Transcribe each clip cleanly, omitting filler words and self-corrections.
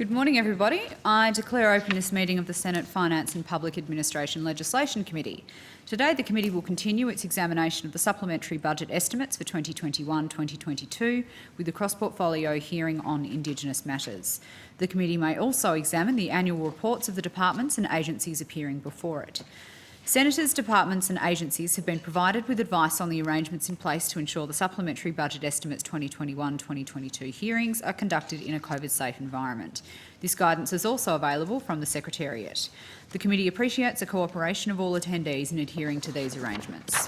Good morning, everybody. I declare open this meeting of the Senate Finance and Public Administration Legislation Committee. Today, the committee will continue its examination of the supplementary budget estimates for 2021-2022 with the cross-portfolio hearing on Indigenous matters. The committee may also examine the annual reports of the departments and agencies appearing before it. Senators, departments and agencies have been provided with advice on the arrangements in place to ensure the supplementary budget estimates 2021-2022 hearings are conducted in a COVID-safe environment. This guidance is also available from the Secretariat. The committee appreciates the cooperation of all attendees in adhering to these arrangements.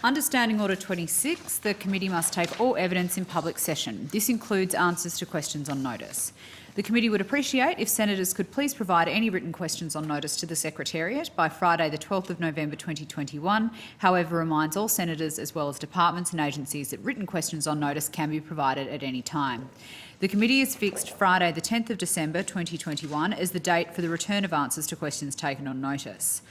Under Standing Order 26, the committee must take all evidence in public session. This includes answers to questions on notice. The committee would appreciate if senators could please provide any written questions on notice to the Secretariat by Friday the 12th of November 2021, however reminds all senators as well as departments and agencies that written questions on notice can be provided at any time. The committee has fixed Friday the 10th of December 2021 as the date for the return of answers to questions taken on notice.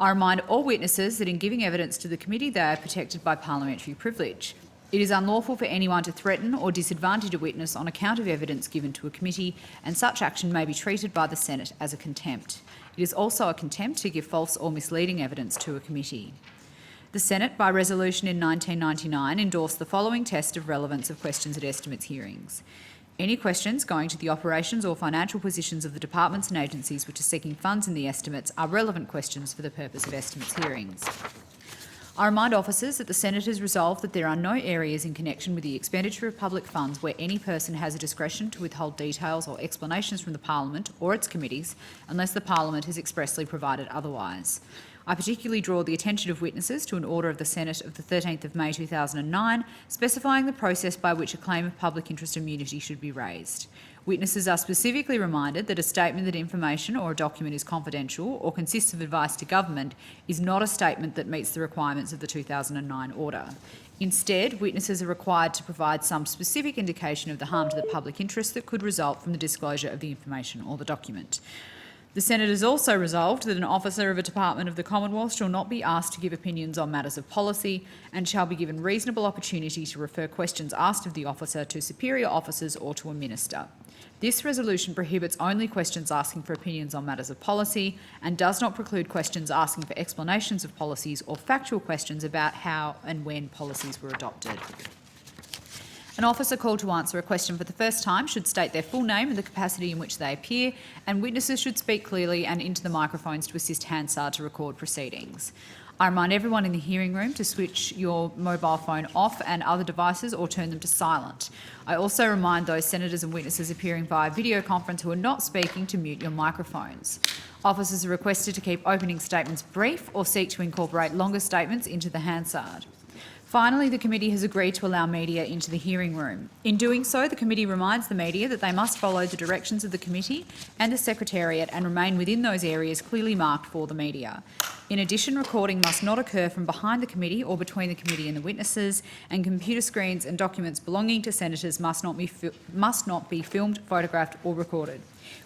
I remind all witnesses that in giving evidence to the committee they are protected by parliamentary privilege. It is unlawful for anyone to threaten or disadvantage a witness on account of evidence given to a committee, and such action may be treated by the Senate as a contempt. It is also a contempt to give false or misleading evidence to a committee. The Senate, by resolution in 1999, endorsed the following test of relevance of questions at estimates hearings. Any questions going to the operations or financial positions of the departments and agencies which are seeking funds in the estimates are relevant questions for the purpose of estimates hearings. I remind officers that the Senate has resolved that there are no areas in connection with the expenditure of public funds where any person has a discretion to withhold details or explanations from the Parliament or its committees unless the Parliament has expressly provided otherwise. I particularly draw the attention of witnesses to an order of the Senate of the 13th of May 2009 specifying the process by which a claim of public interest immunity should be raised. Witnesses are specifically reminded that a statement that information or a document is confidential or consists of advice to government is not a statement that meets the requirements of the 2009 order. Instead, witnesses are required to provide some specific indication of the harm to the public interest that could result from the disclosure of the information or the document. The Senate has also resolved that an officer of a department of the Commonwealth shall not be asked to give opinions on matters of policy and shall be given reasonable opportunity to refer questions asked of the officer to superior officers or to a minister. This resolution prohibits only questions asking for opinions on matters of policy and does not preclude questions asking for explanations of policies or factual questions about how and when policies were adopted. An officer called to answer a question for the first time should state their full name and the capacity in which they appear, and witnesses should speak clearly and into the microphones to assist Hansard to record proceedings. I remind everyone in the hearing room to switch your mobile phone off and other devices or turn them to silent. I also remind those senators and witnesses appearing via video conference who are not speaking to mute your microphones. Officers are requested to keep opening statements brief or seek to incorporate longer statements into the Hansard. Finally, the committee has agreed to allow media into the hearing room. In doing so, the committee reminds the media that they must follow the directions of the committee and the Secretariat and remain within those areas clearly marked for the media. In addition, recording must not occur from behind the committee or between the committee and the witnesses, and computer screens and documents belonging to senators must not be filmed, photographed or recorded.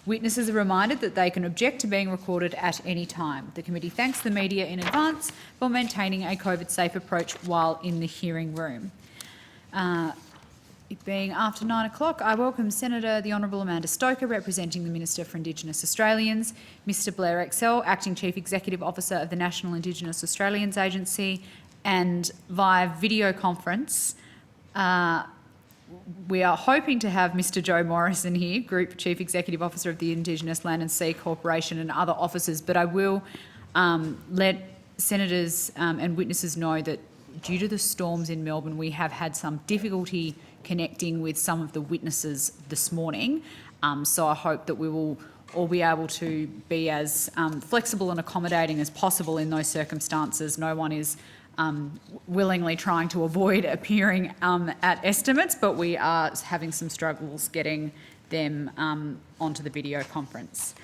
Witnesses are reminded that they can object to being recorded at any time. The committee thanks the media in advance for maintaining a COVID-safe approach while in the hearing room. It being after 9 o'clock, I welcome Senator the Honourable Amanda Stoker, representing the Minister for Indigenous Australians, Mr Blair Excel, Acting Chief Executive Officer of the National Indigenous Australians Agency, and via video conference, we are hoping to have Mr Joe Morrison here, Group Chief Executive Officer of the Indigenous Land and Sea Corporation, and other officers, but I will let senators and witnesses know that due to the storms in Melbourne, we have had some difficulty connecting with some of the witnesses this morning. So I hope that we will all be able to be as flexible and accommodating as possible in those circumstances. No one is willingly trying to avoid appearing at estimates, but we are having some struggles getting them onto the video conference.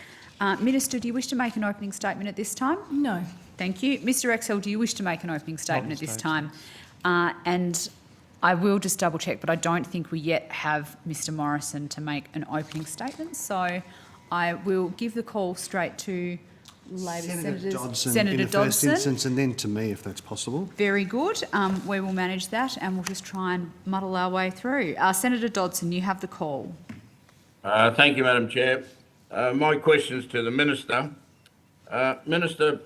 Minister, do you wish to make an opening statement at this time? No. Thank you. Mr Excel, do you wish to make an opening statement at this time? And I will just double check, but I don't think we yet have Mr Morrison to make an opening statement. So I will give the call straight to Senator Dodson in the first instance, and then to me, if that's possible. Very good. We will manage that and we'll just try and muddle our way through. Senator Dodson, you have the call. Thank you, Madam Chair. My question is to the Minister. Minister,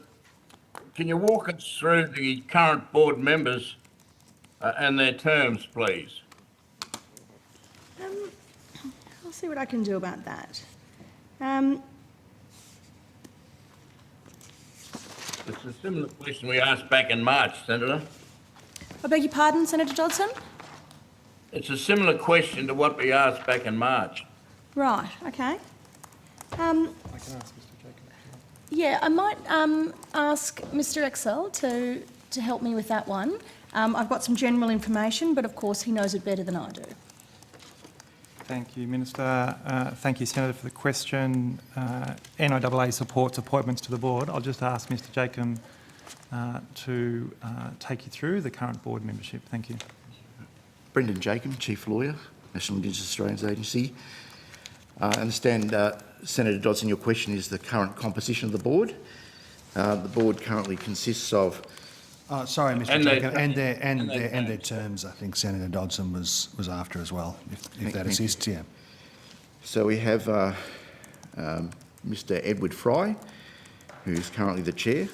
can you walk us through the current board members and their terms, please? I'll see what I can do about that. It's a similar question we asked back in March, Senator. I beg your pardon, Senator Dodson? It's a similar question to what we asked back in March. Right, okay. I can ask Mr. Jacob. Yeah, I might ask Mr Excel to help me with that one. I've got some general information, but of course he knows it better than I do. Thank you, Minister. Thank you, Senator, for the question. NIAA supports appointments to the board. I'll just ask Mr Jacob to take you through the current board membership. Thank you. Brendan Jacob, Chief Lawyer, National Indigenous Australians Agency. I understand, Senator Dodson, your question is the current composition of the board. The board currently consists of... Sorry, Mr Jacob, and their terms, I think Senator Dodson was after as well, if that assists, yeah. So we have Mr Edward Fry, who is currently the Chair,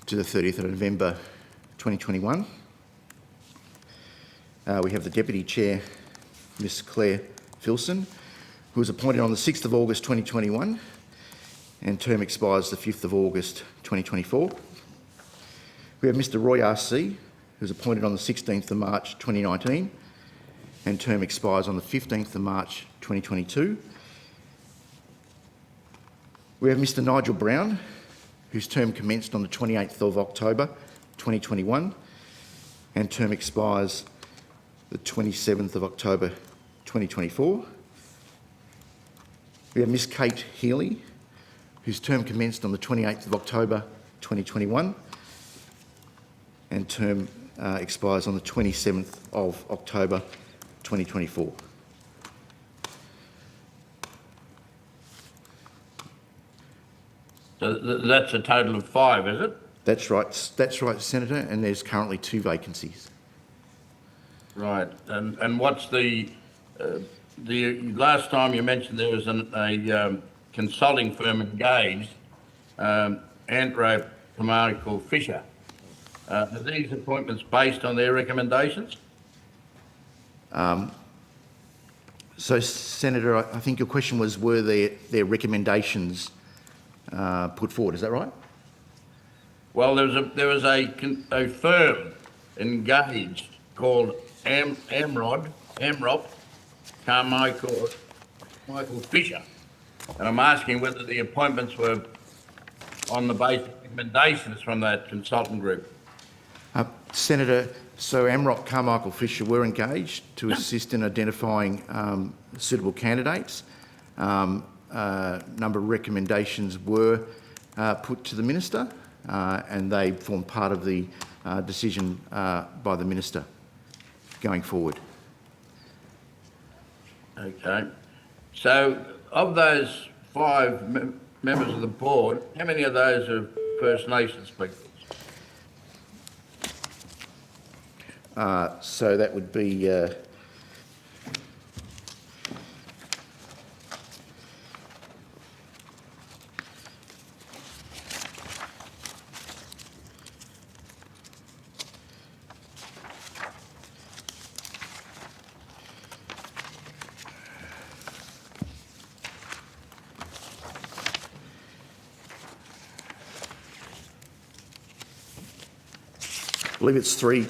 to the 30th of November 2021. We have the Deputy Chair, Ms Claire Filson, who was appointed on the 6th of August 2021 and term expires the 5th of August 2024. We have Mr Roy RC, who was appointed on the 16th of March 2019 and term expires on the 15th of March 2022. We have Mr Nigel Brown, whose term commenced on the 28th of October 2021 and term expires the 27th of October 2024. We have Ms Kate Healy, whose term commenced on the 28th of October 2021 and term expires on the 27th of October 2024. So that's a total of 5, is it? That's right, Senator, and there's currently 2 vacancies. Right, and what's the last time you mentioned there was a consulting firm engaged, Anthropomorphical Fisher. Are these appointments based on their recommendations? So, Senator, I think your question was, were their recommendations put forward? Is that right? Well, there was a firm engaged called Amrop Carmichael Fisher, and I'm asking whether the appointments were on the basis of recommendations from that consultant group. Senator, so Amrop Carmichael Fisher were engaged to assist in identifying suitable candidates. Number of recommendations were put to the Minister and they form part of the decision by the Minister going forward. Okay. So of those 5 members of the board, how many of those are First Nations people? So that would be I believe it's 3,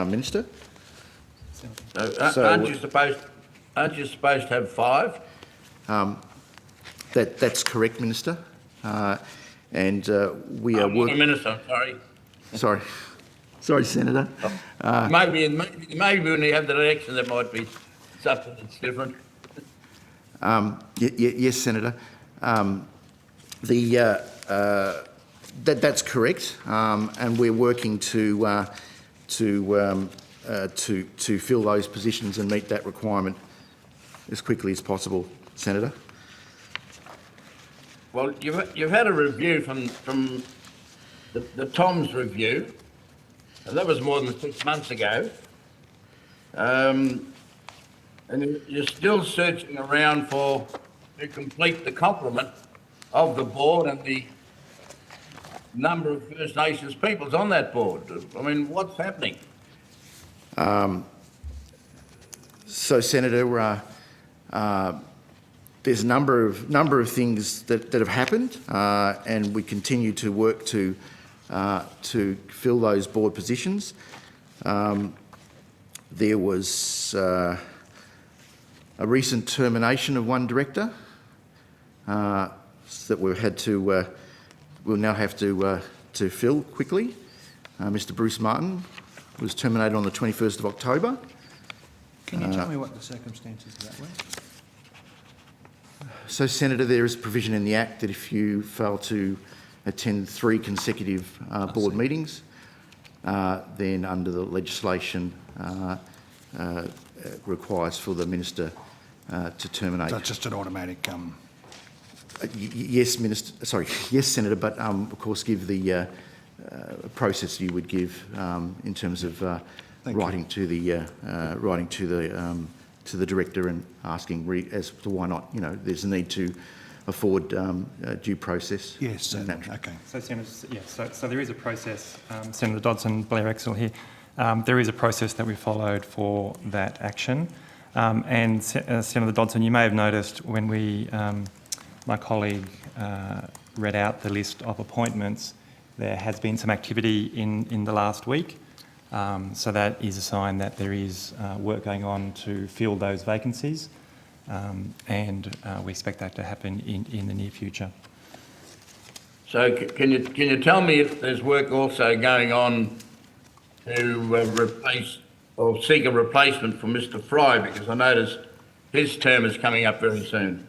Minister. So aren't you supposed to have 5? That's correct, Minister. And we are working... Minister, I'm sorry. Sorry, Senator. Maybe when you have the election, there might be something that's different. Yes, Senator. That's correct, and we're working to fill those positions and meet that requirement as quickly as possible, Senator. Well, you've had a review from the Tom's review, and that was more than 6 months ago. and you're still searching around to complete the complement of the board and the number of First Nations peoples on that board. I mean, what's happening? So, Senator, there's a number of things that have happened, and we continue to work to fill those board positions. There was a recent termination of one director that we'll now have to fill quickly. Mr. Bruce Martin was terminated on the 21st of October. Can you tell me what the circumstances of that were? So, Senator, there is a provision in the Act that if you fail to attend 3 consecutive board meetings, then under the legislation requires for the minister to terminate. So it's just an automatic. Yes, Minister. Sorry, yes, Senator. But of course, give the process you would give in terms of writing to the director and asking as to why not. You know, there's a need to afford due process. Yes, okay. So, Senator, so there is a process. Senator Dodson, Blair Exel here. There is a process that we followed for that action. And Senator Dodson, you may have noticed when my colleague read out the list of appointments, there has been some activity in the last week. So that is a sign that there is work going on to fill those vacancies, and we expect that to happen in the near future. So can you tell me if there's work also going on to replace or seek a replacement for Mr. Fry, because I notice his term is coming up very soon.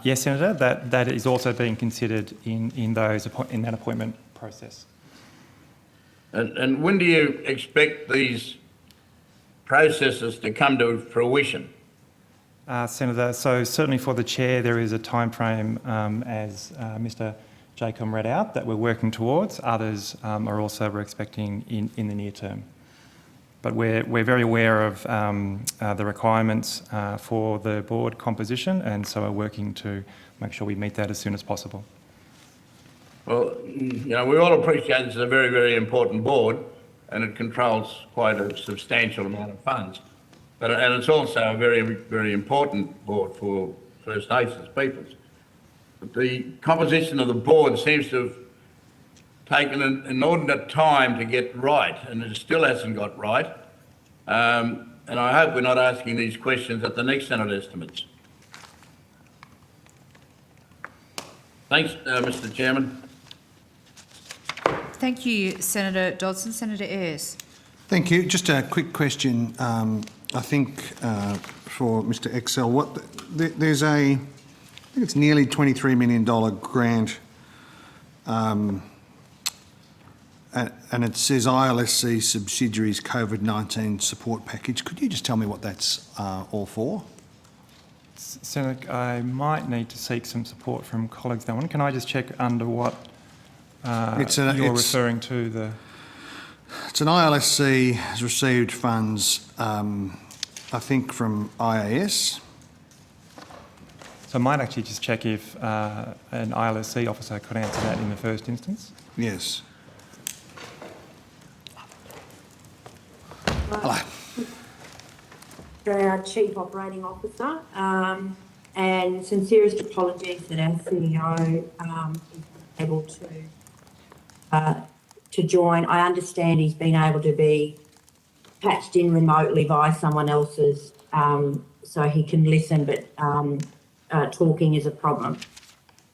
Yes, Senator, that is also being considered in that appointment process. And when do you expect these processes to come to fruition? Senator, so certainly for the chair, there is a time frame, as Mr. Jacob read out, that we're working towards. Others are also we're expecting in the near term. But we're very aware of the requirements for the board composition, and so we're working to make sure we meet that as soon as possible. Well, you know, we all appreciate this is a very, very important board, and it controls quite a substantial amount of funds. And it's also a very, very important board for First Nations peoples. But the composition of the board seems to have taken an inordinate time to get right, and it still hasn't got right. And I hope we're not asking these questions at the next Senate estimates. Thanks, Mr. Chairman. Thank you, Senator Dodson. Senator Ayres. Thank you. Just a quick question. I think for Mr. Exel, there's I think it's nearly $23 million grant, and it says ILSC subsidiaries COVID-19 support package. Could you just tell me what that's all for? Senator, I might need to seek some support from colleagues on that one. Can I just check under what you're referring to? It's an ILSC has received funds, I think, from IAS. So I might actually just check if an ILSC officer could answer that in the first instance. Yes. Hello. Our Chief Operating Officer, and sincerest apologies that our CEO is able to join. I understand he's been able to be patched in remotely by someone else's, so he can listen, but talking is a problem.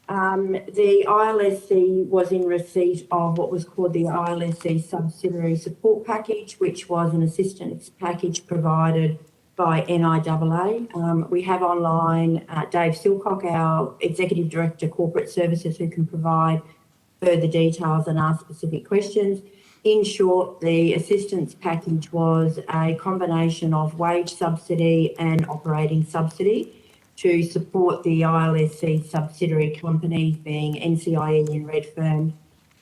The ILSC was in receipt of what was called the ILSC Subsidiary Support Package, which was an assistance package provided by NIAA. We have online Dave Silcock, our Executive Director, Corporate Services, who can provide further details and ask specific questions. In short, the assistance package was a combination of wage subsidy and operating subsidy to support the ILSC subsidiary companies, being NCIE in Redfern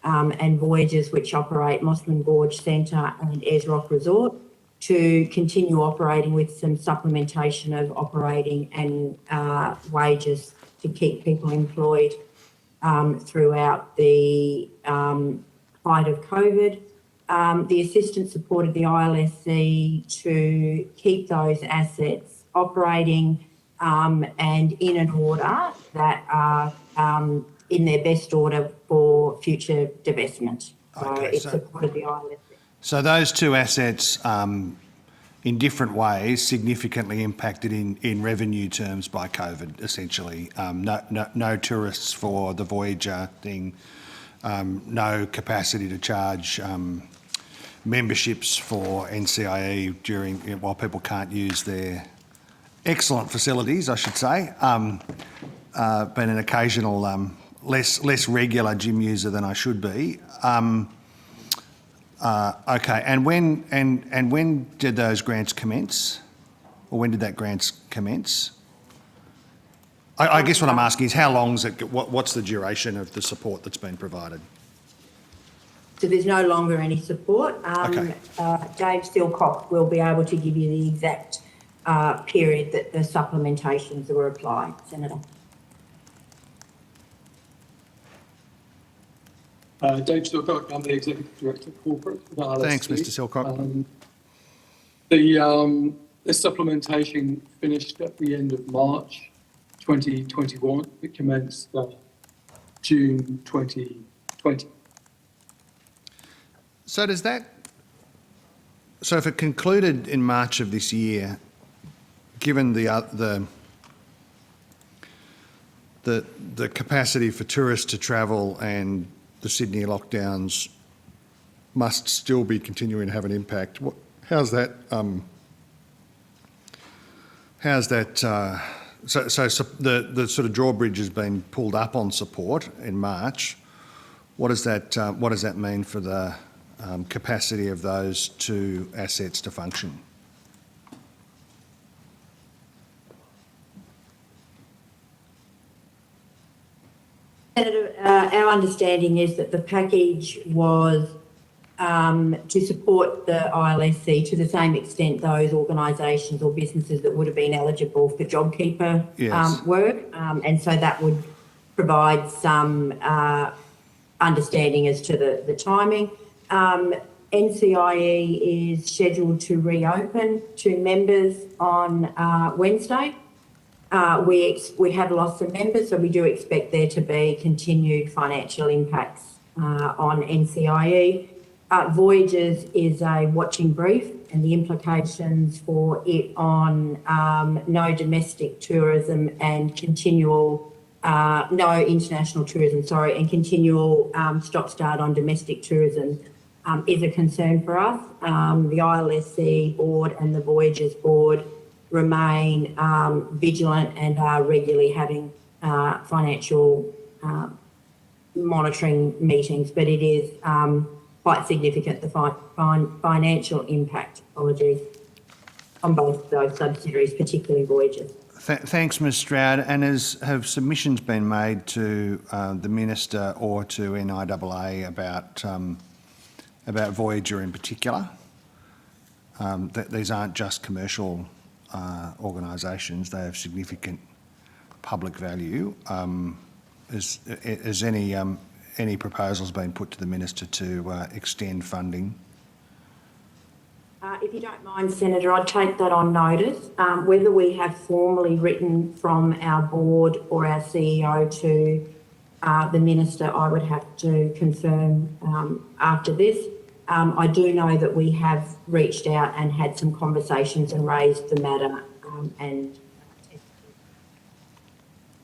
and Voyagers, which operate Mossman Gorge Centre and Ayers Rock Resort. to continue operating with some supplementation of operating and wages to keep people employed throughout the height of COVID. The assistant supported the ILSC to keep those assets operating and in an order that are in their best order for future divestment. So Okay, it supported the ILSC. So those two assets, in different ways, significantly impacted in revenue terms by COVID, essentially. No tourists for the Voyager thing, no capacity to charge memberships for NCIE while people can't use their excellent facilities, I should say. Been an occasional less regular gym user than I should be. Okay, and when did those grants commence, or when did that grants commence? I guess what I'm asking is how long is it? What's the duration of the support that's been provided? So there's no longer any support. Okay. Dave Silcock will be able to give you the exact period that the supplementations were applied, Senator. Dave Silcock, I'm the Executive Director of Corporate at RLSC. Thanks, Mr. Silcock. The supplementation finished at the end of March 2021. It commenced June 2020. So if it concluded in March of this year, given the capacity for tourists to travel and the Sydney lockdowns must still be continuing to have an impact, how's that? So the sort of drawbridge has been pulled up on support in March. What does that mean for the capacity of those two assets to function? Senator, our understanding is that the package was to support the ILSC to the same extent those organisations or businesses that would have been eligible for JobKeeper Yes. work, and so that would provide some understanding as to the timing. NCIE is scheduled to reopen to members on Wednesday. We have lost some members, so we do expect there to be continued financial impacts on NCIE. Voyages is a watching brief, and the implications for it on no domestic tourism and no international tourism, and continual stop-start on domestic tourism is a concern for us. The ILSC board and the Voyages board remain vigilant and are regularly having financial monitoring meetings, but it is quite significant, the financial impact, on both those subsidiaries, particularly Voyages. Thanks, Ms Stroud. And have submissions been made to the Minister or to NIAA about Voyager in particular? These aren't just commercial organisations, they have significant public value. Has any proposals been put to the Minister to extend funding? If you don't mind, Senator, I'd take that on notice. Whether we have formally written from our board or our CEO to the Minister, I would have to confirm after this. I do know that we have reached out and had some conversations and raised the matter, and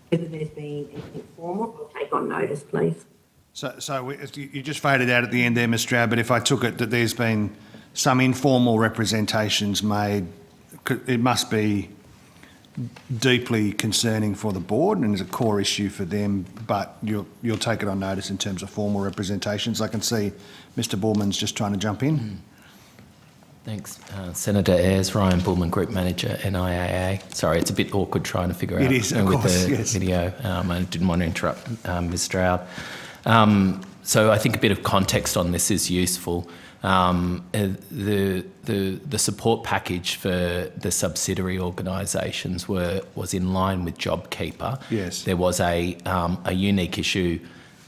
whether there's been anything formal, I'll take on notice, please. So you just faded out at the end there, Ms Stroud, but if I took it that there's been some informal representations made, it must be deeply concerning for the board and is a core issue for them, but you'll take it on notice in terms of formal representations. I can see Mr Bullman's just trying to jump in. Thanks, Senator Ayres. Ryan Bullman, Group Manager, NIAA. Sorry, it's a bit awkward trying to figure out It is, of with course, the yes. video. I didn't want to interrupt Ms Stroud. So I think a bit of context on this is useful. The support package for the subsidiary organisations was in line with JobKeeper. Yes. There was a unique issue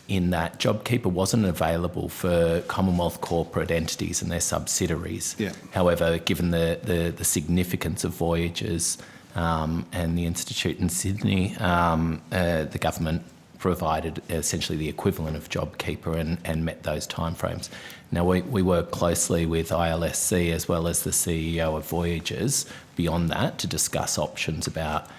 in that JobKeeper wasn't available for Commonwealth corporate entities and their subsidiaries. Yeah. However, given the significance of Voyages and the Institute in Sydney, the government provided essentially the equivalent of JobKeeper and met those timeframes. Now, we work closely with ILSC as well as the CEO of Voyages beyond that to discuss options about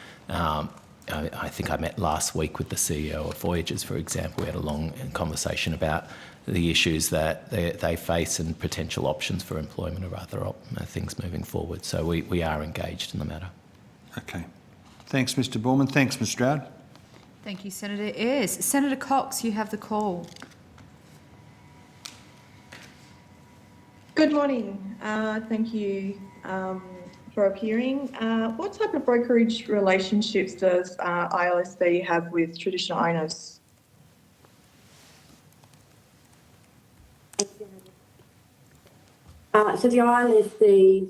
I think I met last week with the CEO of Voyages, for example. We had a long conversation about the issues that they face and potential options for employment or other things moving forward. So we are engaged in the matter. Okay. Thanks, Mr. Borman. Thanks, Ms Stroud. Thank you, Senator Ayres. Senator Cox, you have the call. Good morning. Thank you for appearing. What type of brokerage relationships does ILSC have with traditional owners? So the ILSC's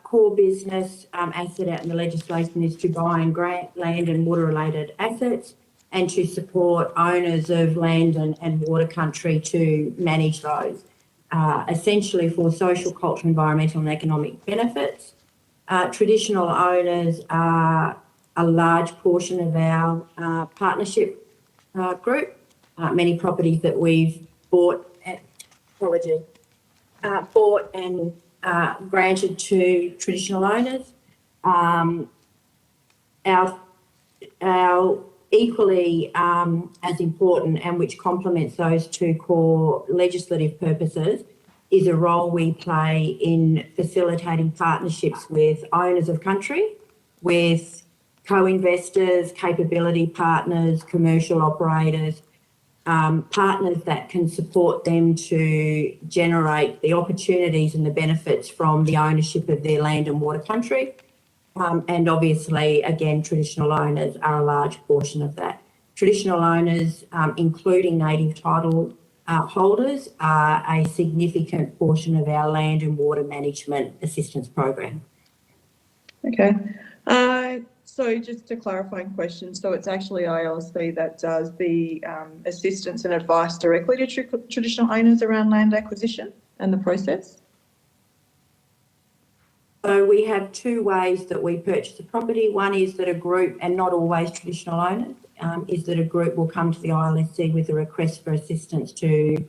core business as set out in the legislation is to buy and grant land and water related assets and to support owners of land and water country to manage those, essentially for social, cultural, environmental and economic benefits. Traditional owners are a large portion of our partnership group. Many properties that we've bought and granted to traditional owners. Our equally as important and which complements those two core legislative purposes is a role we play in facilitating partnerships with owners of country, with co-investors, capability partners, commercial operators, partners that can support them to generate the opportunities and the benefits from the ownership of their land and water country. And obviously, again, traditional owners are a large portion of that. Traditional owners, including native title holders, are a significant portion of our land and water management assistance program. Okay. So just a clarifying question. So it's actually ILSC that does the assistance and advice directly to traditional owners around land acquisition and the process? So we have two ways that we purchase a property. One is that a group, and not always traditional owners, is that a group will come to the ILSC with a request for assistance to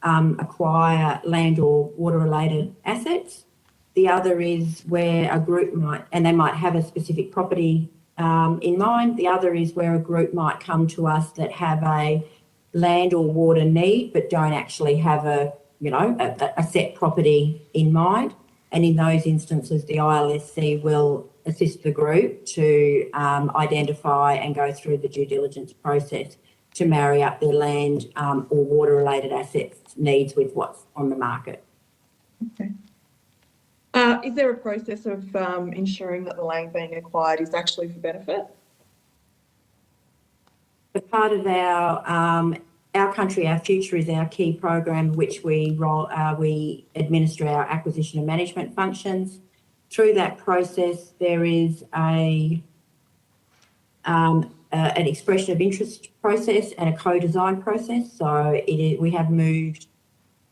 acquire land or water-related assets. The other is where a group might, and they might have a specific property in mind. The other is where a group might come to us that have a land or water need, but don't actually have a set property in mind. And in those instances, the ILSC will assist the group to identify and go through the due diligence process to marry up their land or water-related assets needs with what's on the market. Okay. Is there a process of ensuring that the land being acquired is actually for benefit? As part of our Country, Our Future is our key program, which we administer our acquisition and management functions. Through that process, there is an expression of interest process and a co-design process. So we have moved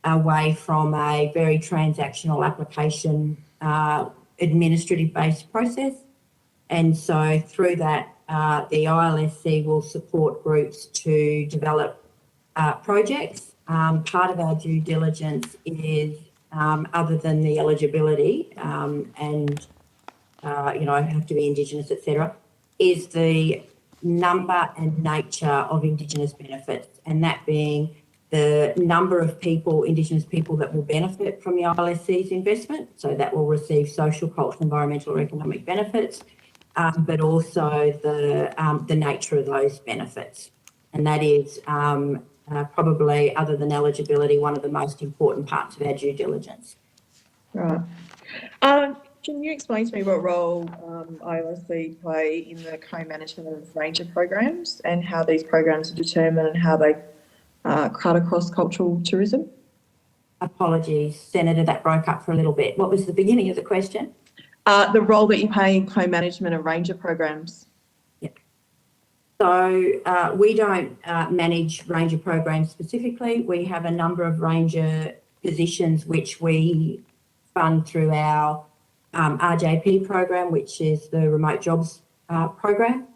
away from a very transactional application administrative-based process. And so through that, the ILSC will support groups to develop projects. Part of our due diligence is, other than the eligibility and have to be Indigenous, etc., is the number and nature of Indigenous benefits, and that being the number of people, Indigenous people, that will benefit from the ILSC's investment, so that will receive social, cultural, environmental or economic benefits, but also the nature of those benefits. And that is probably, other than eligibility, one of the most important parts of our due diligence. Right. Can you explain to me what role ILSC play in the co-management of ranger programs and how these programs are determined and how they cut across cultural tourism? Apologies, Senator, that broke up for a little bit. What was the beginning of the question? The role that you play in co-management of ranger programs. So we don't manage ranger programs specifically. We have a number of ranger positions which we fund through our RJP program, which is the Remote Jobs program.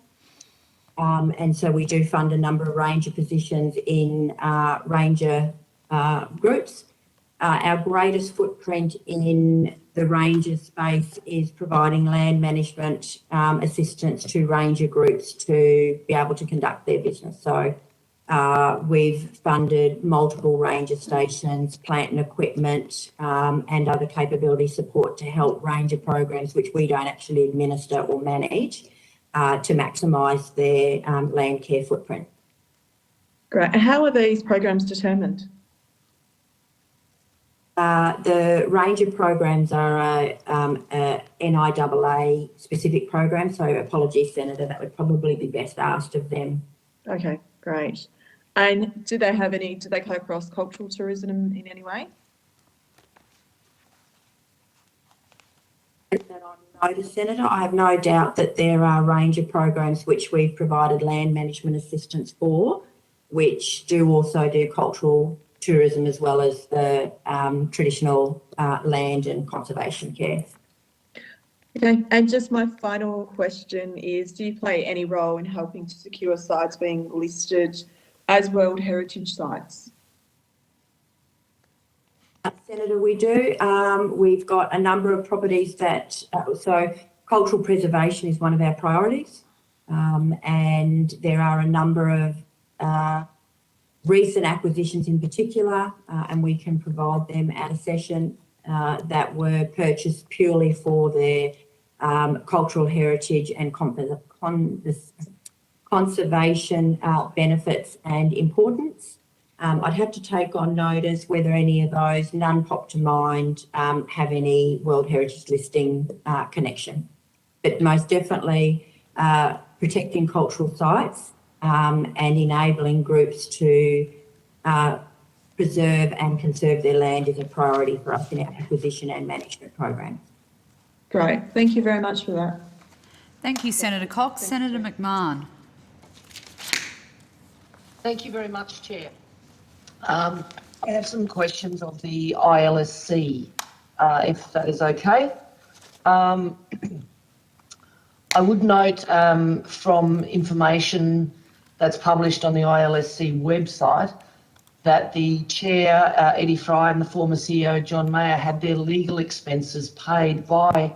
And so we do fund a number of ranger positions in ranger groups. Our greatest footprint in the ranger space is providing land management assistance to ranger groups to be able to conduct their business. So we've funded multiple ranger stations, plant and equipment, and other capability support to help ranger programs, which we don't actually administer or manage, to maximise their land care footprint. Great. And how are these programs determined? The ranger programs are a NIAA specific program, so apologies, Senator, that would probably be best asked of them. Okay, great. And do they come across cultural tourism in any way? That on notice, Senator, I have no doubt that there are ranger programs which we've provided land management assistance for, which do also do cultural tourism as well as the traditional land and conservation care. Okay, and just my final question is, do you play any role in helping to secure sites being listed as World Heritage Sites? Senator, we do. We've got a number of properties that, so cultural preservation is one of our priorities, and there are a number of recent acquisitions in particular, and we can provide them at a session that were purchased purely for their cultural heritage and conservation benefits and importance. I'd have to take on notice whether any of those, none pop to mind, have any World Heritage listing connection. But most definitely protecting cultural sites and enabling groups to preserve and conserve their land is a priority for us in our acquisition and management program. Great, thank you very much for that. Thank you, Senator Cox. Senator McMahon. Thank you very much, Chair. I have some questions of the ILSC, if that is okay. I would note from information that's published on the ILSC website that the Chair, Eddie Fry, and the former CEO, John Mayer, had their legal expenses paid by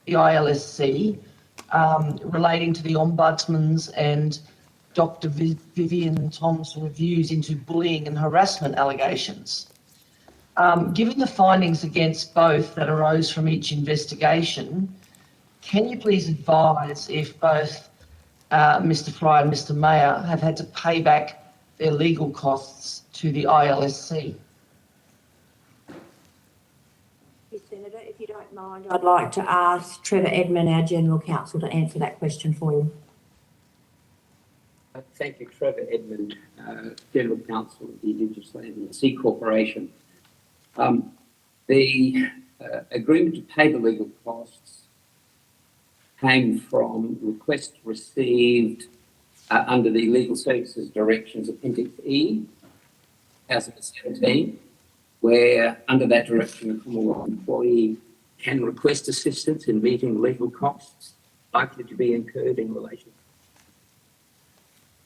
the ILSC relating to the Ombudsman's and Dr. Vivian Tom's reviews into bullying and harassment allegations. Given the findings against both that arose from each investigation, can you please advise if both Mr. Fry and Mr. Mayer have had to pay back their legal costs to the ILSC? Senator, if you don't mind, I'd like to ask Trevor Edmund, our General Counsel, to answer that question for you. Thank you, Trevor Edmund, General Counsel of the Indigenous Land and Sea Corporation. The agreement to pay the legal costs came from requests received under the Legal Services Directions Appendix E, 2017, where under that direction, a Commonwealth employee can request assistance in meeting legal costs likely to be incurred in relation.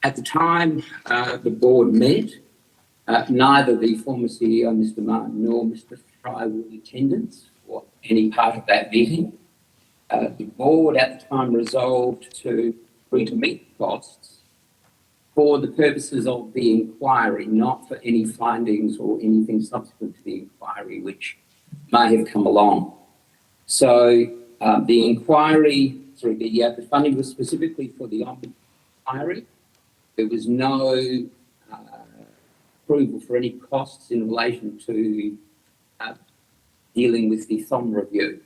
At the time the board met, neither the former CEO, Mr. Martin, nor Mr. Fry were in attendance for any part of that meeting. The board at the time resolved to agree to meet the costs for the purposes of the inquiry, not for any findings or anything subsequent to the inquiry which may have come along. So the inquiry, the funding was specifically for the inquiry. There was no approval for any costs in relation to dealing with the THOM review.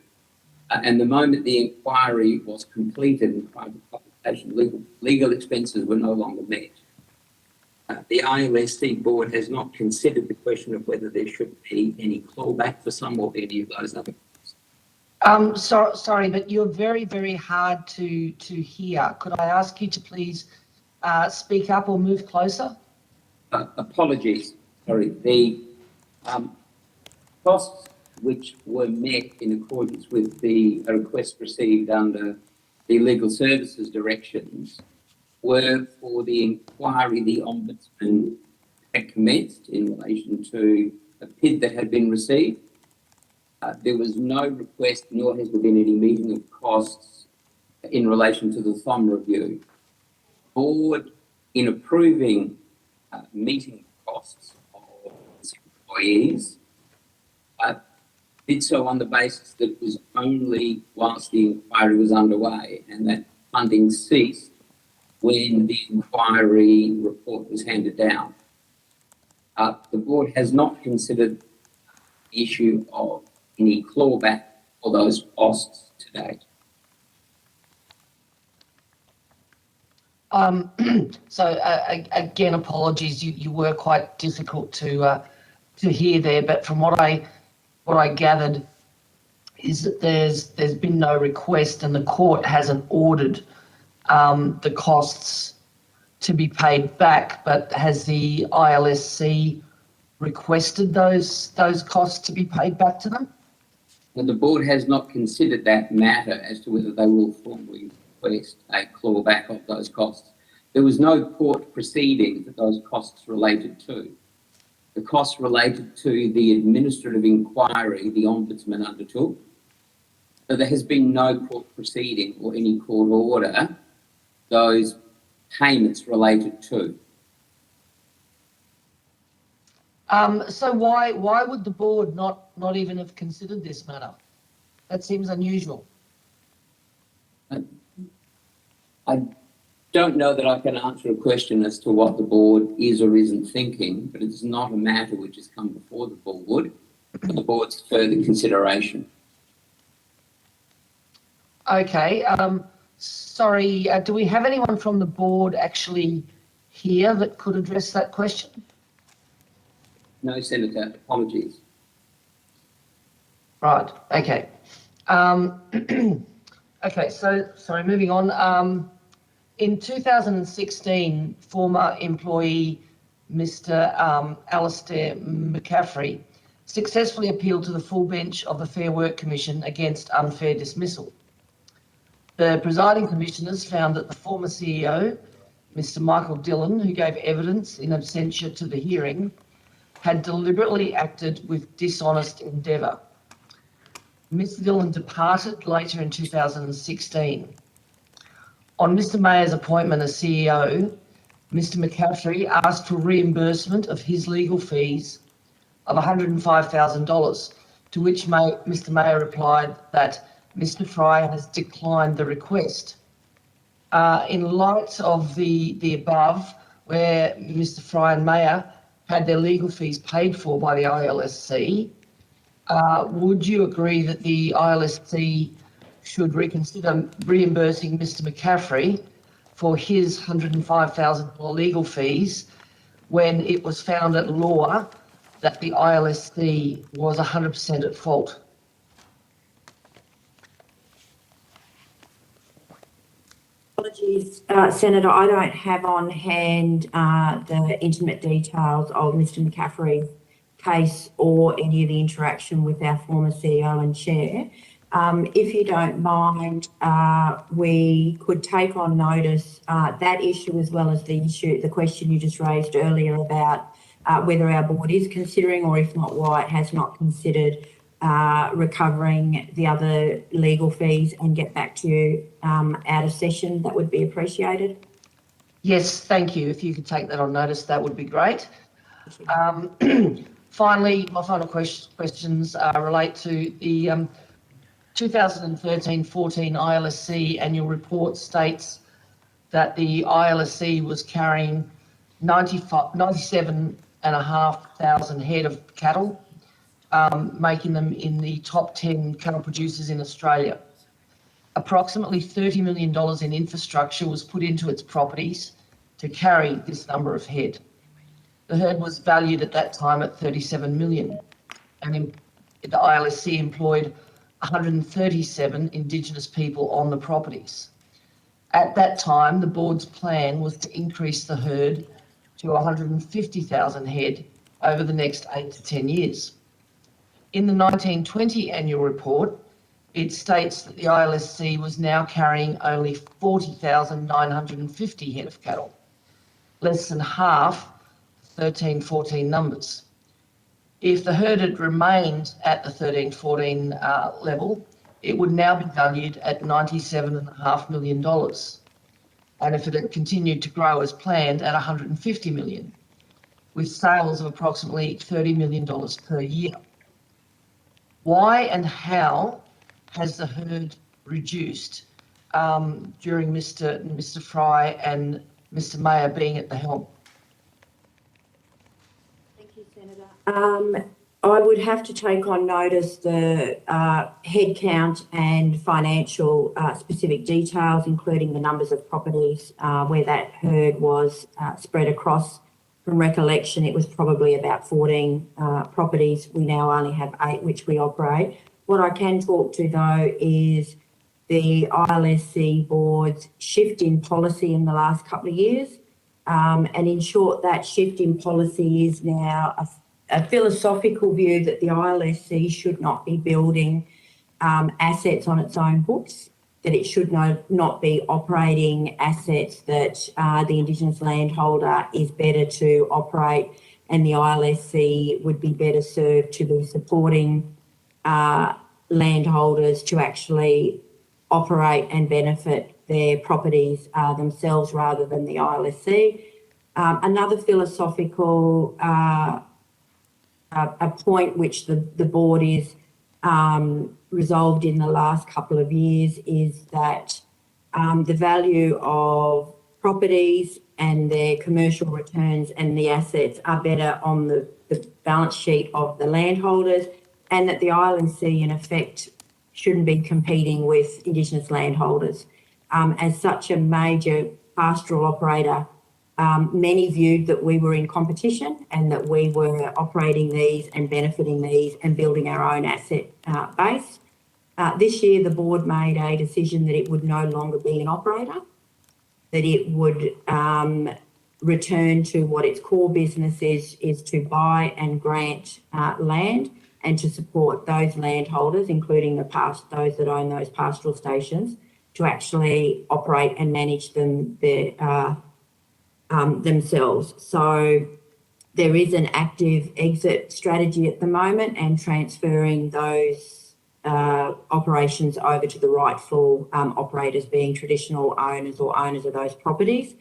And the moment the inquiry was completed and private publication, legal expenses were no longer met. The ILSC board has not considered the question of whether there should be any clawback for some or any of those other. Sorry, but you're very, very hard to hear. Could I ask you to please speak up or move closer? Apologies. Sorry. The costs which were met in accordance with the request received under the legal services directions were for the inquiry the Ombudsman had commenced in relation to a PID that had been received. There was no request, nor has there been any meeting of costs in relation to the THOM review. Board, in approving meeting costs of employees, did so on the basis that it was only whilst the inquiry was underway, and that funding ceased when the inquiry report was handed down. The board has not considered the issue of any clawback for those costs to date. Again, apologies. You were quite difficult to hear there, but from what I gathered is that there's been no request, and the court hasn't ordered the costs to be paid back. But has the ILSC requested those costs to be paid back to them? And the board has not considered that matter as to whether they will formally request a clawback of those costs. There was no court proceeding that those costs related to. The costs related to the administrative inquiry the Ombudsman undertook. So there has been no court proceeding or any court order those payments related to. So why would the board not even have considered this matter? That seems unusual. I don't know that I can answer a question as to what the board is or isn't thinking, but it's not a matter which has come before the board for the board's further consideration. Okay. Sorry, do we have anyone from the board actually here that could address that question? No, Senator. Apologies. Right. Okay. Okay. So, sorry, moving on. In 2016, former employee Mr. Alastair McCaffrey successfully appealed to the full bench of the Fair Work Commission against unfair dismissal. The presiding commissioners found that the former CEO, Mr. Michael Dillon, who gave evidence in absentia to the hearing, had deliberately acted with dishonest endeavour. Mr. Dillon departed later in 2016. On Mr. Mayer's appointment as CEO, Mr. McCaffrey asked for reimbursement of his legal fees of $105,000, to which Mr. Mayer replied that Mr. Fry has declined the request. In light of the above, where Mr. Fry and Mayer had their legal fees paid for by the ILSC, would you agree that the ILSC should reconsider reimbursing Mr. McCaffrey for his $105,000 legal fees when it was found at law that the ILSC was 100% at fault? Apologies, Senator, I don't have on hand the intimate details of Mr. McCaffrey's case or any of the interaction with our former CEO and chair. If you don't mind, we could take on notice that issue as well as the question you just raised earlier about whether our board is considering, or if not, why it has not considered recovering the other legal fees, and get back to you out of session. That would be appreciated. Yes, thank you. If you could take that on notice, that would be great. Finally, my final questions relate to the 2013-14 ILSC annual report states that the ILSC was carrying 97,500 head of cattle, making them in the top 10 cattle producers in Australia. Approximately $30 million in infrastructure was put into its properties to carry this number of head. The herd was valued at that time at 37 million, and the ILSC employed 137 Indigenous people on the properties. At that time, the board's plan was to increase the herd to 150,000 head over the next 8 to 10 years. In the 1920 annual report, it states that the ILSC was now carrying only 40,950 head of cattle, less than half 13-14 numbers. If the herd had remained at the 13-14 level, it would now be valued at $97.5 million. And if it had continued to grow as planned, at $150 million, with sales of approximately $30 million per year. Why and how has the herd reduced during Mr. Fry and Mr. Mayer being at the helm? Thank you, Senator. I would have to take on notice the headcount and financial specific details, including the numbers of properties where that herd was spread across. From recollection, it was probably about 14 properties. We now only have 8 which we operate. What I can talk to, though, is the ILSC board's shift in policy in the last couple of years. And in short, that shift in policy is now a philosophical view that the ILSC should not be building assets on its own books, that it should not be operating assets that the Indigenous landholder is better to operate, and the ILSC would be better served to be supporting landholders to actually operate and benefit their properties themselves rather than the ILSC. Another philosophical a point which the board is resolved in the last couple of years is that the value of properties and their commercial returns and the assets are better on the balance sheet of the landholders, and that the ILSC in effect shouldn't be competing with Indigenous landholders. As such a major pastoral operator, many viewed that we were in competition and that we were operating these and benefiting these and building our own asset base. This year, the board made a decision that it would no longer be an operator, that it would return to what its core business is to buy and grant land and to support those landholders, including those that own those pastoral stations, to actually operate and manage them themselves. So there is an active exit strategy at the moment and transferring those operations over to the rightful operators, being traditional owners or owners of those properties.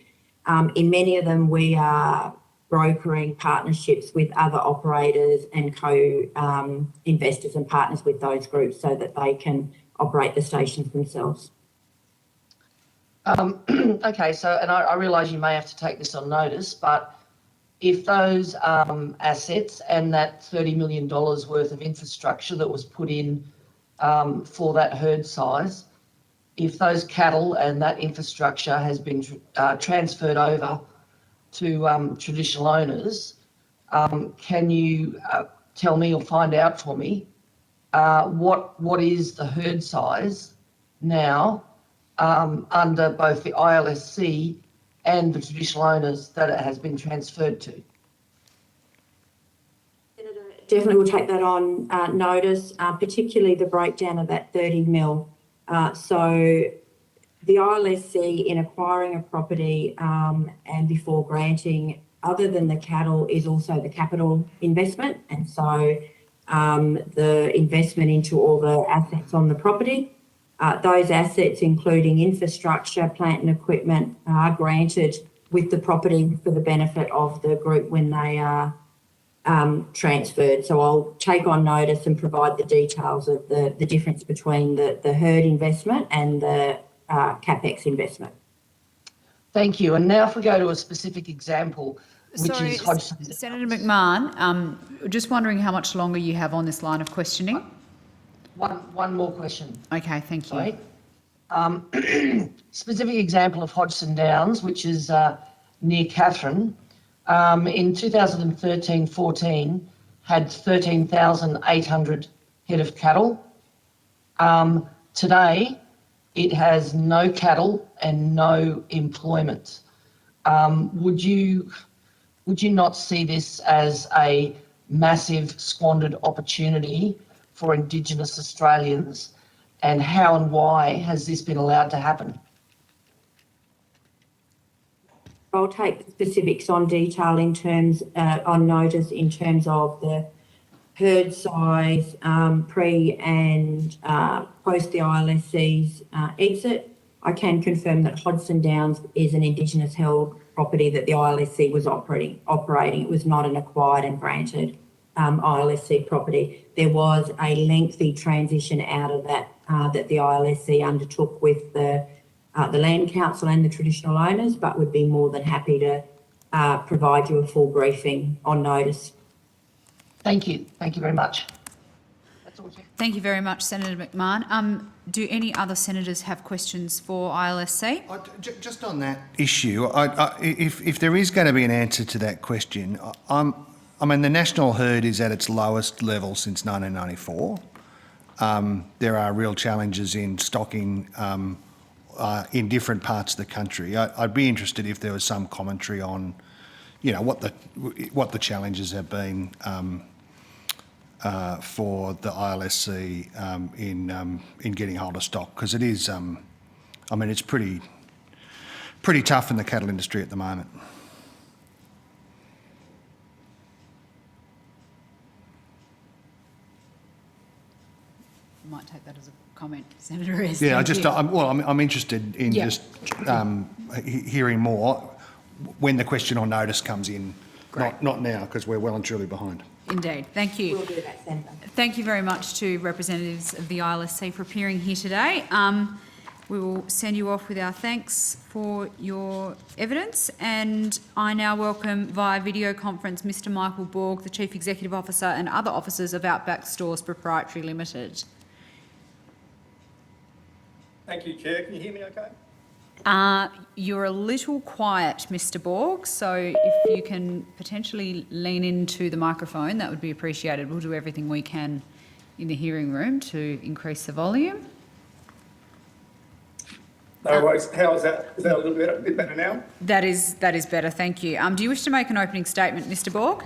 In many of them, we are brokering partnerships with other operators and co-investors and partners with those groups so that they can operate the stations themselves. Okay, so, and I realise you may have to take this on notice, but if those assets and that $30 million worth of infrastructure that was put in for that herd size, if those cattle and that infrastructure has been transferred over to traditional owners, can you tell me or find out for me what is the herd size now under both the ILSC and the traditional owners that it has been transferred to? Definitely will take that on notice, particularly the breakdown of that 30 mil. So the ILSC, in acquiring a property and before granting, other than the cattle, is also the capital investment. And so the investment into all the assets on the property. Those assets, including infrastructure, plant and equipment, are granted with the property for the benefit of the group when they are transferred. So I'll take on notice and provide the details of the difference between the herd investment and the CapEx investment. Thank you. And now if we go to a specific example, which Sorry, is Hodgson. Senator McMahon, just wondering how much longer you have on this line of questioning. One more question. Okay, thank you. Sorry. Specific example of Hodgson Downs, which is near Katherine, in 2013-14 had 13,800 head of cattle. Today, it has no cattle and no employment. Would you not see this as a massive squandered opportunity for Indigenous Australians? And how and why has this been allowed to happen? I'll take the specifics on detail in terms, on notice in terms of the herd size, pre and post the ILSC's exit. I can confirm that Hodgson Downs is an Indigenous held property that the ILSC was operating. It was not an acquired and granted ILSC property. There was a lengthy transition out of that that the ILSC undertook with the Land Council and the traditional owners, but would be more than happy to provide you a full briefing on notice. Thank you. Thank you very much. That's all, Chair. Thank you very much, Senator McMahon. Do any other senators have questions for ILSC? Just on that issue, if there is going to be an answer to that question, I mean, the national herd is at its lowest level since 1994. There are real challenges in stocking in different parts of the country. I'd be interested if there was some commentary on, you know, what the challenges have been for the ILSC in getting hold of stock, because it is, I mean, it's pretty tough in the cattle industry at the moment. I might take that as a comment, Senator Ayres. Yeah, Thank you. I'm interested in just hearing more when the question on notice comes in. Great. Not now, because we're well and truly behind. Indeed. Thank you. We'll do that, Senator. Thank you very much to representatives of the ILSC for appearing here today. We will send you off with our thanks for your evidence, and I now welcome via video conference Mr Michael Borg, the Chief Executive Officer, and other officers of Outback Stores Proprietary Limited. Thank you, Chair. Can you hear me okay? You're a little quiet, Mr Borg, so if you can potentially lean into the microphone, that would be appreciated. We'll do everything we can in the hearing room to increase the volume. No worries. How is that? Is that a bit better now? That is better, thank you. Do you wish to make an opening statement, Mr Borg?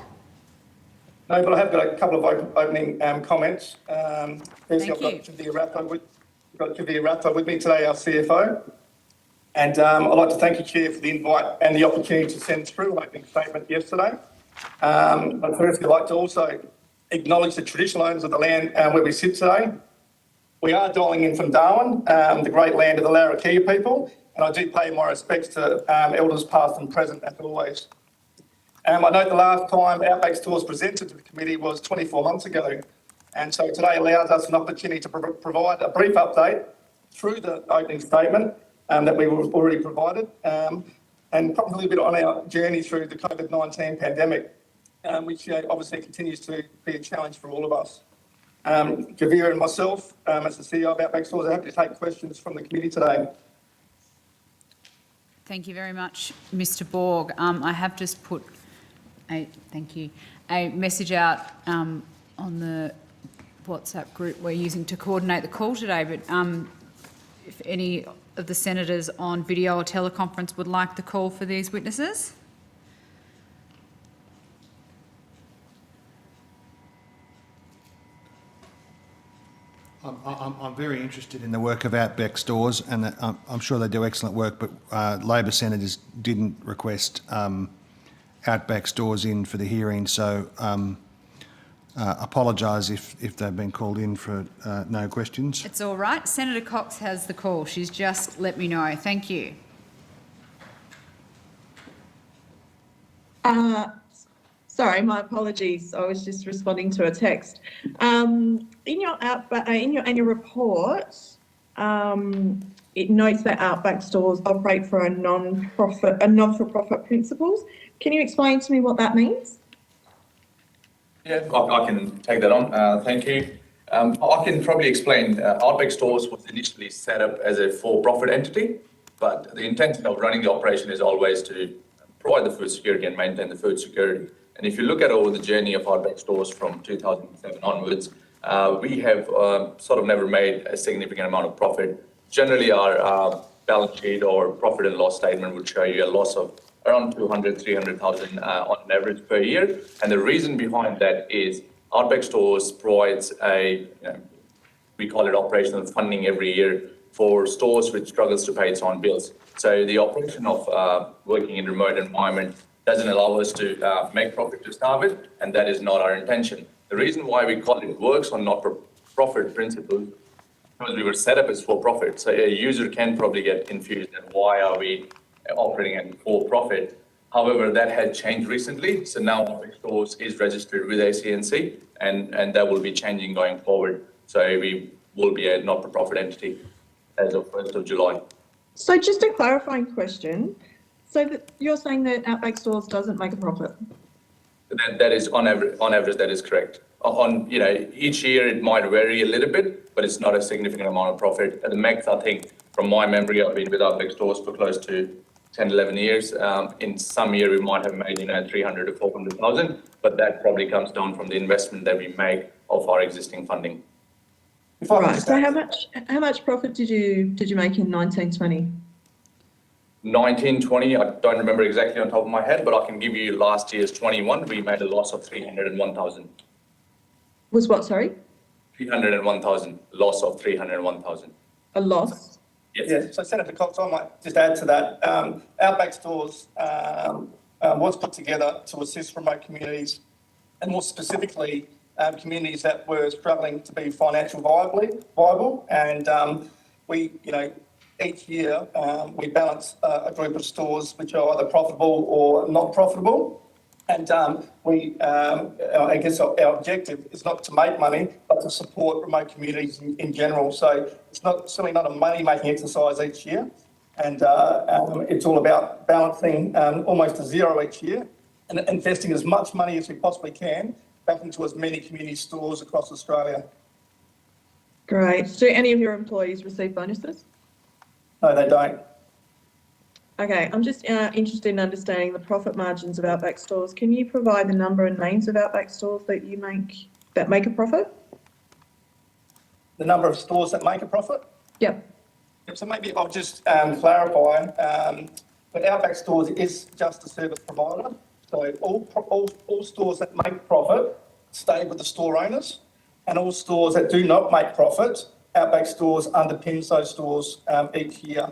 No, but I have got a couple of opening comments. Firstly, I've got Javier Ratta with me today, our CFO. And I'd like to thank you, Chair, for the invite and the opportunity to send through an opening statement yesterday. But firstly, I'd like to also acknowledge the traditional owners of the land where we sit today. We are dialing in from Darwin, the great land of the Larrakia people, and I do pay my respects to elders past and present, as always. I note the last time Outback Stores presented to the committee was 24 months ago, and so today allows us an opportunity to provide a brief update through the opening statement that we were already provided, and probably a bit on our journey through the COVID-19 pandemic, which obviously continues to be a challenge for all of us. Javier and myself, as the CEO of Outback Stores, are happy to take questions from the committee today. Thank you very much, Mr Borg. I have just put a message out on the WhatsApp group we're using to coordinate the call today, but if any of the senators on video or teleconference would like the call for these witnesses. I'm very interested in the work of Outback Stores, and I'm sure they do excellent work, but Labor senators didn't request Outback Stores in for the hearing, so apologise if they've been called in for no questions. It's all right. Senator Cox has the call. She's just let me know. Thank you. Sorry, my apologies. I was just responding to a text. In your annual report, it notes that Outback Stores operate for a not-for-profit principles. Can you explain to me what that means? Yeah, I can take that on. Thank you. I can probably explain. Outback Stores was initially set up as a for-profit entity, but the intent of running the operation is always to provide the food security and maintain the food security. And if you look at over the journey of Outback Stores from 2007 onwards, we have sort of never made a significant amount of profit. Generally, our balance sheet or profit and loss statement would show you a loss of around 200, 300,000 on average per year. And the reason behind that is Outback Stores provides we call it operational funding every year for stores which struggles to pay its own bills. So the operation of working in remote environment doesn't allow us to make profit to starve it, and that is not our intention. The reason why we call it works on not-for-profit principles because we were set up as for profit. So a user can probably get confused at why are we operating at for profit. However, that had changed recently. So now Outback Stores is registered with ACNC and that will be changing going forward. So we will be a not-for-profit entity as of 1st of July. So just a clarifying question. So that you're saying that Outback Stores doesn't make a profit? That is on average, that is correct. Each year it might vary a little bit, but it's not a significant amount of profit. At the max, I think, from my memory, I've been with Outback Stores for close to 10, 11 years. In some year, we might have made 300 to 400,000, but that probably comes down from the investment that we make of our existing funding. Right. So how much profit did you make in 1920? 1920, I don't remember exactly on top of my head, but I can give you last year's 21. We made a loss of 301,000. Was what, sorry? 301,000, loss of 301,000. A loss? Yes. Yeah, so Senator Cox, I might just add to that. Outback Stores was put together to assist remote communities, and more specifically, communities that were struggling to be financially viable. And each year we balance a group of stores which are either profitable or not profitable. And I guess our objective is not to make money, but to support remote communities in general. So it's certainly not a money-making exercise each year. And it's all about balancing almost to zero each year and investing as much money as we possibly can back into as many community stores across Australia. Great. Do any of your employees receive bonuses? No, they don't. Okay, I'm just interested in understanding the profit margins of Outback Stores. Can you provide the number and names of Outback Stores that make a profit? The number of stores that make a profit? Yep. So maybe I'll just clarify. But Outback Stores is just a service provider. So all stores that make profit stay with the store owners, and all stores that do not make profit, Outback Stores underpins those stores each year.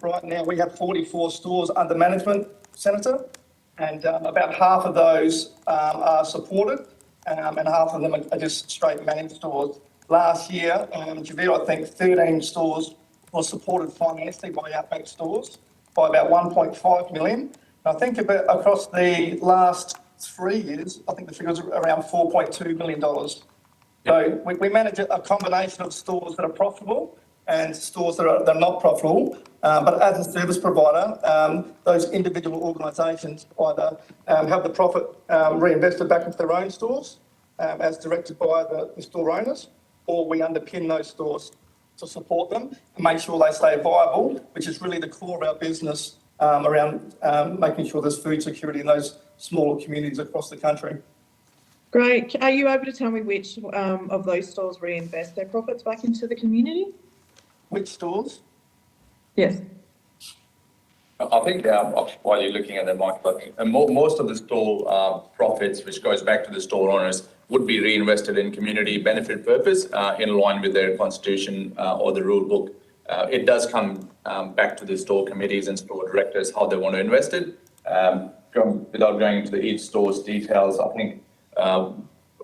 Right now, we have 44 stores under management, Senator, and about half of those are supported, and half of them are just straight managed stores. Last year, Javier, I think 13 stores were supported financially by Outback Stores by about 1.5 million. And I think across the last 3 years, I think the figures are around $4.2 million. So we manage a combination of stores that are profitable and stores that are not profitable. But as a service provider, those individual organisations either have the profit reinvested back into their own stores, as directed by the store owners, or we underpin those stores to support them and make sure they stay viable, which is really the core of our business around making sure there's food security in those smaller communities across the country. Great. Are you able to tell me which of those stores reinvest their profits back into the community? Which stores? Yes. I think while you're looking at that, Mike, most of the store profits, which goes back to the store owners, would be reinvested in community benefit purpose in line with their constitution or the rule book. It does come back to the store committees and store directors how they want to invest it. Without going into each store's details, I think I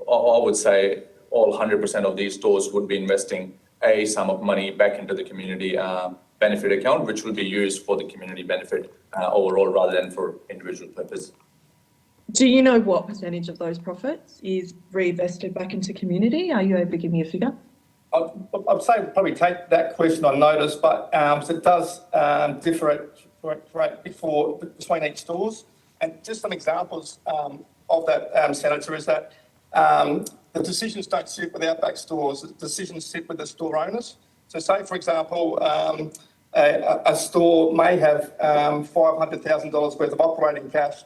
would say all 100% of these stores would be investing a sum of money back into the community benefit account, which will be used for the community benefit overall rather than for individual purpose. Do you know what percentage of those profits is reinvested back into community? Are you able to give me a figure? I'd say probably take that question on notice, but it does differ between each stores. And just some examples of that, Senator, is that the decisions don't sit with Outback Stores, the decisions sit with the store owners. So say, for example, a store may have $500,000 worth of operating cash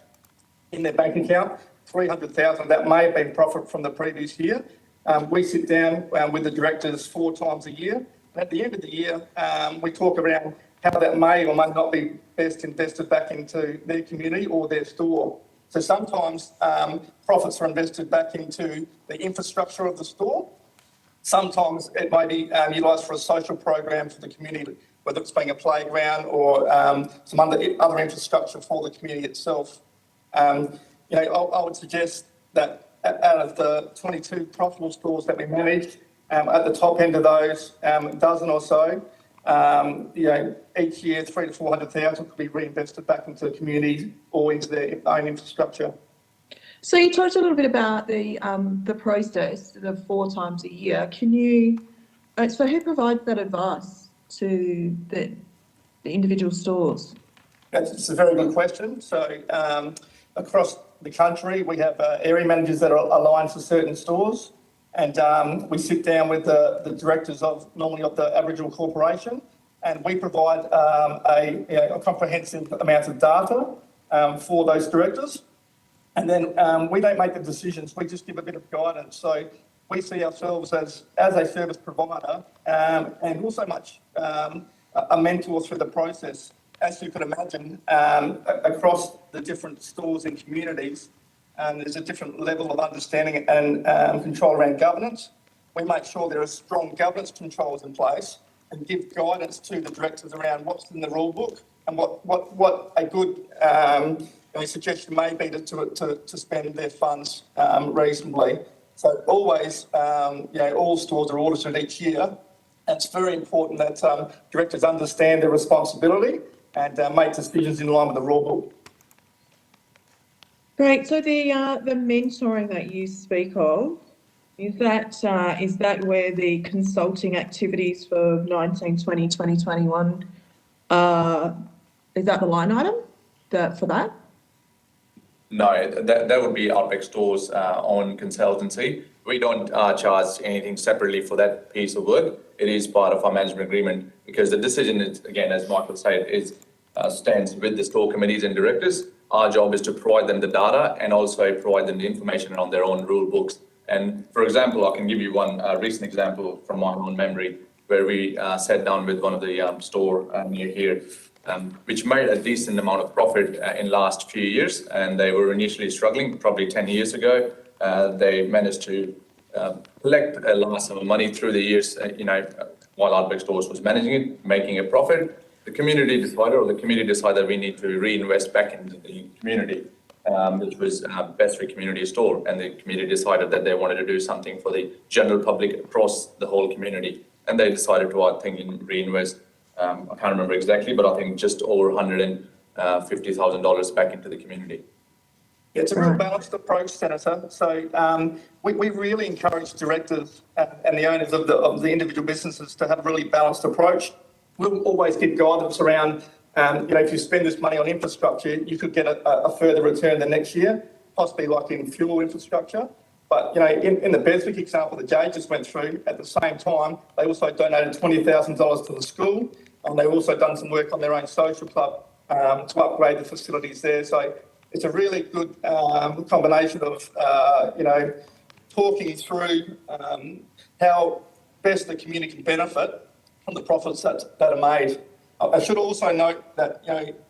in their bank account. 300,000 of that may have been profit from the previous year. We sit down with the directors 4 times a year. And at the end of the year, we talk around how that may or may not be best invested back into their community or their store. So sometimes profits are invested back into the infrastructure of the store. Sometimes it may be utilised for a social program for the community, whether it's being a playground or some other infrastructure for the community itself. I would suggest that out of the 22 profitable stores that we manage, at the top end of those, a dozen or so, each year 300,000 to 400,000 could be reinvested back into the community or into their own infrastructure. So you talked a little bit about the process, the 4 times a year. Can you? So who provides that advice to the individual stores? It's a very good question. So across the country, we have area managers that are aligned to certain stores, and we sit down with the directors normally of the Aboriginal Corporation, and we provide a comprehensive amount of data for those directors. And then we don't make the decisions, we just give a bit of guidance. So we see ourselves as a service provider and also much a mentor through the process. As you can imagine, across the different stores and communities, there's a different level of understanding and control around governance. We make sure there are strong governance controls in place and give guidance to the directors around what's in the rule book and what a good suggestion may be to spend their funds reasonably. So always, all stores are audited each year, and it's very important that directors understand their responsibility and make decisions in line with the rule book. Great. So the mentoring that you speak of, is that where the consulting activities for 19, 20, 2021, is that the line item for that? No, that would be Outback Stores' own consultancy. We don't charge anything separately for that piece of work. It is part of our management agreement because the decision is, again, as Michael said, stands with the store committees and directors. Our job is to provide them the data and also provide them the information on their own rule books. And for example, I can give you one recent example from my own memory where we sat down with one of the store near here, which made a decent amount of profit in last few years. And they were initially struggling, probably 10 years ago. They managed to collect a large sum of money through the years, while Outback Stores was managing it, making a profit. The community decided we need to reinvest back into the community, which was Bestwick Community Store. And the community decided that they wanted to do something for the general public across the whole community. And they decided to, I think, reinvest, I can't remember exactly, but I think just over $150,000 back into the community. Yeah, it's a real balanced approach, Senator. So we really encourage directors and the owners of the individual businesses to have a really balanced approach. We'll always give guidance around, if you spend this money on infrastructure, you could get a further return the next year, possibly like in fuel infrastructure. But, in the Beswick example that Jay just went through, at the same time, they also donated $20,000 to the school, and they've also done some work on their own social club to upgrade the facilities there. So it's a really good combination of, talking through how best the community can benefit from the profits that are made. I should also note that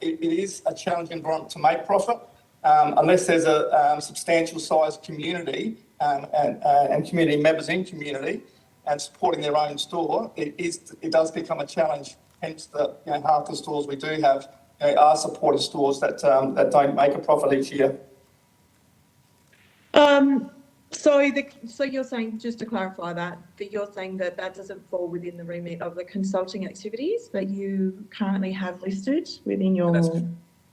it is a challenging environment to make profit unless there's a substantial sized community and community members in community and supporting their own store. It does become a challenge. Hence, half the stores we do have are supported stores that don't make a profit each year. So you're saying, just to clarify that you're saying that doesn't fall within the remit of the consulting activities that you currently have listed within your...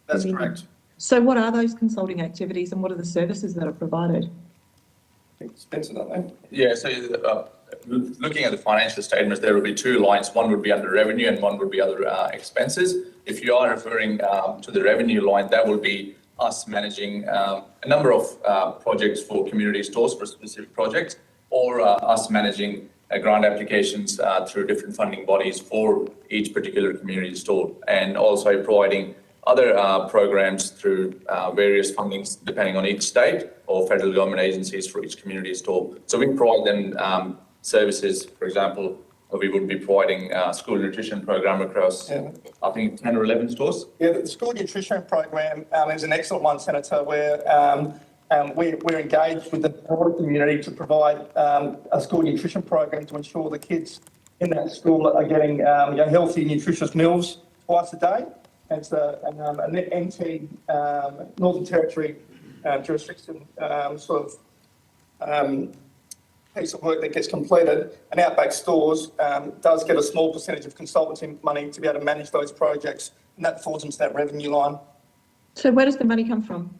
That's correct. So what are those consulting activities and what are the services that are provided? Spencer, don't they? Yeah, so looking at the financial statements, there will be 2 lines. One would be under revenue and one would be other expenses. If you are referring to the revenue line, that will be us managing a number of projects for community stores for specific projects, or us managing grant applications through different funding bodies for each particular community store, and also providing other programs through various fundings depending on each state or federal government agencies for each community store. So we provide them services. For example, we would be providing a school nutrition program across, I think, 10 or 11 stores. Yeah, the school nutrition program is an excellent one, Senator, where we're engaged with the broader community to provide a school nutrition program to ensure the kids in that school are getting healthy, nutritious meals twice a day. It's an NT, Northern Territory jurisdiction piece of work that gets completed, and Outback Stores does get a small percentage of consultancy money to be able to manage those projects, and that falls into that revenue line. So where does the money come from?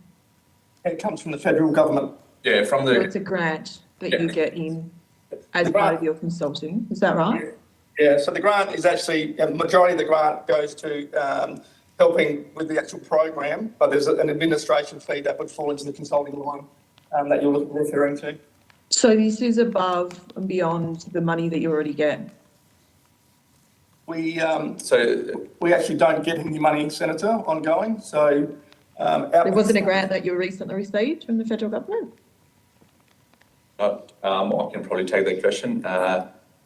It comes from the federal government. Yeah, from the... So it's a grant that you get in as part of your consulting, is that right? Yeah, so the grant is actually, the majority of the grant goes to helping with the actual program, but there's an administration fee that would fall into the consulting line that you're referring to. So this is above and beyond the money that you already get? We actually don't get any money, Senator, ongoing. So there wasn't a grant that you recently received from the federal government? I can probably take that question.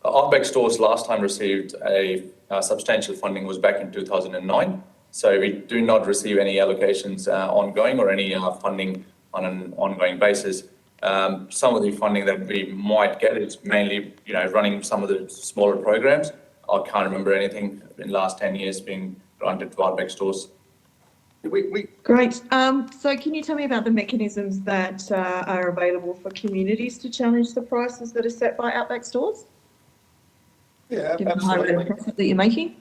Outback Stores last time received a substantial funding was back in 2009. So we do not receive any allocations ongoing or any funding on an ongoing basis. Some of the funding that we might get is mainly, running some of the smaller programs. I can't remember anything in the last 10 years being granted to Outback Stores. Great. So can you tell me about the mechanisms that are available for communities to challenge the prices that are set by Outback Stores? Yeah, given the high absolutely. rate of profit that you're making?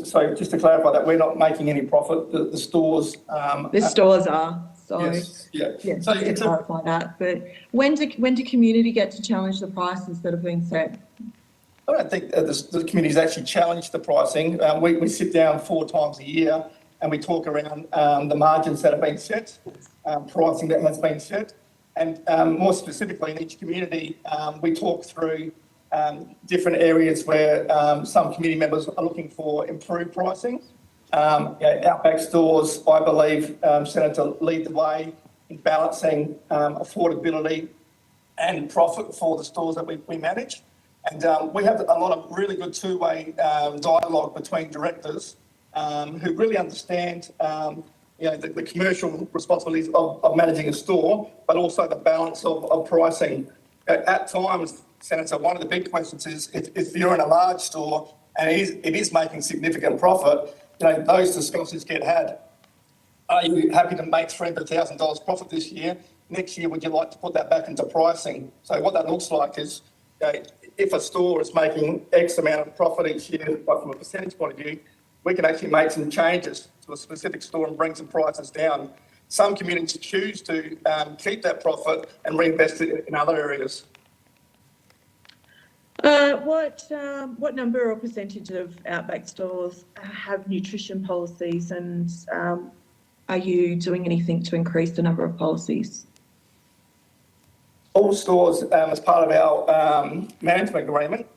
So just to clarify that, we're not making any profit. The stores... the stores are. So, yes, yeah. Yeah, So just to clarify that. But when do community get to challenge the prices that have been set? I don't think the community's actually challenged the pricing. We sit down 4 times a year and we talk around the margins that have been set, pricing that has been set. And more specifically in each community, we talk through different areas where some community members are looking for improved pricing. Outback Stores, I believe, Senator, lead the way in balancing affordability and profit for the stores that we manage. And we have a lot of really good two-way dialogue between directors who really understand the commercial responsibilities of managing a store, but also the balance of pricing. At times, Senator, one of the big questions is if you're in a large store and it is making significant profit, those discussions get had. Are you happy to make $300,000 profit this year? Next year, would you like to put that back into pricing? So what that looks like is, if a store is making X amount of profit each year, but from a percentage point of view, we can actually make some changes to a specific store and bring some prices down. Some communities choose to keep that profit and reinvest it in other areas. What number or percentage of Outback Stores have nutrition policies, and are you doing anything to increase the number of policies? All stores, as part of our management agreement,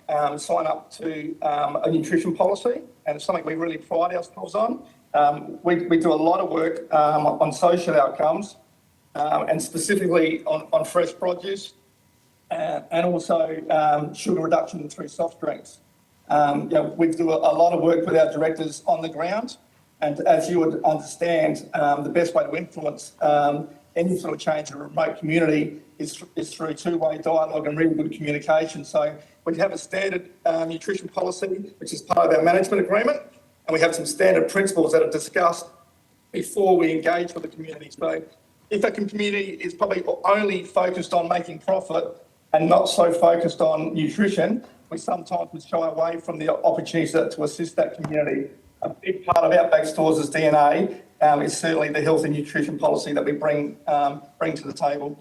sign up to a nutrition policy, and it's something we really pride ourselves on. We do a lot of work on social outcomes and specifically on fresh produce and also sugar reduction through soft drinks. We do a lot of work with our directors on the ground, and as you would understand, the best way to influence any sort of change in a remote community is through two-way dialogue and really good communication. So we have a standard nutrition policy, which is part of our management agreement, and we have some standard principles that are discussed before we engage with the community. So if a community is probably only focused on making profit and not so focused on nutrition, we sometimes would shy away from the opportunities to assist that community. A big part of Outback Stores' DNA is certainly the health and nutrition policy that we bring to the table.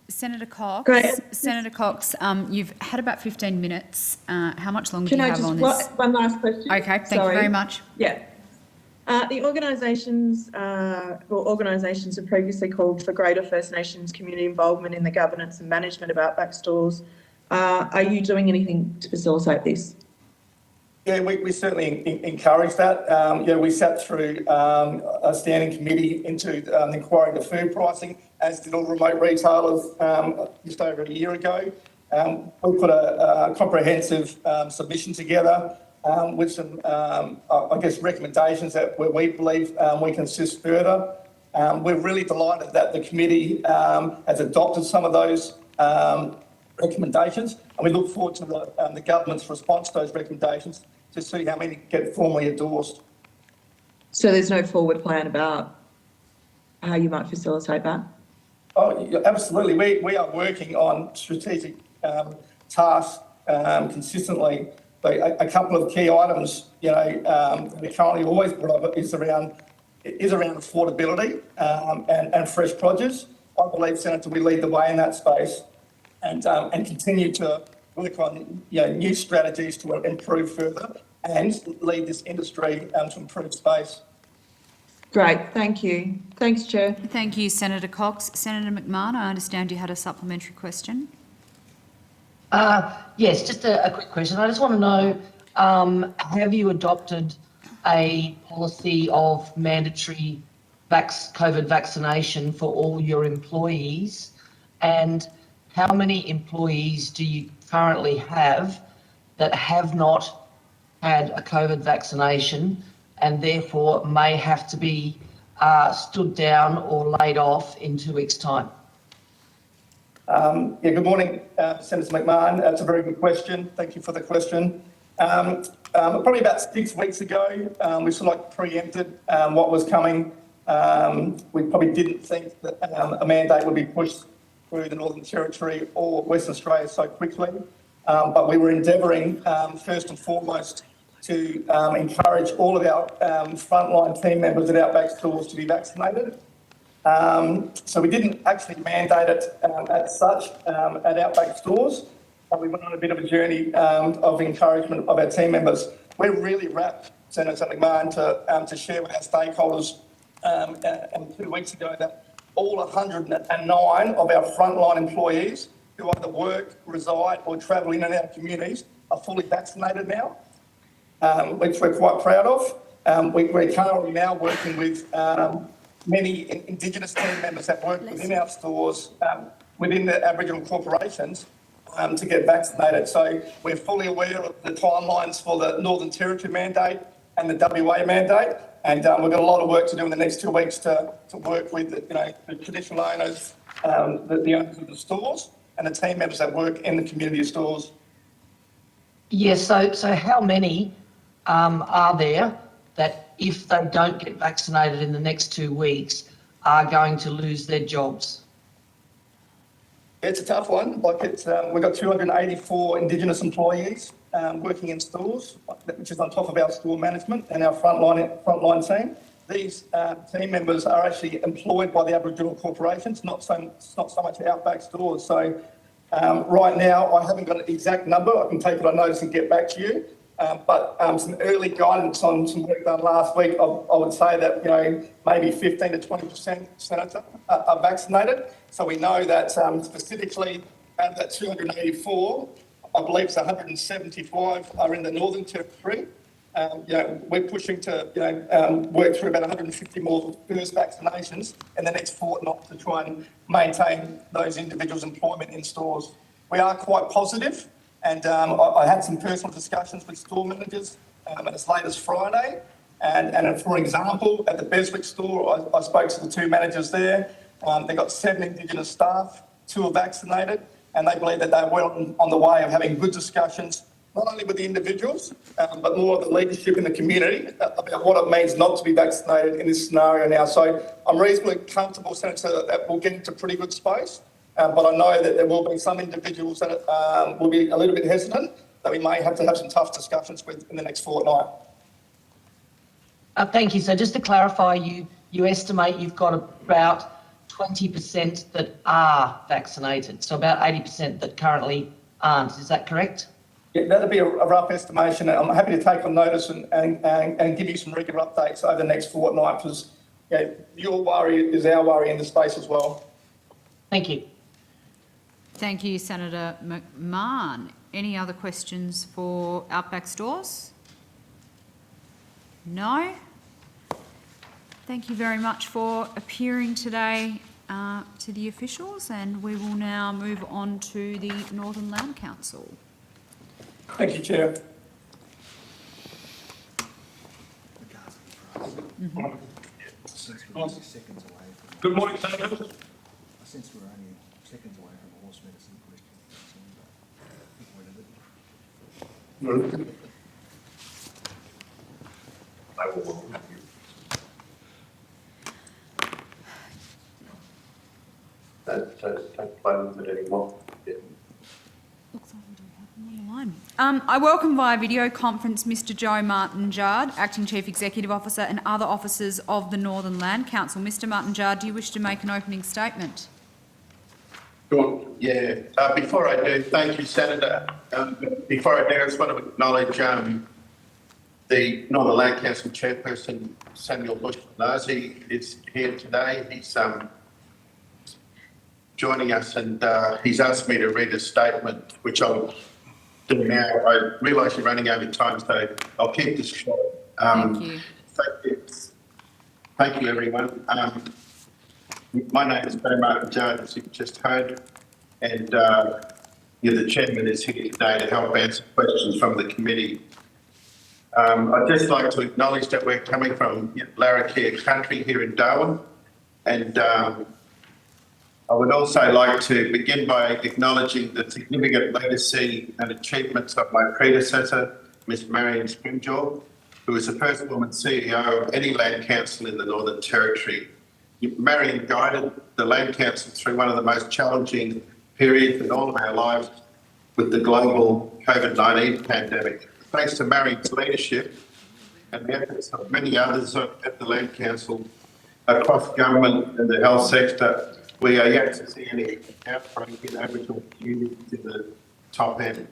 Senator Cox. Great. Senator Cox, you've had about 15 minutes. How much longer Can do you I have on just, this? one last question? Okay, thank you very much. Yeah. The organisations have previously called for greater First Nations community involvement in the governance and management of Outback Stores. Are you doing anything to facilitate this? Yeah, we certainly encourage that. We sat through a standing committee into inquiry into food pricing, as did all remote retailers just over a year ago. We put a comprehensive submission together with some, recommendations that where we believe we can assist further. We're really delighted that the committee has adopted some of those recommendations, and we look forward to the government's response to those recommendations to see how many get formally endorsed. So there's no forward plan about how you might facilitate that? Oh, yeah, absolutely. We are working on strategic tasks consistently. But a couple of key items, we currently always put up is around affordability and fresh produce. I believe, Senator, we lead the way in that space, and continue to work on new strategies to improve further and lead this industry to improve space. Great, thank you. Thanks, Chair. Thank you, Senator Cox. Senator McMahon, I understand you had a supplementary question. Yes, just a quick question. I just want to know, have you adopted a policy of mandatory COVID vaccination for all your employees? And how many employees do you currently have that have not had a COVID vaccination and therefore may have to be stood down or laid off in 2 weeks' time? Good morning, Senator McMahon. That's a very good question. Thank you for the question. Probably about 6 weeks ago, we sort of preempted what was coming. We probably didn't think that a mandate would be pushed through the Northern Territory or Western Australia so quickly. But we were endeavouring, first and foremost, to encourage all of our frontline team members at Outback stores to be vaccinated. So we didn't actually mandate it as such at Outback stores, but we went on a bit of a journey of encouragement of our team members. We're really rapt, Senator McMahon, to share with our stakeholders 2 weeks ago that all 109 of our frontline employees who either work, reside or travel in and out of communities are fully vaccinated now, which we're quite proud of. We're currently now working with many Indigenous team members that work within our stores, within the Aboriginal corporations, to get vaccinated. So we're fully aware of the timelines for the Northern Territory mandate and the WA mandate, and we've got a lot of work to do in the next 2 weeks to work with the traditional owners, the owners of the stores, and the team members that work in the community stores. Yes, so how many are there that if they don't get vaccinated in the next 2 weeks are going to lose their jobs? It's a tough one. We've got 284 Indigenous employees working in stores, which is on top of our store management and our frontline team. These team members are actually employed by the Aboriginal corporations, not so much Outback stores. So right now, I haven't got an exact number. I can take it on notice and get back to you. But some early guidance on some work done last week, I would say that maybe 15 to 20%, Senator, are vaccinated. So we know that specifically out of that 284, I believe it's 175 are in the Northern Territory. We're pushing to work through about 150 more first vaccinations in the next fortnight to try and maintain those individuals' employment in stores. We are quite positive. And I had some personal discussions with store managers as late as Friday. And for example, at the Beswick store, I spoke to the two managers there. They've got 7 Indigenous staff, 2 are vaccinated, and they believe that they're well on the way of having good discussions, not only with the individuals, but more of the leadership in the community about what it means not to be vaccinated in this scenario now. So I'm reasonably comfortable, Senator, that we'll get into pretty good space. But I know that there will be some individuals that will be a little bit hesitant, that we may have to have some tough discussions with in the next fortnight. Thank you. So just to clarify, you estimate you've got about 20% that are vaccinated, so about 80% that currently aren't. Is that correct? Yeah, that'd be a rough estimation. I'm happy to take on notice and give you some regular updates over the next fortnight, because your worry is our worry in the space as well. Thank you. Thank you, Senator McMahon. Any other questions for Outback Stores? No? Thank you very much for appearing today to the officials, and we will now move on to the Northern Land Council. Thank you, Chair. Good morning, Senators. Since we're only seconds away from a horse medicine question. I will welcome you. Don't play with it anymore. Yeah. Looks like we do have them on the line. I welcome via video conference Mr. Joe Martin-Jard, Acting Chief Executive Officer, and other officers of the Northern Land Council. Mr. Martin-Jard, do you wish to make an opening statement? Sure, yeah. Before I do, thank you, Senator. Before I do, I just want to acknowledge the Northern Land Council Chairperson, Samuel Bush-Nazi, is here today. He's joining us, and he's asked me to read a statement, which I'll do now. I realise you're running over time, so I'll keep this short. Thank you. Thank you, everyone. My name is Joe Martin-Jard, as you've just heard, and the chairman is here today to help answer questions from the committee. I'd just like to acknowledge that we're coming from Larrakia country here in Darwin, and I would also like to begin by acknowledging the significant legacy and achievements of my predecessor, Ms. Marion Scrimgeour, who was the first woman CEO of any land council in the Northern Territory. Marion guided the Land Council through one of the most challenging periods in all of our lives with the global COVID-19 pandemic. Thanks to Marion's leadership and the efforts of many others at the Land Council across government and the health sector, we are yet to see any outbreak in Aboriginal communities in the top end.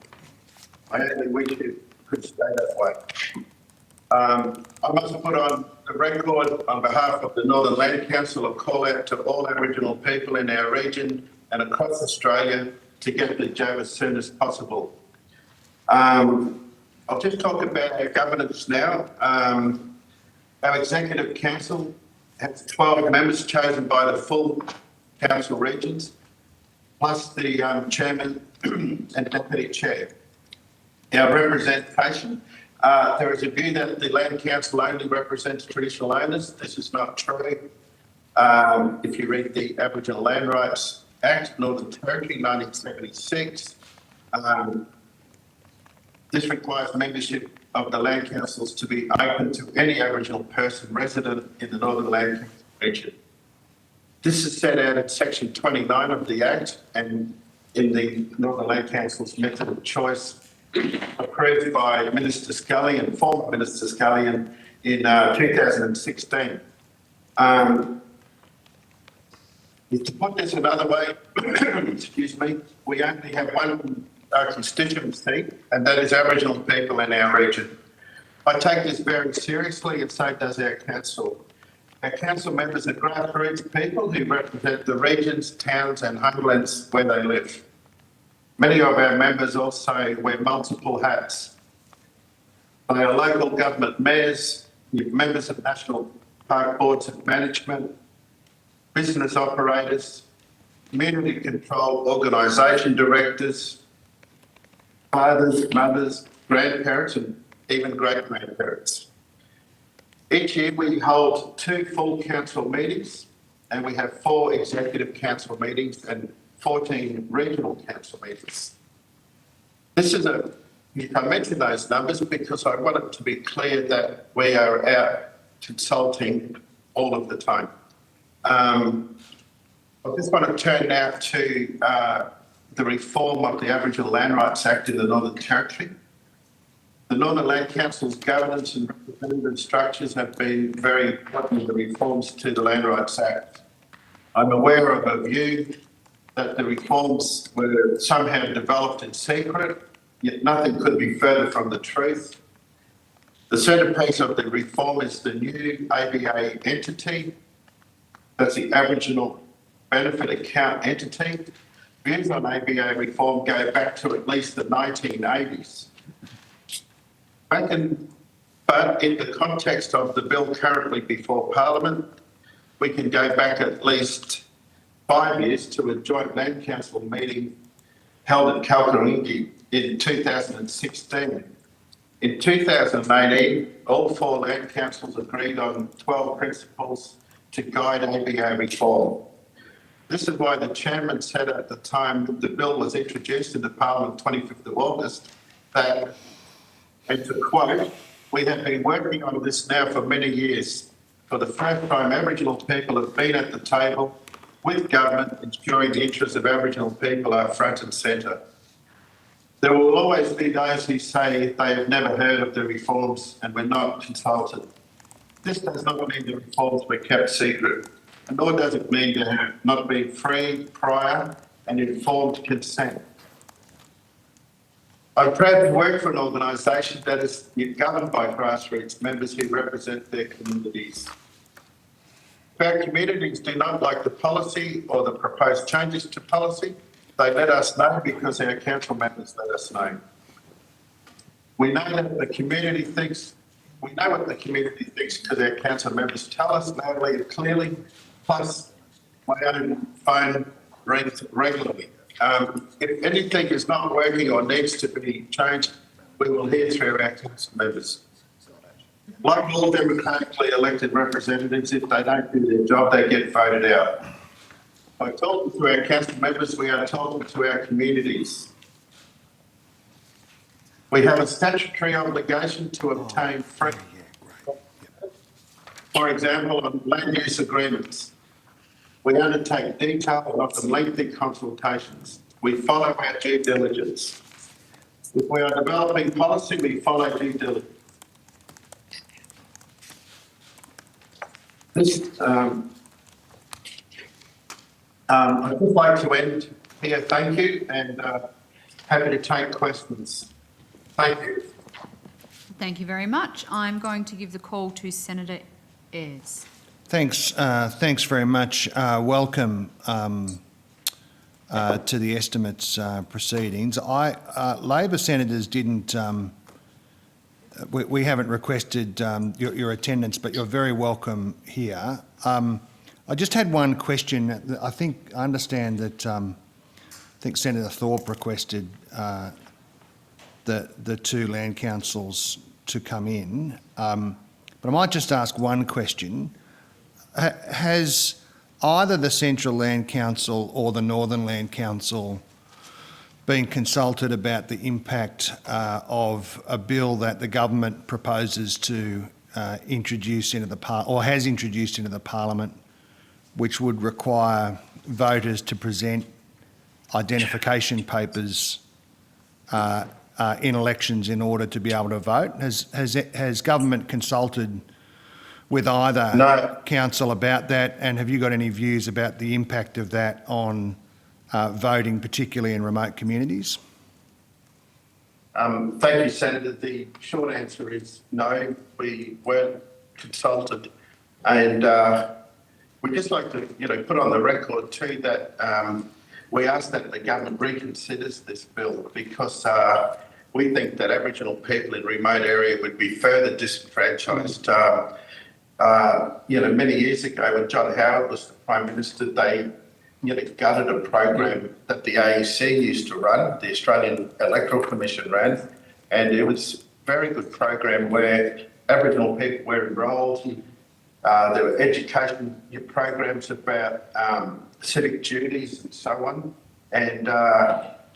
I only wish it could stay that way. I must put on the record on behalf of the Northern Land Council a call out to all Aboriginal people in our region and across Australia to get the job as soon as possible. I'll just talk about our governance now. Our Executive Council has 12 members chosen by the full council regions, plus the chairman and deputy chair. Our representation, there is a view that the Land Council only represents traditional owners. This is not true. If you read the Aboriginal Land Rights Act, Northern Territory, 1976, this requires membership of the land councils to be open to any Aboriginal person resident in the Northern Land Council region. This is set out in section 29 of the Act and in the Northern Land Council's method of choice approved by Minister Scullion, former Minister Scullion, in 2016. To put this another way, excuse me, we only have one constituency, and that is Aboriginal people in our region. I take this very seriously, and so does our council. Our council members are grassroots people who represent the regions, towns and homelands where they live. Many of our members also wear multiple hats. They are local government mayors, members of national park boards of management, business operators, community control organisation directors, fathers, mothers, grandparents and even great-grandparents. Each year we hold 2 full council meetings and we have 4 executive council meetings and 14 regional council meetings. I mention those numbers because I want it to be clear that we are out consulting all of the time. I just want to turn now to the reform of the Aboriginal Land Rights Act in the Northern Territory. The Northern Land Council's governance and representative structures have been very important in the reforms to the Land Rights Act. I'm aware of a view that the reforms were somehow developed in secret, yet nothing could be further from the truth. The centrepiece of the reform is the new ABA entity, that's the Aboriginal Benefit Account entity. views on ABA reform go back to at least the 1980s. But in the context of the bill currently before Parliament, we can go back at least 5 years to a joint land council meeting held at Kalkaringi in 2016. In 2018, all 4 land councils agreed on 12 principles to guide ABA reform. This is why the chairman said at the time the bill was introduced into Parliament 25th of August that, and to quote, "We have been working on this now for many years. For the first time, Aboriginal people have been at the table with government, ensuring the interests of Aboriginal people are front and centre. There will always be those who say they have never heard of the reforms and were not consulted. This does not mean the reforms were kept secret, and nor does it mean there have not been free, prior and informed consent. I'm proud to work for an organisation that is governed by grassroots members who represent their communities. If our communities do not like the policy or the proposed changes to policy, they let us know because our council members let us know. We know that the community thinks, we know what the community thinks because our council members tell us loudly and clearly, plus my own phone rings regularly. If anything is not working or needs to be changed, we will hear through our council members. Like all democratically elected representatives, if they don't do their job, they get voted out. By talking to our council members, we are talking to our communities. We have a statutory obligation to obtain free, for example, on land use agreements. We undertake detailed and often lengthy consultations. We follow our due diligence. If we are developing policy, we follow due diligence. I'd just like to end here. Thank you, and happy to take questions. Thank you. Thank you very much. I'm going to give the call to Senator Ayres. Thanks very much. Welcome to the estimates proceedings. Labor senators didn't. We haven't requested your attendance, but you're very welcome here. I just had one question. I understand that I think Senator Thorpe requested the 2 land councils to come in, but I might just ask one question. Has either the Central Land Council or the Northern Land Council been consulted about the impact of a bill that the government proposes to introduce into or has introduced into the Parliament, which would require voters to present identification papers in elections in order to be able to vote? Has government consulted with either council about that, and have you got any views about the impact of that on voting, particularly in remote communities? Thank you, Senator. The short answer is no, we weren't consulted, and we'd just like to, put on the record too that we ask that the government reconsiders this bill because we think that Aboriginal people in remote area would be further disenfranchised. Many years ago when John Howard was the Prime Minister, they gutted a program that the AEC used to run, the Australian Electoral Commission ran, and it was a very good program where Aboriginal people were enrolled. There were education programs about civic duties and so on, and that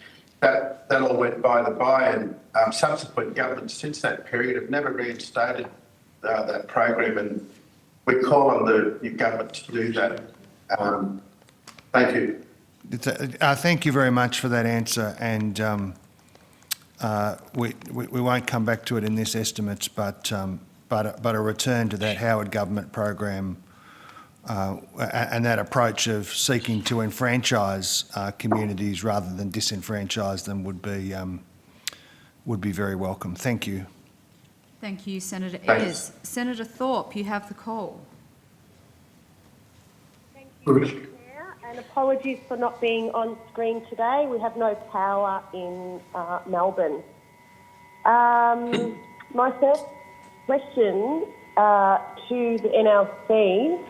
all went by the by, and subsequent governments since that period have never reinstated that program, and we call on the government to do that. Thank you. Thank you very much for that answer, and we won't come back to it in this estimates, but a return to that Howard government program and that approach of seeking to enfranchise communities rather than disenfranchise them would be very welcome. Thank you. Thank you, Senator Ayres. Senator Thorpe, you have the call. Thank you, Chair, and apologies for not being on screen today. We have no power in Melbourne. My first question to the NLC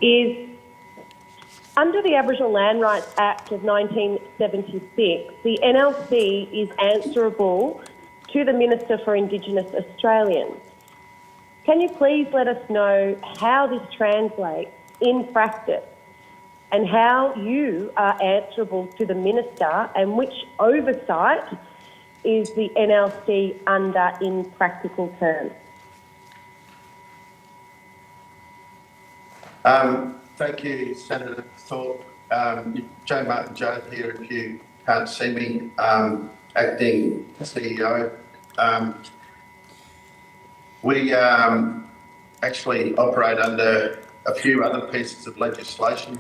is, under the Aboriginal Land Rights Act of 1976, the NLC is answerable to the Minister for Indigenous Australians. Can you please let us know how this translates in practice and how you are answerable to the Minister, and which oversight is the NLC under in practical terms? Thank you, Senator Thorpe. Joe Martin-Jones here, if you can't see me, acting CEO. We actually operate under a few other pieces of legislation,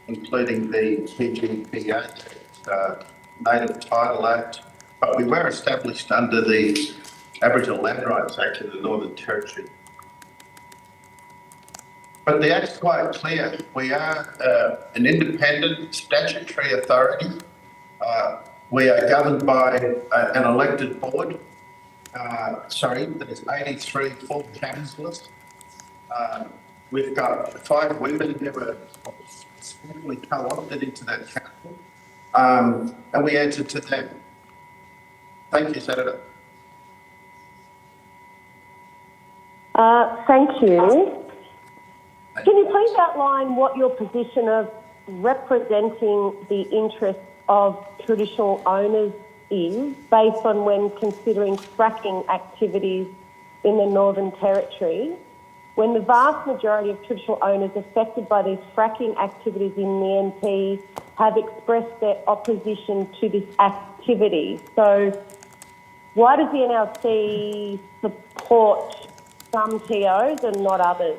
including the PGPA, Native Title Act, but we were established under the Aboriginal Land Rights Act of the Northern Territory. But the Act's quite clear. We are an independent statutory authority. We are governed by an elected board. There's 83 full councillors. We've got 5 women who are specifically co-opted into that council, and we answer to them. Thank you, Senator. Thank you. Can you please outline what your position of representing the interests of traditional owners is, based on when considering fracking activities in the Northern Territory, when the vast majority of traditional owners affected by these fracking activities in the NT have expressed their opposition to this activity? So why does the NLC support some TOs and not others?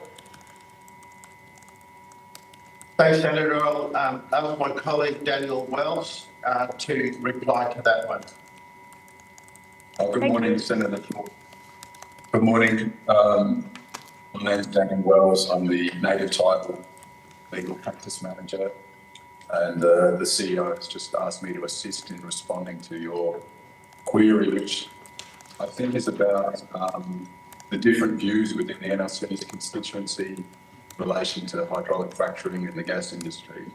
Thanks, Senator. I'll ask my colleague Daniel Wells to reply to that one. Good morning, Senator Thorpe. Good morning. My name is Daniel Wells. I'm the Native Title Legal Practice Manager, and the CEO has just asked me to assist in responding to your query, which I think is about the different views within the NLC's constituency in relation to hydraulic fracturing in the gas industry.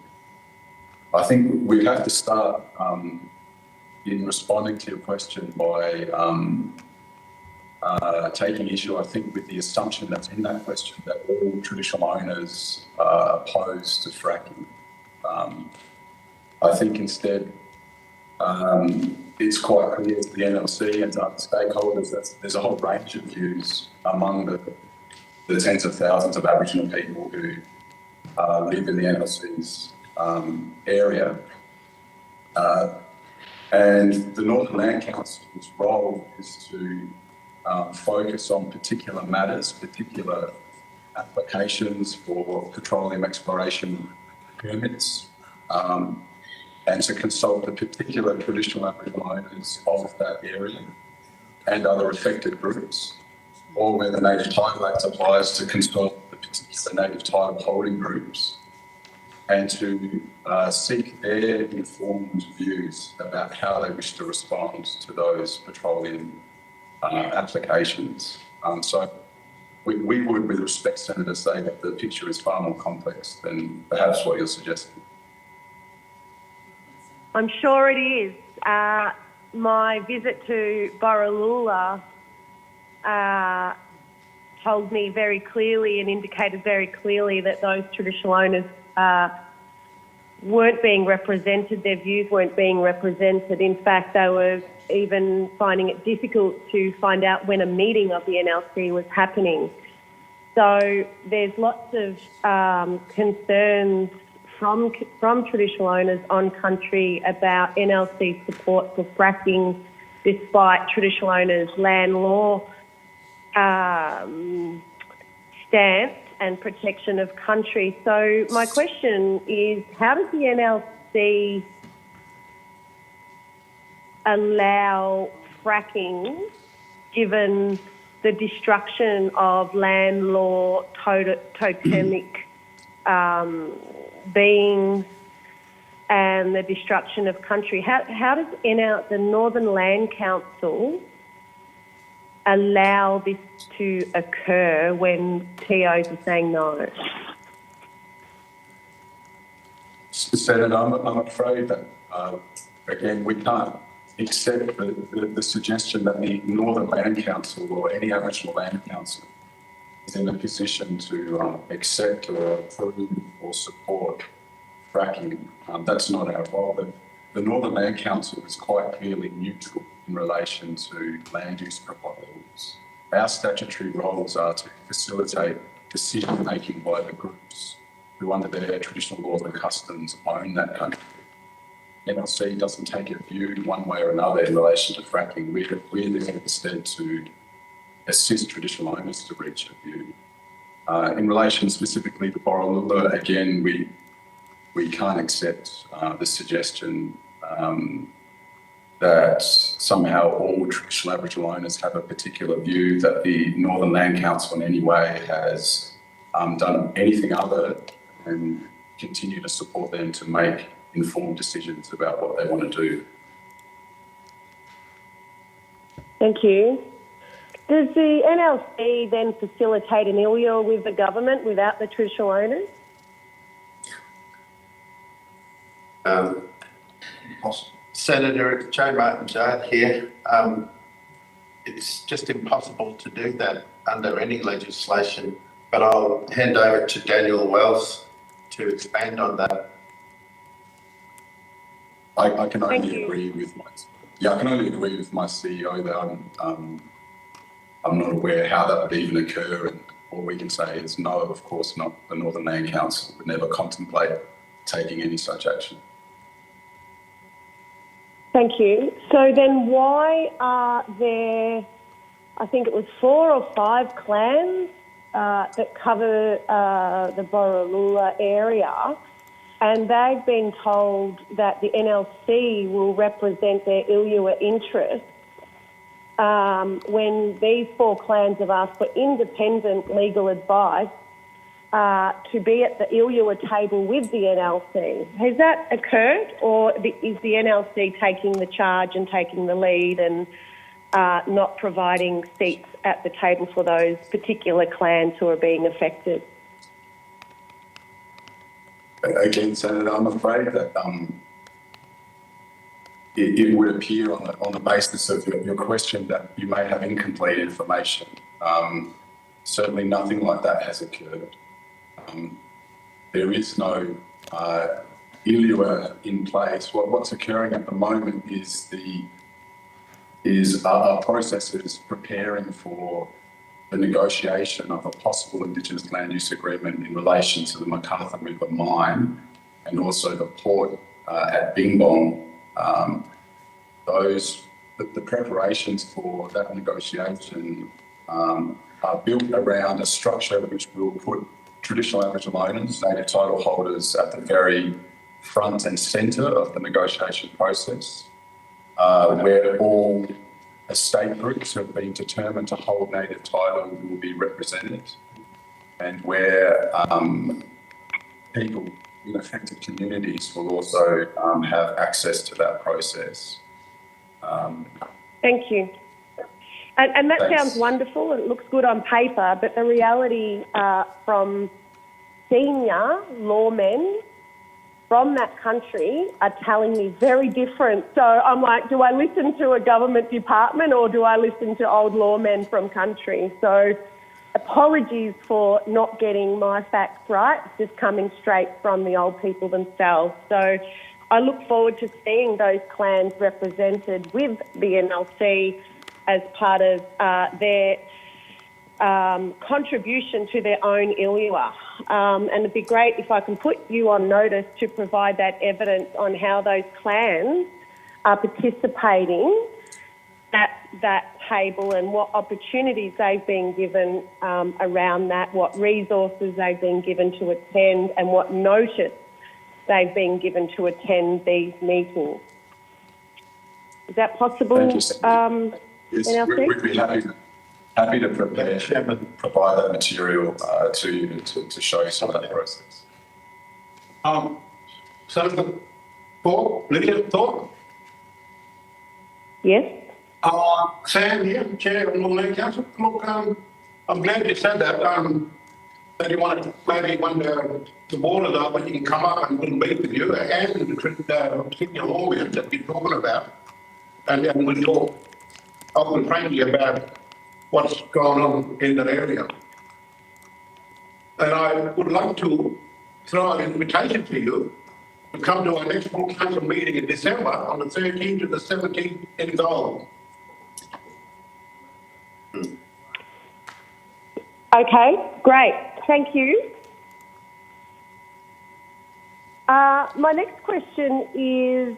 I think we have to start in responding to your question by taking issue, I think, with the assumption that's in that question that all traditional owners are opposed to fracking. I think instead it's quite clear to the NLC and to other stakeholders that there's a whole range of views among the tens of thousands of Aboriginal people who live in the NLC's area. And the Northern Land Council's role is to focus on particular matters, particular applications for petroleum exploration permits, and to consult the particular traditional Aboriginal owners of that area and other affected groups, or where the Native Title Act applies, to consult the particular Native Title holding groups and to seek their informed views about how they wish to respond to those petroleum applications. So we would, with respect, Senator, say that the picture is far more complex than perhaps what you're suggesting. I'm sure it is. My visit to Borroloola told me very clearly and indicated very clearly that those traditional owners weren't being represented, their views weren't being represented. In fact, they were even finding it difficult to find out when a meeting of the NLC was happening. So there's lots of concerns from traditional owners on country about NLC support for fracking, despite traditional owners' land law stance and protection of country. So my question is, how does the NLC allow fracking given the destruction of land law totemic beings and the destruction of country. How does the Northern Land Council allow this to occur when TOs are saying no? Senator, I'm afraid that, again, we can't accept the suggestion that the Northern Land Council or any Aboriginal Land Council is in a position to accept or approve or support fracking. That's not our role. The Northern Land Council is quite clearly neutral in relation to land use proposals. Our statutory roles are to facilitate decision-making by the groups who, under their traditional laws and customs, own that country. NLC doesn't take a view one way or another in relation to fracking. We're there instead to assist traditional owners to reach a view. In relation specifically to Borroloola, again, we can't accept the suggestion that somehow all traditional Aboriginal owners have a particular view, that the Northern Land Council in any way has done anything other than continue to support them to make informed decisions about what they want to do. Thank you. Does the NLC then facilitate an ILUA with the government without the traditional owners? Senator Joe Martin-Jard here. It's just impossible to do that under any legislation, but I'll hand over to Daniel Wells to expand on that. I can only agree with my CEO that I'm not aware how that would even occur, and all we can say is no, of course not. The Northern Land Council would never contemplate taking any such action. Thank you. So then why are there, I think it was 4 or 5 clans that cover the Borroloola area, and they've been told that the NLC will represent their ILUA interests when these 4 clans have asked for independent legal advice to be at the ILUA table with the NLC. Has that occurred, or is the NLC taking the charge and taking the lead and not providing seats at the table for those particular clans who are being affected? Again, Senator, I'm afraid that it would appear on the basis of your question that you may have incomplete information. Certainly nothing like that has occurred. There is no ILUA in place. What's occurring at the moment is our processes preparing for the negotiation of a possible Indigenous land use agreement in relation to the McArthur River mine and also the port at Bingbong. The preparations for that negotiation are built around a structure which will put traditional Aboriginal owners, native title holders at the very front and centre of the negotiation process, where all estate groups who have been determined to hold native title will be represented, and where people in affected communities will also have access to that process. Thank you. And that Thanks. sounds wonderful. It looks good on paper, but the reality from senior lawmen from that country are telling me very different. So I'm like, do I listen to a government department or do I listen to old lawmen from country? So apologies for not getting my facts right, just coming straight from the old people themselves. So I look forward to seeing those clans represented with the NLC as part of their contribution to their own ILUA. And it'd be great if I can put you on notice to provide that evidence on how those clans are participating at that table and what opportunities they've been given around that, what resources they've been given to attend and what notice they've been given to attend these meetings. Is that possible? Thank you, yes, NLC? we'd be happy to provide that material to you to show you some of that process. Senator Thorpe, Lydia Thorpe. Yes. Sam here, Chair of Northern Land Council. Look, I'm glad you said that you want to maybe when the board is up, when you can come up and we'll meet with you and the senior lawyers that we're talking about. And then we'll talk open and frankly about what's going on in that area. And I would like to throw an invitation to you to come to our next full council meeting in December on the 13th to the 17th in Gold. Okay, great. Thank you. My next question is,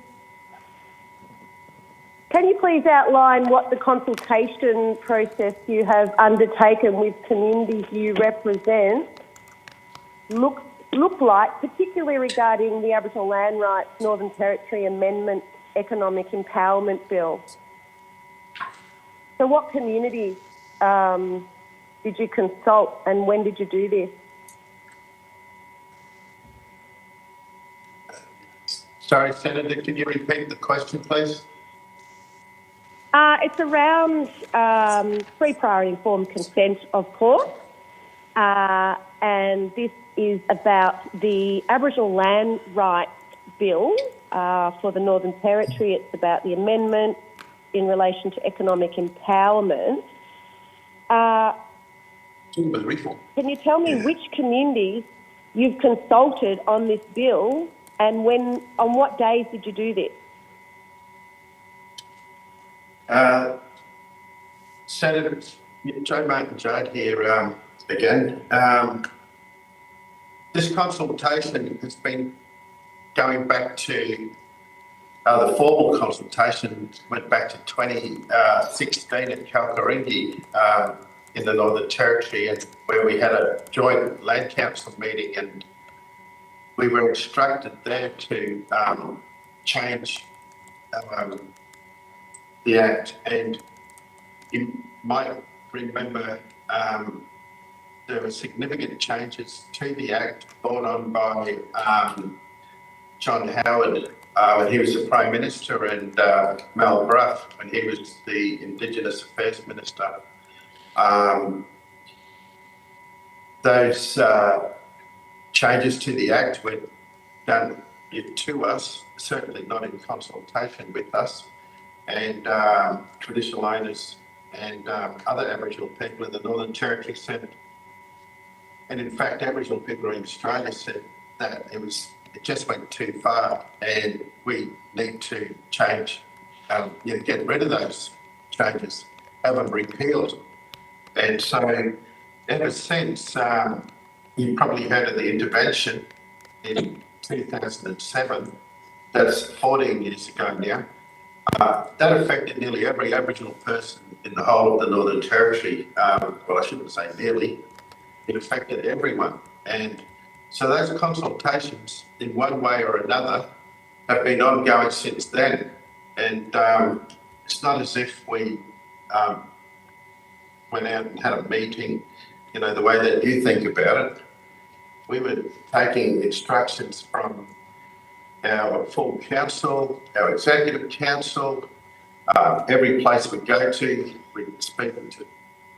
can you please outline what the consultation process you have undertaken with communities you represent look like, particularly regarding the Aboriginal Land Rights Northern Territory Amendment Economic Empowerment Bill? So what communities did you consult and when did you do this? Sorry, Senator, can you repeat the question, please? It's around free priority informed consent, of course, and this is about the Aboriginal Land Rights Bill for the Northern Territory. It's about the amendment in relation to economic empowerment. Can you tell me which communities you've consulted on this bill and on what days did you do this? Senator Joe Martin Judd here again. This consultation has been going back to the formal consultation went back to 2016 at Kalkaringi in the Northern Territory, and where we had a joint land council meeting, and we were instructed there to change the Act. And you might remember there were significant changes to the Act brought on by John Howard when he was the Prime Minister, and Mal Brough when he was the Indigenous Affairs Minister. Those changes to the Act were done to us, certainly not in consultation with us, and traditional owners and other Aboriginal people in the Northern Territory said, and in fact Aboriginal people in Australia said that it just went too far and we need to change, get rid of those changes, have them repealed. And so ever since, you probably heard of the intervention in 2007, that's 14 years ago now. That affected nearly every Aboriginal person in the whole of the Northern Territory. Well, I shouldn't say nearly. It affected everyone. And so those consultations, in one way or another, have been ongoing since then. And it's not as if we went out and had a meeting, the way that you think about it. We were taking instructions from our full council, our executive council, every place we go to, we're speaking to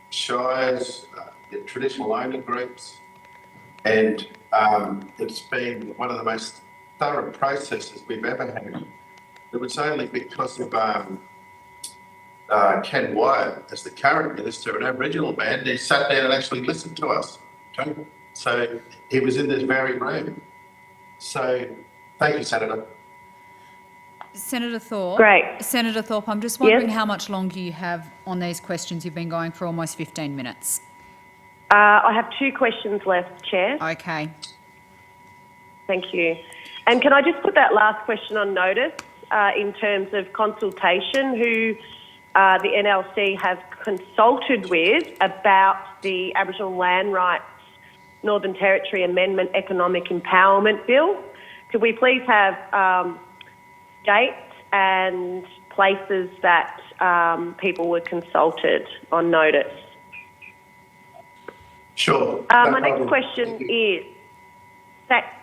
shires, the traditional owner groups, and it's been one of the most thorough processes we've ever had. It was only because of Ken Wyatt, as the current minister, an Aboriginal man, he sat down and actually listened to us. Okay? So he was in this very room. So thank you, Senator. Senator Thorpe. Great. Senator Thorpe, I'm just wondering how much longer you have on these questions. You've been going for almost 15 minutes. I have 2 questions left, Chair. Okay. Thank you. And can I just put that last question on notice in terms of consultation, who the NLC have consulted with about the Aboriginal Land Rights Northern Territory Amendment Economic Empowerment Bill? Could we please have dates and places that people were consulted on notice? Sure. My next question is,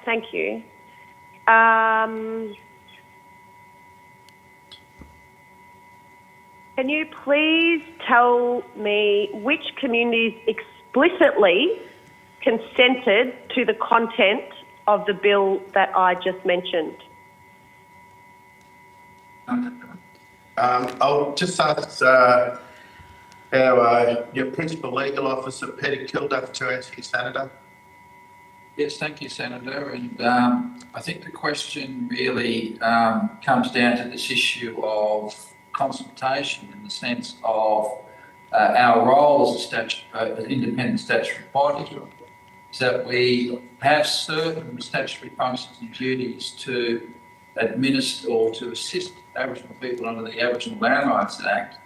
thank you. Can you please tell me which communities explicitly consented to the content of the bill that I just mentioned? I'll just ask your Principal Legal Officer, Peter Kilduff, to answer you, Senator. Yes, thank you, Senator. And I think the question really comes down to this issue of consultation in the sense of our role as an independent statutory body is that we have certain statutory functions and duties to administer or to assist Aboriginal people under the Aboriginal Land Rights Act,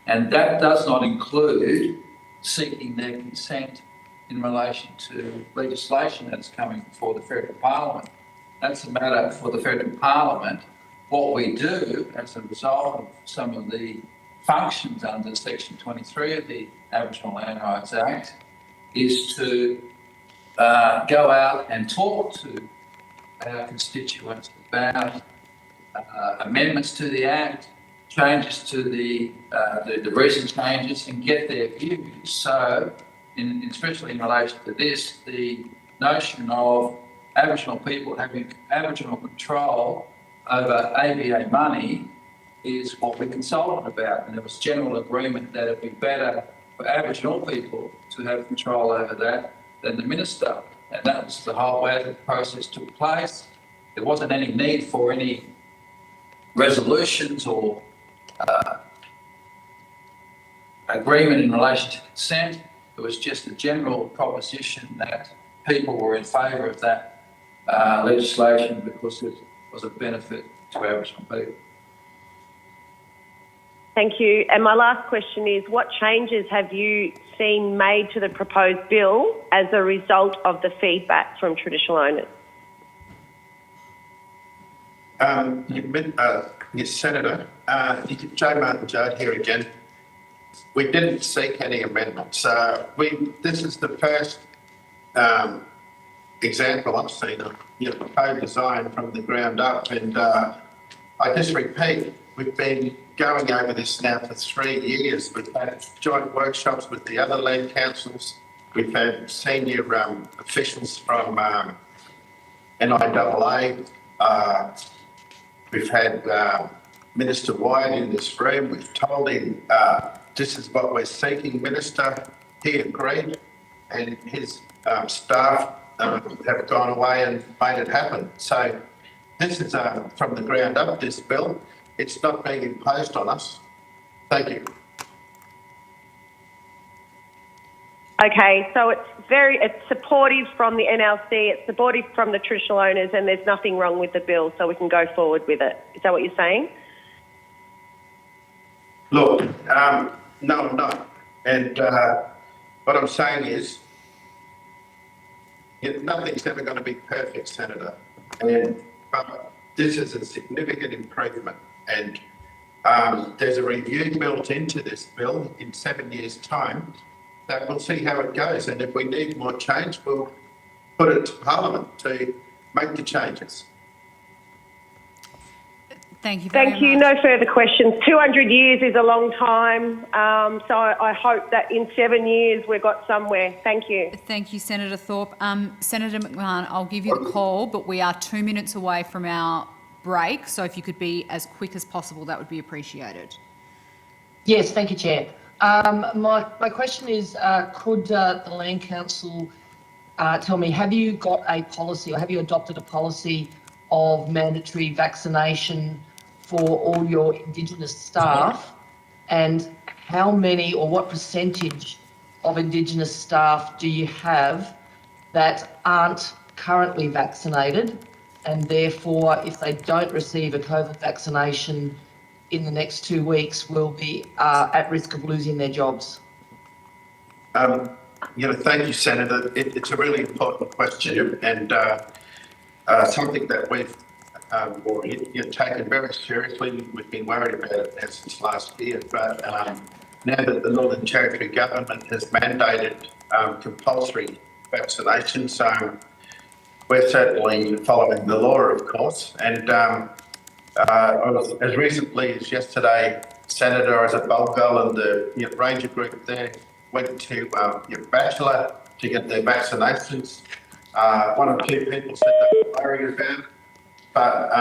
and that does not include seeking their consent in relation to legislation that's coming before the Federal Parliament. That's a matter for the Federal Parliament. What we do as a result of some of the functions under Section 23 of the Aboriginal Land Rights Act is to go out and talk to our constituents about amendments to the Act, changes to the recent changes, and get their views. So, especially in relation to this, the notion of Aboriginal people having Aboriginal control over ABA money is what we consulted about, and there was general agreement that it'd be better for Aboriginal people to have control over that than the minister, and that was the whole way the process took place. There wasn't any need for any resolutions or agreement in relation to consent. It was just a general proposition that people were in favour of that legislation because it was a benefit to Aboriginal people. Thank you. And my last question is, what changes have you seen made to the proposed bill as a result of the feedback from traditional owners? Yes, Senator. J. Martin Judd here again. We didn't seek any amendments. This is the first example I've seen of co-design from the ground up, and I just repeat, we've been going over this now for 3 years. We've had joint workshops with the other land councils. We've had senior officials from NIAA. We've had Minister Wyatt in this room. We've told him this is what we're seeking, Minister. He agreed, and his staff have gone away and made it happen. So this is from the ground up, this bill. It's not being imposed on us. Thank you. Okay, so it's supportive from the NLC, it's supportive from the traditional owners, and there's nothing wrong with the bill, so we can go forward with it. Is that what you're saying? Look, no, I'm not. And what I'm saying is, nothing's ever going to be perfect, Senator. And this is a significant improvement. And there's a review built into this bill in 7 years' time that we'll see how it goes. And if we need more change, we'll put it to Parliament to make the changes. Thank you very much. Thank you. No further questions. 200 years is a long time, so I hope that in 7 years we've got somewhere. Thank you. Thank you, Senator Thorpe. Senator McMahon, I'll give you the call, but we are 2 minutes away from our break, so if you could be as quick as possible, that would be appreciated. Yes, thank you, Chair. My question is, could the Land Council tell me, have you got a policy or have you adopted a policy of mandatory vaccination for all your Indigenous staff, and how many or what percentage of Indigenous staff do you have that aren't currently vaccinated, and therefore if they don't receive a COVID vaccination in the next 2 weeks will be at risk of losing their jobs? Thank you, Senator. It's a really important question, and something that we've taken very seriously. We've been worried about it now since last year, but now that the Northern Territory government has mandated compulsory vaccination, so we're certainly following the law, of course. And I was, as recently as yesterday, Senator, I was at Bulgall and the Ranger group there went to Bachelor to get their vaccinations. One or two people said they were worried about it, but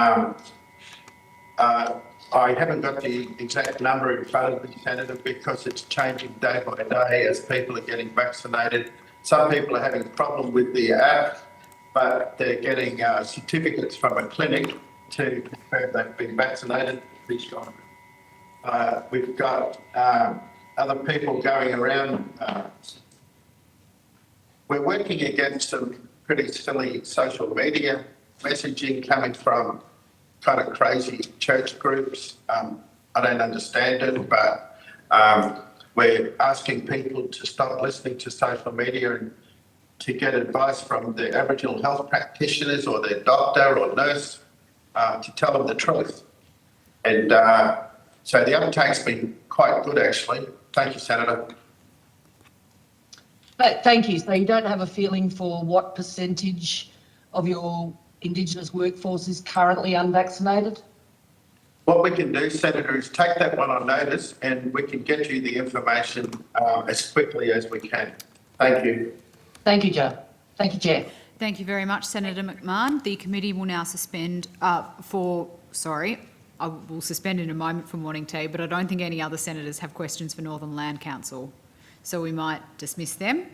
I haven't got the exact number in front of me, Senator, because it's changing day by day as people are getting vaccinated. Some people are having a problem with the app, but they're getting certificates from a clinic to confirm they've been vaccinated. We've got other people going around. We're working against some pretty silly social media messaging coming from kind of crazy church groups. I don't understand it, but we're asking people to stop listening to social media and to get advice from their Aboriginal health practitioners or their doctor or nurse to tell them the truth. And so the uptake's been quite good, actually. Thank you, Senator. Thank you. So you don't have a feeling for what percentage of your Indigenous workforce is currently unvaccinated? What we can do, Senator, is take that one on notice and we can get you the information as quickly as we can. Thank you. Thank you, Joe. Thank you, Chair. Thank you very much, Senator McMahon. The committee will now suspend I will suspend in a moment for morning tea, but I don't think any other senators have questions for Northern Land Council. So we might dismiss them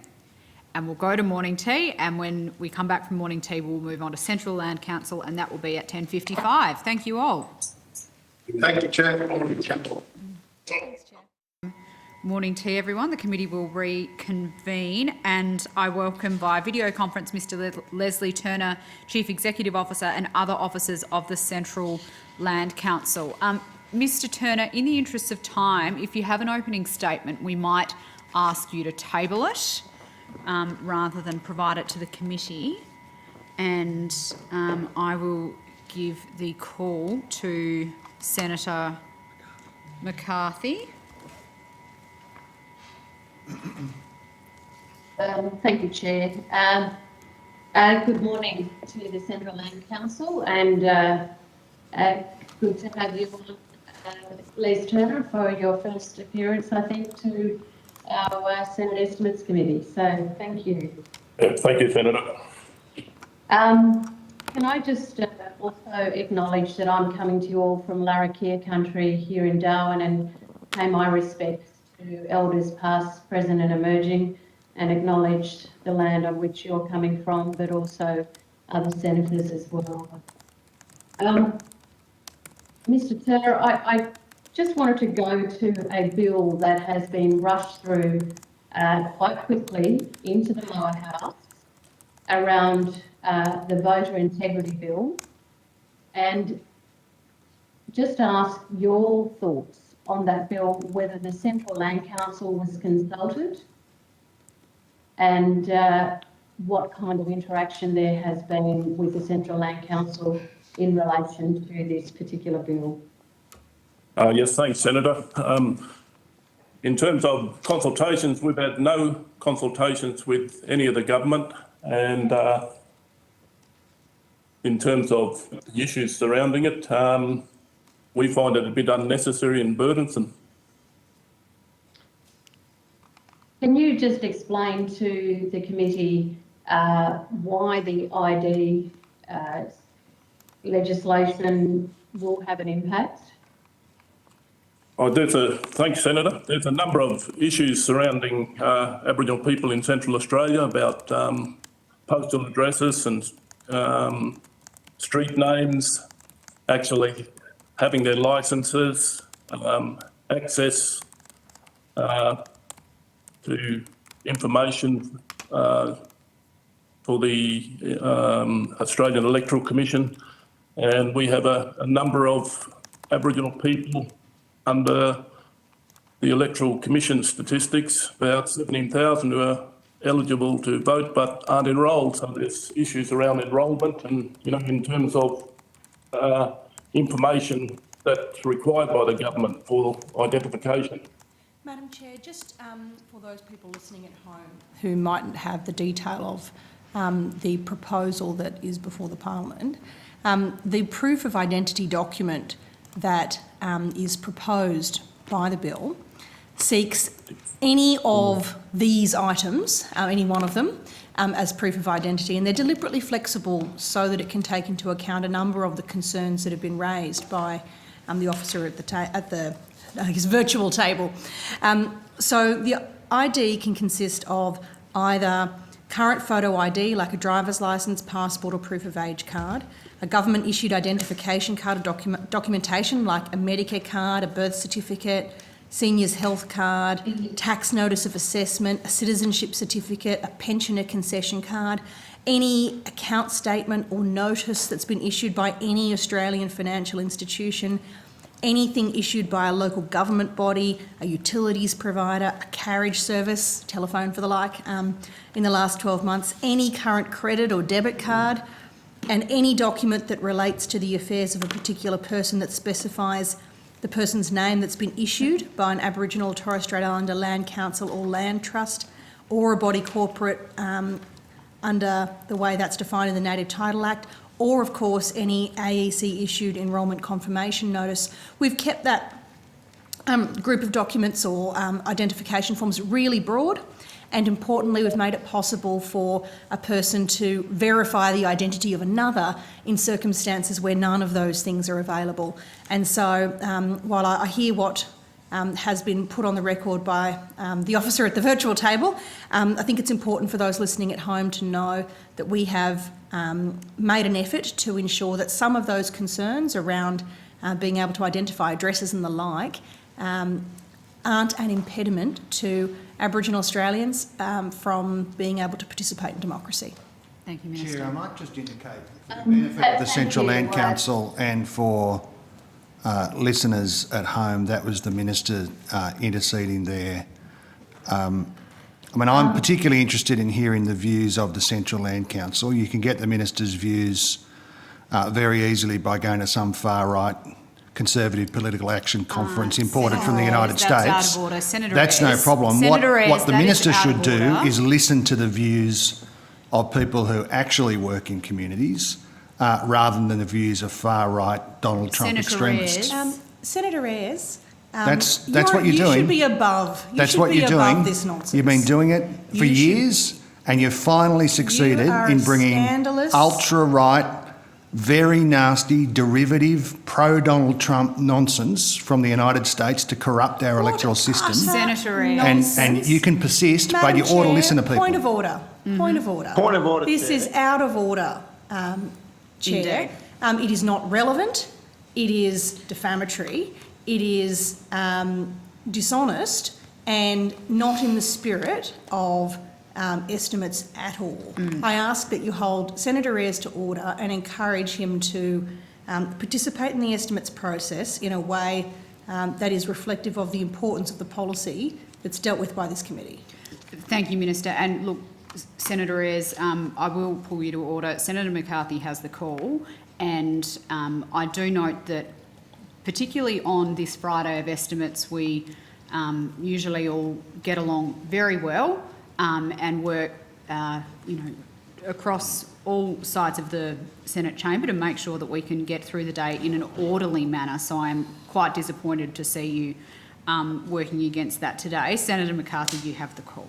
and we'll go to morning tea. And when we come back from morning tea, we'll move on to Central Land Council, and that will be at 10:55. Thank you all. Thank you, Chair. Morning tea, everyone. The committee will reconvene, and I welcome via video conference Mr. Leslie Turner, Chief Executive Officer, and other officers of the Central Land Council. Mr. Turner, in the interests of time, if you have an opening statement, we might ask you to table it rather than provide it to the committee. And I will give the call to Senator McCarthy. Thank you, Chair. Good morning to the Central Land Council, and good to have you on, Les Turner, for your first appearance, I think, to our Senate Estimates Committee. So thank you. Thank you, Senator. Can I just also acknowledge that I'm coming to you all from Larrakia country here in Darwin, and pay my respects to elders past, present and emerging, and acknowledge the land on which you're coming from, but also other senators as well. Mr. Turner, I just wanted to go to a bill that has been rushed through quite quickly into the lower house around the voter integrity bill, and just ask your thoughts on that bill, whether the Central Land Council was consulted, and what kind of interaction there has been with the Central Land Council in relation to this particular bill. Yes, thanks, Senator. In terms of consultations, we've had no consultations with any of the government, and in terms of the issues surrounding it, we find it a bit unnecessary and burdensome. Can you just explain to the committee why the ID legislation will have an impact? Thanks, Senator. There's a number of issues surrounding Aboriginal people in Central Australia about postal addresses and street names, actually having their licences, access to information for the Australian Electoral Commission. And we have a number of Aboriginal people under the Electoral Commission statistics, about 17,000 who are eligible to vote but aren't enrolled. So there's issues around enrolment and, in terms of information that's required by the government for identification. Madam Chair, just for those people listening at home who mightn't have the detail of the proposal that is before the Parliament, the proof of identity document that is proposed by the bill seeks any of these items, any one of them, as proof of identity, and they're deliberately flexible so that it can take into account a number of the concerns that have been raised by the officer at the virtual table. So the ID can consist of either current photo ID, like a driver's licence, passport or proof of age card, a government-issued identification card or documentation like a Medicare card, a birth certificate, seniors health card, tax notice of assessment, a citizenship certificate, a pensioner concession card, any account statement or notice that's been issued by any Australian financial institution, anything issued by a local government body, a utilities provider, a carriage service, telephone for the like, in the last 12 months, any current credit or debit card, and any document that relates to the affairs of a particular person that specifies the person's name that's been issued by an Aboriginal or Torres Strait Islander Land Council or Land Trust, or a body corporate under the way that's defined in the Native Title Act, or of course any AEC issued enrolment confirmation notice. We've kept that group of documents or identification forms really broad, and importantly we've made it possible for a person to verify the identity of another in circumstances where none of those things are available. And so while I hear what has been put on the record by the officer at the virtual table, I think it's important for those listening at home to know that we have made an effort to ensure that some of those concerns around being able to identify addresses and the like aren't an impediment to Aboriginal Australians from being able to participate in democracy. Thank you, Minister. Chair, I might just indicate for the benefit of the Central Land Council and for listeners at home, that was the Minister interceding there. I'm particularly interested in hearing the views of the Central Land Council. You can get the Minister's views very easily by going to some far-right Conservative Political Action Conference imported from the United States. That's out of order. Senator That's no Ayres. problem. Senator Ayres, What the that is Minister out should of do order. is listen to the views of people who actually work in communities rather than the views of far-right Donald Trump extremists. Senator Ayres, That's what you're you doing. should be above. That's what you're doing. This nonsense. You've been doing it for years, and you've finally succeeded are in bringing scandalous. ultra-right, very nasty, derivative, pro-Donald Trump nonsense from the United States to corrupt our electoral system. Senator Ayres. And you can persist, but Madam you ought to Chair, listen to people. Point of order. Point of order. Point of order, This Chair. is out of order, Chair. It is not relevant. It is defamatory. It is dishonest and not in the spirit of estimates at all. I ask that you hold Senator Ayres to order and encourage him to participate in the estimates process in a way that is reflective of the importance of the policy that's dealt with by this committee. Thank you, Minister. And look, Senator Ayres, I will pull you to order. Senator McCarthy has the call, and I do note that particularly on this Friday of estimates, we usually all get along very well and work, across all sides of the Senate chamber to make sure that we can get through the day in an orderly manner. So I'm quite disappointed to see you working against that today. Senator McCarthy, you have the call.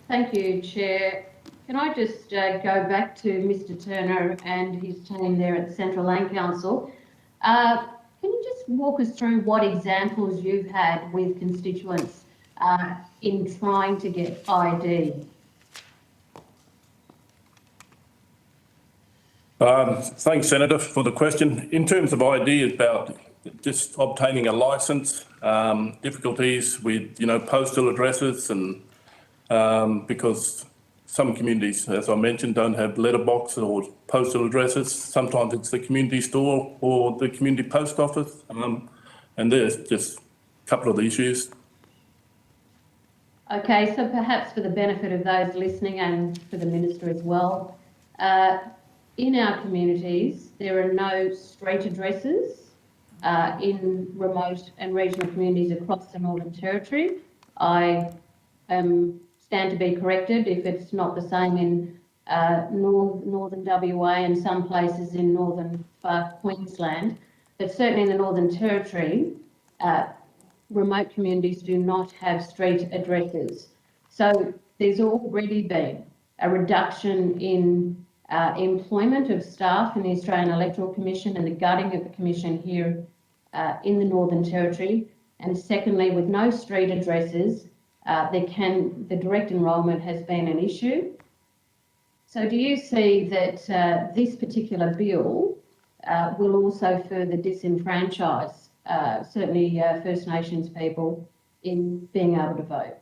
Thank you, Chair. Can I just go back to Mr Turner and his team there at the Central Land Council? Can you just walk us through what examples you've had with constituents in trying to get ID? Thanks, Senator, for the question. In terms of ID, about just obtaining a licence, difficulties with, postal addresses, and because some communities, as I mentioned, don't have letterbox or postal addresses. Sometimes it's the community store or the community post office, and there's just a couple of the issues. Okay, so perhaps for the benefit of those listening and for the Minister as well, in our communities, there are no street addresses in remote and regional communities across the Northern Territory. I am stand to be corrected if it's not the same in northern WA and some places in northern far Queensland. But certainly in the Northern Territory, remote communities do not have street addresses. So there's already been a reduction in employment of staff in the Australian Electoral Commission and the gutting of the Commission here in the Northern Territory. And secondly, with no street addresses, the direct enrolment has been an issue. So do you see that this particular bill will also further disenfranchise certainly First Nations people in being able to vote?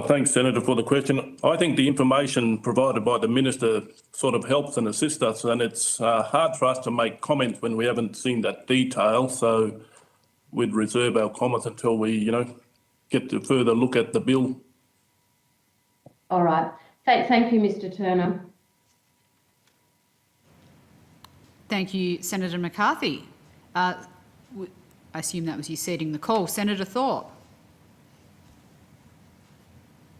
Thanks, Senator, for the question. I think the information provided by the Minister sort of helps and assists us, and it's hard for us to make comments when we haven't seen that detail. So we'd reserve our comments until we, get to further look at the bill. All right. Thank you, Mr. Turner. Thank you, Senator McCarthy. I assume that was you ceding the call. Senator Thorpe.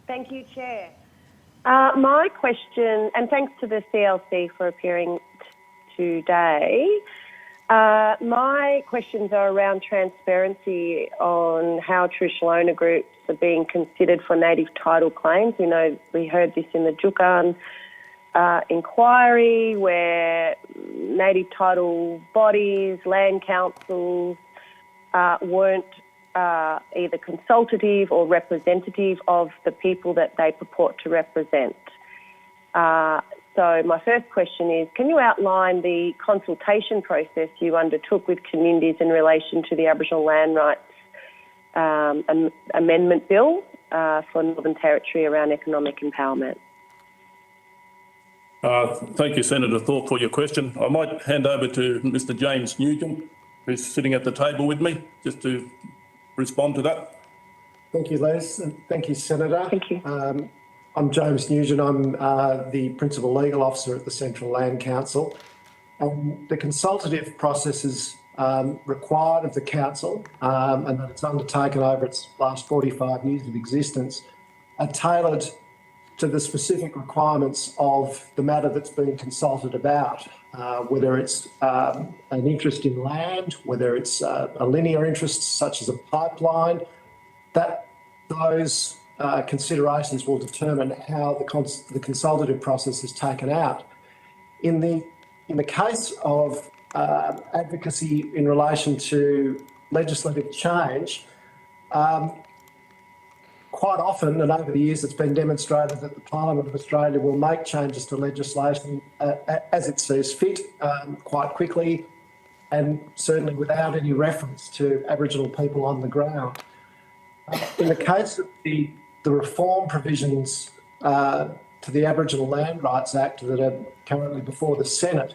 Thank you, Chair. My question, and thanks to the CLC for appearing today, my questions are around transparency on how traditional owner groups are being considered for native title claims. We heard this in the Juukan inquiry, where native title bodies, land councils weren't either consultative or representative of the people that they purport to represent. So my first question is, can you outline the consultation process you undertook with communities in relation to the Aboriginal Land Rights Amendment Bill for Northern Territory around economic empowerment? Thank you, Senator Thorpe, for your question. I might hand over to Mr. James Nugent, who's sitting at the table with me, just to respond to that. Thank you, Les, and thank you, Senator. Thank you. I'm James Nugent. I'm the Principal Legal Officer at the Central Land Council. The consultative process is required of the Council, and that it's undertaken over its last 45 years of existence, are tailored to the specific requirements of the matter that's being consulted about, whether it's an interest in land, whether it's a linear interest such as a pipeline. Those considerations will determine how the consultative process is taken out. In the case of advocacy in relation to legislative change, quite often, and over the years, it's been demonstrated that the Parliament of Australia will make changes to legislation as it sees fit, quite quickly, and certainly without any reference to Aboriginal people on the ground. In the case of the reform provisions to the Aboriginal Land Rights Act that are currently before the Senate,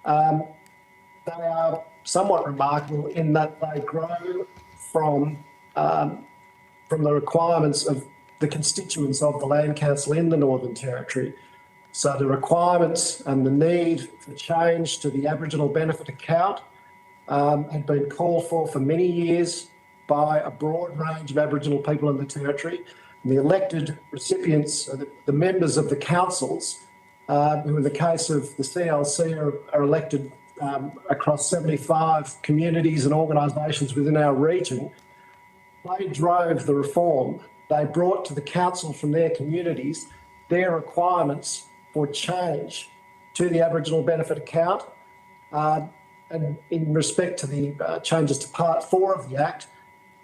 they are somewhat remarkable in that they grow from the requirements of the constituents of the Land Council in the Northern Territory. So the requirements and the need for change to the Aboriginal benefit account had been called for many years by a broad range of Aboriginal people in the Territory. And the elected recipients, the members of the councils, who in the case of the CLC are elected across 75 communities and organisations within our region, they drove the reform. They brought to the council from their communities their requirements for change to the Aboriginal benefit account. And in respect to the changes to Part 4 of the Act,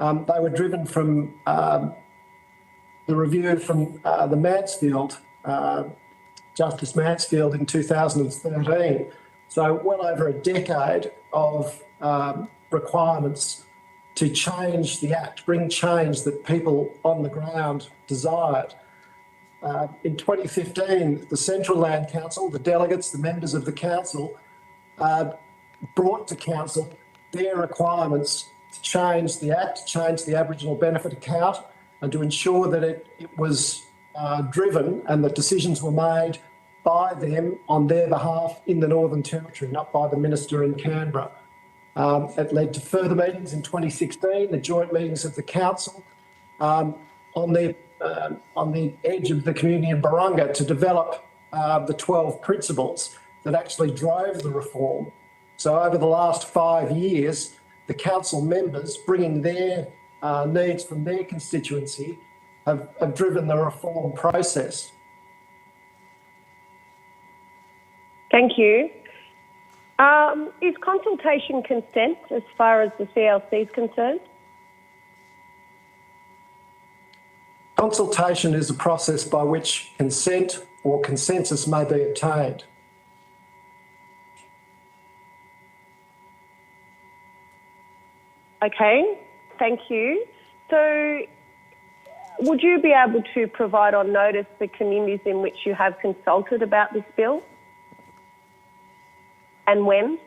they were driven from the review from the Mansfield, Justice Mansfield in 2013. So well over a decade of requirements to change the Act, bring change that people on the ground desired. In 2015, the Central Land Council, the delegates, the members of the council, brought to council their requirements to change the Act, to change the Aboriginal benefit account, and to ensure that it was driven and that decisions were made by them on their behalf in the Northern Territory, not by the Minister in Canberra. It led to further meetings in 2016, the joint meetings of the council, on their on the edge of the community in Barunga to develop the 12 principles that actually drove the reform. So over the last 5 years, the council members, bringing their needs from their constituency, have driven the reform process. Thank you. Is consultation consent as far as the CLC is concerned? Consultation is a process by which consent or consensus may be obtained. Okay, thank you. So would you be able to provide on notice the communities in which you have consulted about this bill? And when?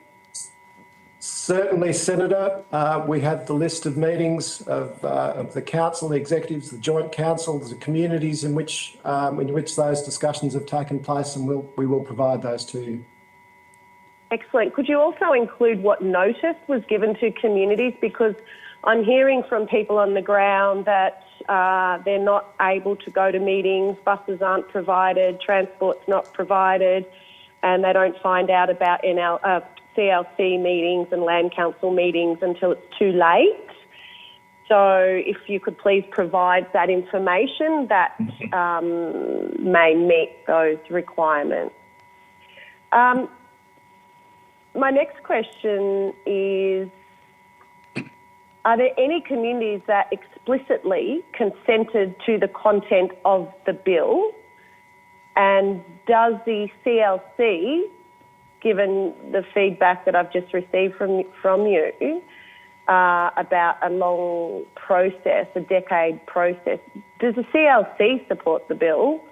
Certainly, Senator. We have the list of meetings of the council, the executives, the joint council, the communities in which those discussions have taken place, and we will provide those to you. Excellent. Could you also include what notice was given to communities? Because I'm hearing from people on the ground that they're not able to go to meetings, buses aren't provided, transport's not provided, and they don't find out about CLC meetings and land council meetings until it's too late. So if you could please provide that information, that may meet those requirements. My next question is, are there any communities that explicitly consented to the content of the bill? And does the CLC, given the feedback that I've just received from you about a long process, a decade process, does the CLC support the bill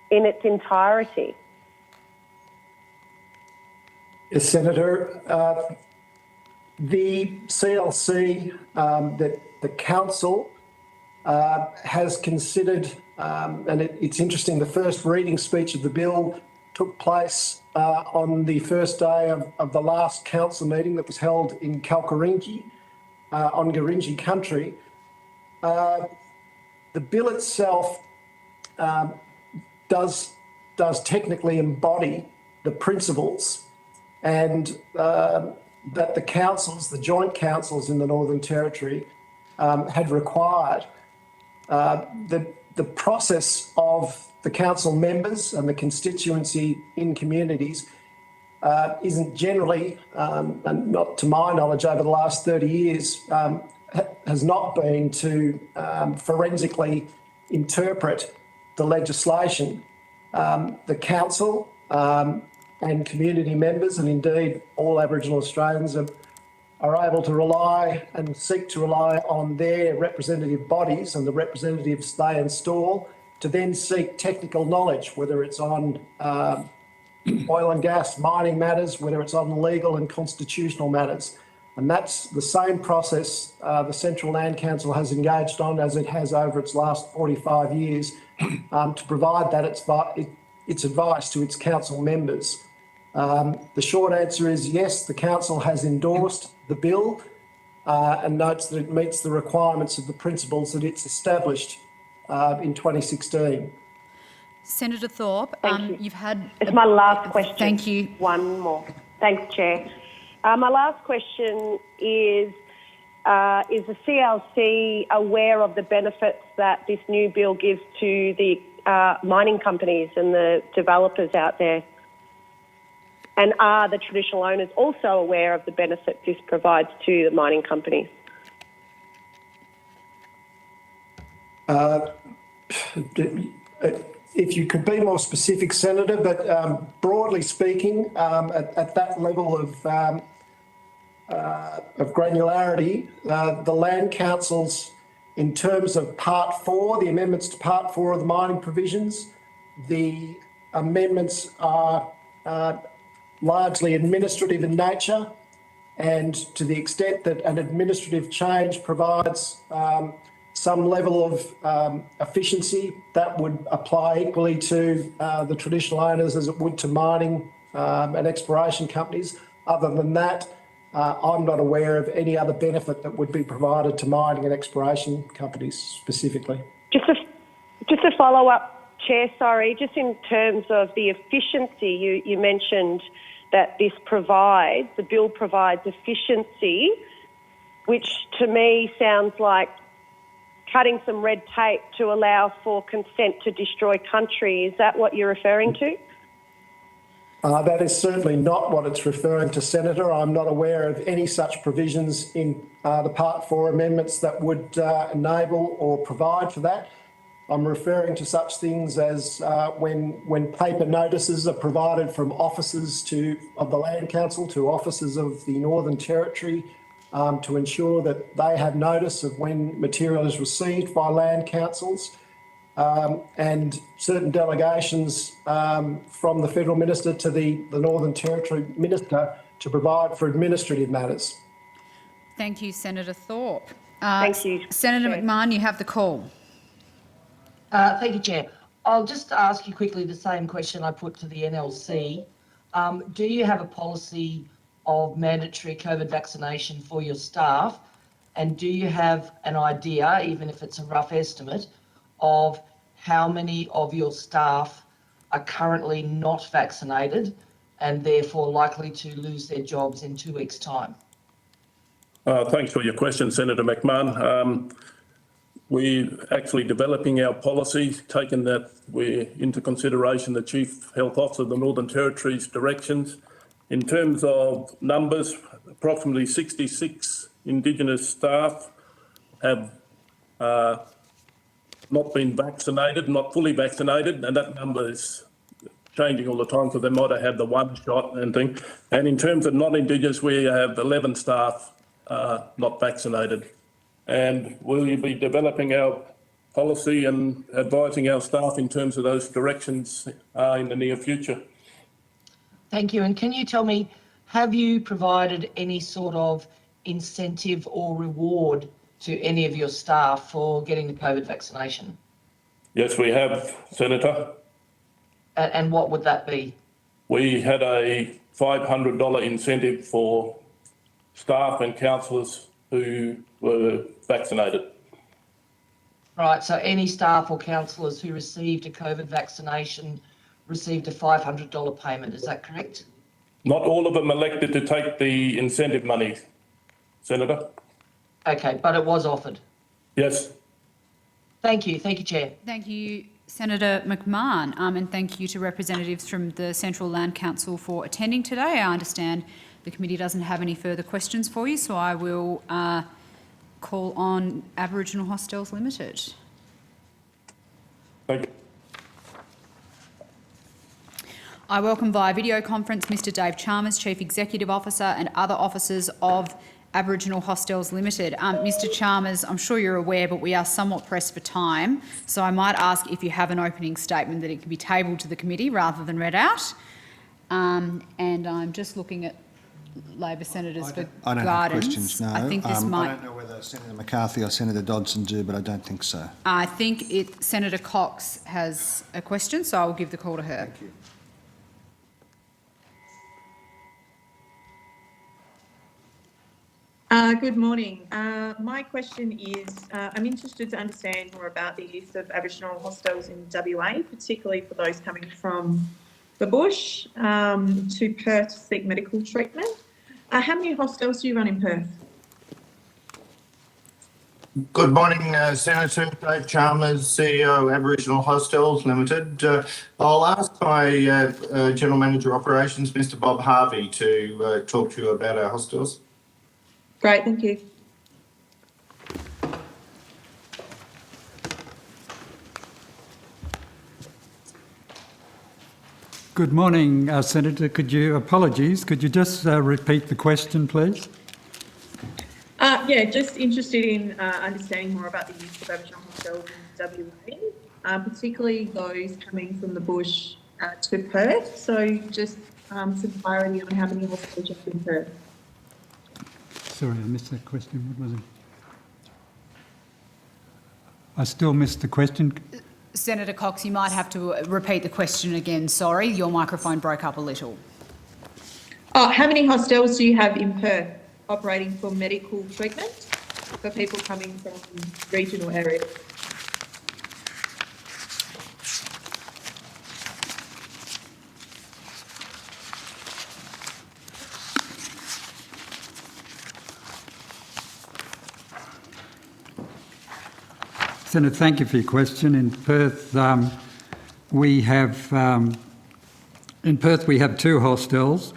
in its entirety? Yes, Senator. The CLC, the council has considered, and it's interesting, the first reading speech of the bill took place on the first day of the last council meeting that was held in Kalkarinji, on Gurindji country. The bill itself does technically embody the principles and that the councils, the joint councils in the Northern Territory had required. The process of the council members and the constituency in communities isn't generally, and not to my knowledge over the last 30 years, has not been to forensically interpret the legislation. The council and community members, and indeed all Aboriginal Australians, are able to rely and seek to rely on their representative bodies and the representatives they install to then seek technical knowledge, whether it's on oil and gas, mining matters, whether it's on legal and constitutional matters. And that's the same process the Central Land Council has engaged on as it has over its last 45 years to provide that its advice to its council members. The short answer is yes, the council has endorsed the bill and notes that it meets the requirements of the principles that it's established in 2016. Senator Thorpe, you've had... It's my last question. Thank you. One more. Thanks, Chair. My last question is the CLC aware of the benefits that this new bill gives to the mining companies and the developers out there? And are the traditional owners also aware of the benefit this provides to the mining companies? If you could be more specific, Senator, but broadly speaking, at that level of granularity, the land councils, in terms of Part 4, the amendments to Part 4 of the mining provisions, the amendments are largely administrative in nature, and to the extent that an administrative change provides some level of efficiency, that would apply equally to the traditional owners as it would to mining and exploration companies. Other than that, I'm not aware of any other benefit that would be provided to mining and exploration companies specifically. Just a follow-up, Chair, sorry, just in terms of the efficiency, you mentioned that the bill provides efficiency, which to me sounds like cutting some red tape to allow for consent to destroy country. Is that what you're referring to? That is certainly not what it's referring to, Senator. I'm not aware of any such provisions in the Part 4 amendments that would enable or provide for that. I'm referring to such things as when paper notices are provided from officers of the Land Council to officers of the Northern Territory to ensure that they have notice of when material is received by land councils, and certain delegations from the Federal Minister to the Northern Territory Minister to provide for administrative matters. Thank you, Senator Thorpe. Thank you, Senator Chair. McMahon, you have the call. Thank you, Chair. I'll just ask you quickly the same question I put to the NLC. Do you have a policy of mandatory COVID vaccination for your staff? And do you have an idea, even if it's a rough estimate, of how many of your staff are currently not vaccinated and therefore likely to lose their jobs in 2 weeks' time? Thanks for your question, Senator McMahon. We're actually developing our policy, taking that into consideration the Chief Health Officer of the Northern Territory's directions. In terms of numbers, approximately 66 Indigenous staff have not been vaccinated, not fully vaccinated, and that number is changing all the time because they might have had the one shot and thing. And in terms of non-Indigenous, we have 11 staff not vaccinated. And we'll be developing our policy and advising our staff in terms of those directions in the near future. Thank you. And can you tell me, have you provided any sort of incentive or reward to any of your staff for getting the COVID vaccination? Yes, we have, Senator. And what would that be? We had a $500 incentive for staff and councillors who were vaccinated. Right, so any staff or councillors who received a COVID vaccination received a $500 payment, is that correct? Not all of them elected to take the incentive money, Senator. Okay, but it was offered? Yes. Thank you, Chair. Thank you, Senator McMahon, and thank you to representatives from the Central Land Council for attending today. I understand the committee doesn't have any further questions for you, so I will call on Aboriginal Hostels Limited. Thank you. I welcome via video conference Mr Dave Chalmers, Chief Executive Officer, and other officers of Aboriginal Hostels Limited. Mr Chalmers, I'm sure you're aware, but we are somewhat pressed for time, so I might ask if you have an opening statement that it can be tabled to the committee rather than read out. And I'm just looking at Labor senators for I don't guidance. have questions, no. I think this might. I don't know whether Senator McCarthy or Senator Dodson do, but I don't think so. I think Senator Cox has a question, so I will give the call to her. Thank you. Good morning. My question is, I'm interested to understand more about the use of Aboriginal hostels in WA, particularly for those coming from the bush to Perth to seek medical treatment. How many hostels do you run in Perth? Good morning, Senator Dave Chalmers, CEO Aboriginal Hostels Limited. I'll ask my General Manager Operations, Mr Bob Harvey, to talk to you about our hostels. Great, thank you. Good morning, Senator. Could you just repeat the question, please? Yeah, just interested in understanding more about the use of Aboriginal hostels in WA, particularly those coming from the bush to Perth. So just some clarity on how many hostels you have in Perth. Sorry, I missed that question. What was it? I still missed the question. Senator Cox, you might have to repeat the question again. Sorry, your microphone broke up a little. Oh, how many hostels do you have in Perth operating for medical treatment for people coming from regional areas? Senator, thank you for your question. In Perth, we have two hostels.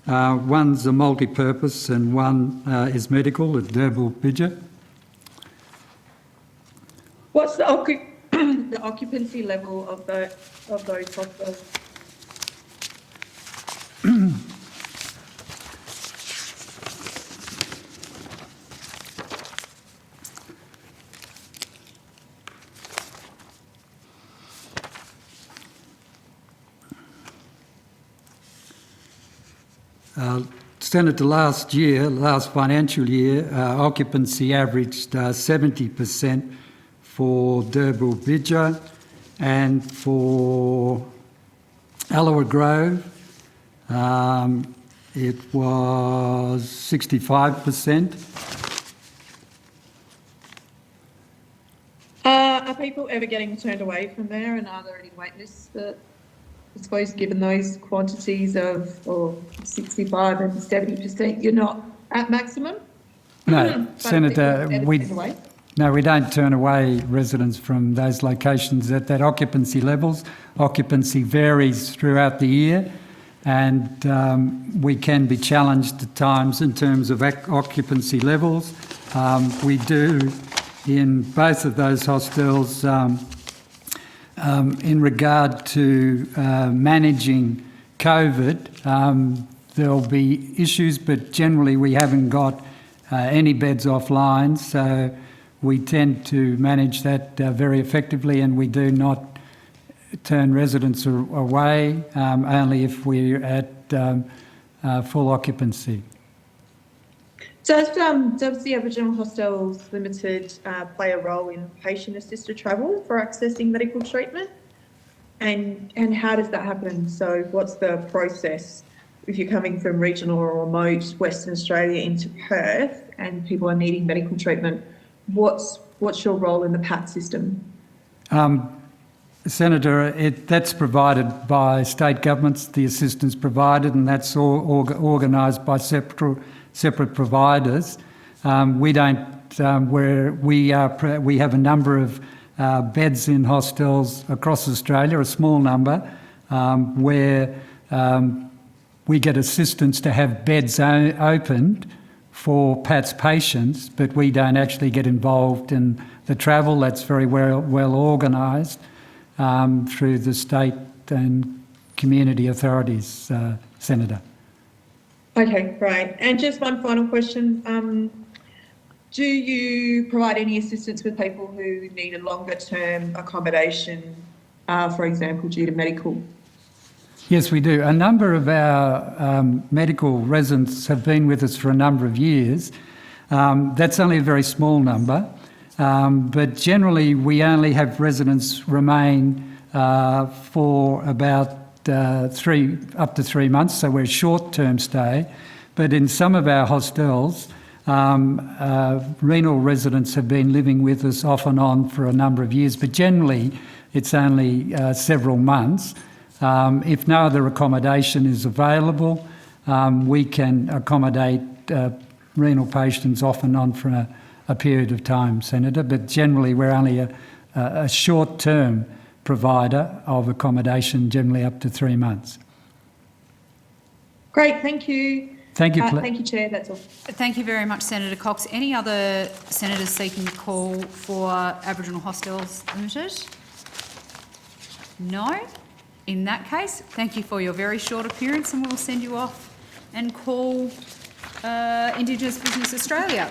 One's a multi-purpose and one is medical at Derbyl Bidger. What's the occupancy level of those hospitals? Senator, last financial year, occupancy averaged 70% for Derbyl Bidger, and for Alloa Grove, it was 65%. Are people ever getting turned away from there, and are there any wait lists that, I suppose, given those quantities of 65 and 70%, you're not at maximum? No, Senator, we don't turn away residents from those locations at that occupancy levels. Occupancy varies throughout the year, and we can be challenged at times in terms of occupancy levels. We do in both of those hostels in regard to managing COVID. There'll be issues, but generally we haven't got any beds offline, so we tend to manage that very effectively, and we do not turn residents away, only if we're at full occupancy. Does the Aboriginal Hostels Limited play a role in patient-assisted travel for accessing medical treatment? And how does that happen? So what's the process if you're coming from regional or remote Western Australia into Perth and people are needing medical treatment? What's your role in the PAT system? Senator, that's provided by state governments, the assistance provided, and that's organised by separate providers. We don't. We have a number of beds in hostels across Australia, a small number, where we get assistance to have beds opened for PATS patients, but we don't actually get involved in the travel. That's very well organised through the state and community authorities, Senator. Okay, great. And just one final question. Do you provide any assistance with people who need a longer term accommodation, for example, due to medical? Yes, we do. A number of our medical residents have been with us for a number of years. That's only a very small number, but generally we only have residents remain for about up to 3 months, so we're short-term stay. But in some of our hostels, renal residents have been living with us off and on for a number of years, but generally it's only several months. If no other accommodation is available, we can accommodate renal patients off and on for a period of time, Senator, but generally we're only a short-term provider of accommodation, generally up to 3 months. Great, thank you. Thank you. Thank you, Chair. That's all. Thank you very much, Senator Cox. Any other senators seeking a call for Aboriginal Hostels Limited? No? In that case, thank you for your very short appearance, and we'll send you off and call Indigenous Business Australia.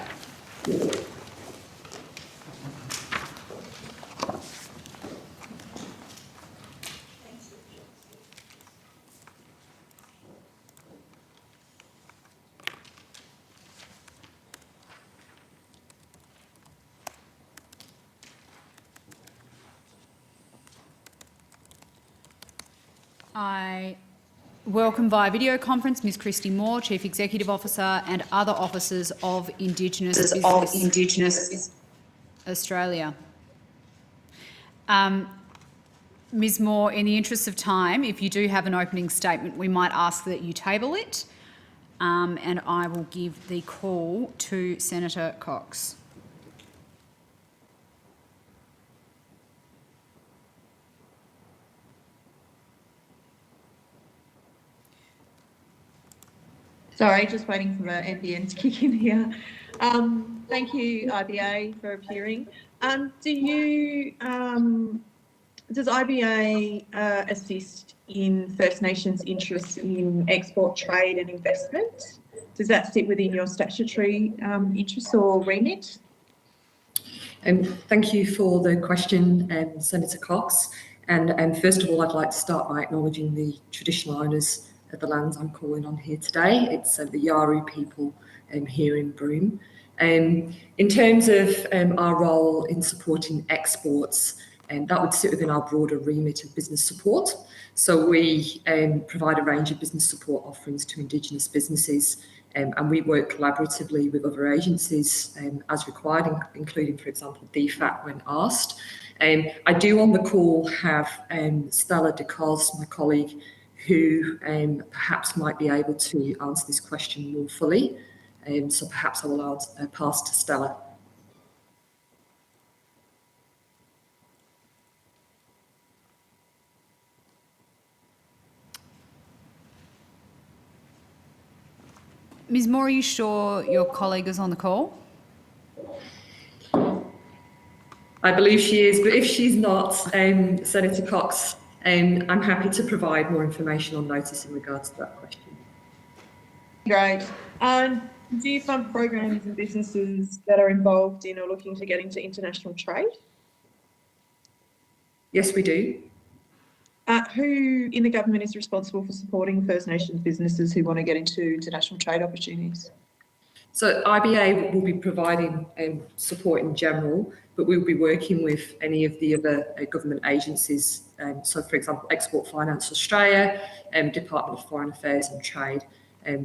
I welcome via video conference Ms Christy Moore, Chief Executive Officer, and other officers of Indigenous Business Australia. Ms Moore, in the interest of time, if you do have an opening statement, we might ask that you table it, and I will give the call to Senator Cox. Sorry, just waiting for the NBN to kick in here. Thank you, IBA, for appearing. Does IBA assist in First Nations interests in export, trade and investment? Does that sit within your statutory interests or remit? Thank you for the question, Senator Cox. And first of all, I'd like to start by acknowledging the traditional owners of the lands I'm calling on here today. It's the Yawuru people here in Broome. In terms of our role in supporting exports, that would sit within our broader remit of business support. So we provide a range of business support offerings to Indigenous businesses, and we work collaboratively with other agencies as required, including, for example, DFAT when asked. I do on the call have Stella DeCos, my colleague, who perhaps might be able to answer this question more fully. So perhaps I will pass to Stella. Ms Moore, are you sure your colleague is on the call? I believe she is, but if she's not, Senator Cox, I'm happy to provide more information on notice in regards to that question. Great. Do you fund programs and businesses that are involved in or looking to get into international trade? Yes, we do. Who in the government is responsible for supporting First Nations businesses who want to get into international trade opportunities? So IBA will be providing support in general, but we'll be working with any of the other government agencies. So, for example, Export Finance Australia, Department of Foreign Affairs and Trade,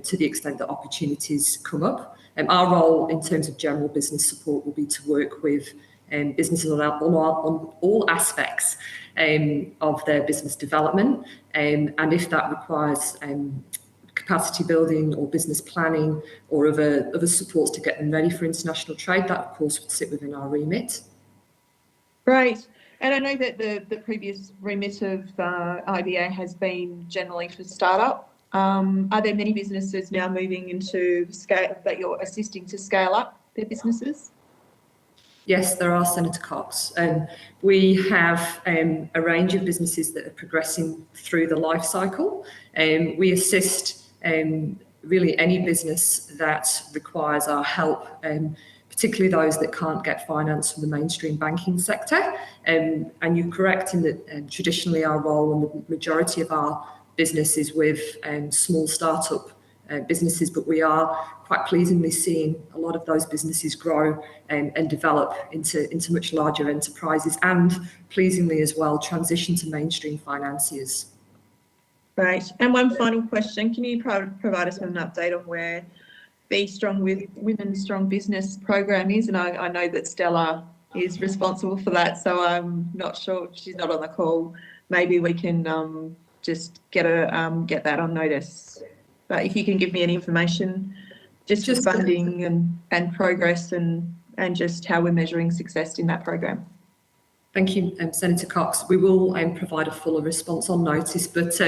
to the extent that opportunities come up. Our role in terms of general business support will be to work with businesses on all aspects of their business development. And if that requires capacity building or business planning or other supports to get them ready for international trade, that of course would sit within our remit. Great. And I know that the previous remit of IBA has been generally for startup. Are there many businesses now moving into scale that you're assisting to scale up their businesses? Yes, there are, Senator Cox. We have a range of businesses that are progressing through the life cycle. We assist really any business that requires our help, particularly those that can't get finance from the mainstream banking sector. And you're correct in that traditionally our role and the majority of our business is with small startup businesses, but we are quite pleasingly seeing a lot of those businesses grow and develop into much larger enterprises, and pleasingly as well transition to mainstream financiers. Right. And one final question, can you provide us with an update on where Be Strong with Women's Strong Business program is? And I know that Stella is responsible for that, so I'm not sure, she's not on the call. Maybe we can just get that on notice. But if you can give me any information, just funding and progress and just how we're measuring success in that program. Thank you, Senator Cox. We will provide a fuller response on notice, but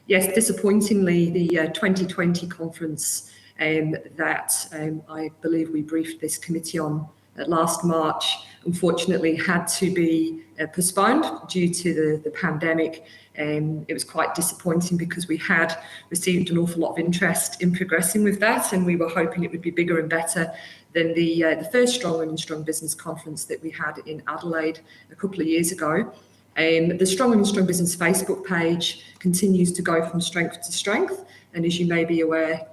yes, disappointingly, the 2020 conference that I believe we briefed this committee on last March, unfortunately had to be postponed due to the pandemic. It was quite disappointing because we had received an awful lot of interest in progressing with that, and we were hoping it would be bigger and better than the first Strong Women Strong Business conference that we had in Adelaide a couple of years ago. The Strong Women Strong Business Facebook page continues to go from strength to strength, and as you may be aware,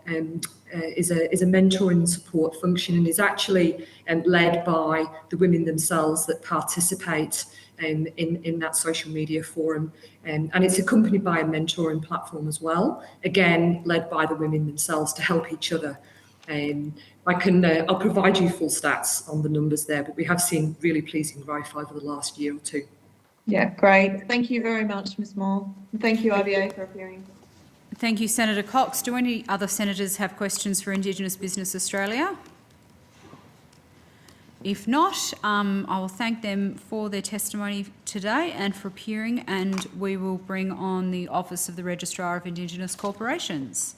is a mentoring and support function, and is actually led by the women themselves that participate in that social media forum, and it's accompanied by a mentoring platform as well, again led by the women themselves to help each other. I'll provide you full stats on the numbers there, but we have seen really pleasing growth over the last year or two. Yeah, great. Thank you very much, Ms Moore. Thank you, IBA, for appearing. Thank you, Senator Cox. Do any other senators have questions for Indigenous Business Australia? If not, I will thank them for their testimony today and for appearing, and we will bring on the Office of the Registrar of Indigenous Corporations.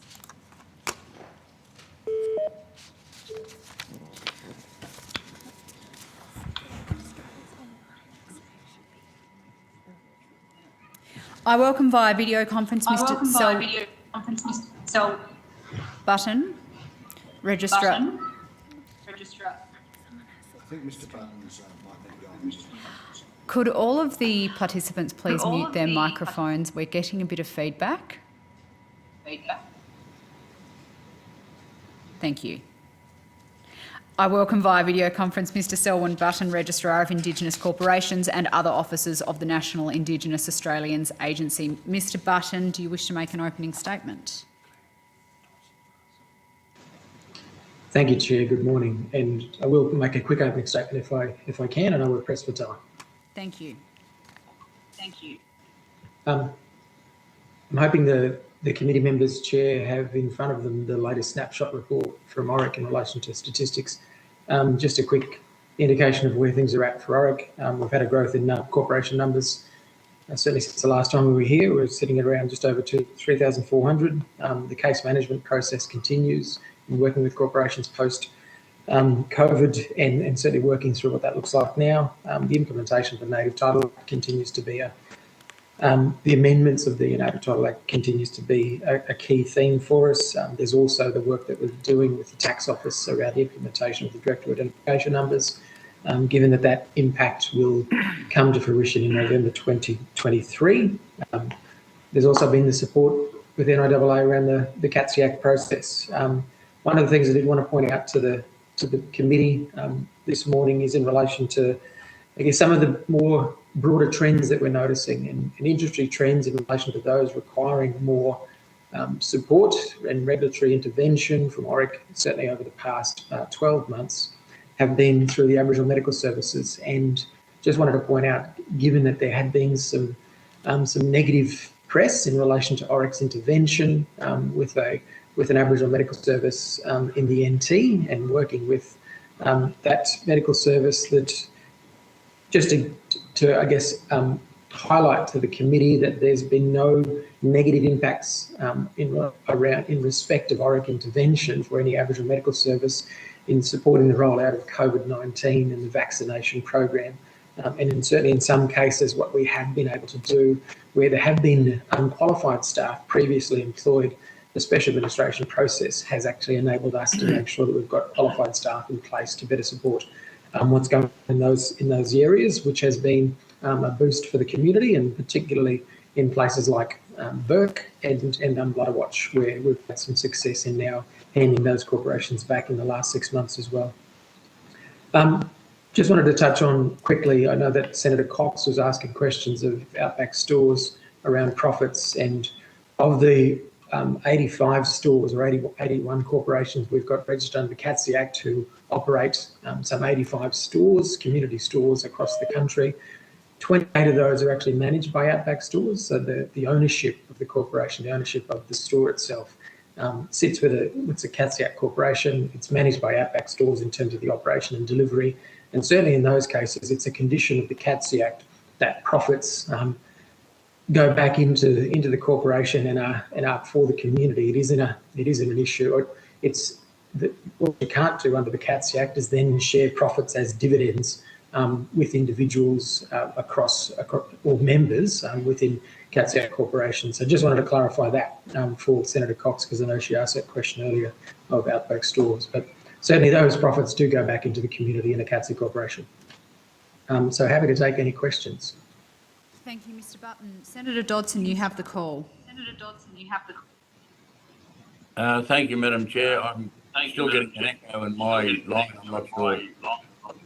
I welcome via video conference Mr. Button, Registrar. I think Mr. Buttons might be gone. Could all of the participants please mute their microphones? We're getting a bit of feedback. Thank you. I welcome via video conference Mr. Selwyn Button, Registrar of Indigenous Corporations and other officers of the National Indigenous Australians Agency. Mr. Button, do you wish to make an opening statement? Thank you, Chair. Good morning. And I will make a quick opening statement if I can, and I will press for time. Thank you. I'm hoping the committee members, Chair, have in front of them the latest snapshot report from ORIC in relation to statistics. Just a quick indication of where things are at for ORIC. We've had a growth in corporation numbers. Certainly since the last time we were here, we're sitting at around just over 3,400. The case management process continues in working with corporations post COVID and certainly working through what that looks like now. The implementation of the Native Title Act continues to be the amendments of the Native Title Act continues to be a key theme for us. There's also the work that we're doing with the Tax Office around the implementation of the Director Identification Numbers, given that impact will come to fruition in November 2023. There's also been the support with NIAA around the CATSI Act process. One of the things I did want to point out to the committee this morning is in relation to, I guess, some of the more broader trends that we're noticing and industry trends in relation to those requiring more support and regulatory intervention from ORIC, certainly over the past 12 months, have been through the Aboriginal Medical Services. And just wanted to point out, given that there had been some negative press in relation to ORIC's intervention with an Aboriginal medical service in the NT and working with that medical service, that just to I guess, highlight to the committee that there's been no negative impacts in respect of ORIC intervention for any Aboriginal medical service in supporting the rollout of COVID-19 and the vaccination program. And certainly in some cases, what we have been able to do, where there have been unqualified staff previously employed, the special administration process has actually enabled us to make sure that we've got qualified staff in place to better support what's going on in those areas, which has been a boost for the community, and particularly in places like Burke and Butterwatch, where we've had some success in now handing those corporations back in the last 6 months as well. Just wanted to touch on quickly, I know that Senator Cox was asking questions of Outback Stores around profits, and of the 85 stores or 81 corporations we've got registered under the CATSI Act who operate some 85 stores, community stores across the country. 28 of those are actually managed by Outback Stores, so the ownership of the corporation, the ownership of the store itself sits with a CATSI Act corporation. It's managed by Outback Stores in terms of the operation and delivery, and certainly in those cases it's a condition of the CATSI Act that profits go back into the corporation and are for the community. It isn't an issue. What you can't do under the CATSI Act is then share profits as dividends with individuals across or members within CATSI Act corporations. So just wanted to clarify that for Senator Cox, because I know she asked that question earlier of Outback Stores. But certainly those profits do go back into the community in a CATSI corporation. So happy to take any questions. Thank you, Mr. Button. Senator Dodson, you have the call. Thank you, Madam Chair. I'm still getting an echo in my line. I'm not sure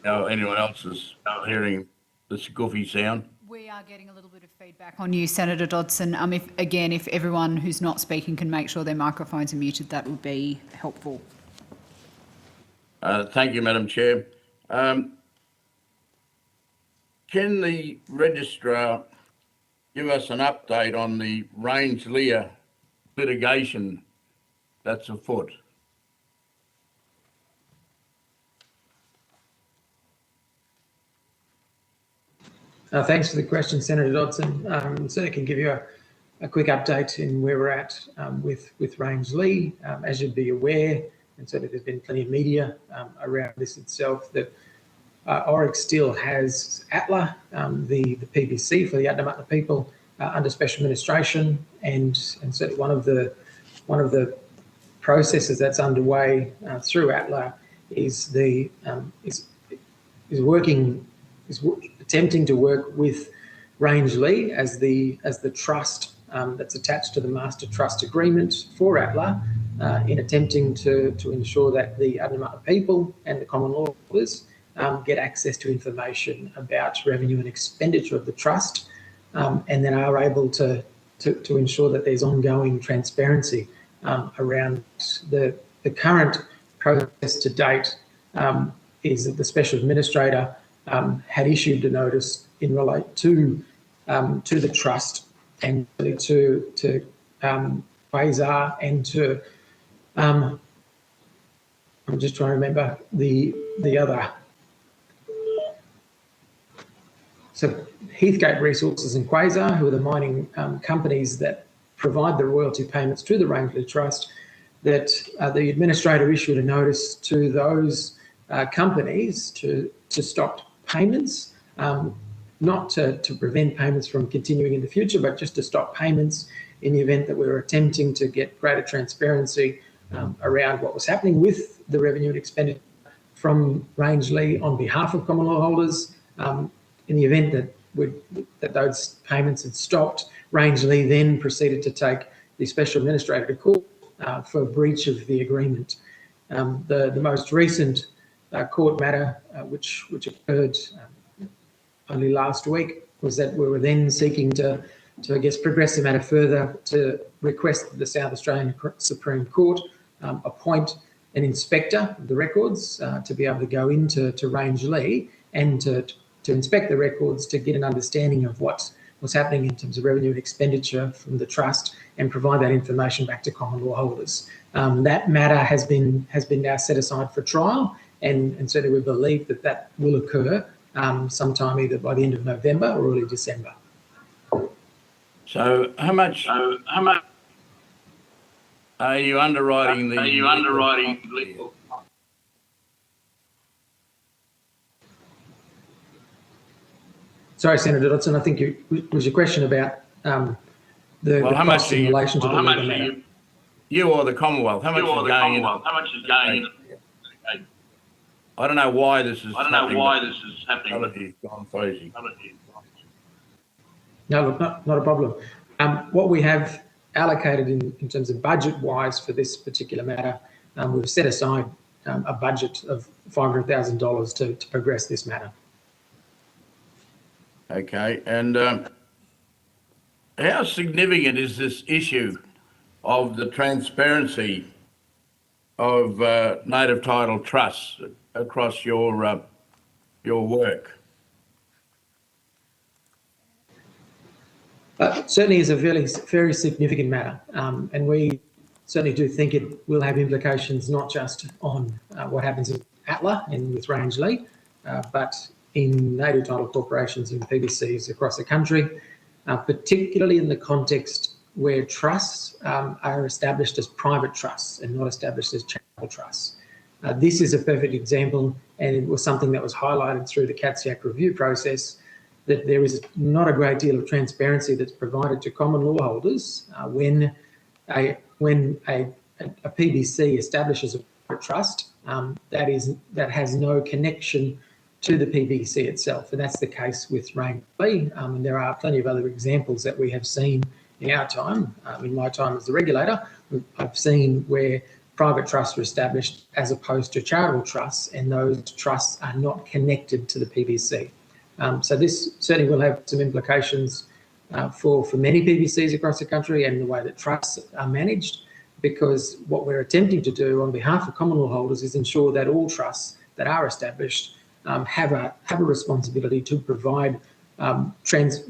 how anyone else is hearing this goofy sound. We are getting a little bit of feedback on you, Senator Dodson. If everyone who's not speaking can make sure their microphones are muted, that would be helpful. Thank you, Madam Chair. Can the registrar give us an update on the Range-Lear litigation that's afoot? Thanks for the question, Senator Dodson. Certainly can give you a quick update in where we're at with Range-Lear. As you'd be aware, and certainly there's been plenty of media around this itself, that ORIC still has ATLA, the PBC for the Adnyamathanha people, under special administration, and certainly one of the processes that's underway through ATLA is attempting to work with Rangeley as the trust that's attached to the master trust agreement for ATLA, in attempting to ensure that the Adnyamarra people and the common law holders get access to information about revenue and expenditure of the trust, and then are able to ensure that there's ongoing transparency around the current process to date. Is that the special administrator had issued a notice in relate to the trust and to Quasar and to I'm just trying to remember the other. So Heathgate Resources and Quasar, who are the mining companies that provide the royalty payments to the Rangeley Trust, that the administrator issued a notice to those companies to stop payments, not to prevent payments from continuing in the future, but just to stop payments in the event that we were attempting to get greater transparency around what was happening with the revenue and expenditure from Rangeley on behalf of common law holders. In the event that those payments had stopped, Rangeley then proceeded to take the special administrator to court for breach of the agreement. The most recent court matter, which occurred only last week, was that we were then seeking to I guess, progress the matter further to request that the South Australian Supreme Court appoint an inspector of the records to be able to go into Rangeley and to inspect the records to get an understanding of what was happening in terms of revenue and expenditure from the trust and provide that information back to common law holders. That matter has been now set aside for trial, and certainly we believe that will occur sometime either by the end of November or early December. So how much are you underwriting the Sorry, Senator Dodson, I think was your question about the how much costs in relation to the legal matter. You or the Commonwealth? How much is going in? How much is going in? I don't know why this is happening. Gone crazy. No, look, not a problem. What we have allocated in terms of budget-wise for this particular matter, we've set aside a budget of $500,000 to progress this matter. Okay, and how significant is this issue of the transparency of native title trusts across your work? Certainly is a very significant matter, and we certainly do think it will have implications not just on what happens in ATLA and with Rangeley, but in native title corporations and PBCs across the country, particularly in the context where trusts are established as private trusts and not established as charitable trusts. This is a perfect example, and it was something that was highlighted through the CATSIAC review process, that there is not a great deal of transparency that's provided to common law holders when a PBC establishes a private trust that has no connection to the PBC itself, and that's the case with Rangeley. And there are plenty of other examples that we have seen in our time. In my time as the regulator, I've seen where private trusts are established as opposed to charitable trusts, and those trusts are not connected to the PBC. So this certainly will have some implications for many PBCs across the country and the way that trusts are managed, because what we're attempting to do on behalf of common law holders is ensure that all trusts that are established have a responsibility to provide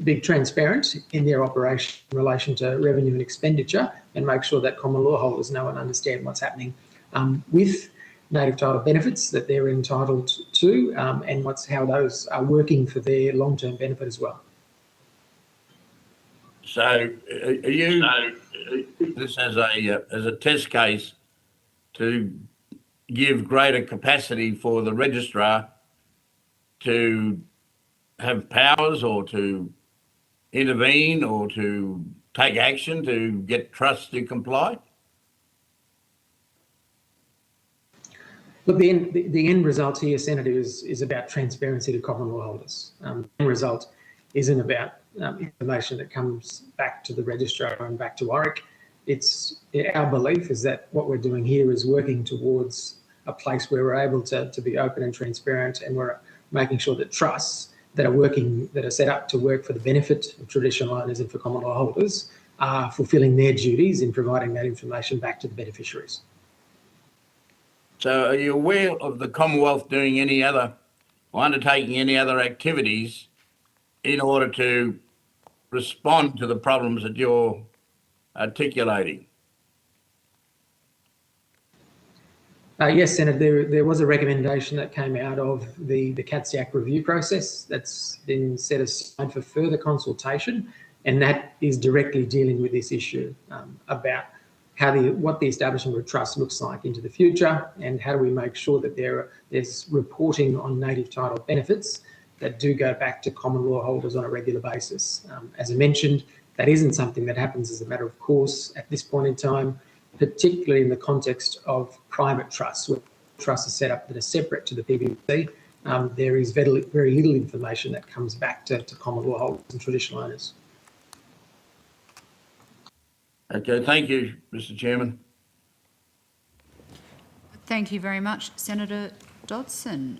be transparent in their operation in relation to revenue and expenditure, and make sure that common law holders know and understand what's happening with native title benefits that they're entitled to, and how those are working for their long-term benefit as well. So are you this as a test case to give greater capacity for the registrar to have powers or to intervene or to take action to get trusts to comply? Look, the end result here, Senator, is about transparency to common law holders. The end result isn't about information that comes back to the registrar and back to ORIC. It's our belief is that what we're doing here is working towards a place where we're able to be open and transparent, and we're making sure that trusts that are set up to work for the benefit of traditional owners and for common law holders are fulfilling their duties in providing that information back to the beneficiaries. So are you aware of the Commonwealth doing any other or undertaking any other activities in order to respond to the problems that you're articulating? Yes, Senator, there was a recommendation that came out of the CATSIAC review process that's been set aside for further consultation, and that is directly dealing with this issue about what the establishment of a trust looks like into the future, and how do we make sure that there's reporting on native title benefits that do go back to common law holders on a regular basis. As I mentioned, that isn't something that happens as a matter of course at this point in time, particularly in the context of private trusts, where trusts are set up that are separate to the PBC. There is very little information that comes back to common law holders and traditional owners. Okay, thank you, Mr. Chairman. Thank you very much, Senator Dodson.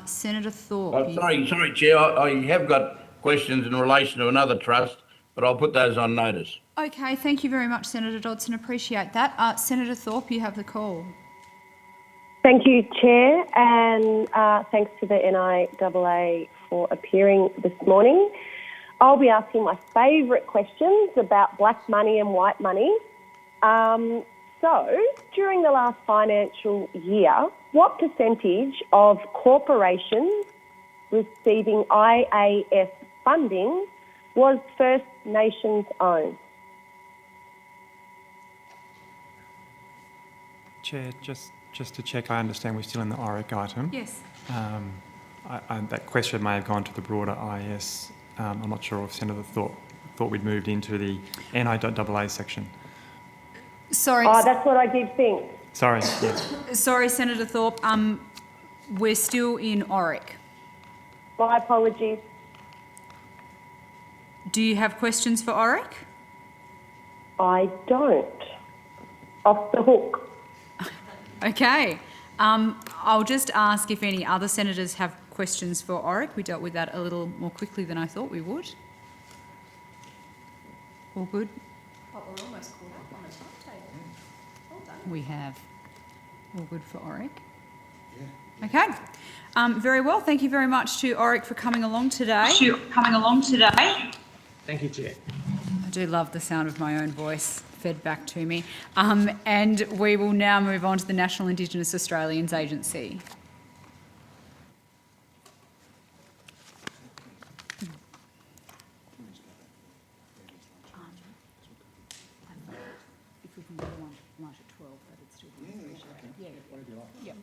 Senator Thorpe. Sorry, Chair, I have got questions in relation to another trust, but I'll put those on notice. Okay, thank you very much, Senator Dodson. Appreciate that. Senator Thorpe, you have the call. Thank you, Chair, and thanks to the NIAA for appearing this morning. I'll be asking my favourite questions about black money and white money. So, during the last financial year, what percentage of corporations receiving IAF funding was First Nations owned? Chair, just to check, I understand we're still in the ORIC item. Yes. That question may have gone to the broader IS. I'm not sure if Senator thought we'd moved into the NIAA section. Sorry. Oh, that's what I did think. Sorry, yes. Sorry, Senator Thorpe. We're still in ORIC. My apologies. Do you have questions for ORIC? I don't. Off the hook. Okay. I'll just ask if any other senators have questions for ORIC. We dealt with that a little more quickly than I thought we would. All good? Oh, we're almost caught up on the timetable. Well done. We have. All good for ORIC? Yeah. Okay. Very well. Thank you very much to ORIC for coming along today. Thank you, Chair. I do love the sound of my own voice fed back to me. And we will now move on to the National Indigenous Australians Agency. If we can go lunch at 12, that'd still be appreciated.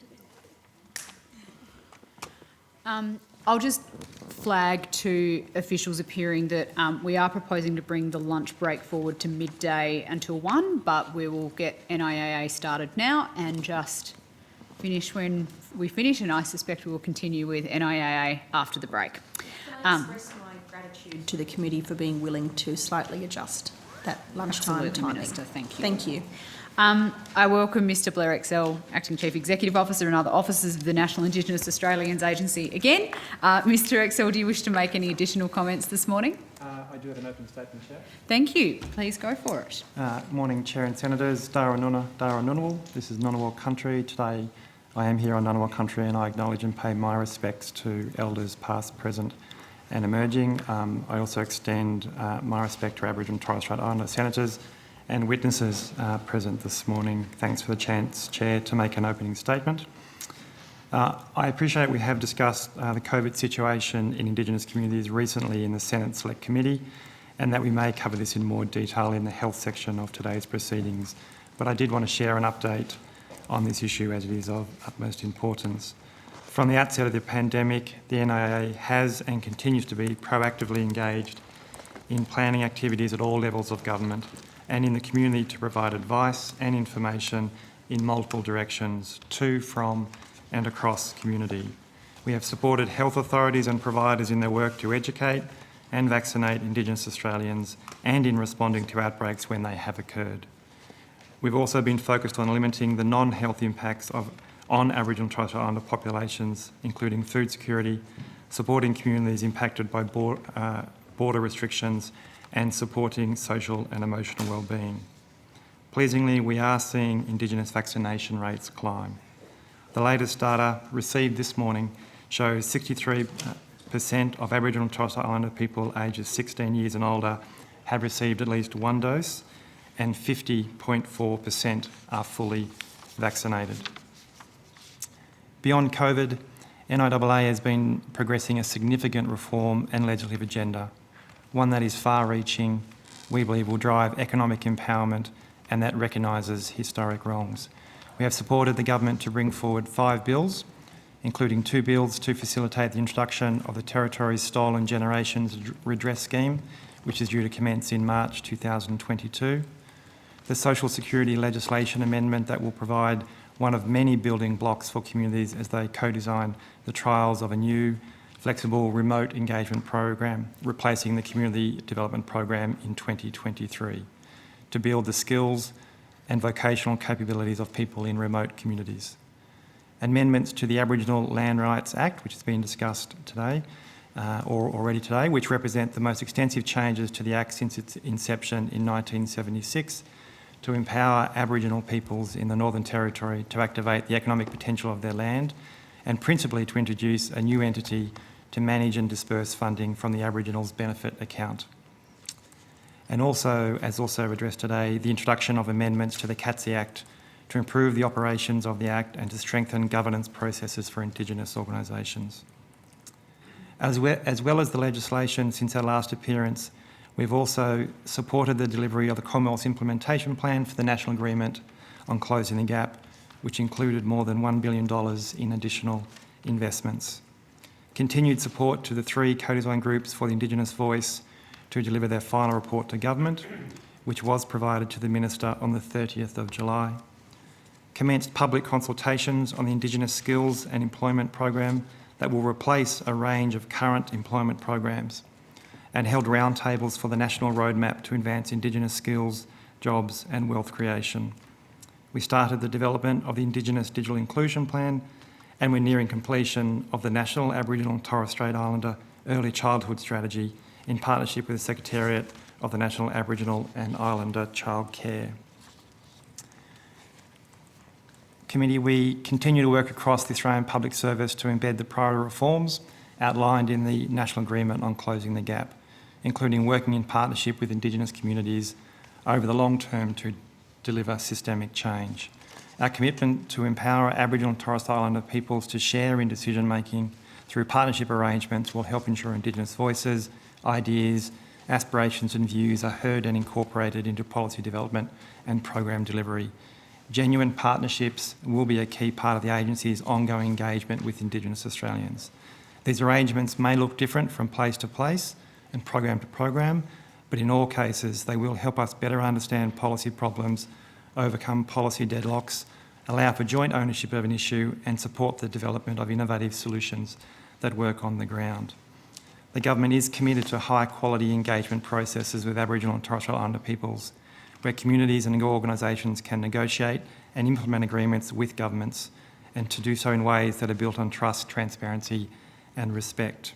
I'll just flag to officials appearing that we are proposing to bring the lunch break forward to midday until 1, but we will get NIAA started now and just finish when we finish, and I suspect we will continue with NIAA after the break. Can I express my gratitude to the committee for being willing to slightly adjust that lunchtime timing? Minister, thank you. Thank you. I welcome Mr Blair Excell, Acting Chief Executive Officer, and other officers of the National Indigenous Australians Agency again. Mr Excell, do you wish to make any additional comments this morning? I do have an open statement, Chair. Thank you. Please go for it. Morning, Chair and Senators. Dara Nuna, Dara Ngunnawal. This is Ngunnawal country. Today I am here on Ngunnawal country, and I acknowledge and pay my respects to elders past, present and emerging. I also extend my respect to Aboriginal and Torres Strait Islander senators and witnesses present this morning. Thanks for the chance, Chair, to make an opening statement. I appreciate we have discussed the COVID situation in Indigenous communities recently in the Senate Select Committee, and that we may cover this in more detail in the health section of today's proceedings. But I did want to share an update on this issue as it is of utmost importance. From the outset of the pandemic, the NIA has and continues to be proactively engaged in planning activities at all levels of government and in the community to provide advice and information in multiple directions to, from and across community. We have supported health authorities and providers in their work to educate and vaccinate Indigenous Australians and in responding to outbreaks when they have occurred. We've also been focused on limiting the non-health impacts on Aboriginal and Torres Strait Islander populations, including food security, supporting communities impacted by border restrictions and supporting social and emotional wellbeing. Pleasingly, we are seeing Indigenous vaccination rates climb. The latest data received this morning shows 63% of Aboriginal and Torres Strait Islander people ages 16 years and older have received at least one dose, and 50.4% are fully vaccinated. Beyond COVID, NIAA has been progressing a significant reform and legislative agenda, one that is far-reaching, we believe will drive economic empowerment and that recognises historic wrongs. We have supported the government to bring forward 5 bills, including 2 bills to facilitate the introduction of the Territory's Stolen Generations Redress Scheme, which is due to commence in March 2022. The Social Security legislation amendment that will provide one of many building blocks for communities as they co-design the trials of a new, flexible remote engagement program, replacing the Community Development Program in 2023, to build the skills and vocational capabilities of people in remote communities. Amendments to the Aboriginal Land Rights Act, which has been discussed today, or already today, which represent the most extensive changes to the Act since its inception in 1976, to empower Aboriginal peoples in the Northern Territory to activate the economic potential of their land, and principally to introduce a new entity to manage and disperse funding from the Aboriginals Benefit Account. And also, as also addressed today, the introduction of amendments to the CATSI Act to improve the operations of the Act and to strengthen governance processes for Indigenous organisations. As well as the legislation since our last appearance, we've also supported the delivery of the Commonwealth's implementation plan for the National Agreement on Closing the Gap, which included more than $1 billion in additional investments. Continued support to the 3 co-design groups for the Indigenous voice to deliver their final report to government, which was provided to the Minister on the 30th of July. Commenced public consultations on the Indigenous Skills and Employment Program that will replace a range of current employment programs, and held roundtables for the National Roadmap to advance Indigenous skills, jobs and wealth creation. We started the development of the Indigenous Digital Inclusion Plan, and we're nearing completion of the National Aboriginal and Torres Strait Islander Early Childhood Strategy in partnership with the Secretariat of the National Aboriginal and Islander Child Care. Committee, we continue to work across the Australian Public Service to embed the priority reforms outlined in the National Agreement on Closing the Gap, including working in partnership with Indigenous communities over the long term to deliver systemic change. Our commitment to empower Aboriginal and Torres Strait Islander peoples to share in decision making through partnership arrangements will help ensure Indigenous voices, ideas, aspirations and views are heard and incorporated into policy development and program delivery. Genuine partnerships will be a key part of the agency's ongoing engagement with Indigenous Australians. These arrangements may look different from place to place and program to program, but in all cases they will help us better understand policy problems, overcome policy deadlocks, allow for joint ownership of an issue and support the development of innovative solutions that work on the ground. The government is committed to high quality engagement processes with Aboriginal and Torres Strait Islander peoples, where communities and organisations can negotiate and implement agreements with governments, and to do so in ways that are built on trust, transparency and respect.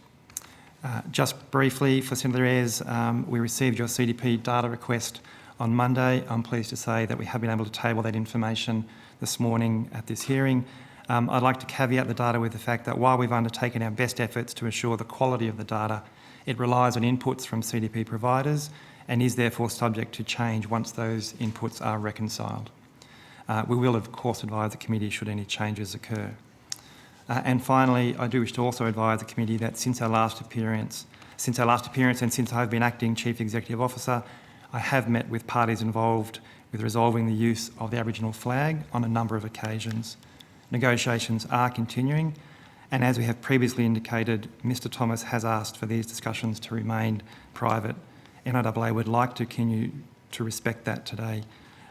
Just briefly, for Senator Ayres, we received your CDP data request on Monday. I'm pleased to say that we have been able to table that information this morning at this hearing. I'd like to caveat the data with the fact that while we've undertaken our best efforts to ensure the quality of the data, it relies on inputs from CDP providers and is therefore subject to change once those inputs are reconciled. We will, of course, advise the committee should any changes occur. And finally, I do wish to also advise the committee that since our last appearance and since I've been acting Chief Executive Officer, I have met with parties involved with resolving the use of the Aboriginal flag on a number of occasions. Negotiations are continuing, and as we have previously indicated, Mr Thomas has asked for these discussions to remain private. NRAA would like to continue to respect that today.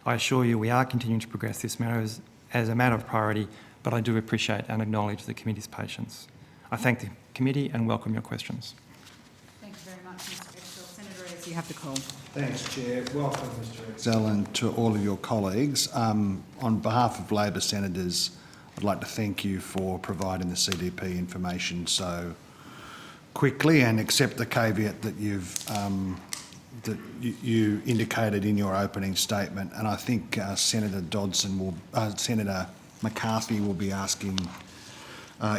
I assure you we are continuing to progress this matter as a matter of priority, but I do appreciate and acknowledge the committee's patience. I thank the committee and welcome your questions. Thank you very much, Mr Exell. Senator Ayres, you have the call. Thanks, Chair. Welcome, Mr Exell, and to all of your colleagues. On behalf of Labor senators, I'd like to thank you for providing the CDP information so quickly and accept the caveat that you indicated in your opening statement. And I think Senator McCarthy will be asking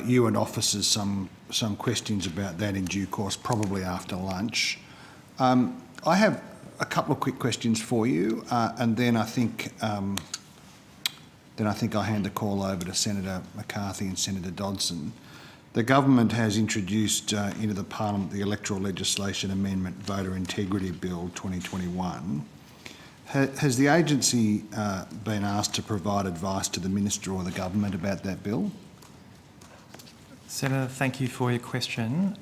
you and officers some questions about that in due course, probably after lunch. I have a couple of quick questions for you, and then I think I'll hand the call over to Senator McCarthy and Senator Dodson. The government has introduced into the Parliament the Electoral Legislation Amendment Voter Integrity Bill 2021. Has the agency been asked to provide advice to the Minister or the government about that bill? Senator, thank you for your question.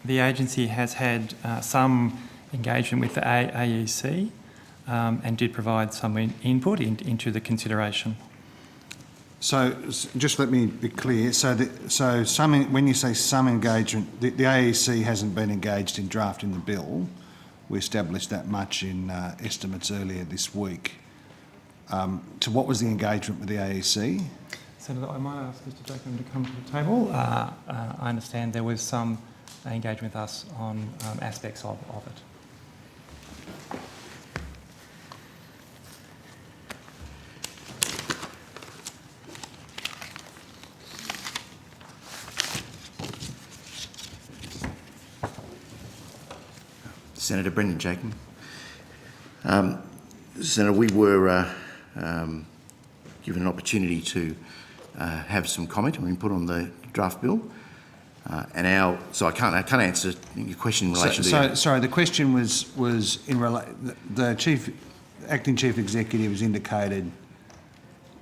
The agency has had some engagement with the AEC and did provide some input into the consideration. So just let me be clear. When you say some engagement, the AEC hasn't been engaged in drafting the bill. We established that much in estimates earlier this week. So what was the engagement with the AEC? Senator, I might ask Mr Jacob to come to the table. I understand there was some engagement with us on aspects of it. Senator Brendan Jacob. Senator, we were given an opportunity to have some comment and input on the draft bill, so I can't answer your question in relation to. Sorry, the question was in the acting chief executive has indicated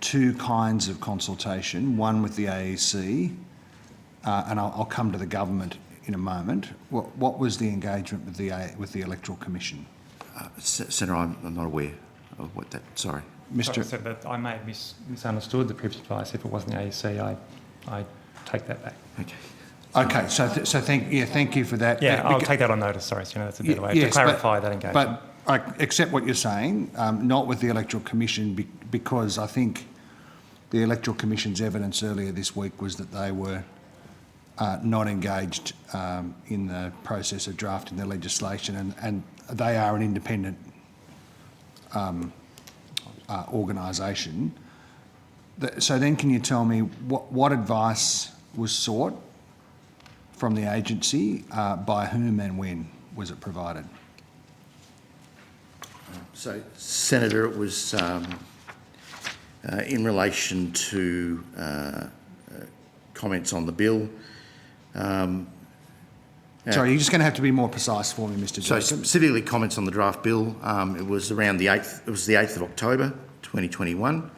two kinds of consultation. One with the AEC, and I'll come to the government in a moment. What was the engagement with the Electoral Commission? Senator, I'm not aware of what that. Sorry, Mr. Sorry, that I may have misunderstood the previous advice. If it wasn't the AEC, I take that back. Okay. Okay. So thank you for that. Yeah, I'll take that on notice. Sorry, Senator, that's a better way to clarify that engagement. But I accept what you're saying. Not with the Electoral Commission, because I think the Electoral Commission's evidence earlier this week was that they were not engaged in the process of drafting the legislation, and they are an independent organisation. So then can you tell me what advice was sought from the agency, by whom and when was it provided? So, Senator, it was in relation to comments on the bill. Sorry, you're just going to have to be more precise for me, Mr. So, Jacob. specifically comments on the draft bill. It was around the 8th. It was the 8th of October, 2021.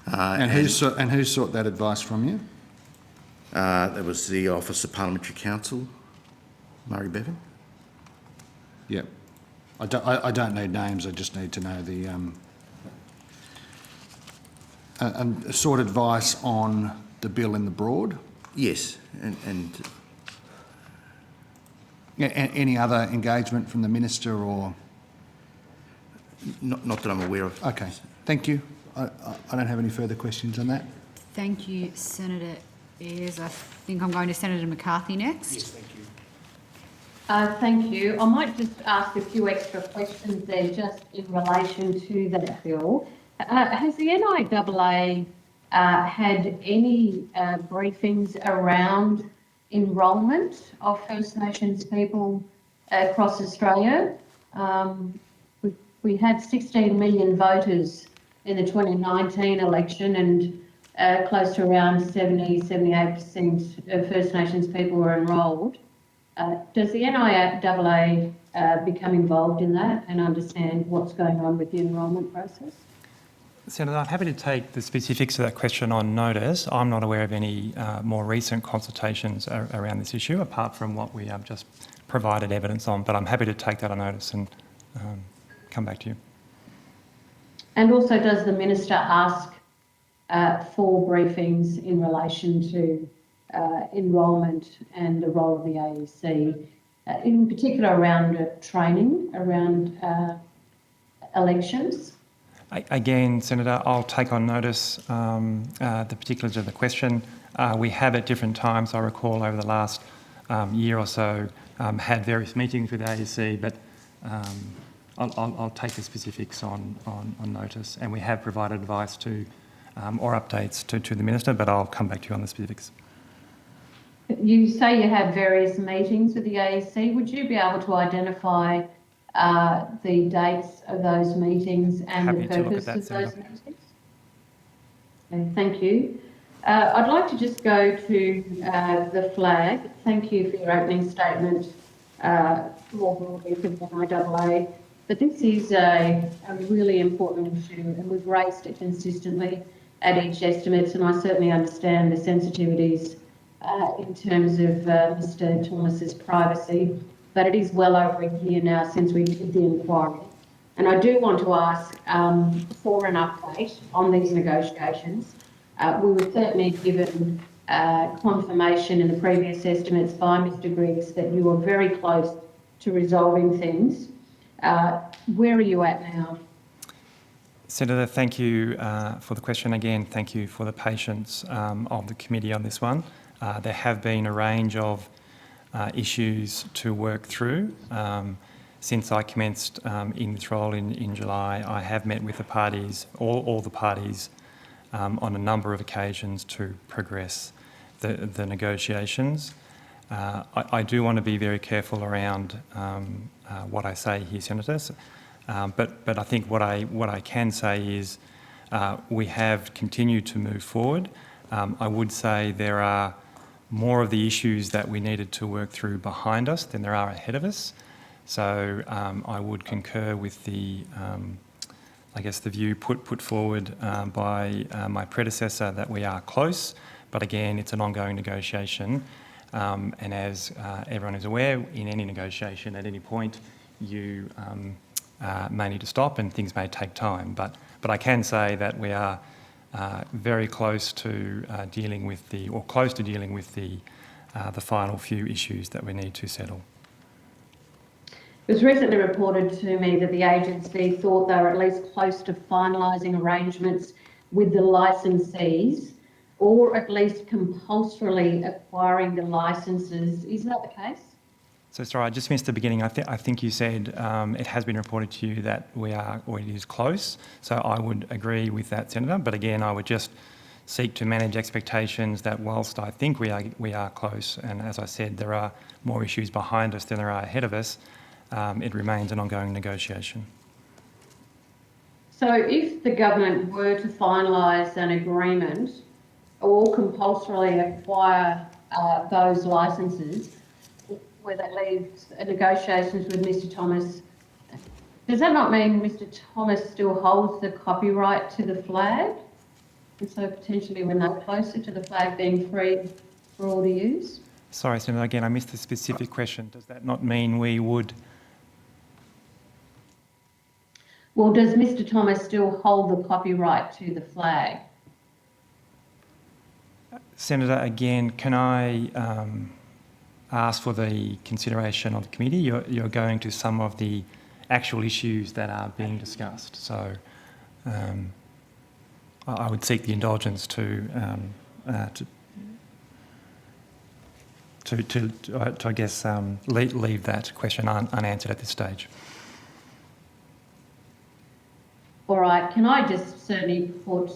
And who sought that advice from you? That was the Office of Parliamentary Counsel, Murray Bevan. Yep. I don't need names. I just need to know the and sought advice on the bill in the broad. Yes, and any other engagement from the minister or? Not that I'm aware of. Okay, thank you. I don't have any further questions on that. Thank you, Senator Ayres. I think I'm going to Senator McCarthy next. Yes, thank you. Thank you. I might just ask a few extra questions there just in relation to that bill. Has the NIAA had any briefings around enrolment of First Nations people across Australia? We had 16 million voters in the 2019 election, and close to around 78% of First Nations people were enrolled. Does the NIAA become involved in that and understand what's going on with the enrolment process? Senator, I'm happy to take the specifics of that question on notice. I'm not aware of any more recent consultations around this issue, apart from what we have just provided evidence on, but I'm happy to take that on notice and come back to you. And also, does the Minister ask for briefings in relation to enrolment and the role of the AEC, in particular around training, around elections? Again, Senator, I'll take on notice the particulars of the question. We have at different times, I recall over the last year or so, had various meetings with the AEC, but I'll take the specifics on notice, and we have provided advice to or updates to the Minister, but I'll come back to you on the specifics. You say you have various meetings with the AEC. Would you be able to identify the dates of those meetings and Happy the to look purpose at that, of those Senator. meetings? Okay, thank you. I'd like to just go to the flag. Thank you for your opening statement, more broadly for the IAA. But this is a really important issue, and we've raised it consistently at each estimates, and I certainly understand the sensitivities in terms of Mr Thomas's privacy, but it is well over a year now since we did the inquiry. And I do want to ask for an update on these negotiations. We were certainly given confirmation in the previous estimates by Mr Griggs that you were very close to resolving things. Where are you at now? Senator, thank you for the question again. Thank you for the patience of the committee on this one. There have been a range of issues to work through. Since I commenced in this role in July, I have met with the parties, all the parties, on a number of occasions to progress the negotiations. I do want to be very careful around what I say here, Senators, but I think what I can say is we have continued to move forward. I would say there are more of the issues that we needed to work through behind us than there are ahead of us. So I would concur with the, I guess, the view put forward by my predecessor that we are close, but again, it's an ongoing negotiation. And as everyone is aware, in any negotiation at any point, you may need to stop and things may take time. But I can say that we are very close to dealing with the final few issues that we need to settle. It was recently reported to me that the agency thought they were at least close to finalising arrangements with the licensees, or at least compulsorily acquiring the licences. Is that the case? So sorry, I just missed the beginning. I think you said it has been reported to you that we are, or it is close. So I would agree with that, Senator. But again, I would just seek to manage expectations that whilst I think we are close, and as I said, there are more issues behind us than there are ahead of us, it remains an ongoing negotiation. So if the government were to finalise an agreement or compulsorily acquire those licences, where that leaves negotiations with Mr Thomas, does that not mean Mr Thomas still holds the copyright to the flag? And so potentially we're no closer to the flag being free for all to use? Sorry, Senator, again, I missed the specific question. Does that not mean we would? Well, does Mr Thomas still hold the copyright to the flag? Senator, again, can I ask for the consideration of the committee? You're going to some of the actual issues that are being discussed. So I would seek the indulgence to I guess, leave that question unanswered at this stage. All right, can I just certainly put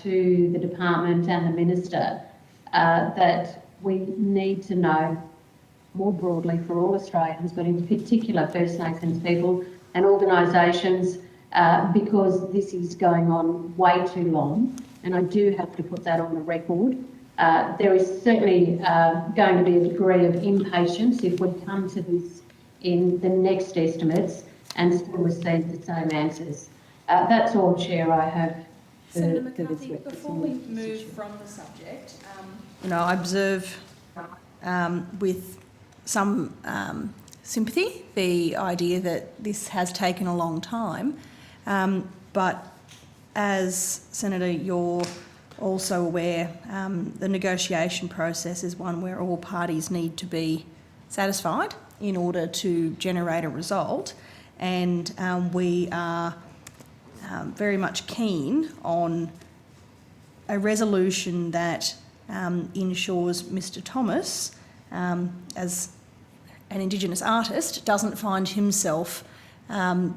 to the department and the minister that we need to know more broadly for all Australians, but in particular First Nations people and organisations, because this is going on way too long, and I do have to put that on the record. There is certainly going to be a degree of impatience if we come to this in the next estimates and still receive the same answers. That's all, Chair, I have for, Senator for this McCarthy, before we witness move issue. from the subject, I observe with some sympathy the idea that this has taken a long time, but as Senator, you're also aware, the negotiation process is one where all parties need to be satisfied in order to generate a result, and we are very much keen on a resolution that ensures Mr Thomas, as an Indigenous artist, doesn't find himself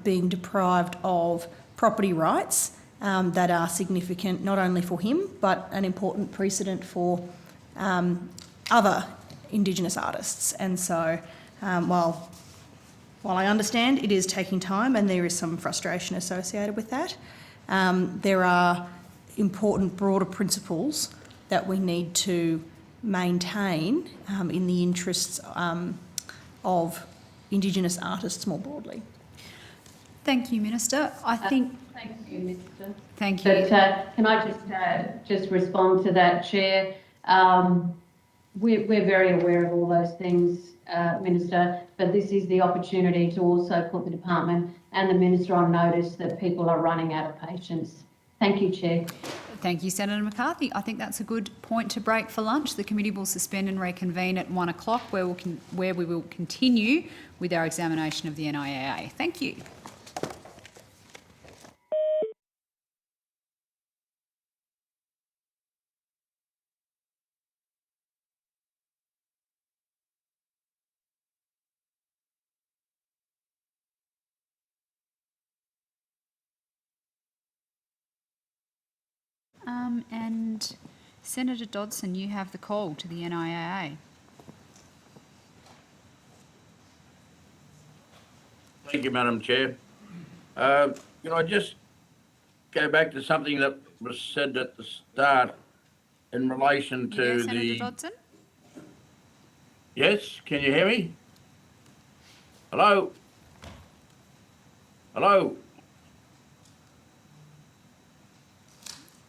being deprived of property rights that are significant not only for him but an important precedent for other Indigenous artists. And so while I understand it is taking time and there is some frustration associated with that, there are important broader principles that we need to maintain in the interests of Indigenous artists more broadly. Thank you, Minister. I think... Thank you, Minister. Thank you. But can I just respond to that, Chair? We're very aware of all those things, Minister, but this is the opportunity to also put the department and the Minister on notice that people are running out of patience. Thank you, Chair. Thank you, Senator McCarthy. I think that's a good point to break for lunch. The committee will suspend and reconvene at 1 o'clock, where we will continue with our examination of the NIAA. Thank you. And Senator Dodson, you have the call to the NIAA. Thank you, Madam Chair. Can I just go back to something that was said at the start in relation to Senator Dodson? Yes, can you hear me? Hello? Hello?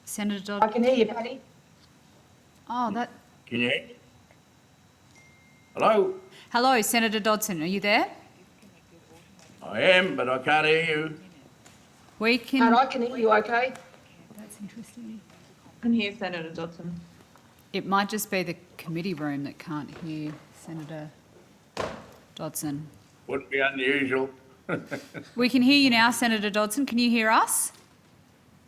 Senator Dodson? I can hear you, Patty. Oh, that... Can you hear me? Hello? Hello, Senator Dodson, are you there? I am, but I can't hear you. We can... And I can hear you okay. That's interesting. I can hear Senator Dodson. It might just be the committee room that can't hear Senator Dodson. Wouldn't be unusual. We can hear you now, Senator Dodson. Can you hear us?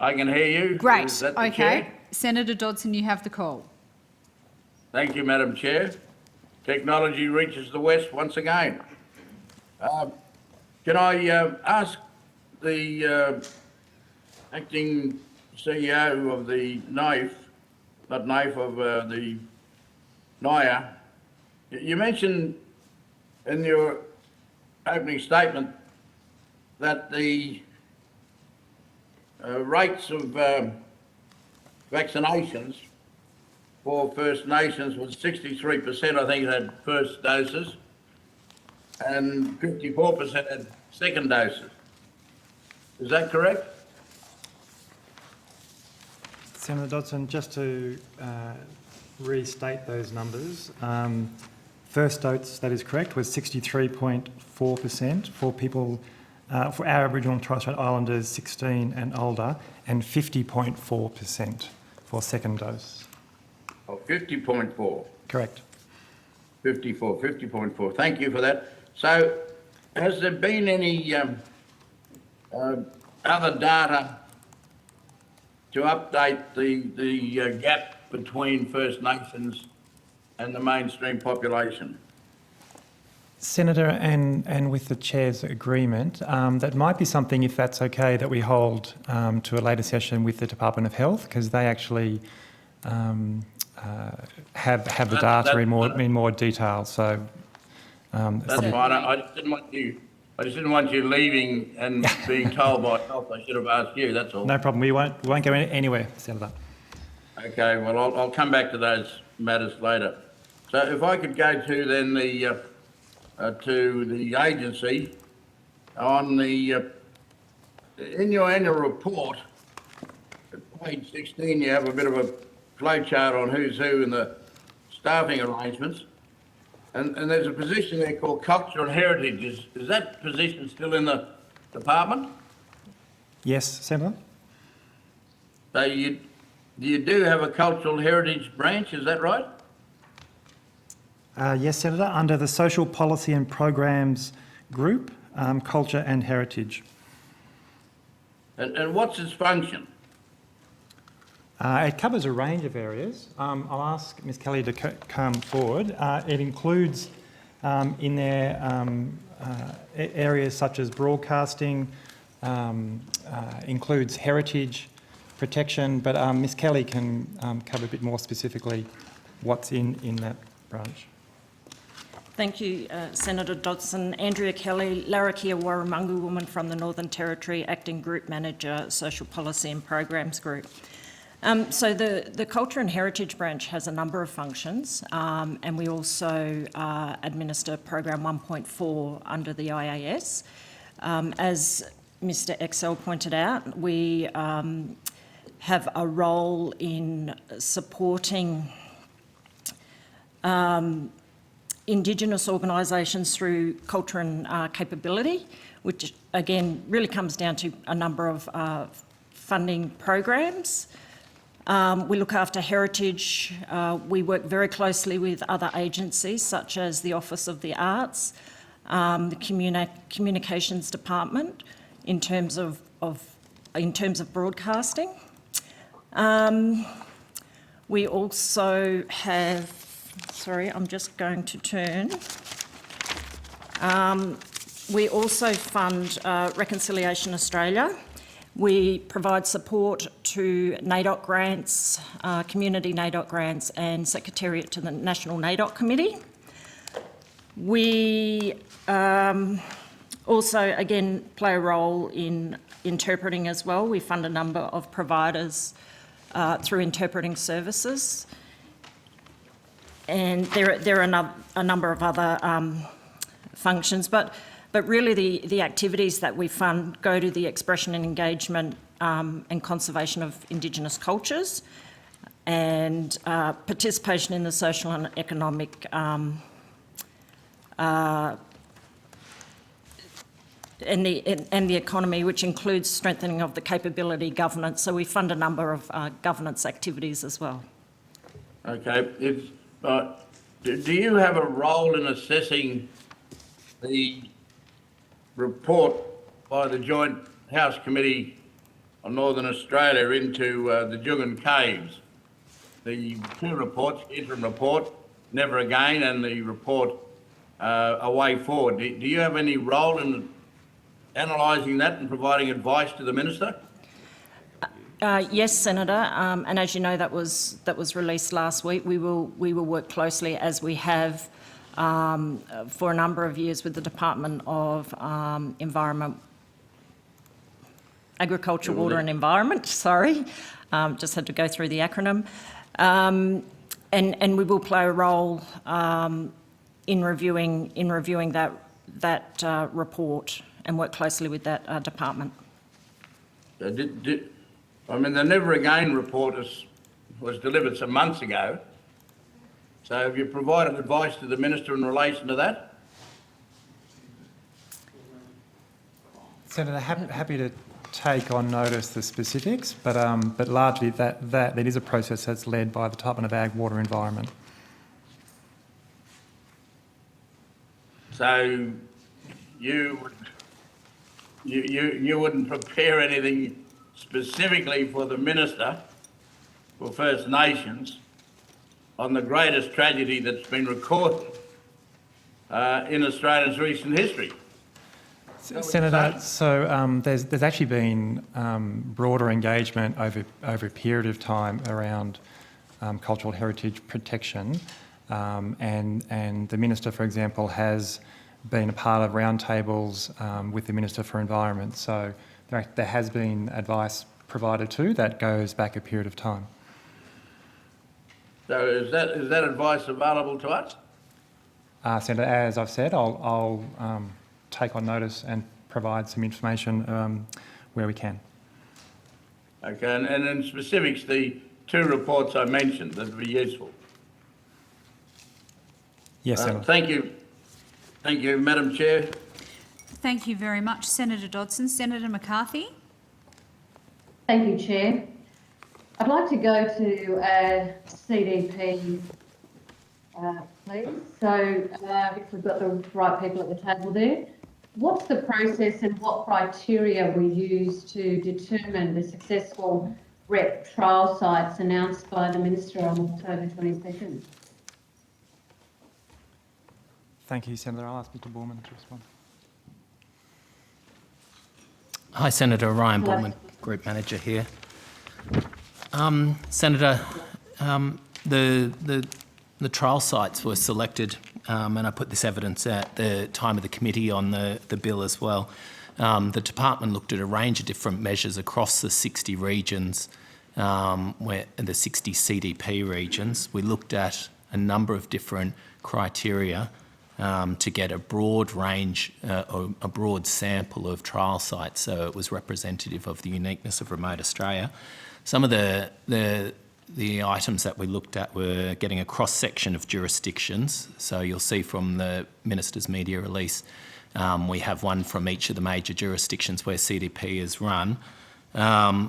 I can hear you. Great. Is that the Okay. chair? Senator Dodson, you have the call. Thank you, Madam Chair. Technology reaches the West once again. Can I ask the acting CEO of the the NIA, you mentioned in your opening statement that the rates of vaccinations for First Nations was 63%, I think, had first doses, and 54% had second doses. Is that correct? Senator Dodson, just to restate those numbers, first dose, that is correct, was 63.4% for people, for our Aboriginal and Torres Strait Islanders 16 and older, and 50.4% for second dose. Oh, 50.4. Correct. 50.4. Thank you for that. So, has there been any other data to update the gap between First Nations and the mainstream population? Senator, and with the Chair's agreement, that might be something, if that's okay, that we hold to a later session with the Department of Health, because they actually have the data in more detail. So that's fine. I just didn't want you leaving and being told by health. I should have asked you. That's all. No problem. We won't go anywhere, Senator. Okay. Well, I'll come back to those matters later. So, if I could go to then the agency on the in your annual report, at page 16, you have a bit of a flowchart on who's who in the staffing arrangements. And there's a position there called Culture and Heritage. Is that position still in the department? Yes, Senator. So you do have a Cultural Heritage branch, is that right? Yes, Senator, under the Social Policy and Programs Group, Culture and Heritage. And what's its function? It covers a range of areas. I'll ask Ms Kelly to come forward. It includes in there areas such as broadcasting, includes heritage protection, but Ms Kelly can cover a bit more specifically what's in that branch. Thank you, Senator Dodson. Andrea Kelly, Larrakia Warramungu woman from the Northern Territory, Acting Group Manager, Social Policy and Programs Group. So the Culture and Heritage branch has a number of functions, and we also administer Program 1.4 under the IAS. As Mr Excel pointed out, we have a role in supporting Indigenous organisations through culture and capability, which again really comes down to a number of funding programs. We look after heritage. We work very closely with other agencies such as the Office of the Arts, the Communications Department in terms of broadcasting. We also have, sorry, I'm just going to turn. We also fund Reconciliation Australia. We provide support to NAIDOC grants, community NAIDOC grants, and Secretariat to the National NAIDOC Committee. We also, again, play a role in interpreting as well. We fund a number of providers through interpreting services. And there are a number of other functions, but really the activities that we fund go to the expression and engagement and conservation of Indigenous cultures and participation in the social and economic and the economy, which includes strengthening of the capability governance. So we fund a number of governance activities as well. Okay. Do you have a role in assessing the report by the Joint House Committee on Northern Australia into the Juukan Caves? The two reports, interim report, Never Again, and the report A Way Forward. Do you have any role in analysing that and providing advice to the Minister? Yes, Senator, and as you know, that was released last week. We will work closely, as we have for a number of years, with the Department of Agriculture, Water and Environment. Sorry, just had to go through the acronym, and we will play a role in reviewing that report and work closely with that department. I mean, the Never Again report was delivered some months ago. So have you provided advice to the Minister in relation to that? Senator, happy to take on notice the specifics, but largely that is a process that's led by the Department of Ag, Water, Environment. So you wouldn't prepare anything specifically for the Minister for First Nations on the greatest tragedy that's been recorded in Australia's recent history? Senator, so there's actually been broader engagement over a period of time around cultural heritage protection, and the Minister, for example, has been a part of roundtables with the Minister for Environment. So there has been advice provided too that goes back a period of time. So is that advice available to us? Senator, as I've said, I'll take on notice and provide some information where we can. Okay, and in specifics, the 2 reports I mentioned, that would be useful. Yes, Senator. Thank you. Thank you, Madam Chair. Thank you very much, Senator Dodson. Senator McCarthy. Thank you, Chair. I'd like to go to CDP, please. So if we've got the right people at the table there, what's the process and what criteria we use to determine the successful REP trial sites announced by the Minister on October 22nd? Thank you, Senator. I'll ask Mr. Borman to respond. Hi, Senator. Ryan Borman, Group Manager here. Senator, the trial sites were selected, and I put this evidence at the time of the committee on the bill as well. The department looked at a range of different measures across the 60 regions, the 60 CDP regions. We looked at a number of different criteria to get a broad range, or a broad sample of trial sites, so it was representative of the uniqueness of remote Australia. Some of the items that we looked at were getting a cross-section of jurisdictions. So you'll see from the Minister's media release, we have one from each of the major jurisdictions where CDP is run.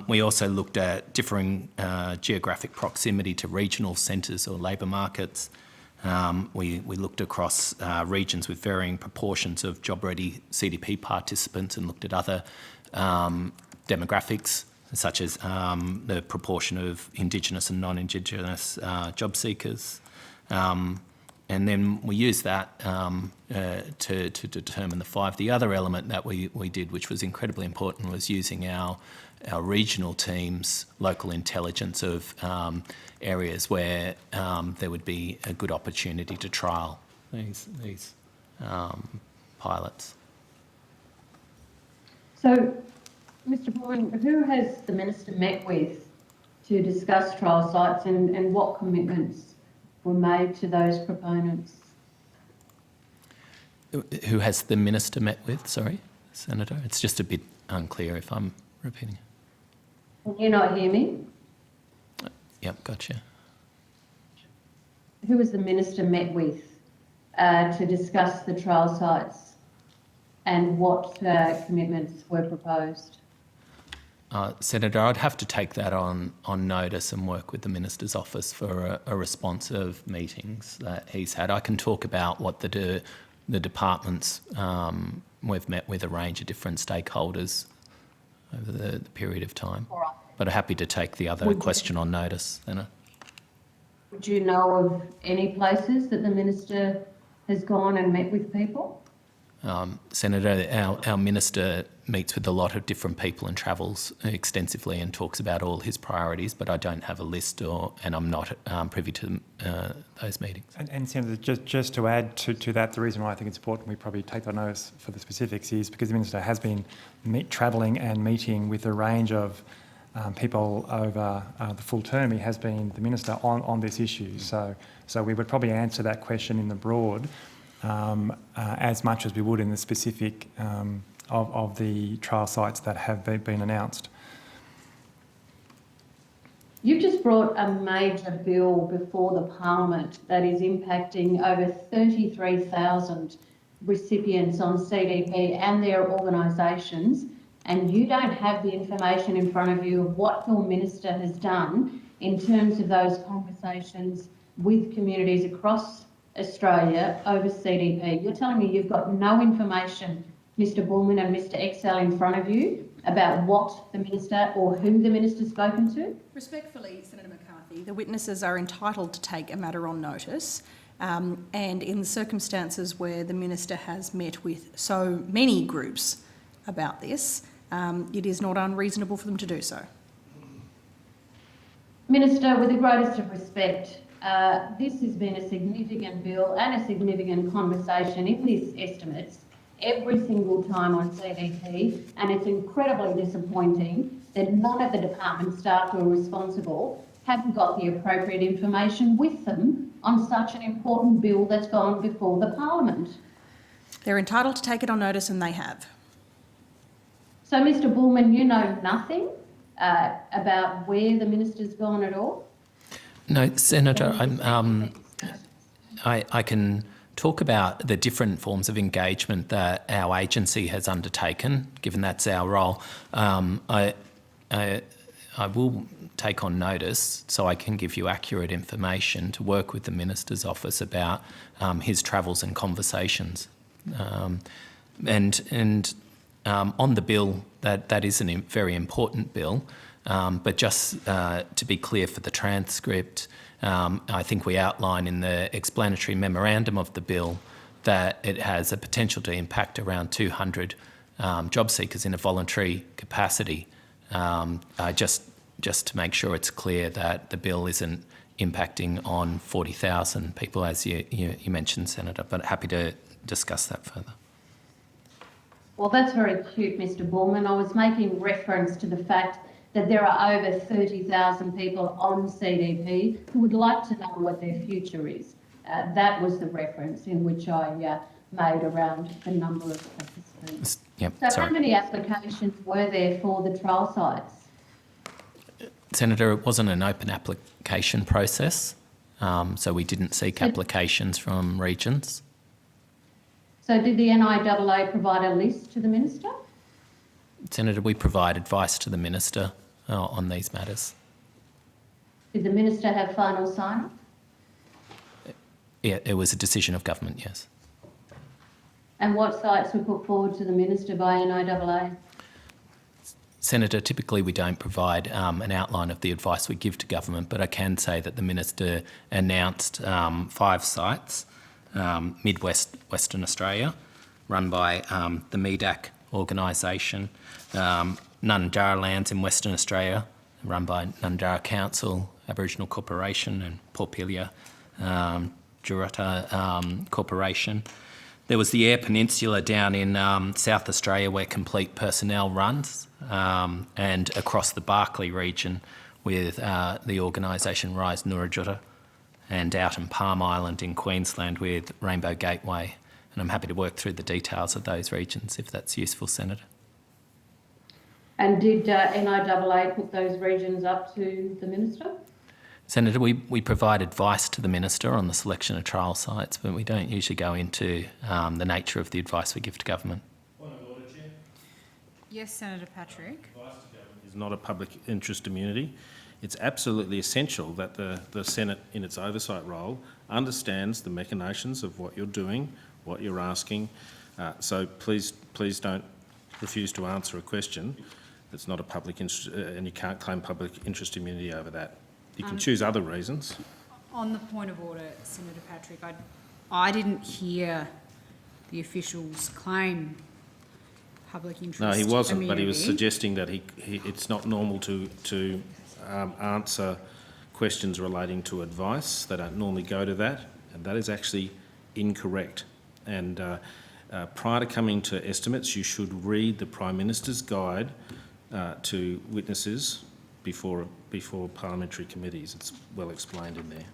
We also looked at differing geographic proximity to regional centres or labour markets. We looked across regions with varying proportions of job-ready CDP participants and looked at other demographics, such as the proportion of Indigenous and non-Indigenous job seekers. And then we used that to determine the 5. The other element that we did, which was incredibly important, was using our regional teams' local intelligence of areas where there would be a good opportunity to trial these pilots. So, Mr. Borman, who has the Minister met with to discuss trial sites and what commitments were made to those proponents? Who has the Minister met with? Sorry, Senator. It's just a bit unclear if I'm repeating. Can you not hear me? Yep, gotcha. Who has the Minister met with to discuss the trial sites and what commitments were proposed? Senator, I'd have to take that on notice and work with the Minister's office for a response of meetings that he's had. I can talk about what the departments we've met with a range of different stakeholders over the period of time. All right. But I'm happy to take the other question on notice, Senator. Would you know of any places that the Minister has gone and met with people? Senator, our Minister meets with a lot of different people and travels extensively and talks about all his priorities, but I don't have a list and I'm not privy to those meetings. And Senator, just to add to that, the reason why I think it's important we probably take the notice for the specifics is because the Minister has been travelling and meeting with a range of people over the full term. He has been the Minister on this issue. So we would probably answer that question in the broad as much as we would in the specific of the trial sites that have been announced. You've just brought a major bill before the Parliament that is impacting over 33,000 recipients on CDP and their organisations, and you don't have the information in front of you of what your Minister has done in terms of those conversations with communities across Australia over CDP. You're telling me you've got no information, Mr. Borman and Mr. Excel, in front of you about what the Minister or who the Minister's spoken to? Respectfully, Senator McCarthy, the witnesses are entitled to take a matter on notice, and in the circumstances where the Minister has met with so many groups about this, it is not unreasonable for them to do so. Minister, with the greatest of respect, this has been a significant bill and a significant conversation in these estimates every single time on CDP, and it's incredibly disappointing that none of the department staff who are responsible haven't got the appropriate information with them on such an important bill that's gone before the Parliament. They're entitled to take it on notice, and they have. So, Mr. Bullman, you know nothing about where the minister's gone at all? No, Senator, I can talk about the different forms of engagement that our agency has undertaken, given that's our role. I will take on notice so I can give you accurate information to work with the Minister's office about his travels and conversations. On the bill, that is a very important bill, but just to be clear for the transcript, I think we outline in the explanatory memorandum of the bill that it has a potential to impact around 200 job seekers in a voluntary capacity. Just to make sure it's clear that the bill isn't impacting on 40,000 people, as you mentioned, Senator, but happy to discuss that further. Well, that's very cute, Mr. Bullman. I was making reference to the fact that there are over 30,000 people on CDP who would like to know what their future is. That was the reference in which I made around the number of participants. Yep, so sorry. how many applications were there for the trial sites? Senator, it wasn't an open application process, so we didn't seek applications from regions. So did the NIAA provide a list to the Minister? Senator, we provide advice to the Minister on these matters. Did the Minister have final sign-off? Yeah, it was a decision of government, yes. And what sites were put forward to the Minister by NIAA? Senator, typically we don't provide an outline of the advice we give to government, but I can say that the Minister announced 5 sites, Mid-West, Western Australia, run by the MEDAC organisation, Nunjara Lands in Western Australia, run by Nunjara Council, Aboriginal Corporation, and Porpelia Jurata Corporation. There was the Eyre Peninsula down in South Australia where Complete Personnel runs, and across the Barkly region with the organisation Rise Nurajutta, and out in Palm Island in Queensland with Rainbow Gateway. And I'm happy to work through the details of those regions if that's useful, Senator. And did NIAA put those regions up to the Minister? Senator, we provide advice to the Minister on the selection of trial sites, but we don't usually go into the nature of the advice we give to government. Yes, Senator Patrick. Is not a public interest immunity. It's absolutely essential that the Senate, in its oversight role, understands the machinations of what you're doing, what you're asking. So please don't refuse to answer a question that's not a public interest, and you can't claim public interest immunity over that. You can choose other reasons. On the point of order, Senator Patrick, I didn't hear the officials claim public interest No, he wasn't, immunity. but he was suggesting that it's not normal to answer questions relating to advice. They don't normally go to that, and that is actually incorrect. And prior to coming to estimates, you should read the Prime Minister's guide to witnesses before parliamentary committees. It's well explained in there.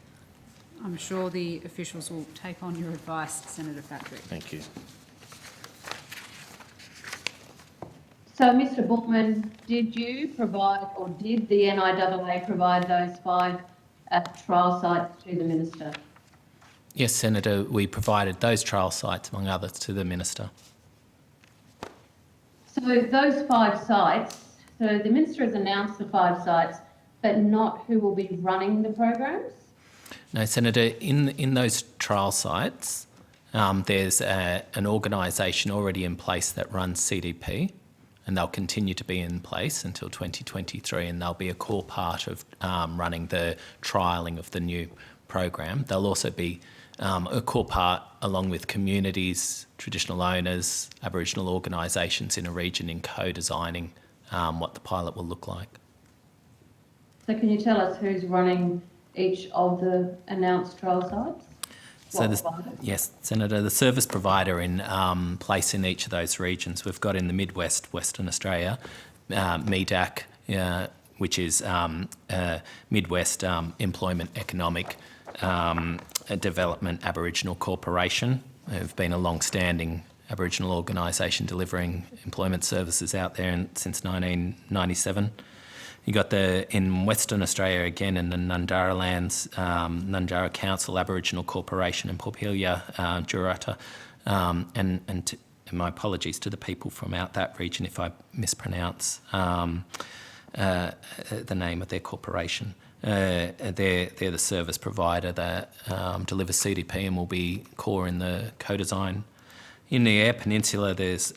I'm sure the officials will take on your advice, Senator Patrick. Thank you. So, Mr. Bookman, did you provide, or did the NIAA provide those 5 trial sites to the Minister? Yes, Senator, we provided those trial sites, among others, to the Minister. So those 5 sites, so the Minister has announced the 5 sites, but not who will be running the programs? No, Senator, in those trial sites, there's an organisation already in place that runs CDP, and they'll continue to be in place until 2023, and they'll be a core part of running the trialling of the new program. They'll also be a core part, along with communities, traditional owners, Aboriginal organisations in a region, in co-designing what the pilot will look like. So can you tell us who's running each of the announced trial sites? Yes, Senator, the service provider in place in each of those regions, we've got in the Mid-West, Western Australia, MEDAC, which is Mid-West Employment Economic Development Aboriginal Corporation, who've been a long-standing Aboriginal organisation delivering employment services out there since 1997. You got in Western Australia again in the Nundara lands, Nundara Council, Aboriginal Corporation in Porpelia, Jurata, and my apologies to the people from out that region if I mispronounce the name of their corporation. They're the service provider that delivers CDP and will be core in the co-design. In the Eyre Peninsula, there's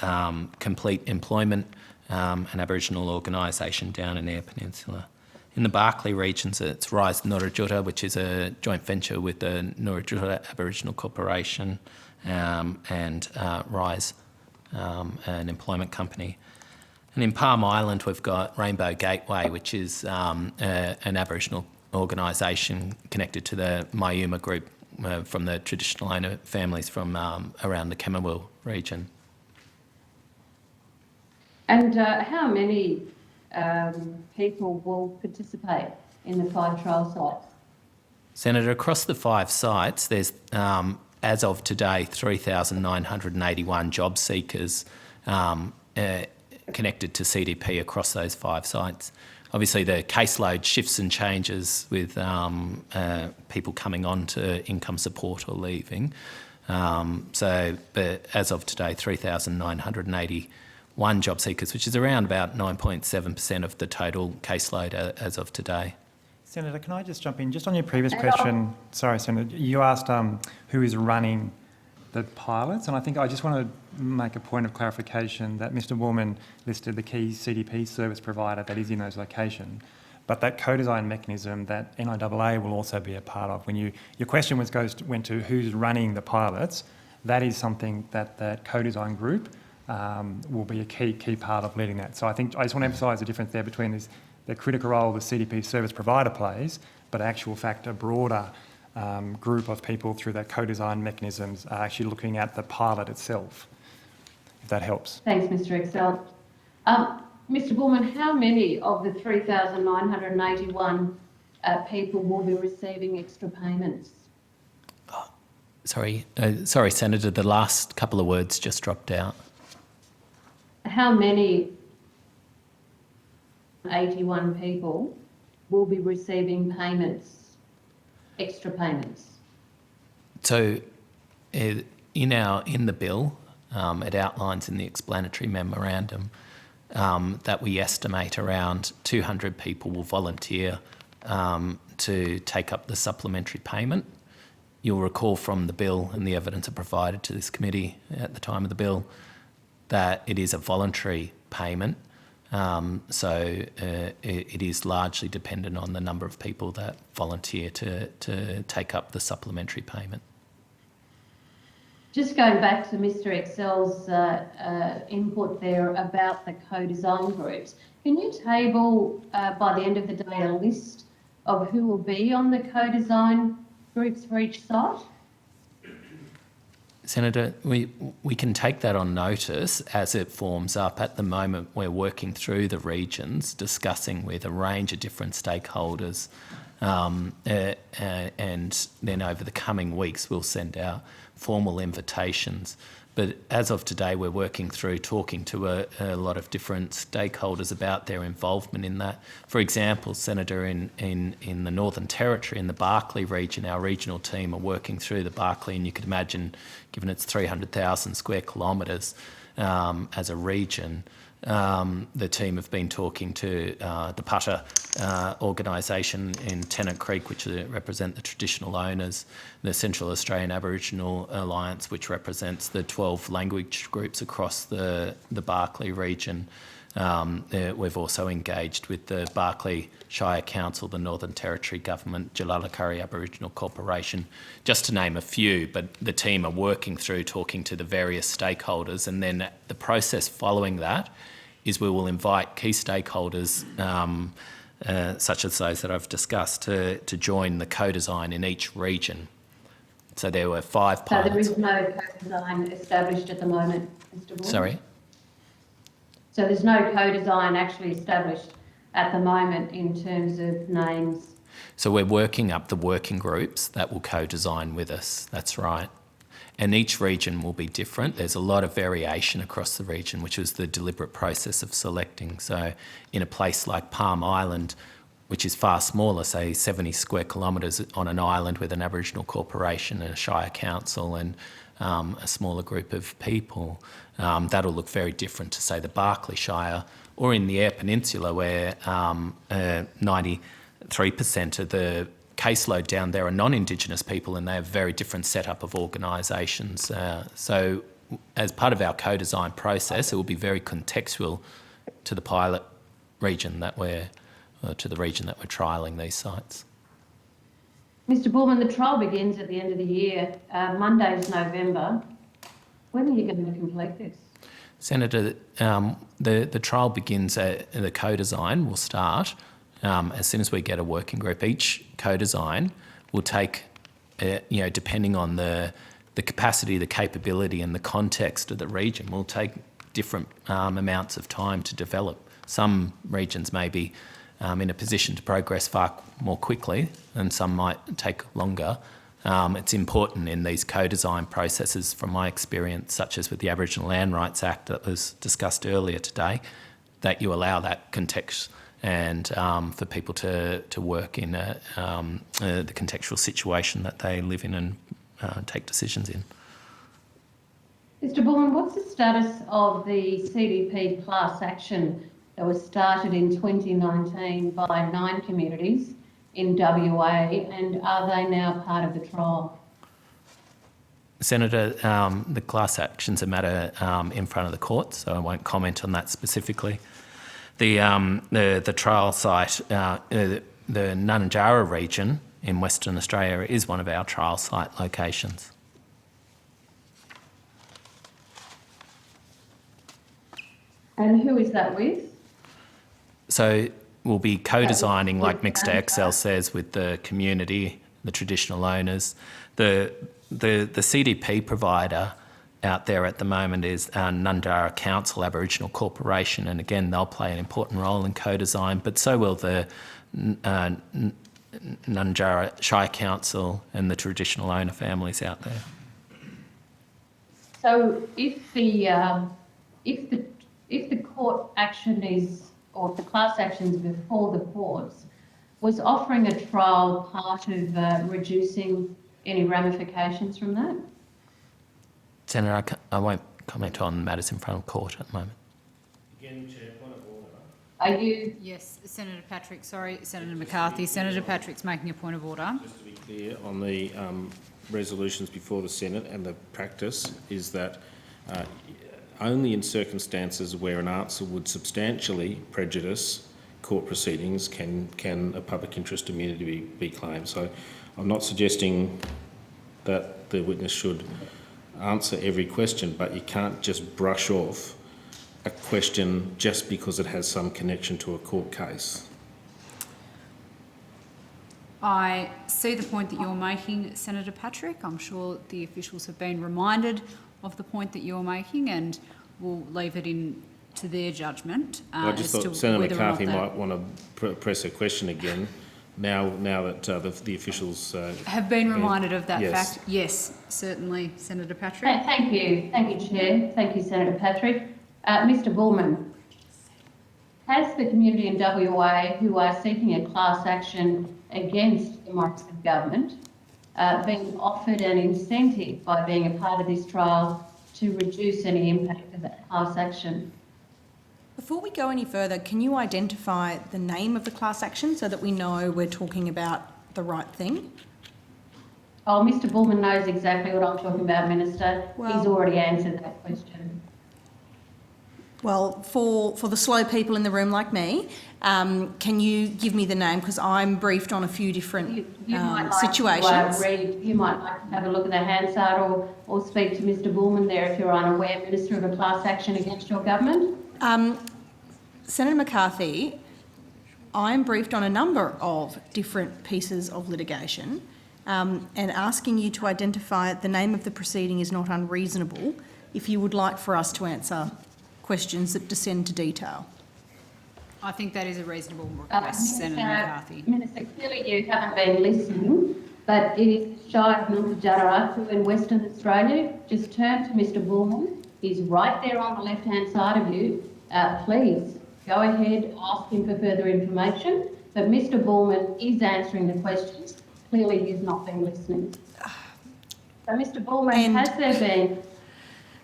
Complete Employment, an Aboriginal organisation down in Eyre Peninsula. In the Barkly regions, it's Rise Nurajura, which is a joint venture with the Nurajura Aboriginal Corporation and Rise, an employment company. And in Palm Island, we've got Rainbow Gateway, which is an Aboriginal organisation connected to the Mayuma group from the traditional owner families from around the Camberwell region. And how many people will participate in the 5 trial sites? Senator, across the 5 sites, there's, as of today, 3,981 job seekers connected to CDP across those 5 sites. Obviously, the caseload shifts and changes with people coming on to income support or leaving. But as of today, 3,981 job seekers, which is around about 9.7% of the total caseload as of today. Senator, can I just jump in? Just on your previous question, sorry, Senator, you asked who is running the pilots, and I think I just want to make a point of clarification that Mr. Woolman listed the key CDP service provider that is in those locations, but that co-design mechanism that NIAA will also be a part of. When your question went to who's running the pilots, that is something that that co-design group will be a key part of leading that. So I think I just want to emphasise the difference there between the critical role the CDP service provider plays, but actual fact a broader group of people through that co-design mechanisms are actually looking at the pilot itself, if that helps. Thanks, Mr. Excel. Mr. Bullman, how many of the 3,981 people will be receiving extra payments? Sorry, Senator, the last couple of words just dropped out. How many 81 people will be receiving payments, extra payments? So in the bill, it outlines in the explanatory memorandum that we estimate around 200 people will volunteer to take up the supplementary payment. You'll recall from the bill and the evidence provided to this committee at the time of the bill that it is a voluntary payment. It is largely dependent on the number of people that volunteer to take up the supplementary payment. Just going back to Mr. Excel's input there about the co-design groups, can you table by the end of the day a list of who will be on the co-design groups for each site? Senator, we can take that on notice as it forms up. At the moment, we're working through the regions, discussing with a range of different stakeholders, and then over the coming weeks, we'll send out formal invitations. But as of today, we're working through talking to a lot of different stakeholders about their involvement in that. For example, Senator, in the Northern Territory, in the Barkly region, our regional team are working through the Barkly, and you could imagine, given it's 300,000 square kilometres as a region, the team have been talking to the Putta organisation in Tennant Creek, which represent the traditional owners, the Central Australian Aboriginal Alliance, which represents the 12 language groups across the Barkly region. We've also engaged with the Barkly Shire Council, the Northern Territory Government, Jalalakari Aboriginal Corporation, just to name a few, but the team are working through talking to the various stakeholders, and then the process following that is we will invite key stakeholders, such as those that I've discussed, to join the co-design in each region. So there were 5 pilots. So there is no co-design established at the moment, Mr. Ward? Sorry? So there's no co-design actually established at the moment in terms of names? So we're working up the working groups that will co-design with us, that's right. And each region will be different. There's a lot of variation across the region, which was the deliberate process of selecting. So in a place like Palm Island, which is far smaller, say 70 square kilometres on an island with an Aboriginal corporation and a Shire Council and a smaller group of people, that'll look very different to, say, the Barkly Shire, or in the Eyre Peninsula, where 93% of the caseload down there are non-Indigenous people, and they have a very different setup of organisations. So as part of our co-design process, it will be very contextual to the pilot region that we're trialling these sites. Mr. Bullman, the trial begins at the end of the year. Monday is November. When are you going to complete this? Senator, the trial begins at the co-design will start as soon as we get a working group. Each co-design will take, depending on the capacity, the capability and the context of the region, will take different amounts of time to develop. Some regions may be in a position to progress far more quickly, and some might take longer. It's important in these co-design processes, from my experience, such as with the Aboriginal Land Rights Act that was discussed earlier today, that you allow that context and for people to work in the contextual situation that they live in and take decisions in. Mr. Bullman, what's the status of the CDP class action that was started in 2019 by 9 communities in WA, and are they now part of the trial? Senator, the class action's a matter in front of the court, so I won't comment on that specifically. The trial site, the Nunanjara region in Western Australia, is one of our trial site locations. And who is that with? So we'll be co-designing, like Mixta Excel says, with the community, the traditional owners. The CDP provider out there at the moment is Nunanjara Council Aboriginal Corporation, and again they'll play an important role in co-design, but so will the Nunanjara Shire Council and the traditional owner families out there. So if the court action is, or if the class action is before the courts, was offering a trial part of reducing any ramifications from that? Senator, I won't comment on matters in front of court at the moment. Again, Chair, point of order. Are you? Yes, Senator Patrick. Sorry, Senator McCarthy. Senator Patrick's making a point of order. Just to be clear, on the resolutions before the Senate, and the practice is that only in circumstances where an answer would substantially prejudice court proceedings can a public interest immunity be claimed. So I'm not suggesting that the witness should answer every question, but you can't just brush off a question just because it has some connection to a court case. I see the point that you're making, Senator Patrick. I'm sure the officials have been reminded of the point that you're making, and we'll leave it to their judgment. I just thought Senator McCarthy might want to press a question again now that the officials have been reminded of that yes. fact. Yes, certainly, Senator Patrick. Thank you, Chair. Thank you, Senator Patrick. Mr. Bullman, has the community in WA who are seeking a class action against the Morrison government been offered an incentive by being a part of this trial to reduce any impact of that class action? Before we go any further, can you identify the name of the class action so that we know we're talking about the right thing? Oh, Mr. Bullman knows exactly what I'm talking about, Minister. Well, he's already answered that question. Well, for the slow people in the room like me, can you give me the name? Because I'm briefed on a few different You might like situations. you might like to have a look at the Hansard or speak to Mr. Bullman there if you're unaware, Minister, of a class action against your government. Senator McCarthy, I'm briefed on a number of different pieces of litigation, and asking you to identify the name of the proceeding is not unreasonable if you would like for us to answer questions that descend to detail. I think that is a reasonable request, Senator McCarthy. Minister, clearly you haven't been listening but it is shy of Nungajararaku in Western Australia. Just turn to Mr. Bullman. He's right there on the left-hand side of you. Please go ahead, ask him for further information. But Mr. Bullman is answering the questions. Clearly, he's not been listening. So, Mr. Bullman, has there been?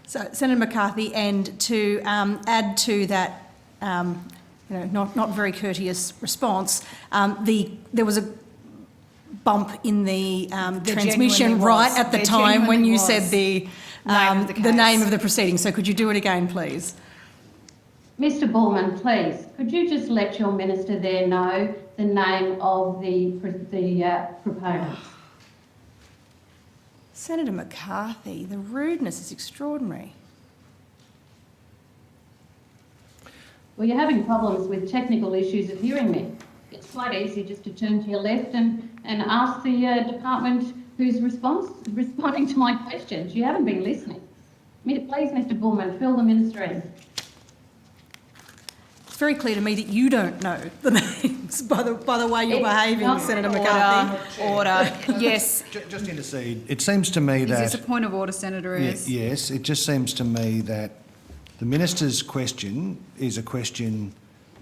So, Senator McCarthy, and to add to that, not very courteous response, there was a bump in the transmission right at the time when you said the name of the proceeding. So, could you do it again, please? Mr. Bullman, please, could you just let your minister there know the name of the proponents? Senator McCarthy, the rudeness is extraordinary. Well, you're having problems with technical issues of hearing me. It's quite easy just to turn to your left and ask the department who's responding to my questions. You haven't been listening. Please, Mr. Bullman, fill the minister in. It's very clear to me that you don't know the names by the way you're behaving, Senator McCarthy. Order. Yes. Just intercede. It seems to me that... Is this a point of order, Senator Ayres? Yes, it just seems to me that the minister's question is a question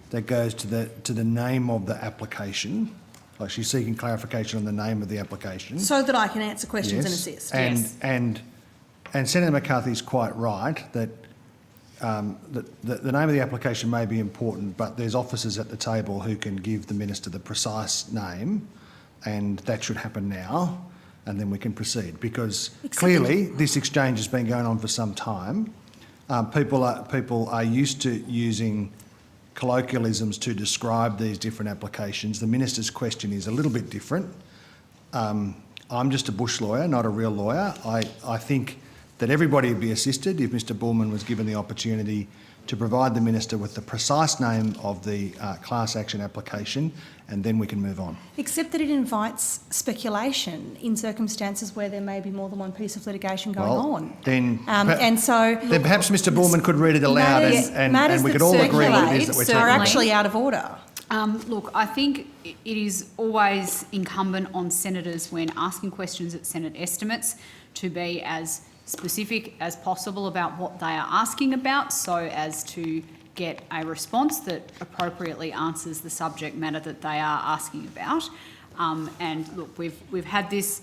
that goes to the name of the application. Like, she's seeking clarification on the name of the application. So that I can answer questions and assist. And Senator McCarthy's quite right that the name of the application may be important, but there's officers at the table who can give the minister the precise name, and that should happen now, and then we can proceed. Because clearly this exchange has been going on for some time. People are used to using colloquialisms to describe these different applications. The minister's question is a little bit different. I'm just a bush lawyer, not a real lawyer. I think that everybody would be assisted if Mr. Bullman was given the opportunity to provide the minister with the precise name of the class action application, and then we can move on. Except that it invites speculation in circumstances where there may be more than one piece of litigation going on. Then perhaps Mr. Bullman could read it aloud, and we could all agree what it is that we're talking about. Are actually out of order. Look, I think it is always incumbent on senators when asking questions at Senate estimates to be as specific as possible about what they are asking about, so as to get a response that appropriately answers the subject matter that they are asking about. And look, we've had this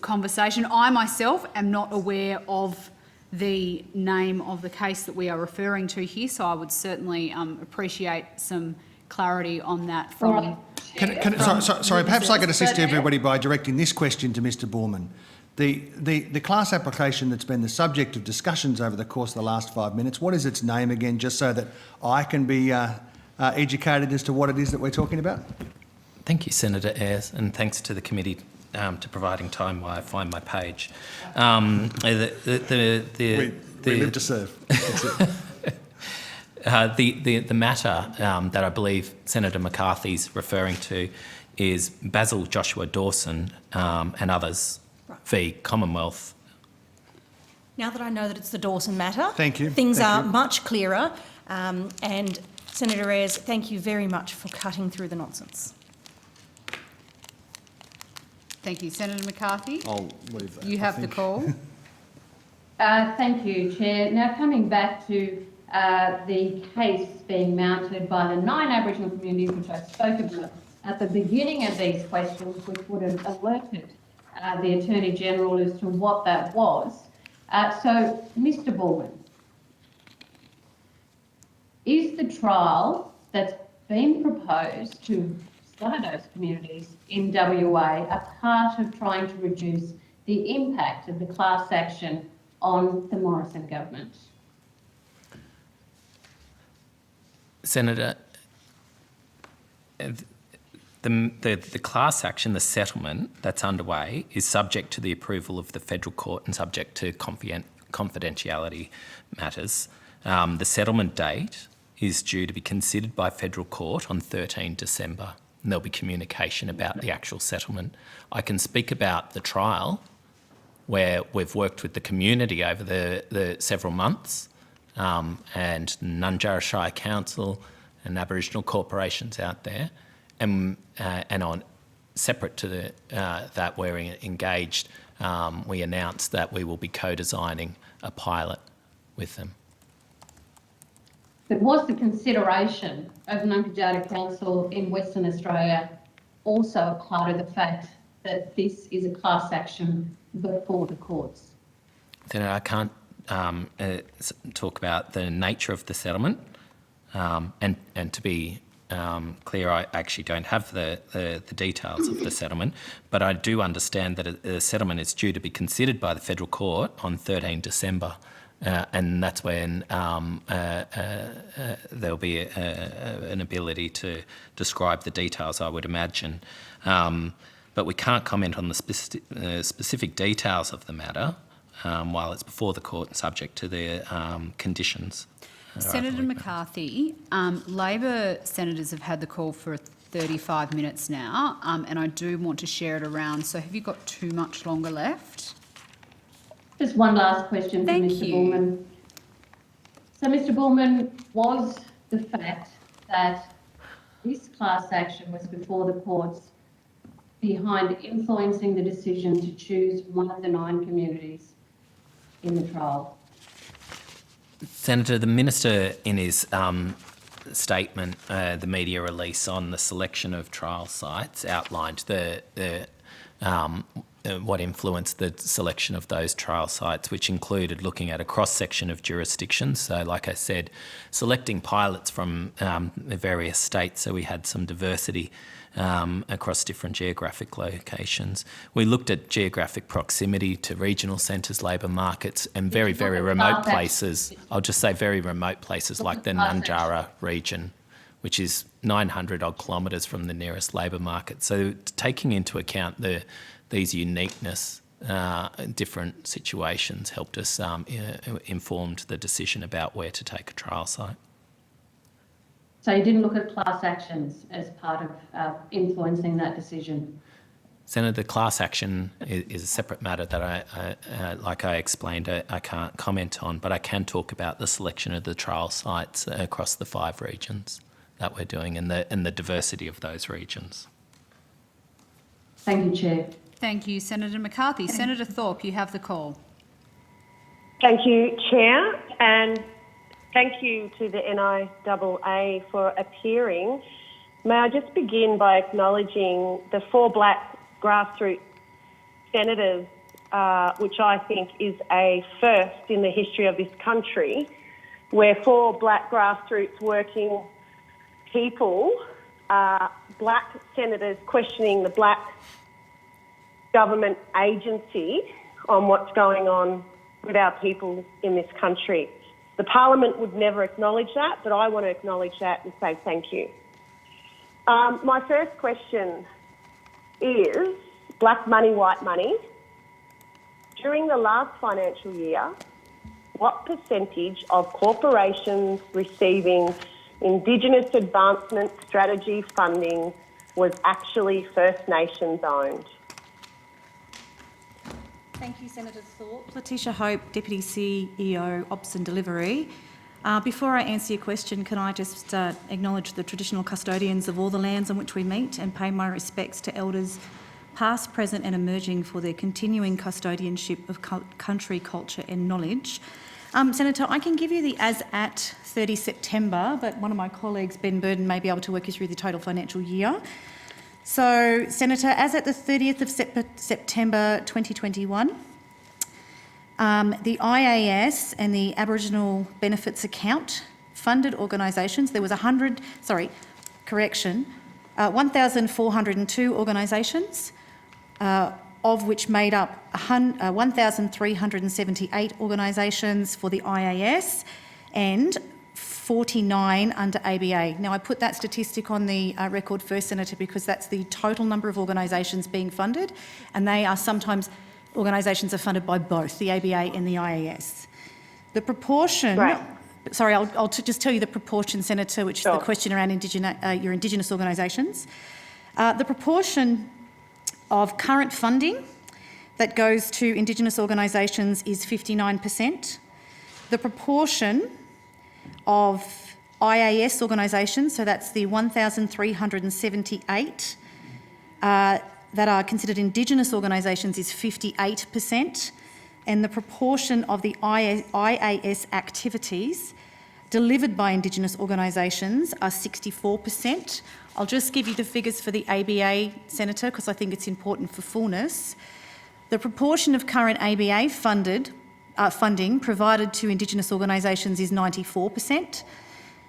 conversation. I myself am not aware of the name of the case that we are referring to here, so I would certainly appreciate some clarity on that from... Sorry, perhaps I could assist everybody by directing this question to Mr. Bullman. The class application that's been the subject of discussions over the course of the last 5 minutes, what is its name again, just so that I can be educated as to what it is that we're talking about? Thank you, Senator Ayres, and thanks to the committee to providing time while I find my page. We live to serve. The matter that I believe Senator McCarthy's referring to is Basil Joshua Dawson and others v Commonwealth. Now that I know that it's the Dawson matter, thank you. Things are much clearer. And Senator Ayres, thank you very much for cutting through the nonsense. Thank you. Senator McCarthy? I'll leave that. You have the call. Thank you, Chair. Now, coming back to the case being mounted by the 9 Aboriginal communities, which I spoke about at the beginning of these questions, which would have alerted the Attorney-General as to what that was. So, Mr. Bullman, is the trial that's been proposed to some of those communities in WA a part of trying to reduce the impact of the class action on the Morrison government? Senator, the class action, the settlement that's underway, is subject to the approval of the federal court and subject to confidentiality matters. The settlement date is due to be considered by federal court on 13 December, and there'll be communication about the actual settlement. I can speak about the trial, where we've worked with the community over the several months, and Nunjarra Shire Council and Aboriginal corporations out there, and on separate to that, we're engaged. We announced that we will be co-designing a pilot with them. But was the consideration of Nunga Data Council in Western Australia also a part of the fact that this is a class action before the courts? Then I can't talk about the nature of the settlement, and to be clear, I actually don't have the details of the settlement, but I do understand that a settlement is due to be considered by the Federal Court on 13 December, and that's when there'll be an ability to describe the details, I would imagine. But we can't comment on the specific details of the matter while it's before the court and subject to the conditions. Senator McCarthy, Labor senators have had the call for 35 minutes now, and I do want to share it around. So have you got too much longer left? Just one last question for Mr. Bullman. So, Mr. Bullman, was the fact that this class action was before the courts behind influencing the decision to choose one of the 9 communities in the trial? Senator, the Minister in his statement, the media release on the selection of trial sites, outlined what influenced the selection of those trial sites, which included looking at a cross-section of jurisdictions. So, like I said, selecting pilots from the various states, so we had some diversity across different geographic locations. We looked at geographic proximity to regional centres, labour markets, and very, very remote places. I'll just say very remote places like the Nunjara region, which is 900 odd kilometres from the nearest labour market. So taking into account these uniqueness, different situations helped us informed the decision about where to take a trial site. So you didn't look at class actions as part of influencing that decision? Senator, the class action is a separate matter that like I explained, I can't comment on, but I can talk about the selection of the trial sites across the 5 regions that we're doing and the diversity of those regions. Thank you, Chair. Thank you, Senator McCarthy. Senator Thorpe, you have the call. Thank you, Chair, and thank you to the NIAA for appearing. May I just begin by acknowledging the 4 black grassroots senators, which I think is a first in the history of this country, where 4 black grassroots working people, black senators questioning the black government agency on what's going on with our people in this country. The Parliament would never acknowledge that, but I want to acknowledge that and say thank you. My first question is black money, white money. During the last financial year, what percentage of corporations receiving Indigenous Advancement Strategy funding was actually First Nations owned? Thank you, Senator Thorpe. Letitia Hope, Deputy CEO, Ops and Delivery. Before I answer your question, can I just acknowledge the traditional custodians of all the lands on which we meet and pay my respects to Elders past, present and emerging for their continuing custodianship of country, culture and knowledge. Senator, I can give you the as at 30 September, but one of my colleagues, Ben Burden, may be able to work you through the total financial year. So, Senator, as at the 30th of September 2021, the IAS and the Aboriginal Benefits Account funded organisations, there was 1,402 organisations, of which made up 1,378 organisations for the IAS and 49 under ABA. Now, I put that statistic on the record first, Senator, because that's the total number of organisations being funded, and they are sometimes organisations are funded by both the ABA and the IAS. The proportion... Right. Sorry, I'll just tell you the proportion, Senator, which is the question around your Indigenous organisations. The proportion of current funding that goes to Indigenous organisations is 59%. The proportion of IAS organisations, so that's the 1,378 that are considered Indigenous organisations is 58%, and the proportion of the IAS activities delivered by Indigenous organisations are 64%. I'll just give you the figures for the ABA, Senator, because I think it's important for fullness. The proportion of current ABA funding provided to Indigenous organisations is 94%.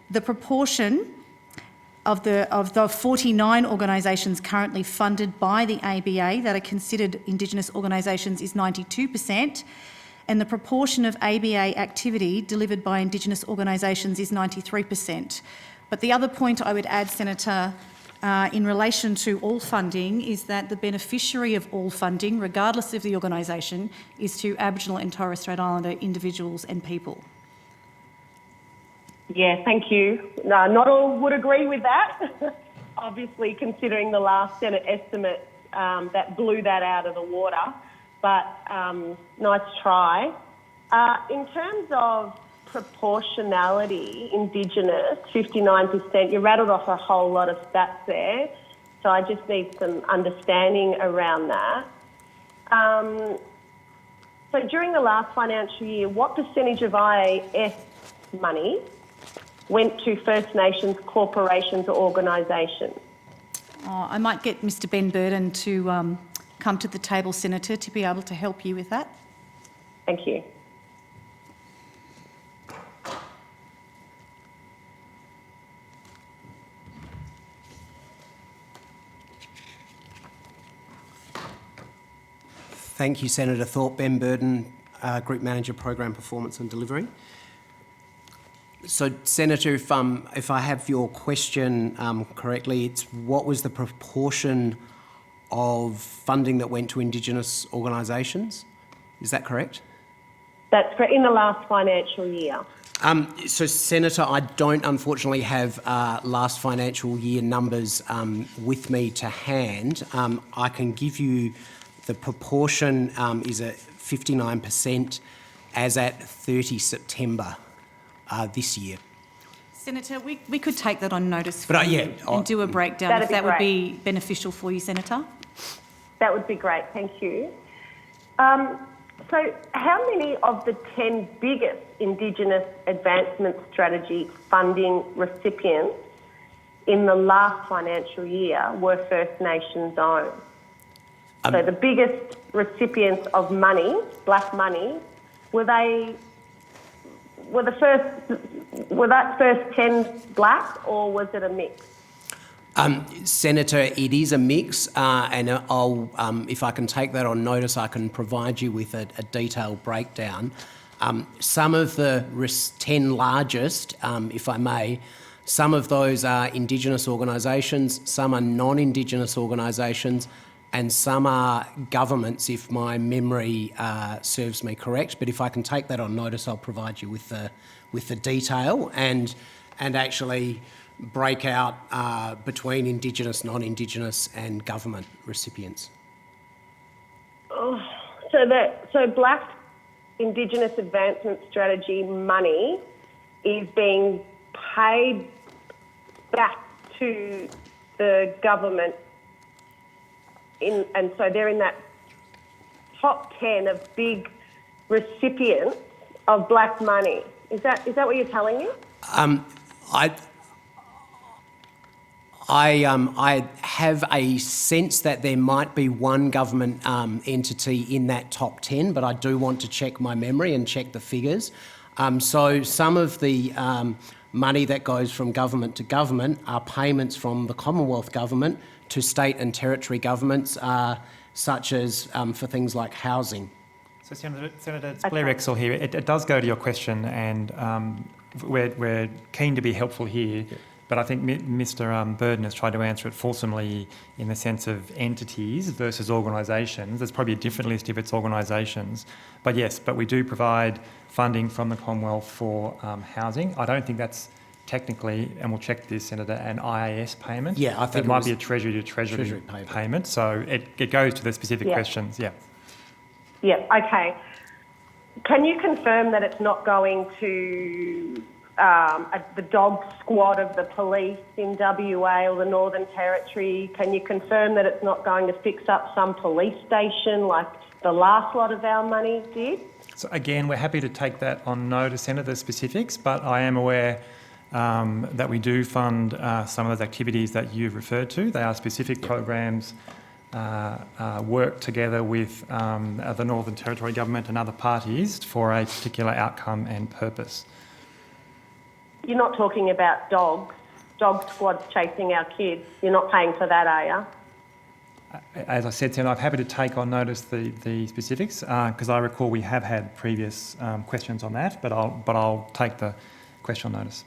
The proportion of the 49 organisations currently funded by the ABA that are considered Indigenous organisations is 92%, and the proportion of ABA activity delivered by Indigenous organisations is 93%. But the other point I would add, Senator, in relation to all funding is that the beneficiary of all funding, regardless of the organisation, is to Aboriginal and Torres Strait Islander individuals and people. Yeah, thank you. No, not all would agree with that. Obviously, considering the last Senate estimate that blew that out of the water, but nice try. In terms of proportionality, Indigenous, 59%, you rattled off a whole lot of stats there, so I just need some understanding around that. So during the last financial year, what percentage of IAS money went to First Nations corporations or organisations? I might get Mr Ben Burden to come to the table, Senator, to be able to help you with that. Thank you. Thank you, Senator Thorpe. Ben Burden, Group Manager, Program Performance and Delivery. So, Senator, if I have your question correctly, it's what was the proportion of funding that went to Indigenous organisations? Is that correct? That's correct, in the last financial year. So, Senator, I don't unfortunately have last financial year numbers with me to hand. I can give you the proportion is at 59% as at 30 September this year. Senator, we could take that on notice for But, you and do a breakdown That'd if be that would great. be beneficial for you, Senator. That would be great, thank you. So how many of the 10 biggest Indigenous Advancement Strategy funding recipients in the last financial year were First Nations owned? So the biggest recipients of money, black money, were that first 10 black, or was it a mix? Senator, it is a mix, and I'll, if I can take that on notice, I can provide you with a detailed breakdown. Some of the 10 largest, if I may, some of those are Indigenous organisations, some are non-Indigenous organisations, and some are governments, if my memory serves me correct. But if I can take that on notice, I'll provide you with the detail and actually break out between Indigenous, non-Indigenous, and government recipients. Oh, so Black Indigenous Advancement Strategy money is being paid back to the government. And so they're in that top 10 of big recipients of black money. Is that what you're telling me? I have a sense that there might be one government entity in that top 10, but I do want to check my memory and check the figures. So some of the money that goes from government to government are payments from the Commonwealth Government to state and territory governments, such as for things like housing. So, Senator, it's Blair Exel here. It does go to your question, and we're keen to be helpful here, but I think Mr Burden has tried to answer it fulsomely in the sense of entities versus organisations. There's probably a different list if it's organisations. But yes, we do provide funding from the Commonwealth for housing. I don't think that's technically, and we'll check this, Senator, an IAS payment. Yeah, I think it might be a Treasury to Treasury payment. So it goes to the specific questions, yeah. Yeah, okay. Can you confirm that it's not going to the dog squad of the police in WA or the Northern Territory? Can you confirm that it's not going to fix up some police station like the last lot of our money did? So again, we're happy to take that on notice, Senator, the specifics, but I am aware that we do fund some of those activities that you've referred to. They are specific programs, work together with the Northern Territory Government and other parties for a particular outcome and purpose. You're not talking about dog squads chasing our kids. You're not paying for that, are you? As I said, Senator, I'm happy to take on notice the specifics because I recall we have had previous questions on that, but I'll take the question on notice.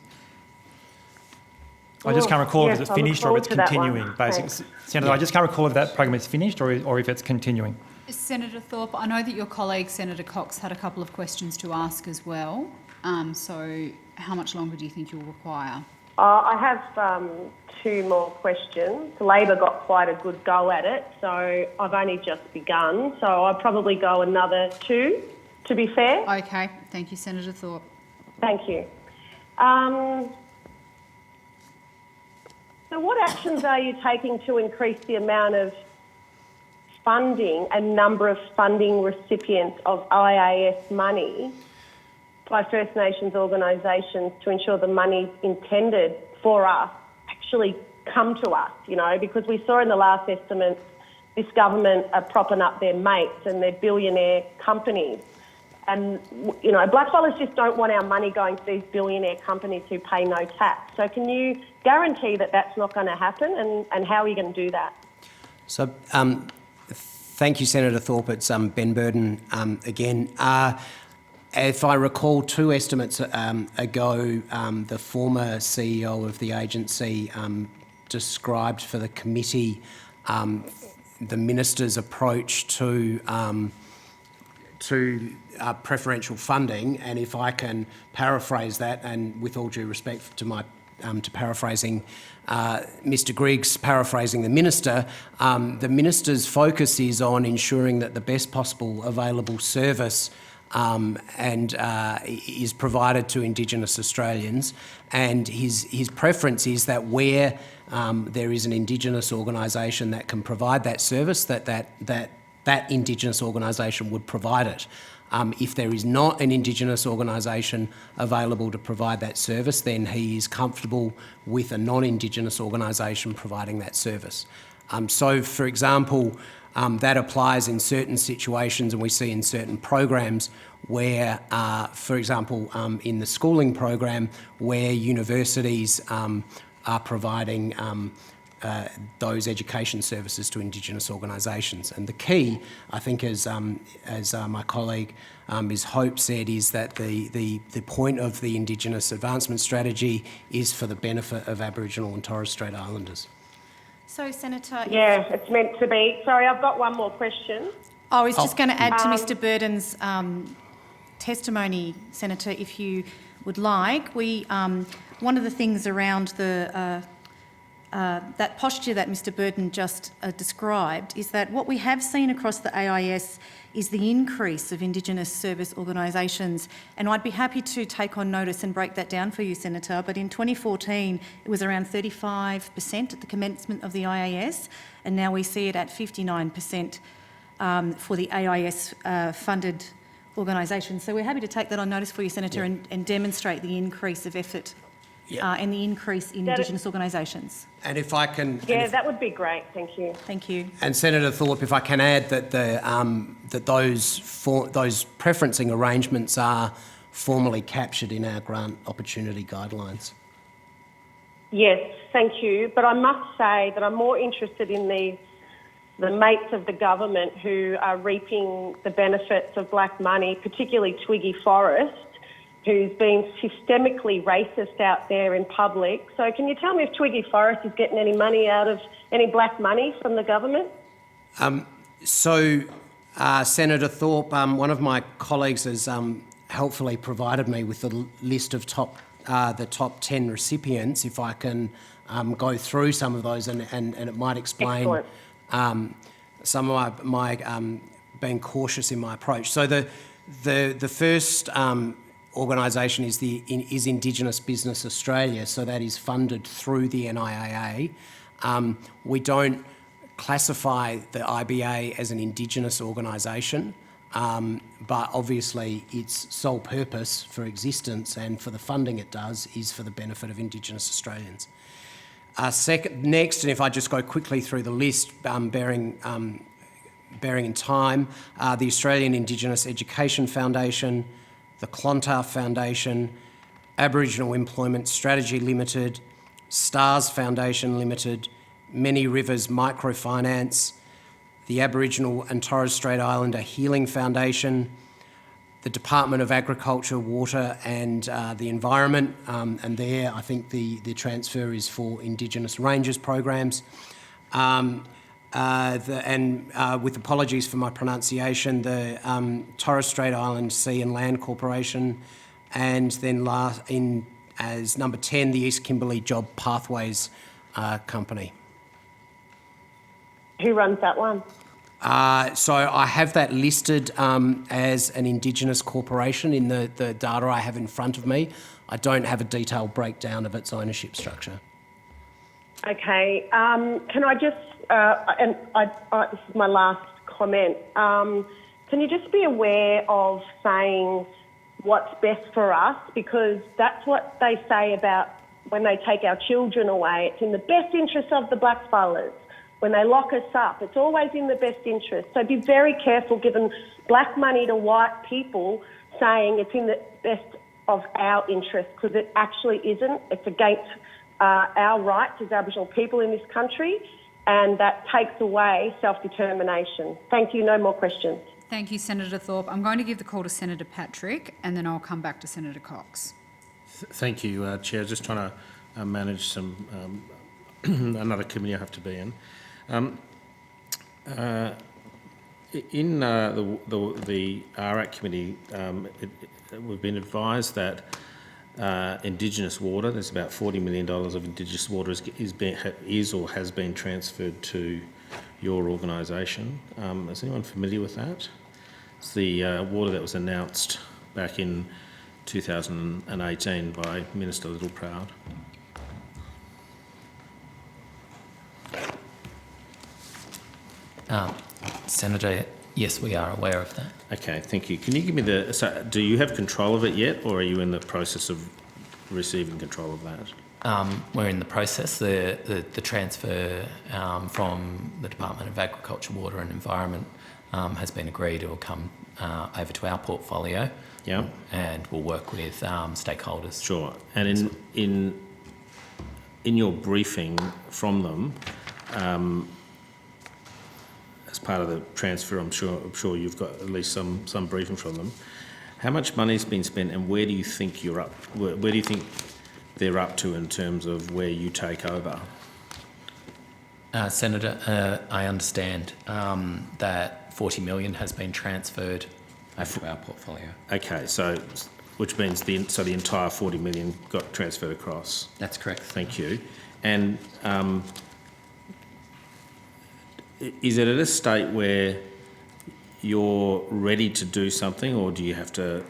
I just can't recall if it's finished or if it's continuing. Basically, Senator, I just can't recall if that program is finished or if it's continuing. Senator Thorpe, I know that your colleague Senator Cox had a couple of questions to ask as well. So how much longer do you think you'll require? I have two more questions. Labor got quite a good go at it, so I've only just begun. So I'll probably go another two, to be fair. Okay, thank you, Senator Thorpe. Thank you. So what actions are you taking to increase the amount of funding and number of funding recipients of IAS money by First Nations organisations to ensure the money intended for us actually come to us, you know, because we saw in the last estimates this government are propping up their mates and their billionaire companies. And, you know, blackfellas just don't want our money going to these billionaire companies who pay no tax. So can you guarantee that that's not going to happen, and how are you going to do that? So thank you, Senator Thorpe. It's Ben Burden again. If I recall 2 estimates ago, the former CEO of the agency described for the committee the minister's approach to preferential funding, and if I can paraphrase that, and with all due respect to my to paraphrasing Mr Griggs, paraphrasing the minister's focus is on ensuring that the best possible available service is provided to Indigenous Australians, and his preference is that where there is an Indigenous organisation that can provide that service, that Indigenous organisation would provide it. If there is not an Indigenous organisation available to provide that service, then he is comfortable with a non-Indigenous organisation providing that service. So, for example, that applies in certain situations, and we see in certain programs where, for example, in the schooling program, where universities are providing those education services to Indigenous organisations. And the key, I think, as my colleague Ms Hope said, is that the point of the Indigenous Advancement Strategy is for the benefit of Aboriginal and Torres Strait Islanders. So, Senator... Yeah, it's meant to be. Sorry, I've got one more question. I was just going to add to Mr Burden's testimony, Senator, if you would like. One of the things around that posture that Mr Burden just described is that what we have seen across the AIS is the increase of Indigenous service organisations, and I'd be happy to take on notice and break that down for you, Senator, but in 2014 it was around 35% at the commencement of the IAS, and now we see it at 59% for the AIS funded organisations. So we're happy to take that on notice for you, Senator, and demonstrate the increase of effort and the increase in Indigenous organisations. And if I can... Yeah, that would be great. Thank you. Thank you. And Senator Thorpe, if I can add that those preferencing arrangements are formally captured in our grant opportunity guidelines. Yes, thank you. But I must say that I'm more interested in the mates of the government who are reaping the benefits of black money, particularly Twiggy Forrest, who's being systemically racist out there in public. So can you tell me if Twiggy Forrest is getting any money out of any black money from the government? Senator Thorpe, one of my colleagues has helpfully provided me with a list of the top 10 recipients. If I can go through some of those and it might explain some of my being cautious in my approach. So the first organisation is Indigenous Business Australia, so that is funded through the NIAA. We don't classify the IBA as an Indigenous organisation, but obviously its sole purpose for existence and for the funding it does is for the benefit of Indigenous Australians. Next, and if I just go quickly through the list, bearing in time, the Australian Indigenous Education Foundation, the Clontarf Foundation, Aboriginal Employment Strategy Limited, STARS Foundation Limited, Many Rivers Microfinance, the Aboriginal and Torres Strait Islander Healing Foundation, the Department of Agriculture, Water and the Environment, and there I think the transfer is for Indigenous Rangers programs. With apologies for my pronunciation, the Torres Strait Island Sea and Land Corporation, and then as number 10, the East Kimberley Job Pathways Company. Who runs that one? So I have that listed as an Indigenous corporation in the data I have in front of me. I don't have a detailed breakdown of its ownership structure. Okay. Can I just, this is my last comment, can you just be aware of saying what's best for us? Because that's what they say about when they take our children away. It's in the best interest of the blackfellas. When they lock us up, it's always in the best interest. So be very careful giving black money to white people saying it's in the best of our interest, because it actually isn't. It's against our rights as Aboriginal people in this country, and that takes away self-determination. Thank you. No more questions. Thank you, Senator Thorpe. I'm going to give the call to Senator Patrick, and then I'll come back to Senator Cox. Thank you, Chair. Just trying to manage some another committee I have to be in. In the RAC committee, we've been advised that Indigenous water, there's about $40 million of Indigenous water is or has been transferred to your organisation. Is anyone familiar with that? It's the water that was announced back in 2018 by Minister Littleproud. Senator, yes, we are aware of that. Okay, thank you. Can you give me so do you have control of it yet, or are you in the process of receiving control of that? We're in the process. The transfer from the Department of Agriculture, Water and Environment has been agreed. It will come over to our portfolio. Yeah. And we'll work with stakeholders. Sure. And in your briefing from them, as part of the transfer, I'm sure you've got at least some briefing from them. How much money's been spent, and where do you think you're up? Where do you think they're up to in terms of where you take over? Senator, I understand that $40 million has been transferred over to our portfolio. Okay, so which means the entire $40 million got transferred across. That's correct. Thank you. And is it at a state where you're ready to do something, or do you have to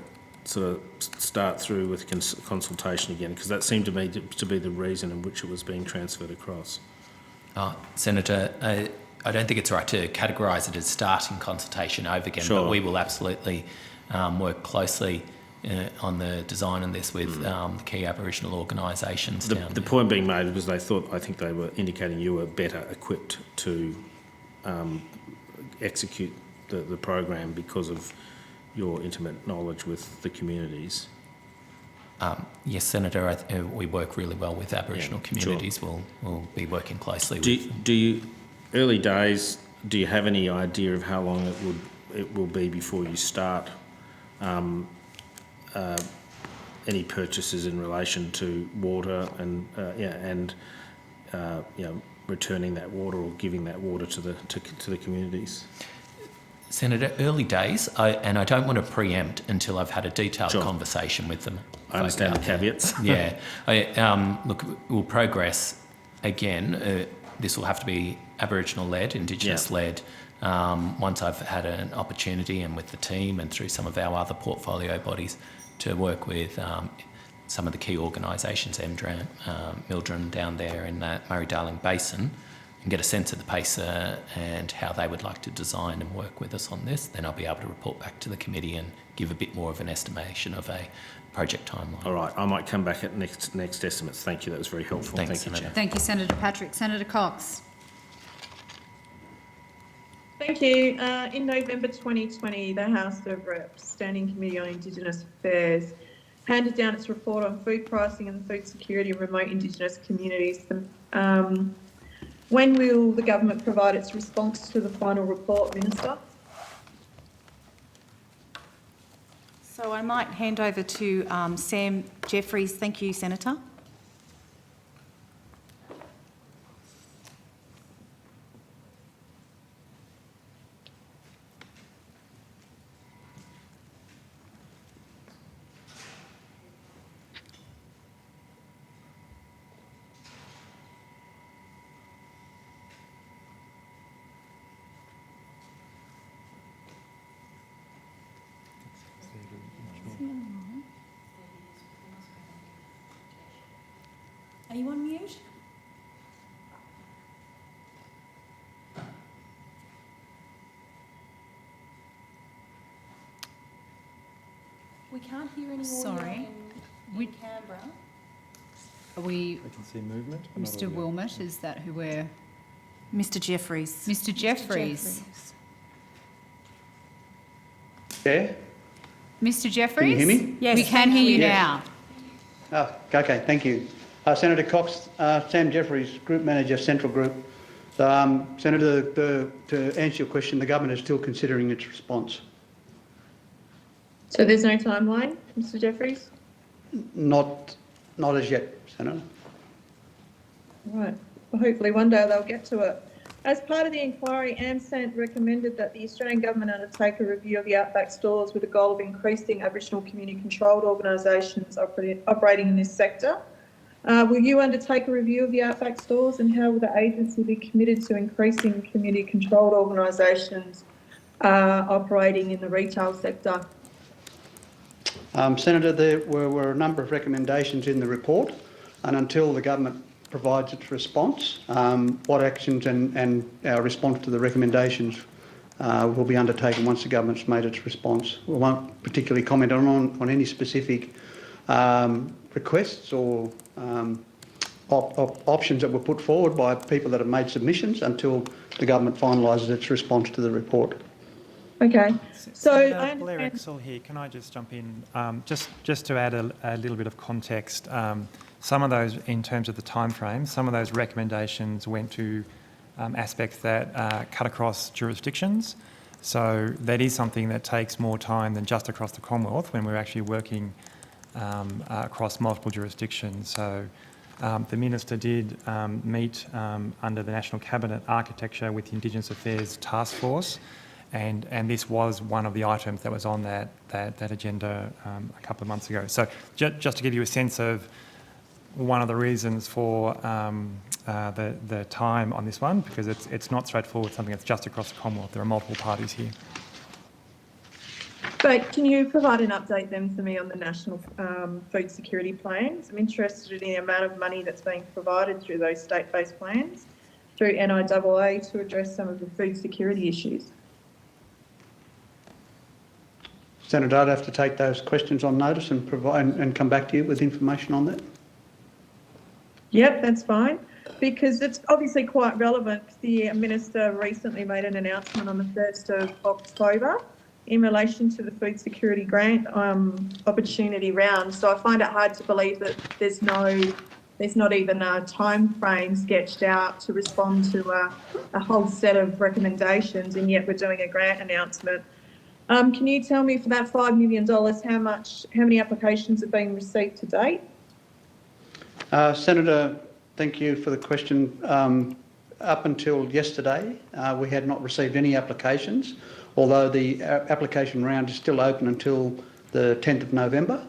sort of start through with consultation again? Because that seemed to me to be the reason in which it was being transferred across. Senator, I don't think it's right to categorise it as starting consultation over again, Sure. But we will absolutely work closely on the design of this with the key Aboriginal organisations. The point being made was I think they were indicating you were better equipped to execute the program because of your intimate knowledge with the communities. Yes, Senator, we work really well with Aboriginal communities. Sure. We'll be working closely with them. Do you, early days, do you have any idea of how long it will be before you start any purchases in relation to water and returning that water or giving that water to the communities? Senator, early days, and I don't want to preempt until I've had a detailed Sure. conversation with them. I understand the caveats. Yeah. Look, we'll progress again. This will have to be Aboriginal-led, Indigenous-led once I've had an opportunity and with the team and through some of our other portfolio bodies to work with some of the key organisations, MDRAM, Mildren down there in that Murray-Darling Basin, and get a sense of the pace and how they would like to design and work with us on this, then I'll be able to report back to the committee and give a bit more of an estimation of a project timeline. All right, I might come back at next estimates. Thank you, that was very helpful. Thanks, Thank you, Chair. Thank you, Senator Patrick. Senator Cox. Thank you. In November 2020, the House of Reps Standing Committee on Indigenous Affairs handed down its report on food pricing and food security in remote Indigenous communities. When will the government provide its response to the final report, Minister? So I might hand over to Sam Jeffries. Thank you, Senator. Are you on mute? We can't hear any audio Sorry. in Canberra. Are we... We can see movement. but not Mr audio. Wilmot, is that who we're... Mr Jeffries. Mr Jeffries. Chair? Mr Jeffries? Can you hear me? Yes, we can hear you now. Oh, okay, thank you. Senator Cox, Sam Jeffries, Group Manager, Central Group. Senator, to answer your question, the government is still considering its response. So there's no timeline, Mr Jeffries? Not as yet, Senator. Right. Well, hopefully one day they'll get to it. As part of the inquiry, AMSANT recommended that the Australian Government undertake a review of the outback stores with the goal of increasing Aboriginal community-controlled organisations operating in this sector. Will you undertake a review of the outback stores, and how will the agency be committed to increasing community-controlled organisations operating in the retail sector? Senator, there were a number of recommendations in the report, and until the government provides its response, what actions and our response to the recommendations will be undertaken once the government's made its response. We won't particularly comment on any specific requests or options that were put forward by people that have made submissions until the government finalises its response to the report. Okay. So Senator Blair Exel here. Can I just jump in? Just to add a little bit of context, some of those, in terms of the time frame, some of those recommendations went to aspects that cut across jurisdictions. So that is something that takes more time than just across the Commonwealth when we're actually working across multiple jurisdictions. So the Minister did meet under the National Cabinet Architecture with the Indigenous Affairs Task Force, and this was one of the items that was on that agenda a couple of months ago. So just to give you a sense of one of the reasons for the time on this one, because it's not straightforward, something that's just across the Commonwealth. There are multiple parties here. But can you provide an update then for me on the national food security plans? I'm interested in the amount of money that's being provided through those state-based plans, through NIAA, to address some of the food security issues. Senator, I'd have to take those questions on notice and provide and come back to you with information on that. Yep, that's fine, because it's obviously quite relevant. The Minister recently made an announcement on the 1st of October in relation to the food security grant opportunity round. So I find it hard to believe that there's not even a time frame sketched out to respond to a whole set of recommendations, and yet we're doing a grant announcement. Can you tell me, for that $5 million, how many applications have been received to date? Senator, thank you for the question. Up until yesterday, we had not received any applications, although the application round is still open until the 10th of November.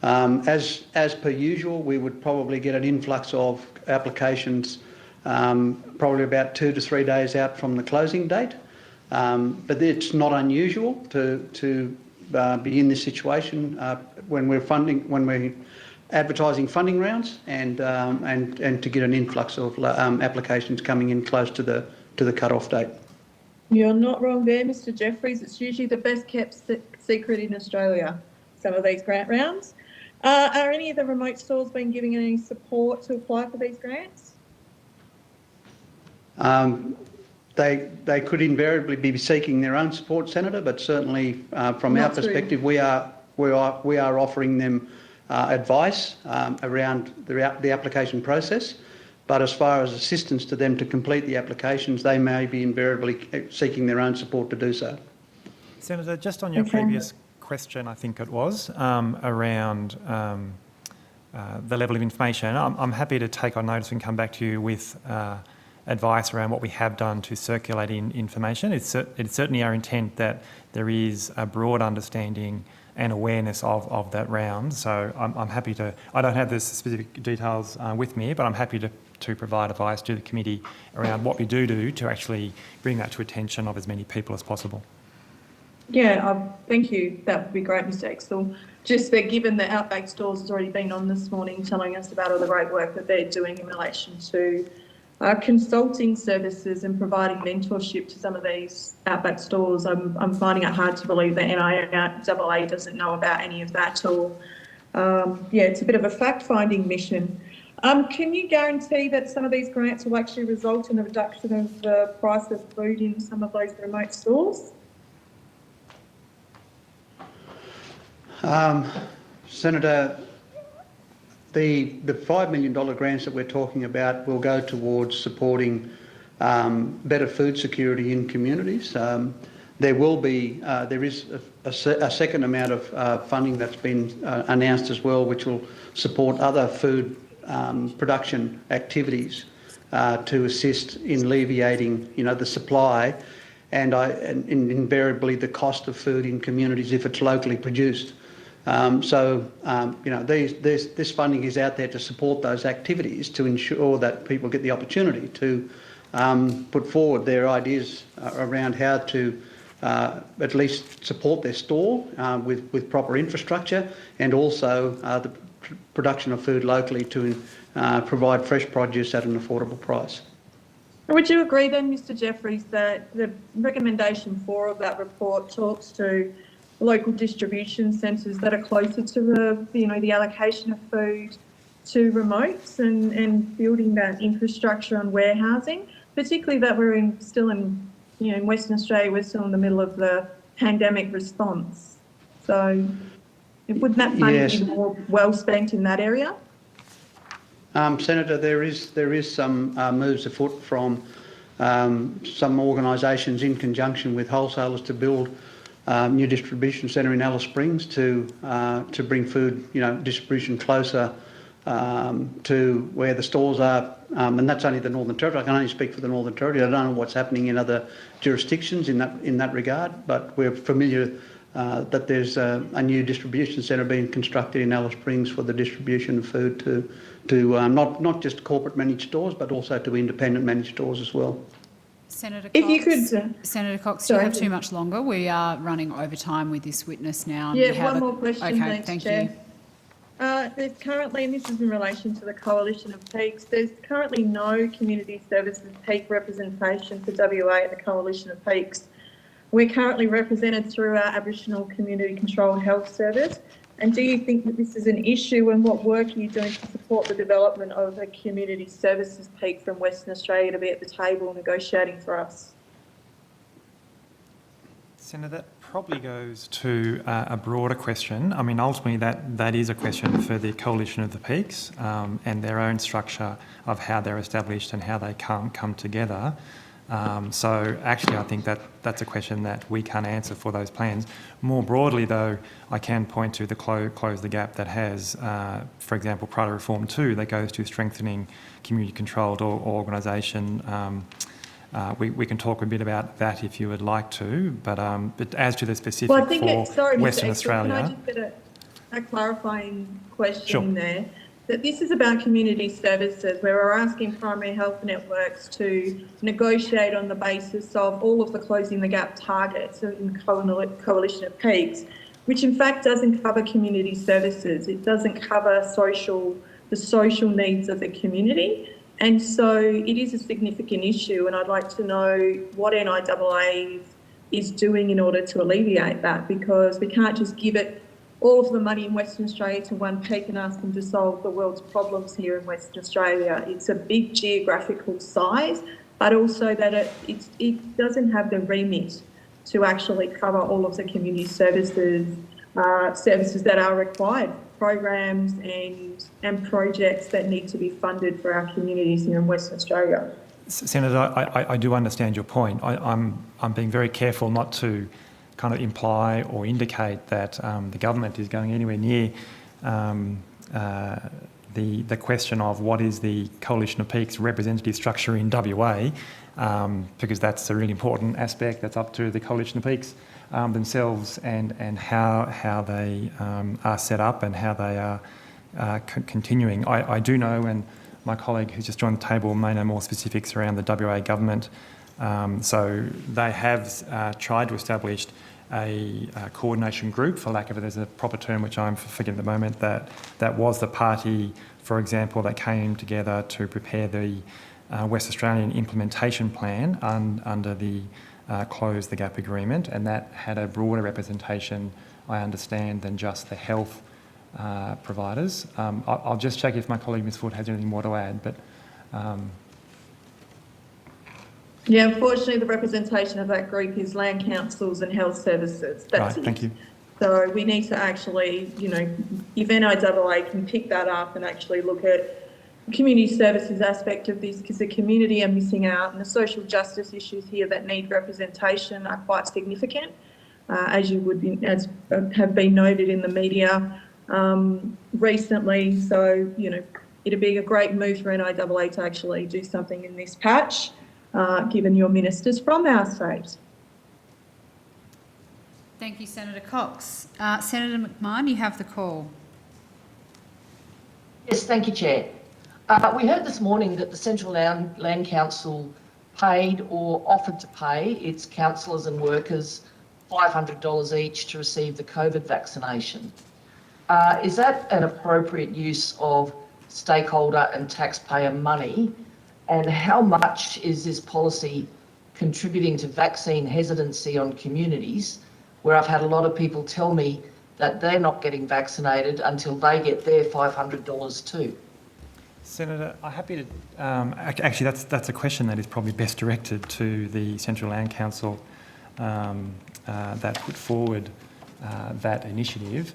As per usual, we would probably get an influx of applications probably about 2 to 3 days out from the closing date. But it's not unusual to be in this situation when we're advertising funding rounds and to get an influx of applications coming in close to the cut-off date. You're not wrong there, Mr. Jeffries. It's usually the best kept secret in Australia, some of these grant rounds. Are any of the remote stores being given any support to apply for these grants? They could invariably be seeking their own support, Senator, but certainly from our perspective, we are offering them advice around the application process. But as far as assistance to them to complete the applications, they may be invariably seeking their own support to do so. Senator, just on your previous question, I think it was, around the level of information, I'm happy to take on notice and come back to you with advice around what we have done to circulate information. It's certainly our intent that there is a broad understanding and awareness of that round. So I'm happy to, I don't have the specific details with me, but I'm happy to provide advice to the committee around what we do to actually bring that to attention of as many people as possible. Yeah, thank you. That would be great, Mr. Exel. Just that given that Outback Stores has already been on this morning telling us about all the great work that they're doing in relation to consulting services and providing mentorship to some of these Outback stores, I'm finding it hard to believe that NIAA doesn't know about any of that or yeah, it's a bit of a fact-finding mission. Can you guarantee that some of these grants will actually result in a reduction of the price of food in some of those remote stores? Senator, the $5 million grants that we're talking about will go towards supporting better food security in communities. There is a second amount of funding that's been announced as well, which will support other food production activities to assist in alleviating, the supply and invariably the cost of food in communities if it's locally produced. This funding is out there to support those activities to ensure that people get the opportunity to put forward their ideas around how to at least support their store with proper infrastructure and also the production of food locally to provide fresh produce at an affordable price. Would you agree then, Mr. Jeffries, that the recommendation 4 of that report talks to local distribution centres that are closer to the allocation of food to remotes and building that infrastructure and warehousing, particularly that we're still in Western Australia, we're still in the middle of the pandemic response. So wouldn't that money be more well spent in that area? Senator, there is some moves afoot from some organisations in conjunction with wholesalers to build new distribution centre in Alice Springs to bring food, distribution closer to where the stores are, and that's only the Northern Territory. I can only speak for the Northern Territory. I don't know what's happening in other jurisdictions in that regard, but we're familiar that there's a new distribution centre being constructed in Alice Springs for the distribution of food to not just corporate managed stores, but also to independent managed stores as well. Senator Cox, if you could, Senator Cox, do you have too much longer? We are running over time with this witness now. Yeah, one more question. Okay, thank you. There's currently, and this is in relation to the Coalition of Peaks, there's currently no community services peak representation for WA at the Coalition of Peaks. We're currently represented through our Aboriginal Community Controlled Health Service. And do you think that this is an issue, and what work are you doing to support the development of a community services peak from Western Australia to be at the table negotiating for us? Senator, that probably goes to a broader question. I mean, ultimately that is a question for the Coalition of the Peaks and their own structure of how they're established and how they come together. So actually I think that's a question that we can't answer for those plans. More broadly though, I can point to the Close the Gap that has, for example, prior to Reform 2 that goes to strengthening community controlled organisation. We can talk a bit about that if you would like to, but as to the specific for Western Australia. Can I just get a clarifying question there? that this is about community services, where we're asking primary health networks to negotiate on the basis of all of the Closing the Gap targets in Coalition of Peaks, which in fact doesn't cover community services. It doesn't cover the social needs of the community. And so it is a significant issue, and I'd like to know what NIAA is doing in order to alleviate that, because we can't just give it all of the money in Western Australia to one peak and ask them to solve the world's problems here in Western Australia. It's a big geographical size, but also that it doesn't have the remit to actually cover all of the community services that are required, programs and projects that need to be funded for our communities here in Western Australia. Senator, I do understand your point. I'm being very careful not to kind of imply or indicate that the government is going anywhere near the question of what is the Coalition of Peaks representative structure in WA, because that's a really important aspect. That's up to the Coalition of Peaks themselves and how they are set up and how they are continuing. I do know, and my colleague who's just joined the table may know more specifics around the WA government. So they have tried to establish a coordination group, for lack of it, there's a proper term which I'm forgetting at the moment, that was the party, for example, that came together to prepare the West Australian implementation plan under the Close the Gap agreement, and that had a broader representation, I understand, than just the health providers. I'll just check if my colleague Ms Ford has anything more to add, but yeah, unfortunately the representation of that group is land councils and health services. That's right, thank you. So we need to actually, if NIAA can pick that up and actually look at the community services aspect of this, because the community are missing out, and the social justice issues here that need representation are quite significant, as have been noted in the media recently. So, it'd be a great move for NIAA to actually do something in this patch, given your ministers from our state. Thank you, Senator Cox. Senator McMahon, you have the call. Yes, thank you, Chair. We heard this morning that the Central Land Council paid or offered to pay its councillors and workers $500 each to receive the COVID vaccination. Is that an appropriate use of stakeholder and taxpayer money? And how much is this policy contributing to vaccine hesitancy on communities, where I've had a lot of people tell me that they're not getting vaccinated until they get their $500 too? Senator, I'm happy to... actually, that's a question that is probably best directed to the Central Land Council that put forward that initiative.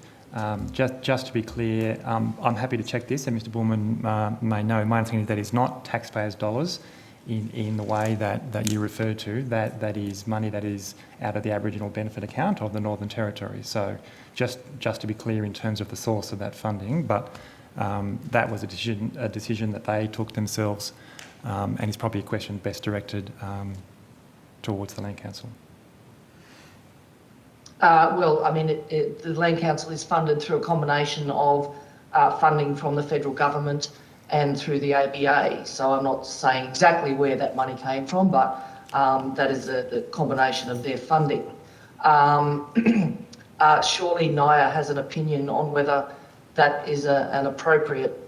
Just to be clear, I'm happy to check this, and Mr Bullman may know. My understanding is that is not taxpayers' dollars in the way that you refer to. That is money that is out of the Aboriginal benefit account of the Northern Territory. So just to be clear in terms of the source of that funding, but that was a decision that they took themselves, and it's probably a question best directed towards the Land Council. Well, I mean, the Land Council is funded through a combination of funding from the federal government and through the ABA. So I'm not saying exactly where that money came from, but that is the combination of their funding. Surely NIA has an opinion on whether that is an appropriate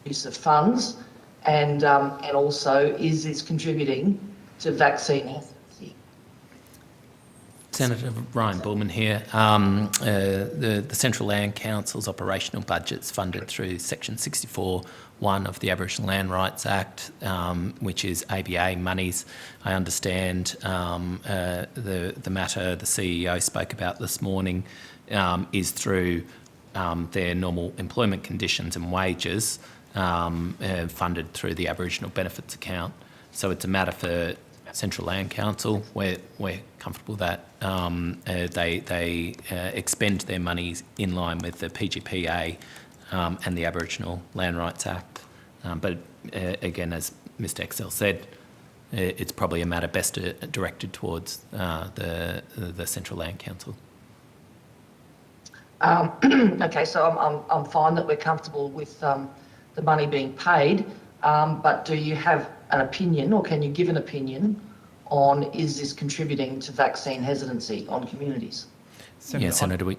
use of funds, and also is this contributing to vaccine hesitancy? Senator Ryan Bullman here. The Central Land Council's operational budget's funded through Section 64(1) of the Aboriginal Land Rights Act, which is ABA monies. I understand the matter the CEO spoke about this morning is through their normal employment conditions and wages funded through the Aboriginal benefits account. So it's a matter for Central Land Council. We're comfortable that they expend their monies in line with the PGPA and the Aboriginal Land Rights Act. But again, as Mr Excel said, it's probably a matter best directed towards the Central Land Council. Okay, so I'm fine that we're comfortable with the money being paid, but do you have an opinion, or can you give an opinion on is this contributing to vaccine hesitancy on communities? Senator,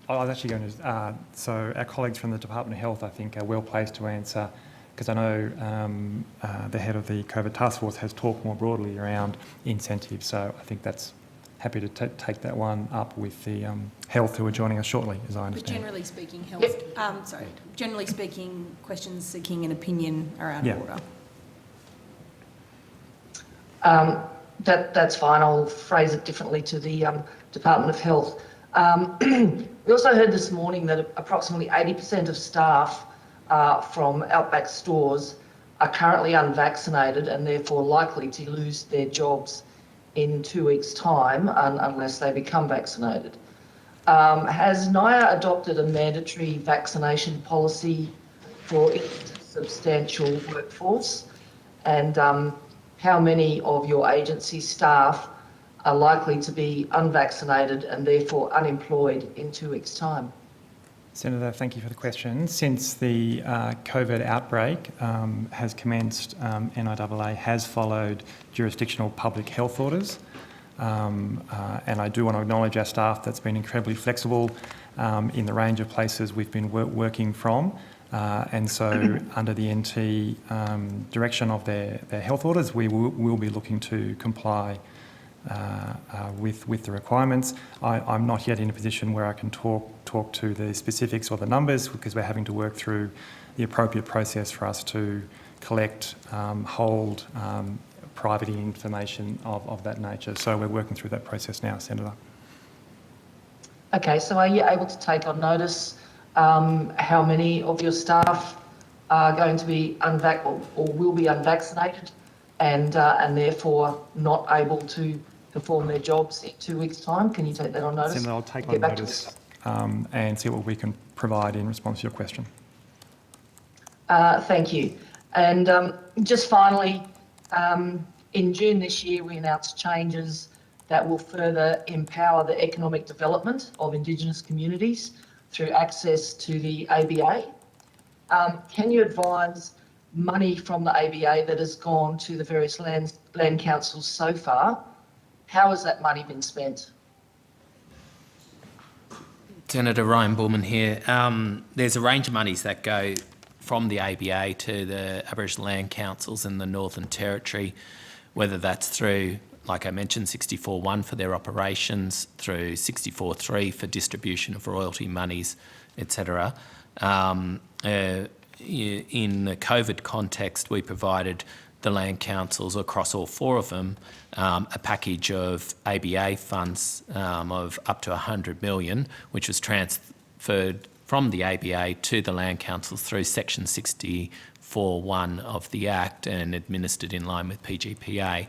I was actually going to, so our colleagues from the Department of Health, I think, are well placed to answer, because I know the head of the COVID task force has talked more broadly around incentives. So I think that's happy to take that one up with the health, who are joining us shortly, as I But understand. generally speaking, health, generally speaking, questions seeking an opinion are out of order. That's fine. I'll phrase it differently to the Department of Health. We also heard this morning that approximately 80% of staff from Outback stores are currently unvaccinated and therefore likely to lose their jobs in 2 weeks' time unless they become vaccinated. Has NIA adopted a mandatory vaccination policy for its substantial workforce? And how many of your agency staff are likely to be unvaccinated and therefore unemployed in 2 weeks' time? Senator, thank you for the question. Since the COVID outbreak has commenced, NIAA has followed jurisdictional public health orders. And I do want to acknowledge our staff that's been incredibly flexible in the range of places we've been working from. And so under the NT direction of their health orders, we will be looking to comply with the requirements. I'm not yet in a position where I can talk to the specifics or the numbers, because we're having to work through the appropriate process for us to collect, hold private information of that nature. So we're working through that process now, Senator. Okay, so are you able to take on notice how many of your staff are going to be or will be unvaccinated and therefore not able to perform their jobs in 2 weeks' time? Can you take that on notice? Senator, I'll take on notice and see what we can provide in response to your question. Thank you. And just finally, in June this year, we announced changes that will further empower the economic development of Indigenous communities through access to the ABA. Can you advise money from the ABA that has gone to the various land councils so far? How has that money been spent? Senator Ryan Bullman here. There's a range of monies that go from the ABA to the Aboriginal Land Councils in the Northern Territory, whether that's through, like I mentioned, 64.1 for their operations, through 64.3 for distribution of royalty monies, etc. In the COVID context, we provided the land councils across all four of them a package of ABA funds of up to 100 million, which was transferred from the ABA to the land councils through section 64.1 of the Act and administered in line with PGPA.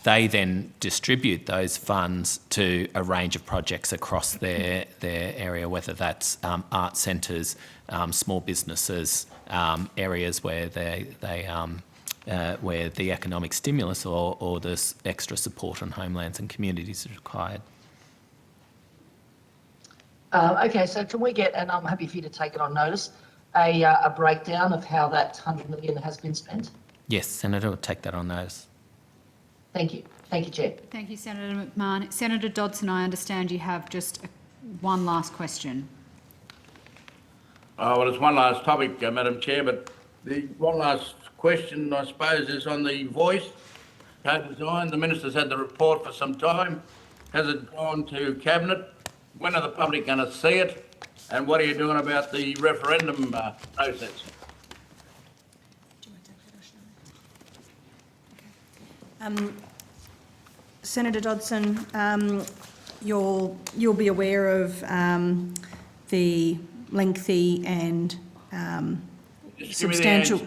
They then distribute those funds to a range of projects across their area, whether that's art centres, small businesses, areas where where the economic stimulus or this extra support on homelands and communities is required. Okay, so can we get, and I'm happy for you to take it on notice, a breakdown of how that 100 million has been spent? Yes, Senator, we'll take that on notice. Thank you. Thank you, Chair. Thank you, Senator McMahon. Senator Dodson, I understand you have just one last question. Well, it's one last topic, Madam Chair, but the one last question, I suppose, is on the voice co-design. The Minister's had the report for some time. Has it gone to Cabinet? When are the public going to see it? And what are you doing about the referendum process? Senator Dodson, you'll be aware of the lengthy and substantial.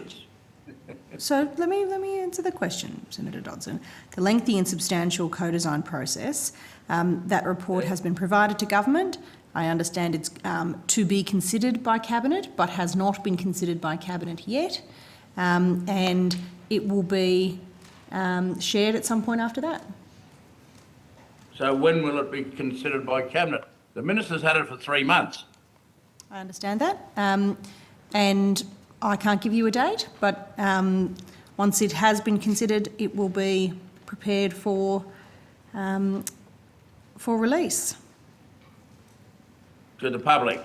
So let me answer the question, Senator Dodson. The lengthy and substantial co-design process. That report has been provided to government. I understand it's to be considered by Cabinet, but has not been considered by Cabinet yet, and it will be shared at some point after that. So when will it be considered by Cabinet? The Minister's had it for 3 months. I understand that. And I can't give you a date, but once it has been considered, it will be prepared for release. To the public?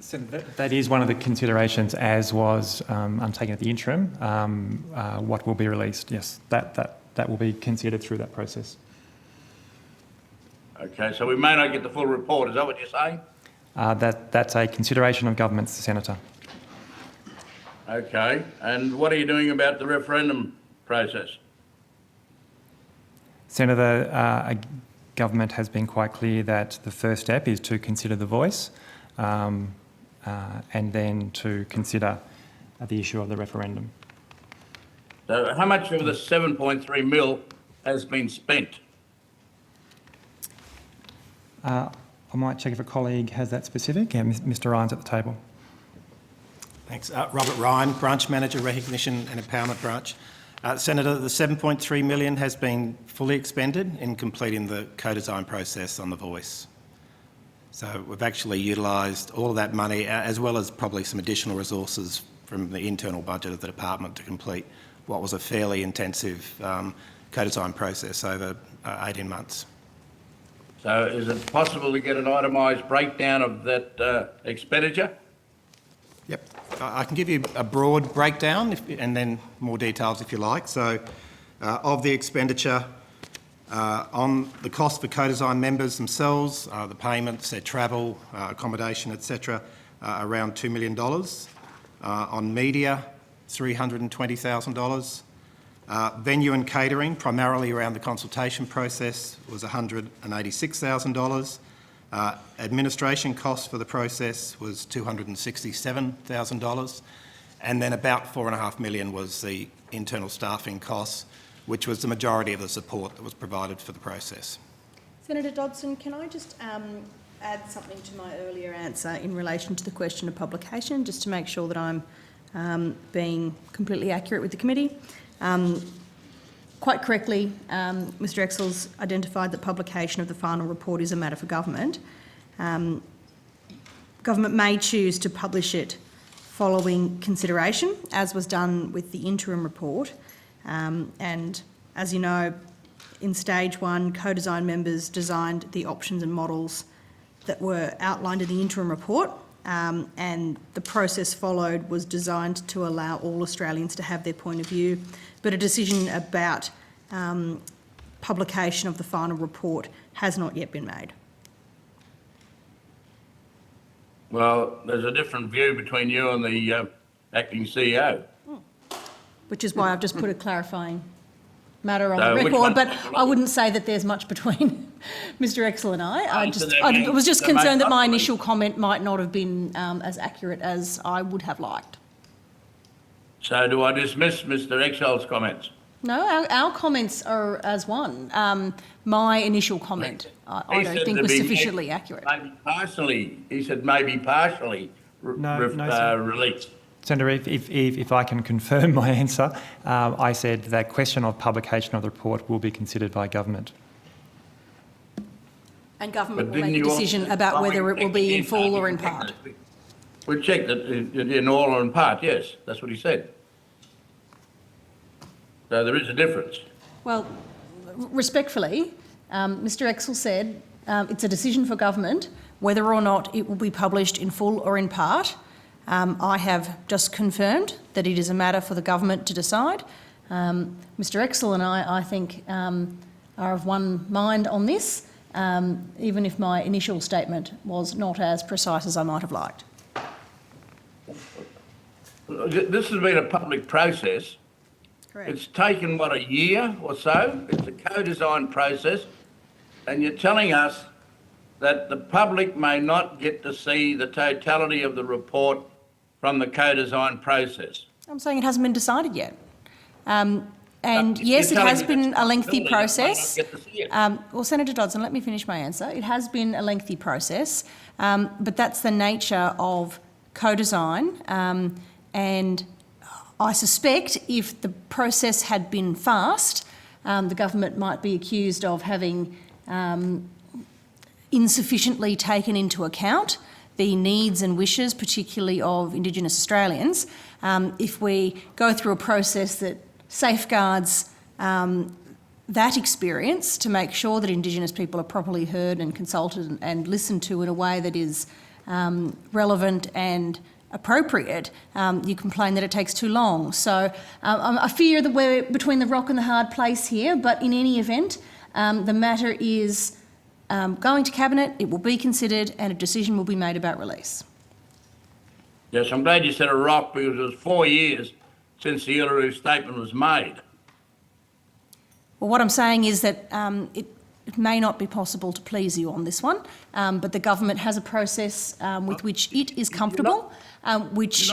So that is one of the considerations, as was undertaken at the interim, what will be released. Yes, that will be considered through that process. Okay, so we may not get the full report, is that what you're saying? That's a consideration of government, Senator. Okay, and what are you doing about the referendum process? Senator, government has been quite clear that the first step is to consider the voice and then to consider the issue of the referendum. So how much of the 7.3 mil has been spent? I might check if a colleague has that specific. Yeah, Mr. Ryan's at the table. Thanks. Robert Ryan, Branch Manager, Recognition and Empowerment Branch. Senator, the $7.3 million has been fully expended in completing the co-design process on the voice. So we've actually utilised all of that money, as well as probably some additional resources from the internal budget of the department to complete what was a fairly intensive co-design process over 18 months. So is it possible to get an itemised breakdown of that expenditure? Yep, I can give you a broad breakdown and then more details if you like. So of the expenditure on the cost for co-design members themselves, the payments, their travel, accommodation, etc., around $2 million. On media, $320,000. Venue and catering, primarily around the consultation process, was $186,000. Administration costs for the process was $267,000. And then about $4.5 million was the internal staffing costs, which was the majority of the support that was provided for the process. Senator Dodson, can I just add something to my earlier answer in relation to the question of publication, just to make sure that I'm being completely accurate with the committee? Quite correctly, Mr Excel's identified that publication of the final report is a matter for government. Government may choose to publish it following consideration, as was done with the interim report. And as you know, in stage one, co-design members designed the options and models that were outlined in the interim report. And the process followed was designed to allow all Australians to have their point of view, but a decision about publication of the final report has not yet been made. Well, there's a different view between you and the acting CEO. Which is why I've just put a clarifying matter on So the which record, one- but I wouldn't say that there's much between Mr Exel and I. I Answer that again. was just So make concerned that up my for it. initial comment might not have been as accurate as I would have liked. So do I dismiss Mr Excel's comments? No, our comments are as one. My initial comment, I He don't said think to was be sufficiently accurate. Maybe partially, he said maybe partially sir. released. Senator, if I can confirm my answer, I said that question of publication of the report will be considered by government. And government But will make didn't a you decision also- about whether it will be in check full or in part. We checked that in all or in part, yes, that's what he said. So there is a difference. Well, respectfully, Mr Exel said it's a decision for government whether or not it will be published in full or in part. I have just confirmed that it is a matter for the government to decide. Mr Exel and I think, are of one mind on this, even if my initial statement was not as precise as I might have liked. This has been a public process. Correct. It's taken, what, a year or so? It's a co-design process, and you're telling us that the public may not get to see the totality of the report from the co-design process. I'm saying it hasn't been decided yet. And You're yes, it telling has me been that's a lengthy possibility, they may not process. get to see it. Well, Senator Dodson, let me finish my answer. It has been a lengthy process, but that's the nature of co-design. And I suspect if the process had been fast, the government might be accused of having insufficiently taken into account the needs and wishes, particularly of Indigenous Australians, if we go through a process that safeguards that experience to make sure that Indigenous people are properly heard and consulted and listened to in a way that is relevant and appropriate, you complain that it takes too long. So I fear that we're between the rock and the hard place here, but in any event, the matter is going to Cabinet, it will be considered and a decision will be made about release. Yes, I'm glad you said a rock because it was 4 years since the Uluru Statement was made. Well, what I'm saying is that it may not be possible to please you on this one, but the government has a process with which it is comfortable, which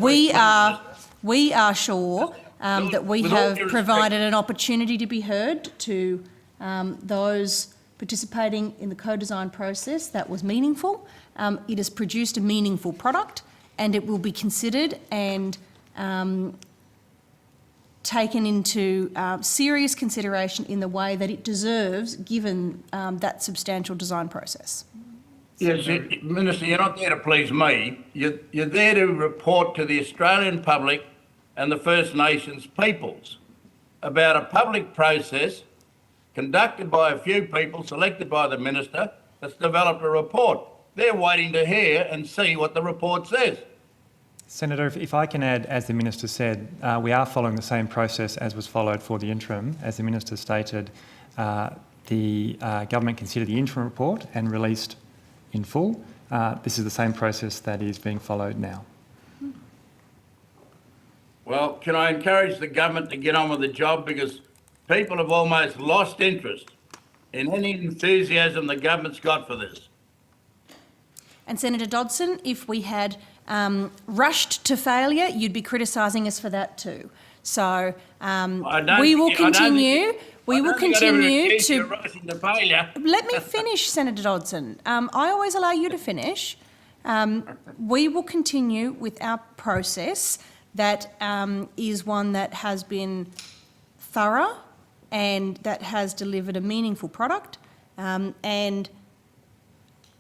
we are sure that we have provided an opportunity to be heard to those participating in the co-design process that was meaningful. It has produced a meaningful product and it will be considered and taken into serious consideration in the way that it deserves, given that substantial design process. Yes, Minister, you're not there to please me. You're there to report to the Australian public and the First Nations peoples about a public process conducted by a few people selected by the Minister that's developed a report. They're waiting to hear and see what the report says. Senator, if I can add, as the Minister said, we are following the same process as was followed for the interim. As the Minister stated, the government considered the interim report and released in full. This is the same process that is being followed now. Well, can I encourage the government to get on with the job, because people have almost lost interest in any enthusiasm the government's got for this. And Senator Dodson, if we had rushed to failure, you'd be criticising us for that too. So we will continue. We will continue to. Let me finish, Senator Dodson. I always allow you to finish. We will continue with our process that is one that has been thorough and that has delivered a meaningful product. And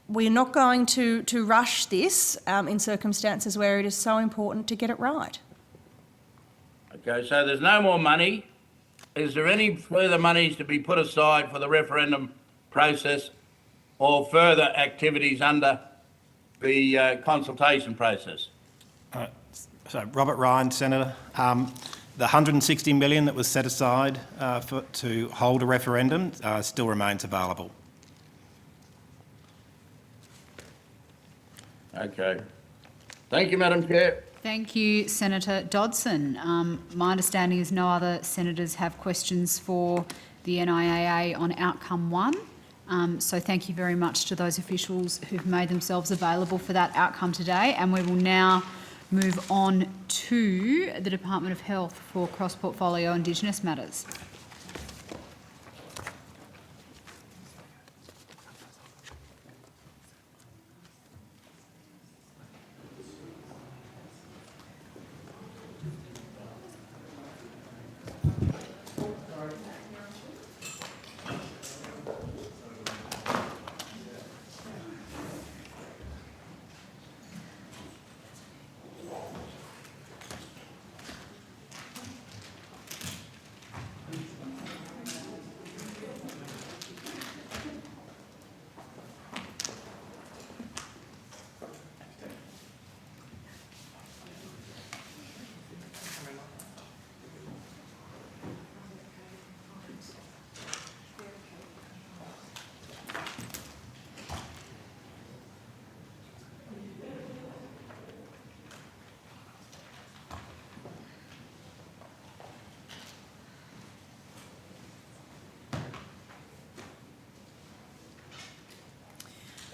we're not going to rush this in circumstances where it is so important to get it right. Okay, so there's no more money. Is there any further monies to be put aside for the referendum process or further activities under the consultation process? So, Robert Ryan, Senator, the $160 million that was set aside to hold a referendum still remains available. Okay. Thank you, Madam Chair. Thank you, Senator Dodson. My understanding is no other senators have questions for the NIAA on outcome one. So thank you very much to those officials who've made themselves available for that outcome today. And we will now move on to the Department of Health for cross-portfolio Indigenous matters.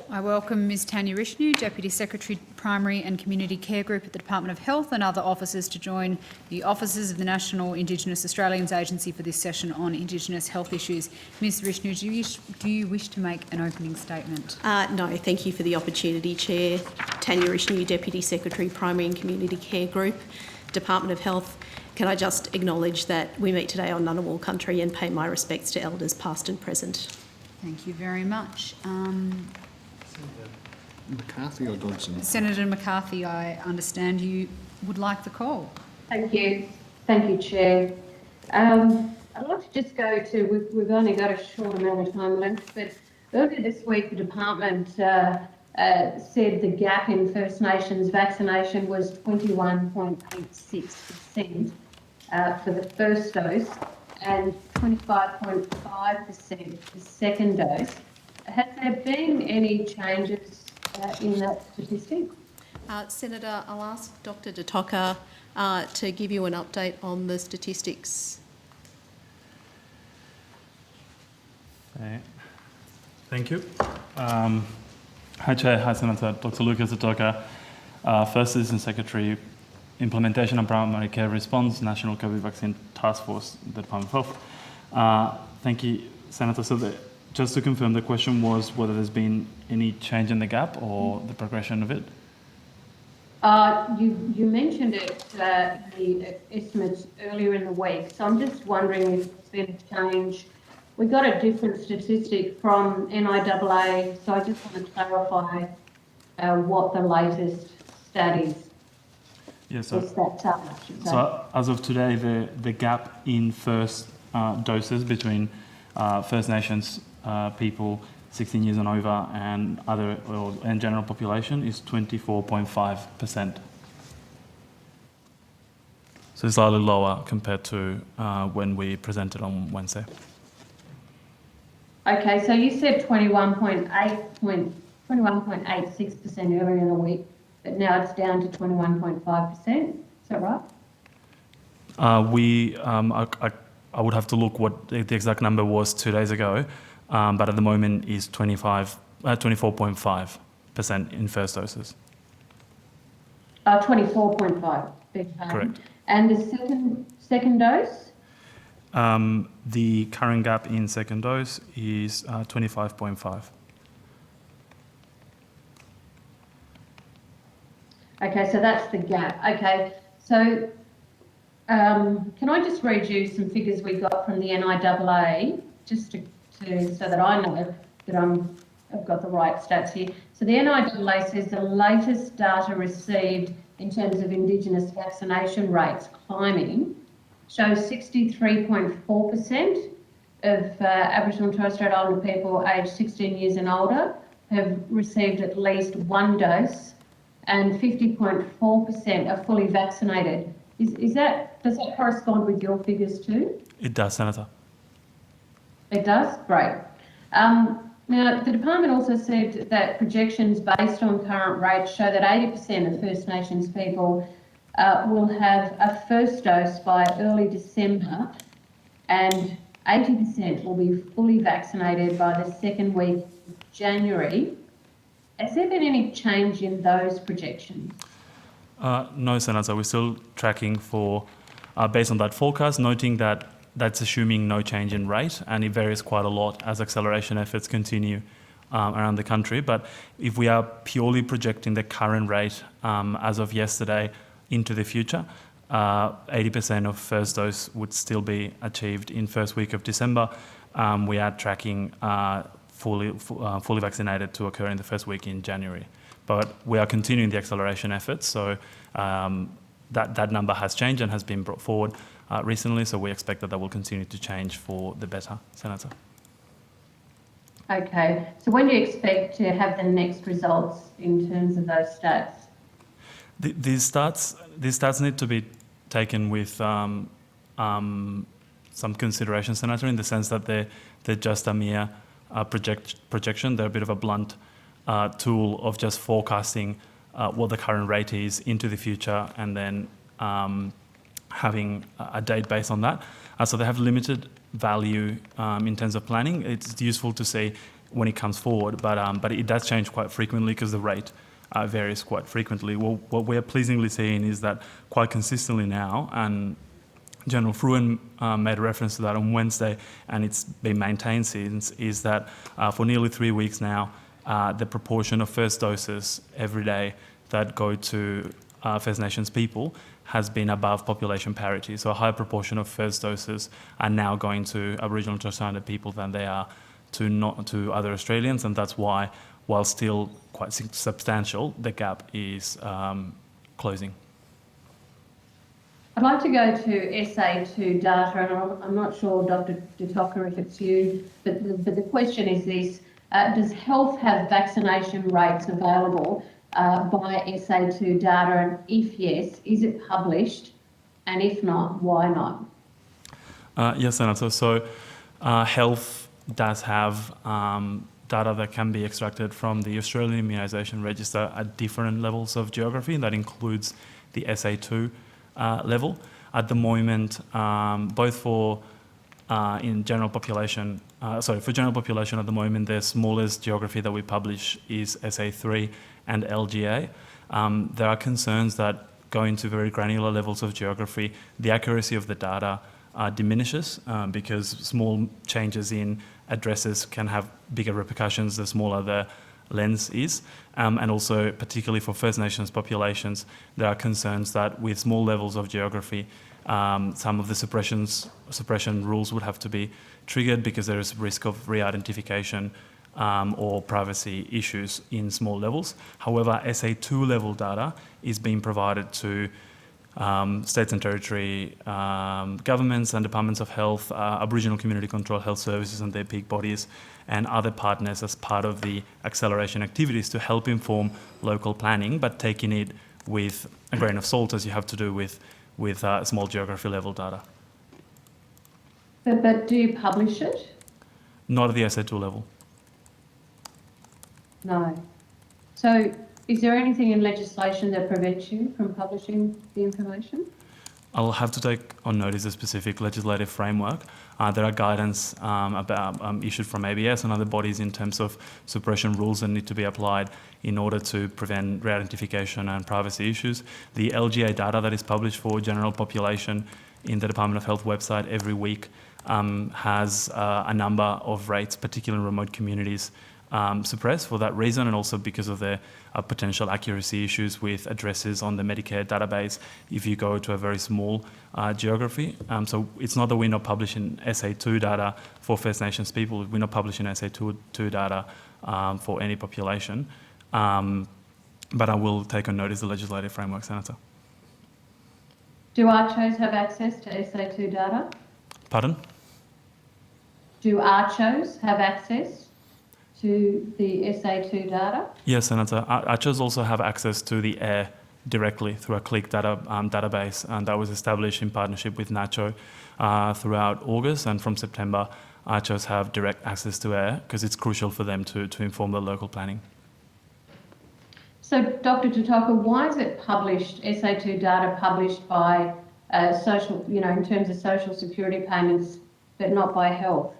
I welcome Ms Tanya Rishnu, Deputy Secretary, Primary and Community Care Group at the Department of Health, and other officers to join the officers of the National Indigenous Australians Agency for this session on Indigenous health issues. Ms Rishnu, do you wish to make an opening statement? No, thank you for the opportunity, Chair. Tanya Rishnu, Deputy Secretary, Primary and Community Care Group, Department of Health. Can I just acknowledge that we meet today on Ngunnawal country and pay my respects to Elders past and present. Thank you very much. McCarthy or Dodson? Senator McCarthy, I understand you would like the call. Thank you. Thank you, Chair. I'd like to just go to, we've only got a short amount of time left, but earlier this week the department said the gap in First Nations vaccination was 21.86% for the first dose and 25.5% for the second dose. Has there been any changes in that statistic? Senator, I'll ask Dr. Datoka to give you an update on the statistics. Thank you. Hi Chair, hi Senator, Dr. Lucas Datoka, First Citizen Secretary, Implementation and Primary Care Response, National COVID Vaccine Task Force, the Department of Health. Thank you, Senator. So just to confirm, the question was whether there's been any change in the gap or the progression of it? You mentioned it, the estimates earlier in the week, so I'm just wondering if there's been a change. We got a different statistic from NIAA, so I just want to clarify what the latest stat is. Yeah, so as of today, the gap in first doses between First Nations people 16 years and over and and general population is 24.5%. So it's slightly lower compared to when we presented on Wednesday. Okay, so you said 21.86% earlier in the week, but now it's down to 21.5%. Is that right? I would have to look what the exact number was 2 days ago, but at the moment is 24.5% in first doses. 24.5. Correct. And the second dose? The current gap in second dose is 25.5. Okay, so that's the gap. Okay, so can I just read you some figures we got from the NIAA, just so that I know that I've got the right stats here. So the NIAA says the latest data received in terms of Indigenous vaccination rates climbing shows 63.4% of Aboriginal and Torres Strait Islander people aged 16 years and older have received at least one dose, and 50.4% are fully vaccinated. Does that correspond with your figures too? It does, Senator. It does? Great. Now, the department also said that projections based on current rates show that 80% of First Nations people will have a first dose by early December and 80% will be fully vaccinated by the second week of January. Has there been any change in those projections? No, Senator. We're still tracking for, based on that forecast, noting that that's assuming no change in rate, and it varies quite a lot as acceleration efforts continue around the country. But if we are purely projecting the current rate as of yesterday into the future, 80% of first dose would still be achieved in first week of December. We are tracking fully vaccinated to occur in the first week in January. But we are continuing the acceleration efforts, so that number has changed and has been brought forward recently, so we expect that will continue to change for the better, Senator. Okay, so when do you expect to have the next results in terms of those stats? These stats need to be taken with some consideration, Senator, in the sense that they're just a mere projection. They're a bit of a blunt tool of just forecasting what the current rate is into the future and then having a date based on that. So they have limited value in terms of planning. It's useful to see when it comes forward, but it does change quite frequently because the rate varies quite frequently. Well, what we're pleasingly seeing is that quite consistently now, and General Fruin made reference to that on Wednesday, and it's been maintained since, is that for nearly 3 weeks now, the proportion of first doses every day that go to First Nations people has been above population parity. So a higher proportion of first doses are now going to Aboriginal and Torres Strait Islander people than they are to other Australians, and that's why while still quite substantial, the gap is closing. I'd like to go to SA2 data, and I'm not sure, Dr. Dutoka, if it's you, but the question is this: does health have vaccination rates available by SA2 data, and if yes, is it published, and if not, why not? Yes, Senator. So health does have data that can be extracted from the Australian Immunisation Register at different levels of geography, and that includes the SA2 level. At the moment, both for in general population, for general population at the moment, the smallest geography that we publish is SA3 and LGA. There are concerns that going to very granular levels of geography, the accuracy of the data diminishes because small changes in addresses can have bigger repercussions the smaller the lens is. And also, particularly for First Nations populations, there are concerns that with small levels of geography, some of the suppression rules would have to be triggered because there is risk of re-identification or privacy issues in small levels. However, SA2 level data is being provided to states and territory governments and departments of health, Aboriginal community control health services and their peak bodies, and other partners as part of the acceleration activities to help inform local planning, but taking it with a grain of salt, as you have to do with small geography level data. But do you publish it? Not at the SA2 level. No. So is there anything in legislation that prevents you from publishing the information? I'll have to take on notice a specific legislative framework. There are guidance issued from ABS and other bodies in terms of suppression rules that need to be applied in order to prevent re-identification and privacy issues. The LGA data that is published for general population in the Department of Health website every week has a number of rates, particularly in remote communities, suppressed for that reason, and also because of the potential accuracy issues with addresses on the Medicare database if you go to a very small geography. So it's not that we're not publishing SA2 data for First Nations people, we're not publishing SA2 data for any population. But I will take on notice the legislative framework, Senator. Do ARCHOs have access to SA2 data? Pardon? Do ARCHOs have access to the SA2 data? Yes, Senator. ARCHOs also have access to the AIR directly through a CLIC database, and that was established in partnership with NACCHO throughout August, and from September, ARCHOs have direct access to AIR because it's crucial for them to inform the local planning. So, Dr. Dutoka, why is it published, SA2 data published by social, in terms of social security payments, but not by health?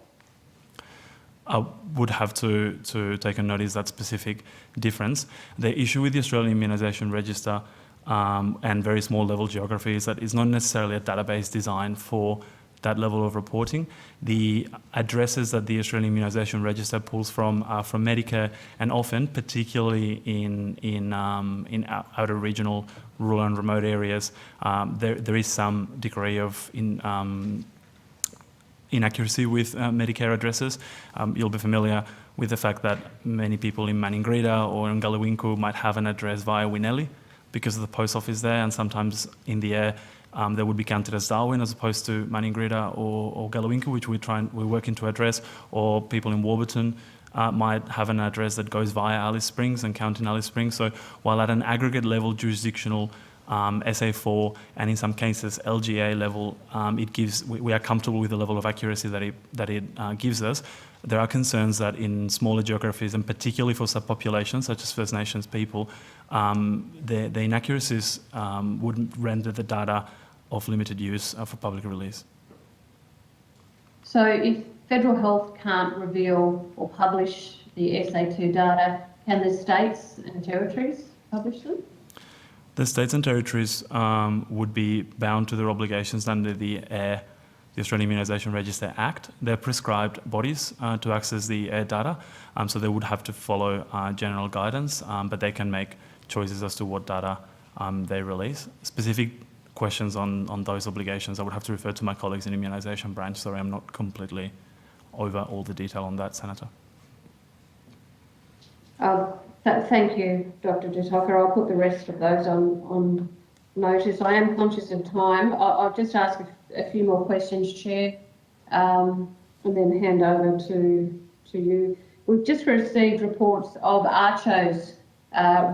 I would have to take a notice that specific difference. The issue with the Australian Immunisation Register and very small level geography is that it's not necessarily a database designed for that level of reporting. The addresses that the Australian Immunisation Register pulls from are from Medicare, and often, particularly in outer regional, rural and remote areas, there is some degree of inaccuracy with Medicare addresses. You'll be familiar with the fact that many people in Maningrida or in Galawinku might have an address via Winelli because of the post office there, and sometimes in the air they would be counted as Darwin as opposed to Maningrida or Galawinku, which we're working to address, or people in Warburton might have an address that goes via Alice Springs and count in Alice Springs. So while at an aggregate level, jurisdictional SA4 and in some cases LGA level, we are comfortable with the level of accuracy that it gives us. There are concerns that in smaller geographies, and particularly for subpopulations such as First Nations people, the inaccuracies would render the data of limited use for public release. So if Federal Health can't reveal or publish the SA2 data, can the states and territories publish them? The states and territories would be bound to their obligations under the AIR, the Australian Immunisation Register Act. They're prescribed bodies to access the AIR data, so they would have to follow general guidance, but they can make choices as to what data they release. Specific questions on those obligations, I would have to refer to my colleagues in the immunisation branch. Sorry, I'm not completely over all the detail on that, Senator. Thank you, Dr. De Tocker. I'll put the rest of those on notice. I am conscious of time. I'll just ask a few more questions, Chair, and then hand over to you. We've just received reports of ARCHOs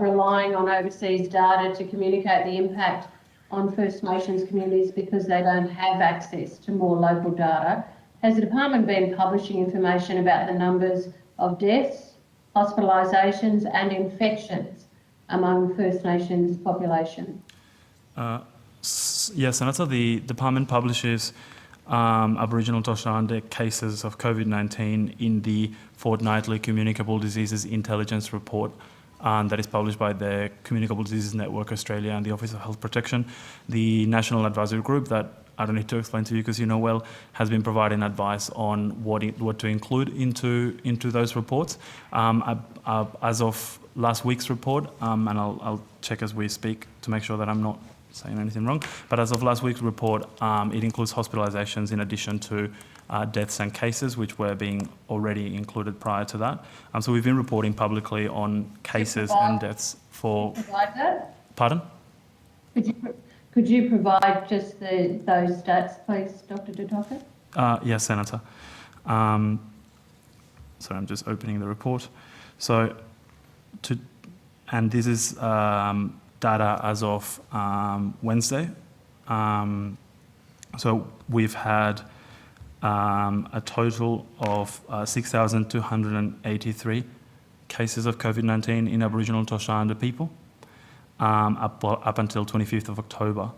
relying on overseas data to communicate the impact on First Nations communities because they don't have access to more local data. Has the department been publishing information about the numbers of deaths, hospitalisations and infections among First Nations population? Yes, Senator, the department publishes Aboriginal and Torres Strait Islander cases of COVID-19 in the fortnightly Communicable Diseases Intelligence Report that is published by the Communicable Diseases Network Australia and the Office of Health Protection. The National Advisory Group, that I don't need to explain to you because you know well, has been providing advice on what to include into those reports. As of last week's report, and I'll check as we speak to make sure that I'm not saying anything wrong, but as of last week's report, it includes hospitalisations in addition to deaths and cases, which were being already included prior to that. So we've been reporting publicly on cases and deaths for... Provide that? Pardon? Could you provide just those stats, please, Dr. De Tocker? Yes, Senator. Sorry, I'm just opening the report. So, and this is data as of Wednesday. So we've had a total of 6,283 cases of COVID-19 in Aboriginal and Torres Strait Islander people up until 25th of October,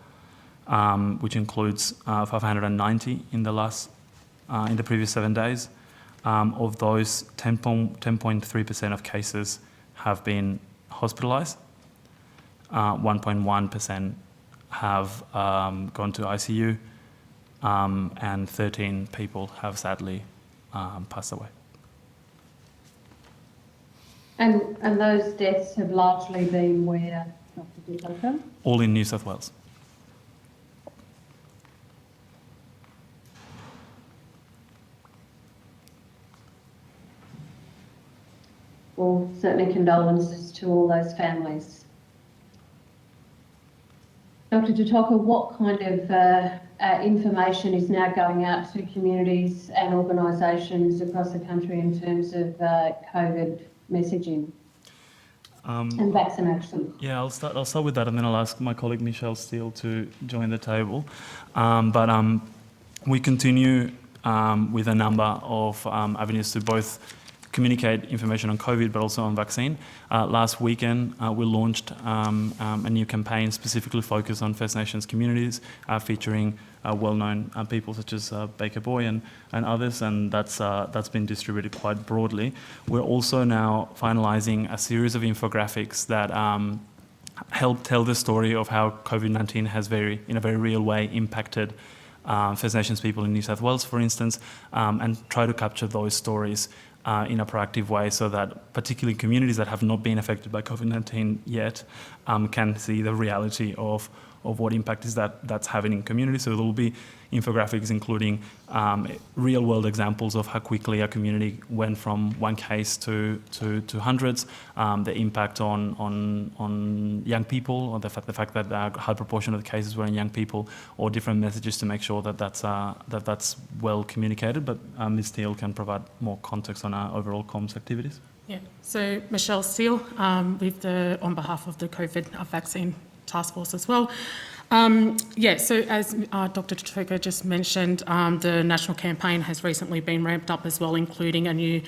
which includes 590 in the previous 7 days. Of those, 10.3% of cases have been hospitalised. 1.1% have gone to ICU, and 13 people have sadly passed away. And those deaths have largely been where, Dr. De Tocker? All in New South Wales. Well, certainly condolences to all those families. Dr. De Tocker, what kind of information is now going out to communities and organisations across the country in terms of COVID messaging and vaccination? Yeah, I'll start with that, and then I'll ask my colleague Michelle Steele to join the table. We continue with a number of avenues to both communicate information on COVID, but also on vaccine. Last weekend, we launched a new campaign specifically focused on First Nations communities, featuring well-known people such as Baker Boy and others, and that's been distributed quite broadly. We're also now finalising a series of infographics that help tell the story of how COVID-19 has in a very real way impacted First Nations people in New South Wales, for instance, and try to capture those stories in a proactive way so that particularly communities that have not been affected by COVID-19 yet can see the reality of what impact is that's having in communities. So there will be infographics including real-world examples of how quickly a community went from one case to hundreds, the impact on young people, or the fact that a high proportion of the cases were in young people, or different messages to make sure that that's well communicated. But Ms. Steele can provide more context on our overall comms activities. Yeah. So Michelle Steele, on behalf of the COVID vaccine task force as well. So as Dr. De Tocker just mentioned, the national campaign has recently been ramped up as well, including a new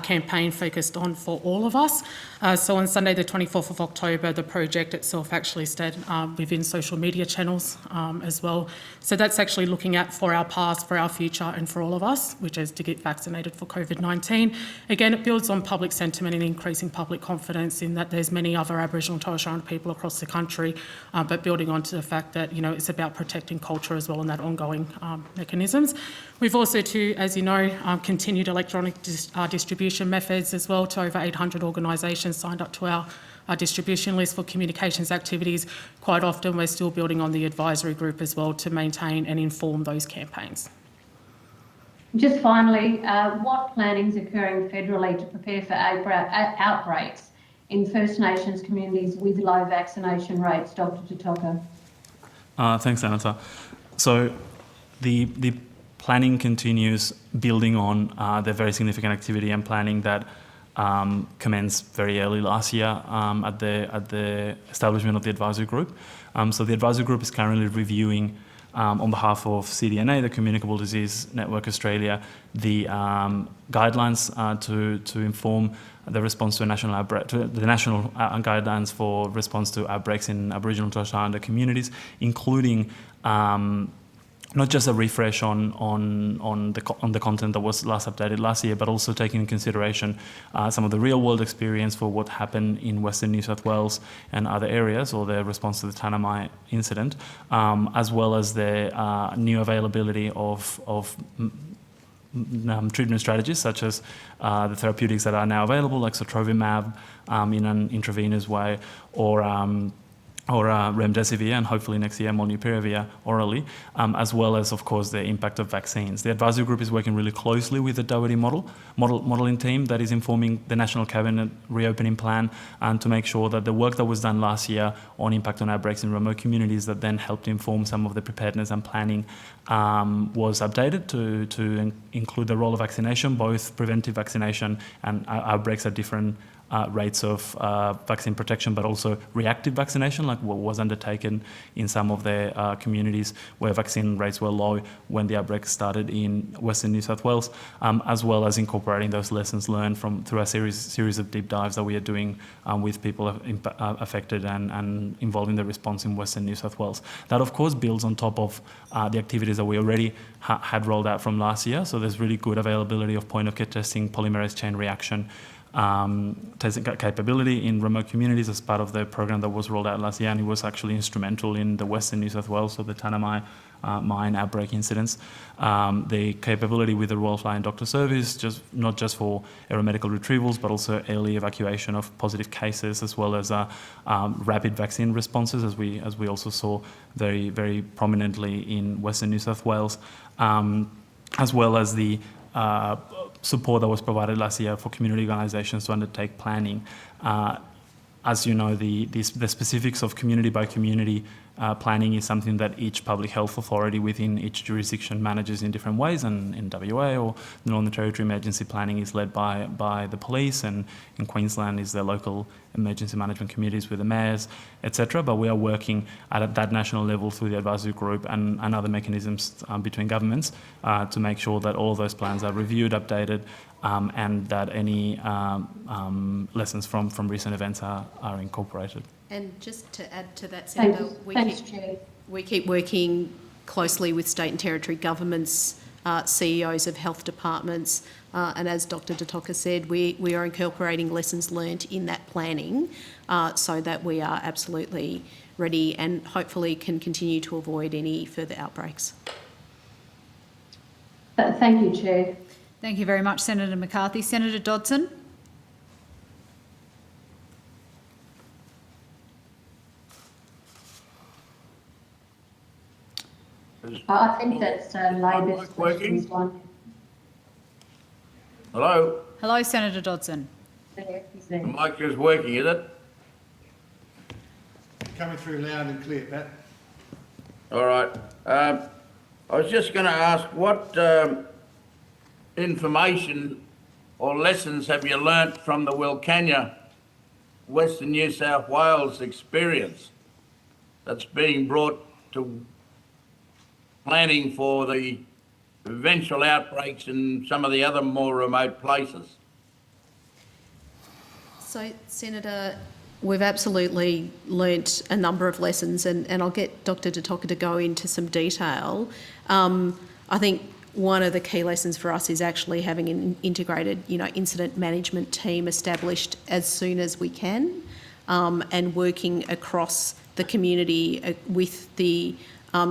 campaign focused on For All of Us. So on Sunday the 24th of October, the project itself actually stayed within social media channels as well. So that's actually looking at for our past, for our future and for all of us, which is to get vaccinated for COVID-19. Again, it builds on public sentiment and increasing public confidence in that there's many other Aboriginal and Torres Strait Islander people across the country, but building onto the fact that, it's about protecting culture as well and that ongoing mechanisms. We've also, as you know, continued electronic distribution methods as well to over 800 organisations signed up to our distribution list for communications activities. Quite often we're still building on the advisory group as well to maintain and inform those campaigns. Just finally, what planning is occurring federally to prepare for outbreaks in First Nations communities with low vaccination rates? Dr. Totoka. Thanks, Senator. So the planning continues building on the very significant activity and planning that commenced very early last year at the establishment of the advisory group. So the advisory group is currently reviewing on behalf of CDNA, the Communicable Disease Network Australia, the guidelines to inform the response to a national outbreak, to the national guidelines for response to outbreaks in Aboriginal and Torres Strait Islander communities, including not just a refresh on the content that was last updated last year, but also taking into consideration some of the real world experience for what happened in Western New South Wales and other areas, or the response to the Tanami incident, as well as the new availability of treatment strategies such as the therapeutics that are now available, like sotrovimab in an intravenous way, or remdesivir, and hopefully next year molnupiravir orally, as well as, of course, the impact of vaccines. The advisory group is working really closely with the Doherty modelling team that is informing the National Cabinet reopening plan, and to make sure that the work that was done last year on impact on outbreaks in remote communities that then helped inform some of the preparedness and planning was updated to include the role of vaccination, both preventive vaccination and outbreaks at different rates of vaccine protection, but also reactive vaccination, like what was undertaken in some of the communities where vaccine rates were low when the outbreak started in Western New South Wales, as well as incorporating those lessons learned through a series of deep dives that we are doing with people affected and involved in the response in Western New South Wales. That, of course, builds on top of the activities that we already had rolled out from last year. So there's really good availability of point-of-care testing, polymerase chain reaction, testing capability in remote communities as part of the program that was rolled out last year, and it was actually instrumental in the Western New South Wales, so the Tanami mine outbreak incidents. The capability with the Royal Flying Doctor Service, not just for aeromedical retrievals, but also early evacuation of positive cases, as well as rapid vaccine responses, as we also saw very, very prominently in Western New South Wales, as well as the support that was provided last year for community organisations to undertake planning. As you know, the specifics of community by community planning is something that each public health authority within each jurisdiction manages in different ways, and in WA or the Northern Territory, emergency planning is led by the police, and in Queensland is the local emergency management committees with the mayors, etc. But we are working at that national level through the advisory group and other mechanisms between governments to make sure that all of those plans are reviewed, updated, and that any lessons from recent events are incorporated. And just to add to that, Senator, we keep working closely with state and territory governments, CEOs of health departments, and as Dr. Totoka said, we are incorporating lessons learnt in that planning so that we are absolutely ready and hopefully can continue to avoid any further outbreaks. Thank you, Chair. Thank you very much, Senator McCarthy. Senator Dodson. I think that's Labor's working. one. Hello? Hello, Senator Dodson. The mic is working, is it? Coming through loud and clear, Pat. All right. I was just going to ask, what information or lessons have you learnt from the Wilcannia Western New South Wales experience that's being brought to planning for the eventual outbreaks in some of the other more remote places? So, Senator, we've absolutely learnt a number of lessons, and I'll get Dr. Totoka to go into some detail. I think one of the key lessons for us is actually having an integrated, incident management team established as soon as we can, and working across the community with the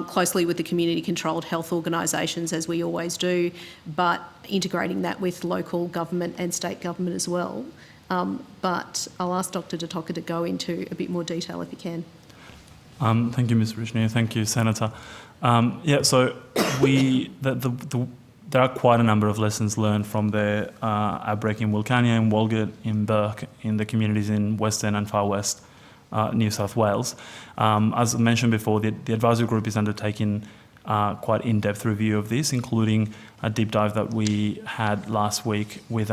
closely with the community-controlled health organisations, as we always do, but integrating that with local government and state government as well. But I'll ask Dr. Totoka to go into a bit more detail if he can. Thank you, Ms. Rishnia. Thank you, Senator. So the there are quite a number of lessons learned from the outbreak in Wilcannia, in Walgett, in Burke, in the communities in Western and Far West New South Wales. As I mentioned before, the advisory group is undertaking quite in-depth review of this, including a deep dive that we had last week with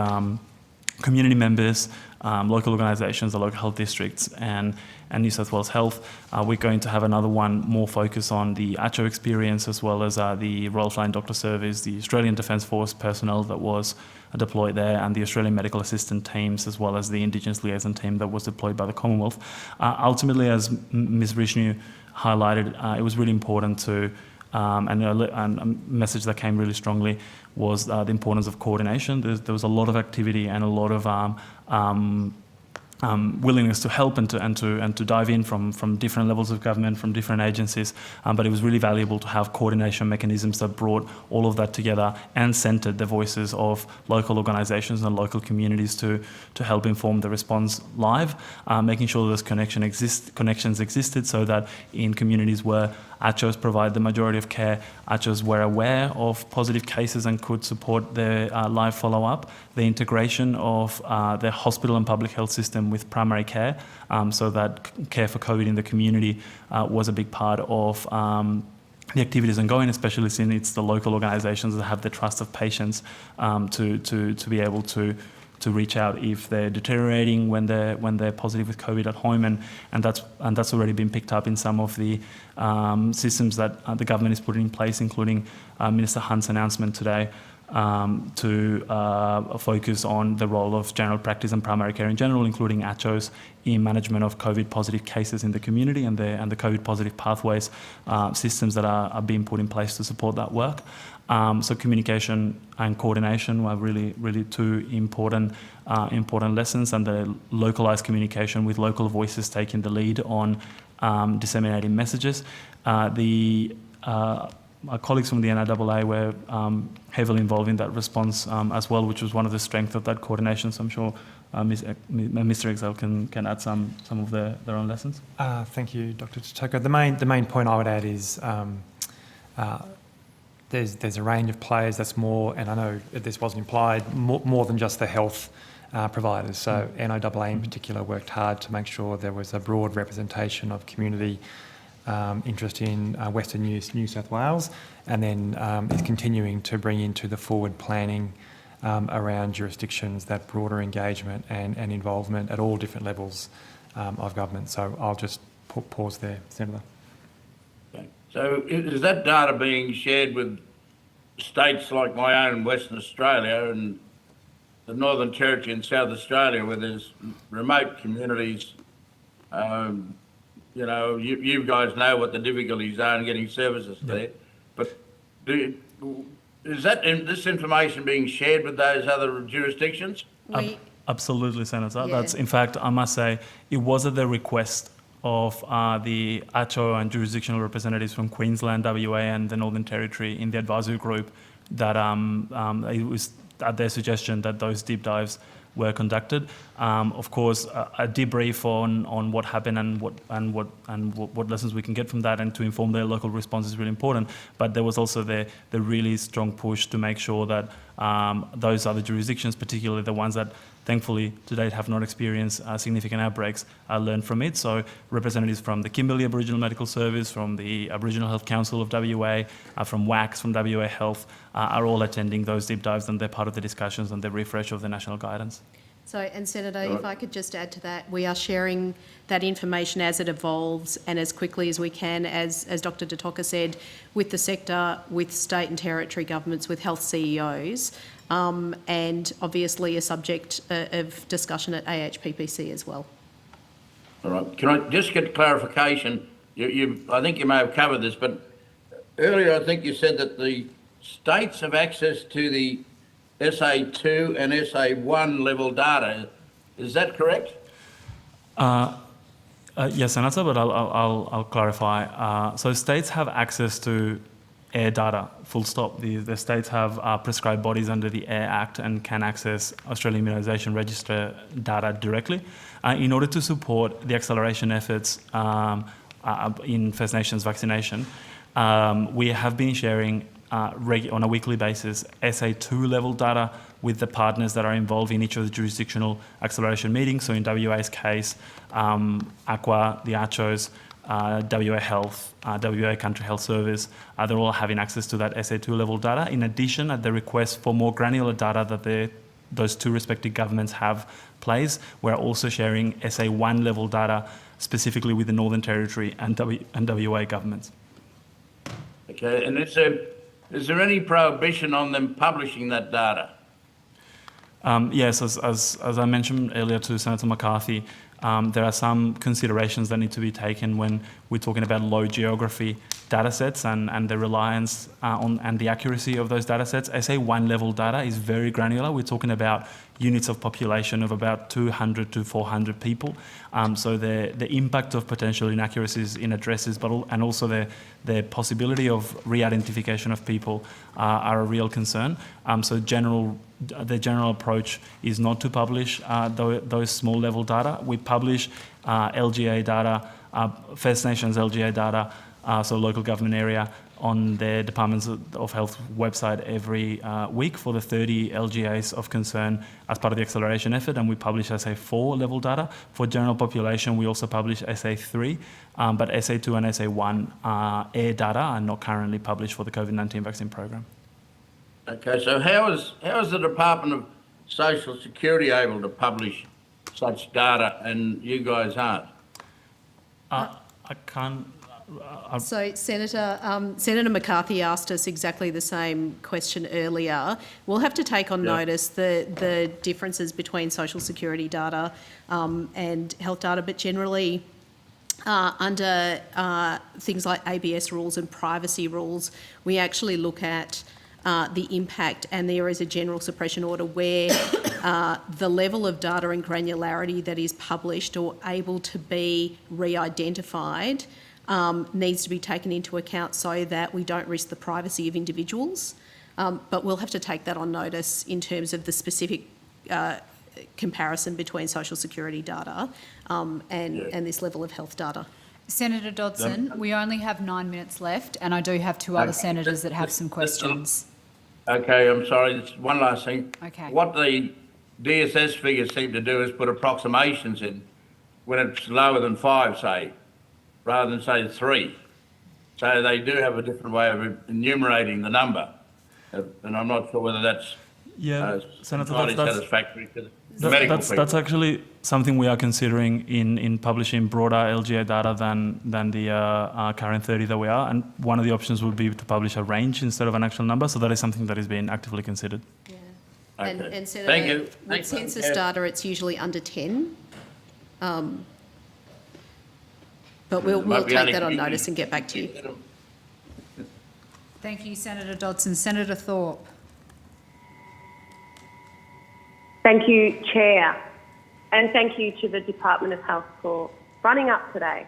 community members, local organisations, the local health districts, and New South Wales Health. We're going to have another one more focused on the ACCHO experience, as well as the Royal Flying Doctor Service, the Australian Defence Force personnel that was deployed there, and the Australian Medical Assistant teams, as well as the Indigenous Liaison team that was deployed by the Commonwealth. Ultimately, as Ms Vishnu highlighted, it was really important to and a message that came really strongly was the importance of coordination. There was a lot of activity and a lot of willingness to help and to dive in from different levels of government, from different agencies, but it was really valuable to have coordination mechanisms that brought all of that together and centred the voices of local organisations and local communities to help inform the response live, making sure those connections existed so that in communities where ACCHOs provide the majority of care, ACCHOs were aware of positive cases and could support their live follow-up, the integration of the hospital and public health system with primary care, so that care for COVID in the community was a big part of the activities ongoing, especially since it's the local organisations that have the trust of patients to be able to reach out if they're deteriorating when they're positive with COVID at home, and that's already been picked up in some of the systems that the government is putting in place, including Minister Hunt's announcement today to focus on the role of general practice and primary care in general, including ACCHOs in management of COVID positive cases in the community and the COVID positive pathways systems that are being put in place to support that work. So communication and coordination were really two important lessons, and the localised communication with local voices taking the lead on disseminating messages. Our colleagues from the NRAA were heavily involved in that response as well, which was one of the strengths of that coordination. So I'm sure Mr. Excel can add some of their own lessons. Thank you, Dr. Totoko. The main point I would add is there's a range of players that's more, and I know this wasn't implied, more than just the health providers. So NRAA in particular worked hard to make sure there was a broad representation of community interest in Western New South Wales, and then is continuing to bring into the forward planning around jurisdictions that broader engagement and involvement at all different levels of government. So I'll just pause there, Senator. Okay. So is that data being shared with states like my own Western Australia and the Northern Territory and South Australia, where there's remote communities? You know, you guys know what the difficulties are in getting services there, but is this information being shared with those other jurisdictions? Absolutely, Senator. Yeah. That's, in fact, I must say, it was at the request of the ACCHO and jurisdictional representatives from Queensland, WA and the Northern Territory in the advisory group that it was at their suggestion that those deep dives were conducted. Of course, a debrief on what happened and what lessons we can get from that, and to inform their local response is really important. But there was also the really strong push to make sure that those other jurisdictions, particularly the ones that thankfully to date have not experienced significant outbreaks, learn from it. So representatives from the Kimberley Aboriginal Medical Service, from the Aboriginal Health Council of WA, from WACS, from WA Health, are all attending those deep dives, and they're part of the discussions and the refresh of the national guidance. So, and Senator, if I could just add to that, we are sharing that information as it evolves and as quickly as we can, as Dr. Totoko said, with the sector, with state and territory governments, with health CEOs, and obviously a subject of discussion at AHPPC as well. All right. Can I just get clarification? I think you may have covered this, but earlier I think you said that the states have access to the SA2 and SA1 level data. Is that correct? Yes, Senator, but I'll clarify. So states have access to air data, full stop. The states have prescribed bodies under the AIR Act and can access Australian Immunisation Register data directly. In order to support the acceleration efforts in First Nations vaccination, we have been sharing on a weekly basis SA2 level data with the partners that are involved in each of the jurisdictional acceleration meetings. So in WA's case, AQUA, the ACHOs, WA Health, WA Country Health Service, they're all having access to that SA2 level data. In addition, at the request for more granular data that those two respective governments have placed, we're also sharing SA1 level data specifically with the Northern Territory and WA governments. Okay, and is there any prohibition on them publishing that data? Yes, as I mentioned earlier to Senator McCarthy, there are some considerations that need to be taken when we're talking about low geography data sets and the reliance on and the accuracy of those data sets. SA1 level data is very granular. We're talking about units of population of about 200 to 400 people. So the impact of potential inaccuracies in addresses, and also the possibility of re-identification of people are a real concern. So the general approach is not to publish those small level data. We publish LGA data, First Nations LGA data, so local government area, on the Departments of Health website every week for the 30 LGAs of concern as part of the acceleration effort, and we publish SA4 level data. For general population, we also publish SA3, but SA2 and SA1 air data are not currently published for the COVID-19 vaccine program. Okay, so how is the Department of Social Security able to publish such data and you guys aren't? I can't... So Senator McCarthy asked us exactly the same question earlier. We'll have to take on notice the differences between social security data and health data, but generally under things like ABS rules and privacy rules, we actually look at the impact, and there is a general suppression order where the level of data and granularity that is published or able to be re-identified needs to be taken into account so that we don't risk the privacy of individuals. But we'll have to take that on notice in terms of the specific comparison between social security data and this level of health data. Senator Dodson, we only have 9 minutes left, and I do have two other senators that have some questions. Okay, I'm sorry, just one last thing. Okay. What the DSS figures seem to do is put approximations in when it's lower than 5, say, rather than, say, 3. So they do have a different way of enumerating the number. And I'm not sure whether that's Senator, satisfactory to the medical people. That's actually something we are considering in publishing broader LGA data than the current 30 that we are. And one of the options would be to publish a range instead of an actual number. So that is something that is being actively considered. Yeah. Okay. And Senator, Thank you. with census data, it's usually under 10. But we'll take that on notice and get back to you. Thank you, Senator Dodson. Senator Thorpe. Thank you, Chair, and thank you to the Department of Health for running up today.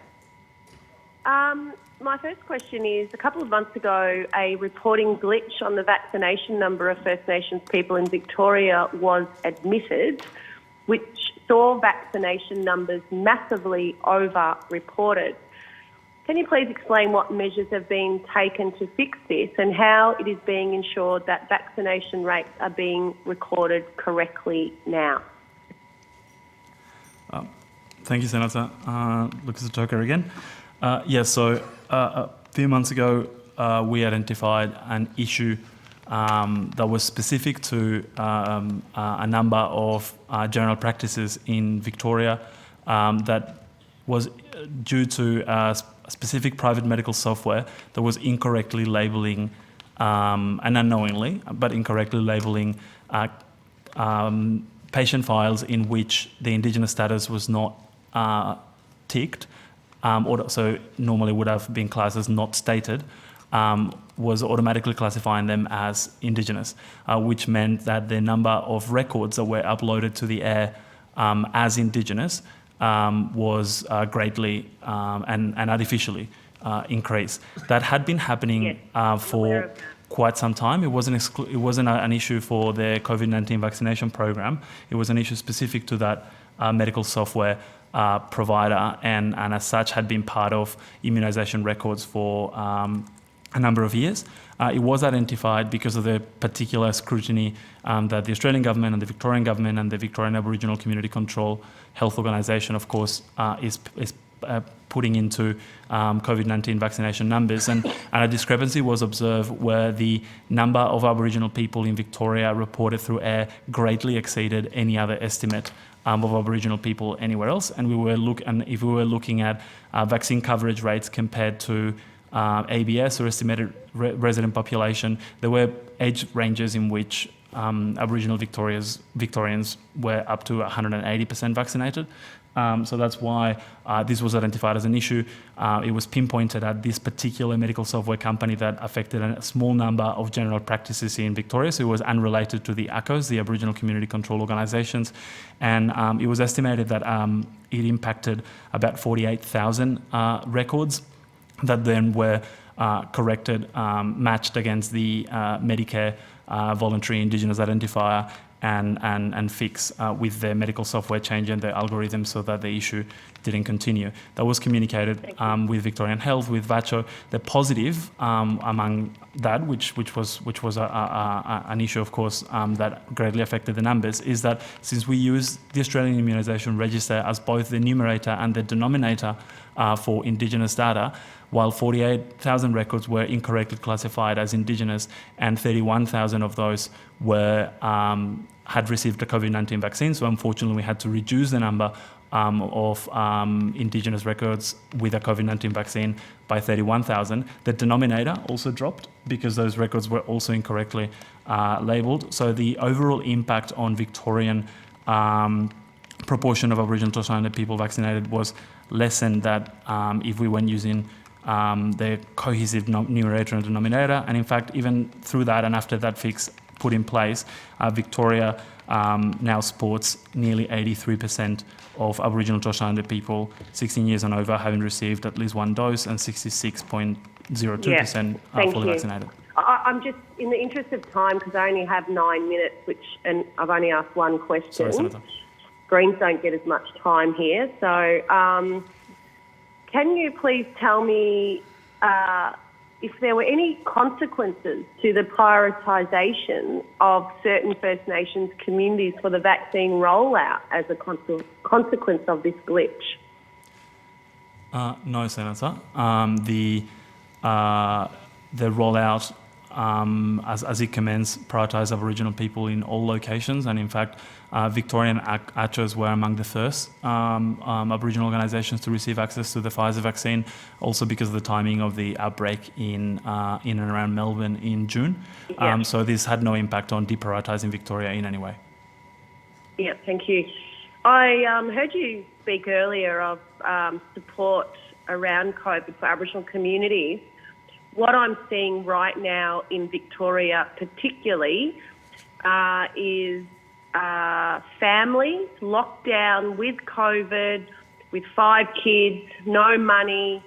My first question is, a couple of months ago, a reporting glitch on the vaccination number of First Nations people in Victoria was admitted, which saw vaccination numbers massively over-reported. Can you please explain what measures have been taken to fix this and how it is being ensured that vaccination rates are being recorded correctly now? Thank you, Senator. Lucas Atoka again. So a few months ago, we identified an issue that was specific to a number of general practices in Victoria that was due to a specific private medical software that was incorrectly labelling, and unknowingly, but incorrectly labelling patient files in which the Indigenous status was not ticked, or so normally would have been classed as not stated, was automatically classifying them as Indigenous, which meant that the number of records that were uploaded to the air as Indigenous was greatly and artificially increased. That had been happening for quite some time. It wasn't an issue for the COVID-19 vaccination program. It was an issue specific to that medical software provider, and as such had been part of immunisation records for a number of years. It was identified because of the particular scrutiny that the Australian government and the Victorian government and the Victorian Aboriginal Community Control Health Organisation, of course, is putting into COVID-19 vaccination numbers. And a discrepancy was observed where the number of Aboriginal people in Victoria reported through AIR greatly exceeded any other estimate of Aboriginal people anywhere else. And if we were looking at vaccine coverage rates compared to ABS, or estimated resident population, there were age ranges in which Aboriginal Victorians were up to 180% vaccinated. So that's why this was identified as an issue. It was pinpointed at this particular medical software company that affected a small number of general practices in Victoria, so it was unrelated to the ACOs, the Aboriginal Community Control Organisations, and it was estimated that it impacted about 48,000 records that then were corrected, matched against the Medicare voluntary Indigenous identifier and fix with the medical software change and the algorithm so that the issue didn't continue. That was communicated with Victorian Health, with VACCHO. The positive among that, which was an issue, of course, that greatly affected the numbers, is that since we use the Australian Immunisation Register as both the numerator and the denominator for Indigenous data, while 48,000 records were incorrectly classified as Indigenous and 31,000 of those were had received a COVID-19 vaccine. So unfortunately, we had to reduce the number of Indigenous records with a COVID-19 vaccine by 31,000. The denominator also dropped because those records were also incorrectly labelled. So the overall impact on Victorian proportion of Aboriginal and Torres Strait Islander people vaccinated was less than that if we weren't using the cohesive numerator and denominator. And in fact, even through that and after that fix put in place, Victoria now sports nearly 83% of Aboriginal and Torres Strait Islander people 16 years and over having received at least one dose, and 66.02% are fully vaccinated. I'm just, in the interest of time, because I only have 9 minutes, and I've only asked one question. Sorry, Senator. Greens don't get as much time here. So can you please tell me if there were any consequences to the prioritisation of certain First Nations communities for the vaccine rollout as a consequence of this glitch? No, Senator. The rollout, as it commenced, prioritised Aboriginal people in all locations, and in fact, Victorian ACHOs were among the first Aboriginal organisations to receive access to the Pfizer vaccine, also because of the timing of the outbreak in and around Melbourne in June. So this had no impact on deprioritising Victoria in any way. Yeah, thank you. I heard you speak earlier of support around COVID for Aboriginal communities. What I'm seeing right now in Victoria particularly is families locked down with COVID, with 5 kids, no money,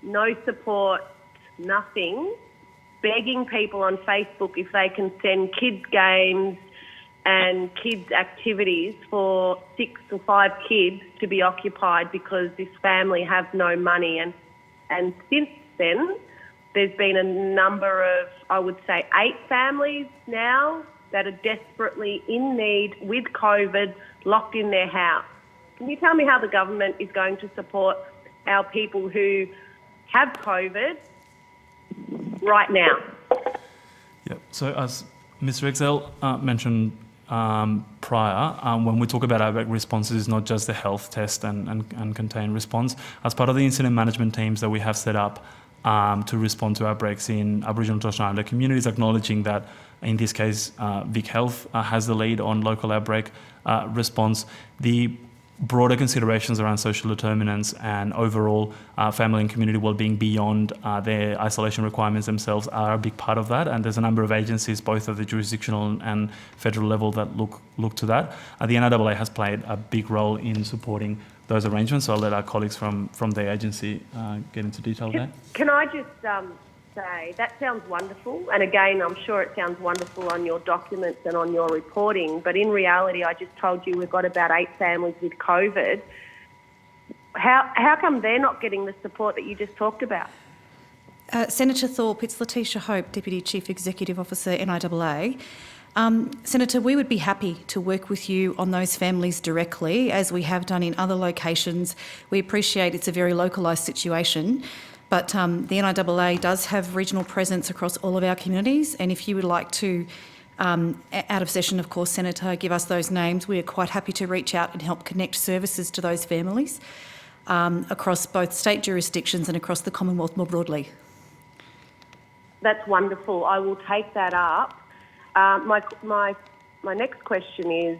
no support, nothing, begging people on Facebook if they can send kids games and kids activities for 6 or 5 kids to be occupied because this family have no money. And since then, there's been a number of, I would say, 8 families now that are desperately in need with COVID, locked in their house. Can you tell me how the government is going to support our people who have COVID right now? Yeah. So as Mr. Excel mentioned prior, when we talk about outbreak responses, it's not just the health test and contained response. As part of the incident management teams that we have set up to respond to outbreaks in Aboriginal and Torres Strait Islander communities, acknowledging that in this case Vic Health has the lead on local outbreak response. The broader considerations around social determinants and overall family and community wellbeing beyond their isolation requirements themselves are a big part of that, and there's a number of agencies both at the jurisdictional and federal level that look to that. The NRAA has played a big role in supporting those arrangements, so I'll let our colleagues from the agency get into detail there. Can I just say, that sounds wonderful, and again, I'm sure it sounds wonderful on your documents and on your reporting, but in reality, I just told you we've got about 8 families with COVID. How come they're not getting the support that you just talked about? Senator Thorpe, it's Letitia Hope, Deputy Chief Executive Officer, NIAA. Senator, we would be happy to work with you on those families directly, as we have done in other locations. We appreciate it's a very localised situation, but the NIAA does have regional presence across all of our communities, and if you would like to, out of session, of course, Senator, give us those names, we are quite happy to reach out and help connect services to those families across both state jurisdictions and across the Commonwealth more broadly. That's wonderful. I will take that up. My next question is,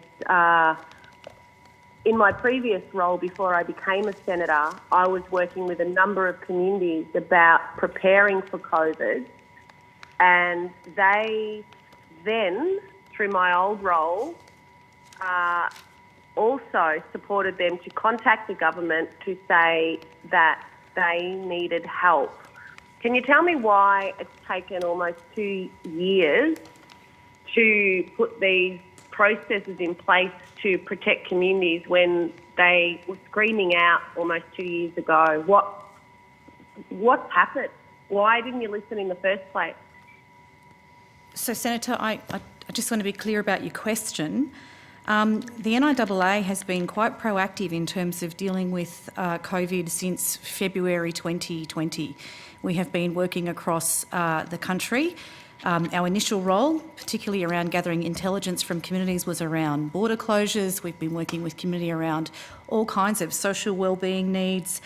in my previous role before I became a senator, I was working with a number of communities about preparing for COVID, and they then, through my old role, also supported them to contact the government to say that they needed help. Can you tell me why it's taken almost 2 years to put these processes in place to protect communities when they were screaming out almost 2 years ago? What's happened? Why didn't you listen in the first place? So, Senator, I just want to be clear about your question. The NIAA has been quite proactive in terms of dealing with COVID since February 2020. We have been working across the country. Our initial role, particularly around gathering intelligence from communities, was around border closures. We've been working with community around all kinds of social wellbeing needs,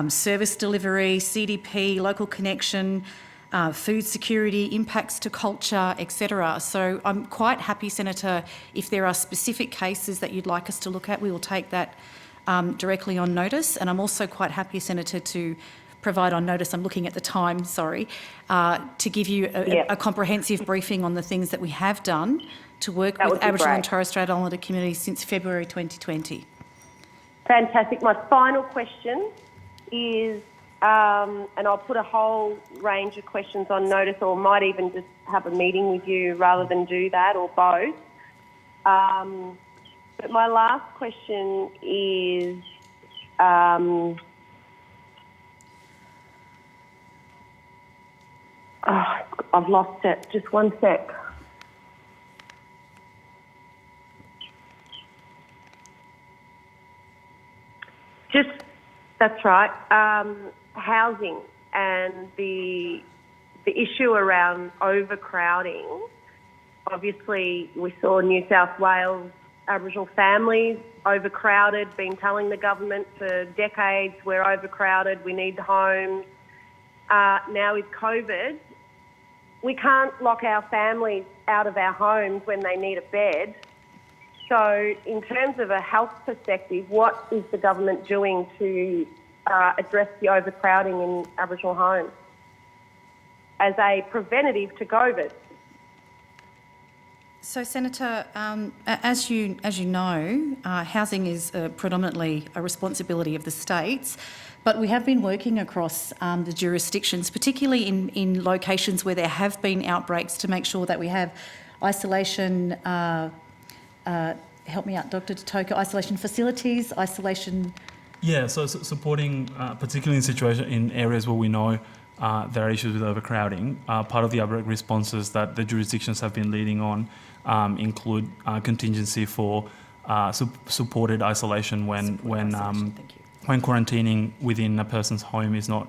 service delivery, CDP, local connection, food security, impacts to culture, etc. So I'm quite happy, Senator, if there are specific cases that you'd like us to look at, we will take that directly on notice. And I'm also quite happy, Senator, to provide on notice, I'm looking at the time, sorry, to give you a comprehensive briefing on the things that we have done to work with Aboriginal and Torres Strait Islander communities since February 2020. Fantastic. My final question is, and I'll put a whole range of questions on notice, or might even just have a meeting with you rather than do that, or both. But my last question is, I've lost it. Just one sec. That's right. Housing and the issue around overcrowding. Obviously, we saw New South Wales Aboriginal families overcrowded, been telling the government for decades, we're overcrowded, we need homes. Now with COVID, we can't lock our families out of our homes when they need a bed. So in terms of a health perspective, what is the government doing to address the overcrowding in Aboriginal homes as a preventative to COVID? So, Senator, as you know, housing is predominantly a responsibility of the states, but we have been working across the jurisdictions, particularly in locations where there have been outbreaks, to make sure that we have isolation, help me out, Dr. Toka, isolation facilities, isolation... Yeah, so supporting, particularly in areas where we know there are issues with overcrowding, part of the outbreak responses that the jurisdictions have been leading on include contingency for supported isolation when quarantining within a person's home is not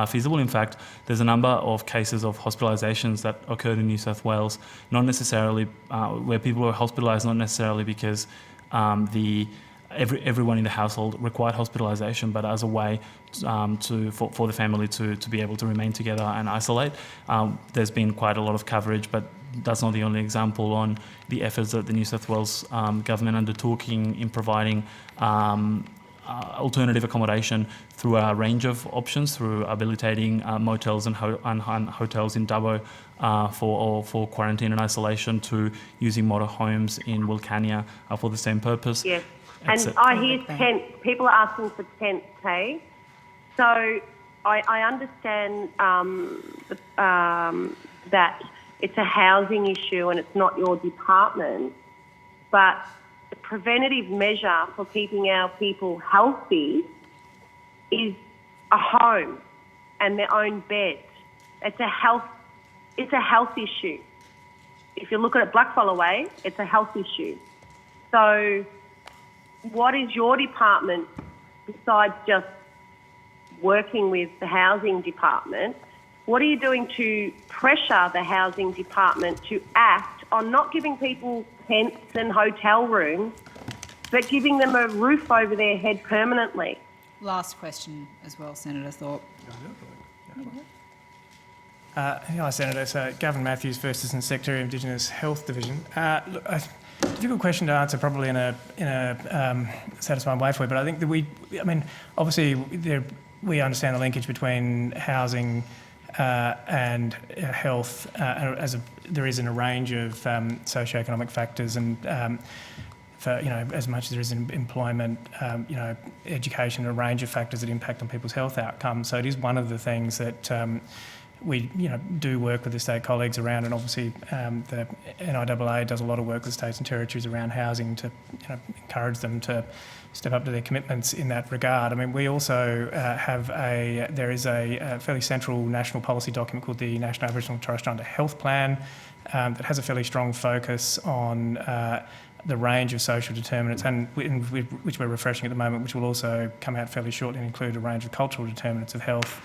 feasible. In fact, there's a number of cases of hospitalisations that occurred in New South Wales, not necessarily where people were hospitalised, not necessarily because everyone in the household required hospitalisation, but as a way for the family to be able to remain together and isolate. There's been quite a lot of coverage, but that's not the only example on the efforts that the New South Wales government undertook in providing alternative accommodation through a range of options, through habilitating motels and hotels in Dubbo for quarantine and isolation, to using motorhomes in Wilcannia for the same purpose. Yes, and I hear tents. People are asking for tents, hey? So I understand that it's a housing issue and it's not your department, but the preventative measure for keeping our people healthy is a home and their own bed. it's a health issue. If you look at it blackfellow way, it's a health issue. So what is your department, besides just working with the housing department, what are you doing to pressure the housing department to act on not giving people tents and hotel rooms, but giving them a roof over their head permanently? Last question as well, Senator Thorpe. Hi, Senator. So, Gavin Matthews, First Assistant Secretary of Indigenous Health Division. Look, a difficult question to answer, probably in a satisfying way for you. But I think that obviously we understand the linkage between housing and health, there is in a range of socioeconomic factors, and for as much as there is in employment, education, a range of factors that impact on people's health outcomes. So it is one of the things that we do work with the state colleagues around, and obviously the NIAA does a lot of work with states and territories around housing to encourage them to step up to their commitments in that regard. I mean, we also there is a fairly central national policy document called the National Aboriginal and Torres Strait Islander Health Plan that has a fairly strong focus on the range of social determinants, and which we're refreshing at the moment, which will also come out fairly shortly and include a range of cultural determinants of health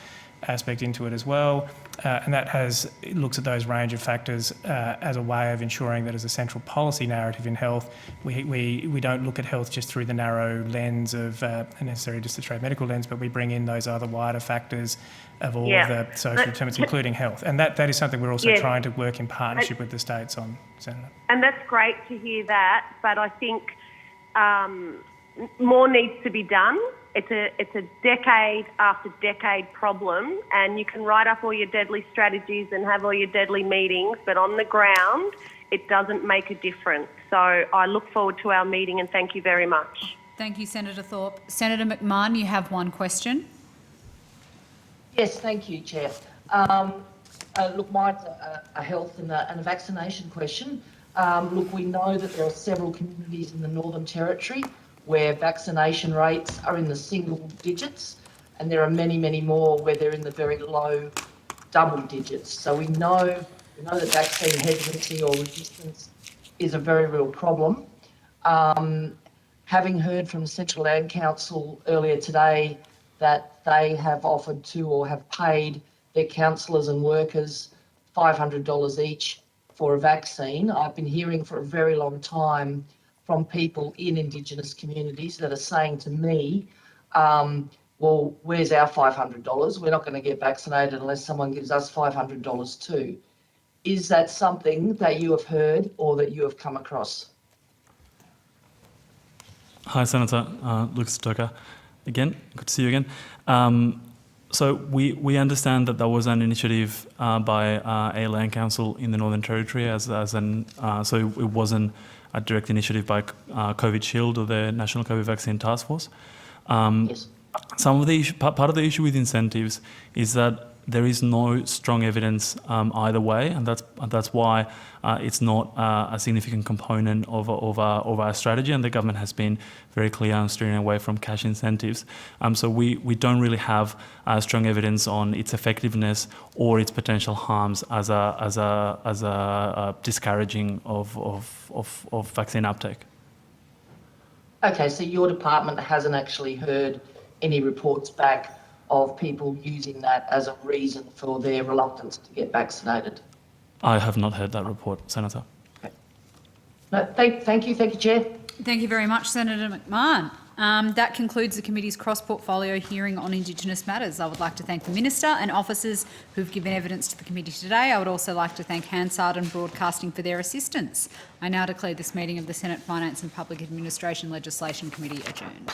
aspect into it as well, and that looks at those range of factors as a way of ensuring that as a central policy narrative in health, we don't look at health just through the narrow lens of necessarily just the trade medical lens, but we bring in those other wider factors of all of the social determinants, including health, and that is something we're also trying to work in partnership with the states on, Senator. And that's great to hear that, but I think more needs to be done. It's a decade after decade problem, and you can write up all your deadly strategies and have all your deadly meetings, but on the ground, it doesn't make a difference. So I look forward to our meeting, and thank you very much. Thank you, Senator Thorpe. Senator McMahon, you have one question. Yes, thank you, Chair. Look, mine's a health and a vaccination question. Look, we know that there are several communities in the Northern Territory where vaccination rates are in the single digits, and there are many, many more where they're in the very low double digits. So we know that vaccine hesitancy or resistance is a very real problem. Having heard from the Central Land Council earlier today that they have offered to or have paid their councillors and workers $500 each for a vaccine, I've been hearing for a very long time from people in Indigenous communities that are saying to me, well, where's our $500? We're not going to get vaccinated unless someone gives us $500 too. Is that something that you have heard or that you have come across? Hi, Senator. Luke Stoker. Again, good to see you again. So we understand that there was an initiative by a land council in the Northern Territory so it wasn't a direct initiative by COVID Shield or the National COVID Vaccine Task Force. Yes. Part of the issue with incentives is that there is no strong evidence either way, and that's why it's not a significant component of our strategy, and the government has been very clear on steering away from cash incentives. So we don't really have strong evidence on its effectiveness or its potential harms as a discouraging of vaccine uptake. Okay, so your department hasn't actually heard any reports back of people using that as a reason for their reluctance to get vaccinated? I have not heard that report, Senator. Okay. No, thank you, Chair. Thank you very much, Senator McMahon. That concludes the committee's cross-portfolio hearing on Indigenous matters. I would like to thank the Minister and officers who've given evidence to the committee today. I would also like to thank Hansard and Broadcasting for their assistance. I now declare this meeting of the Senate Finance and Public Administration Legislation Committee adjourned.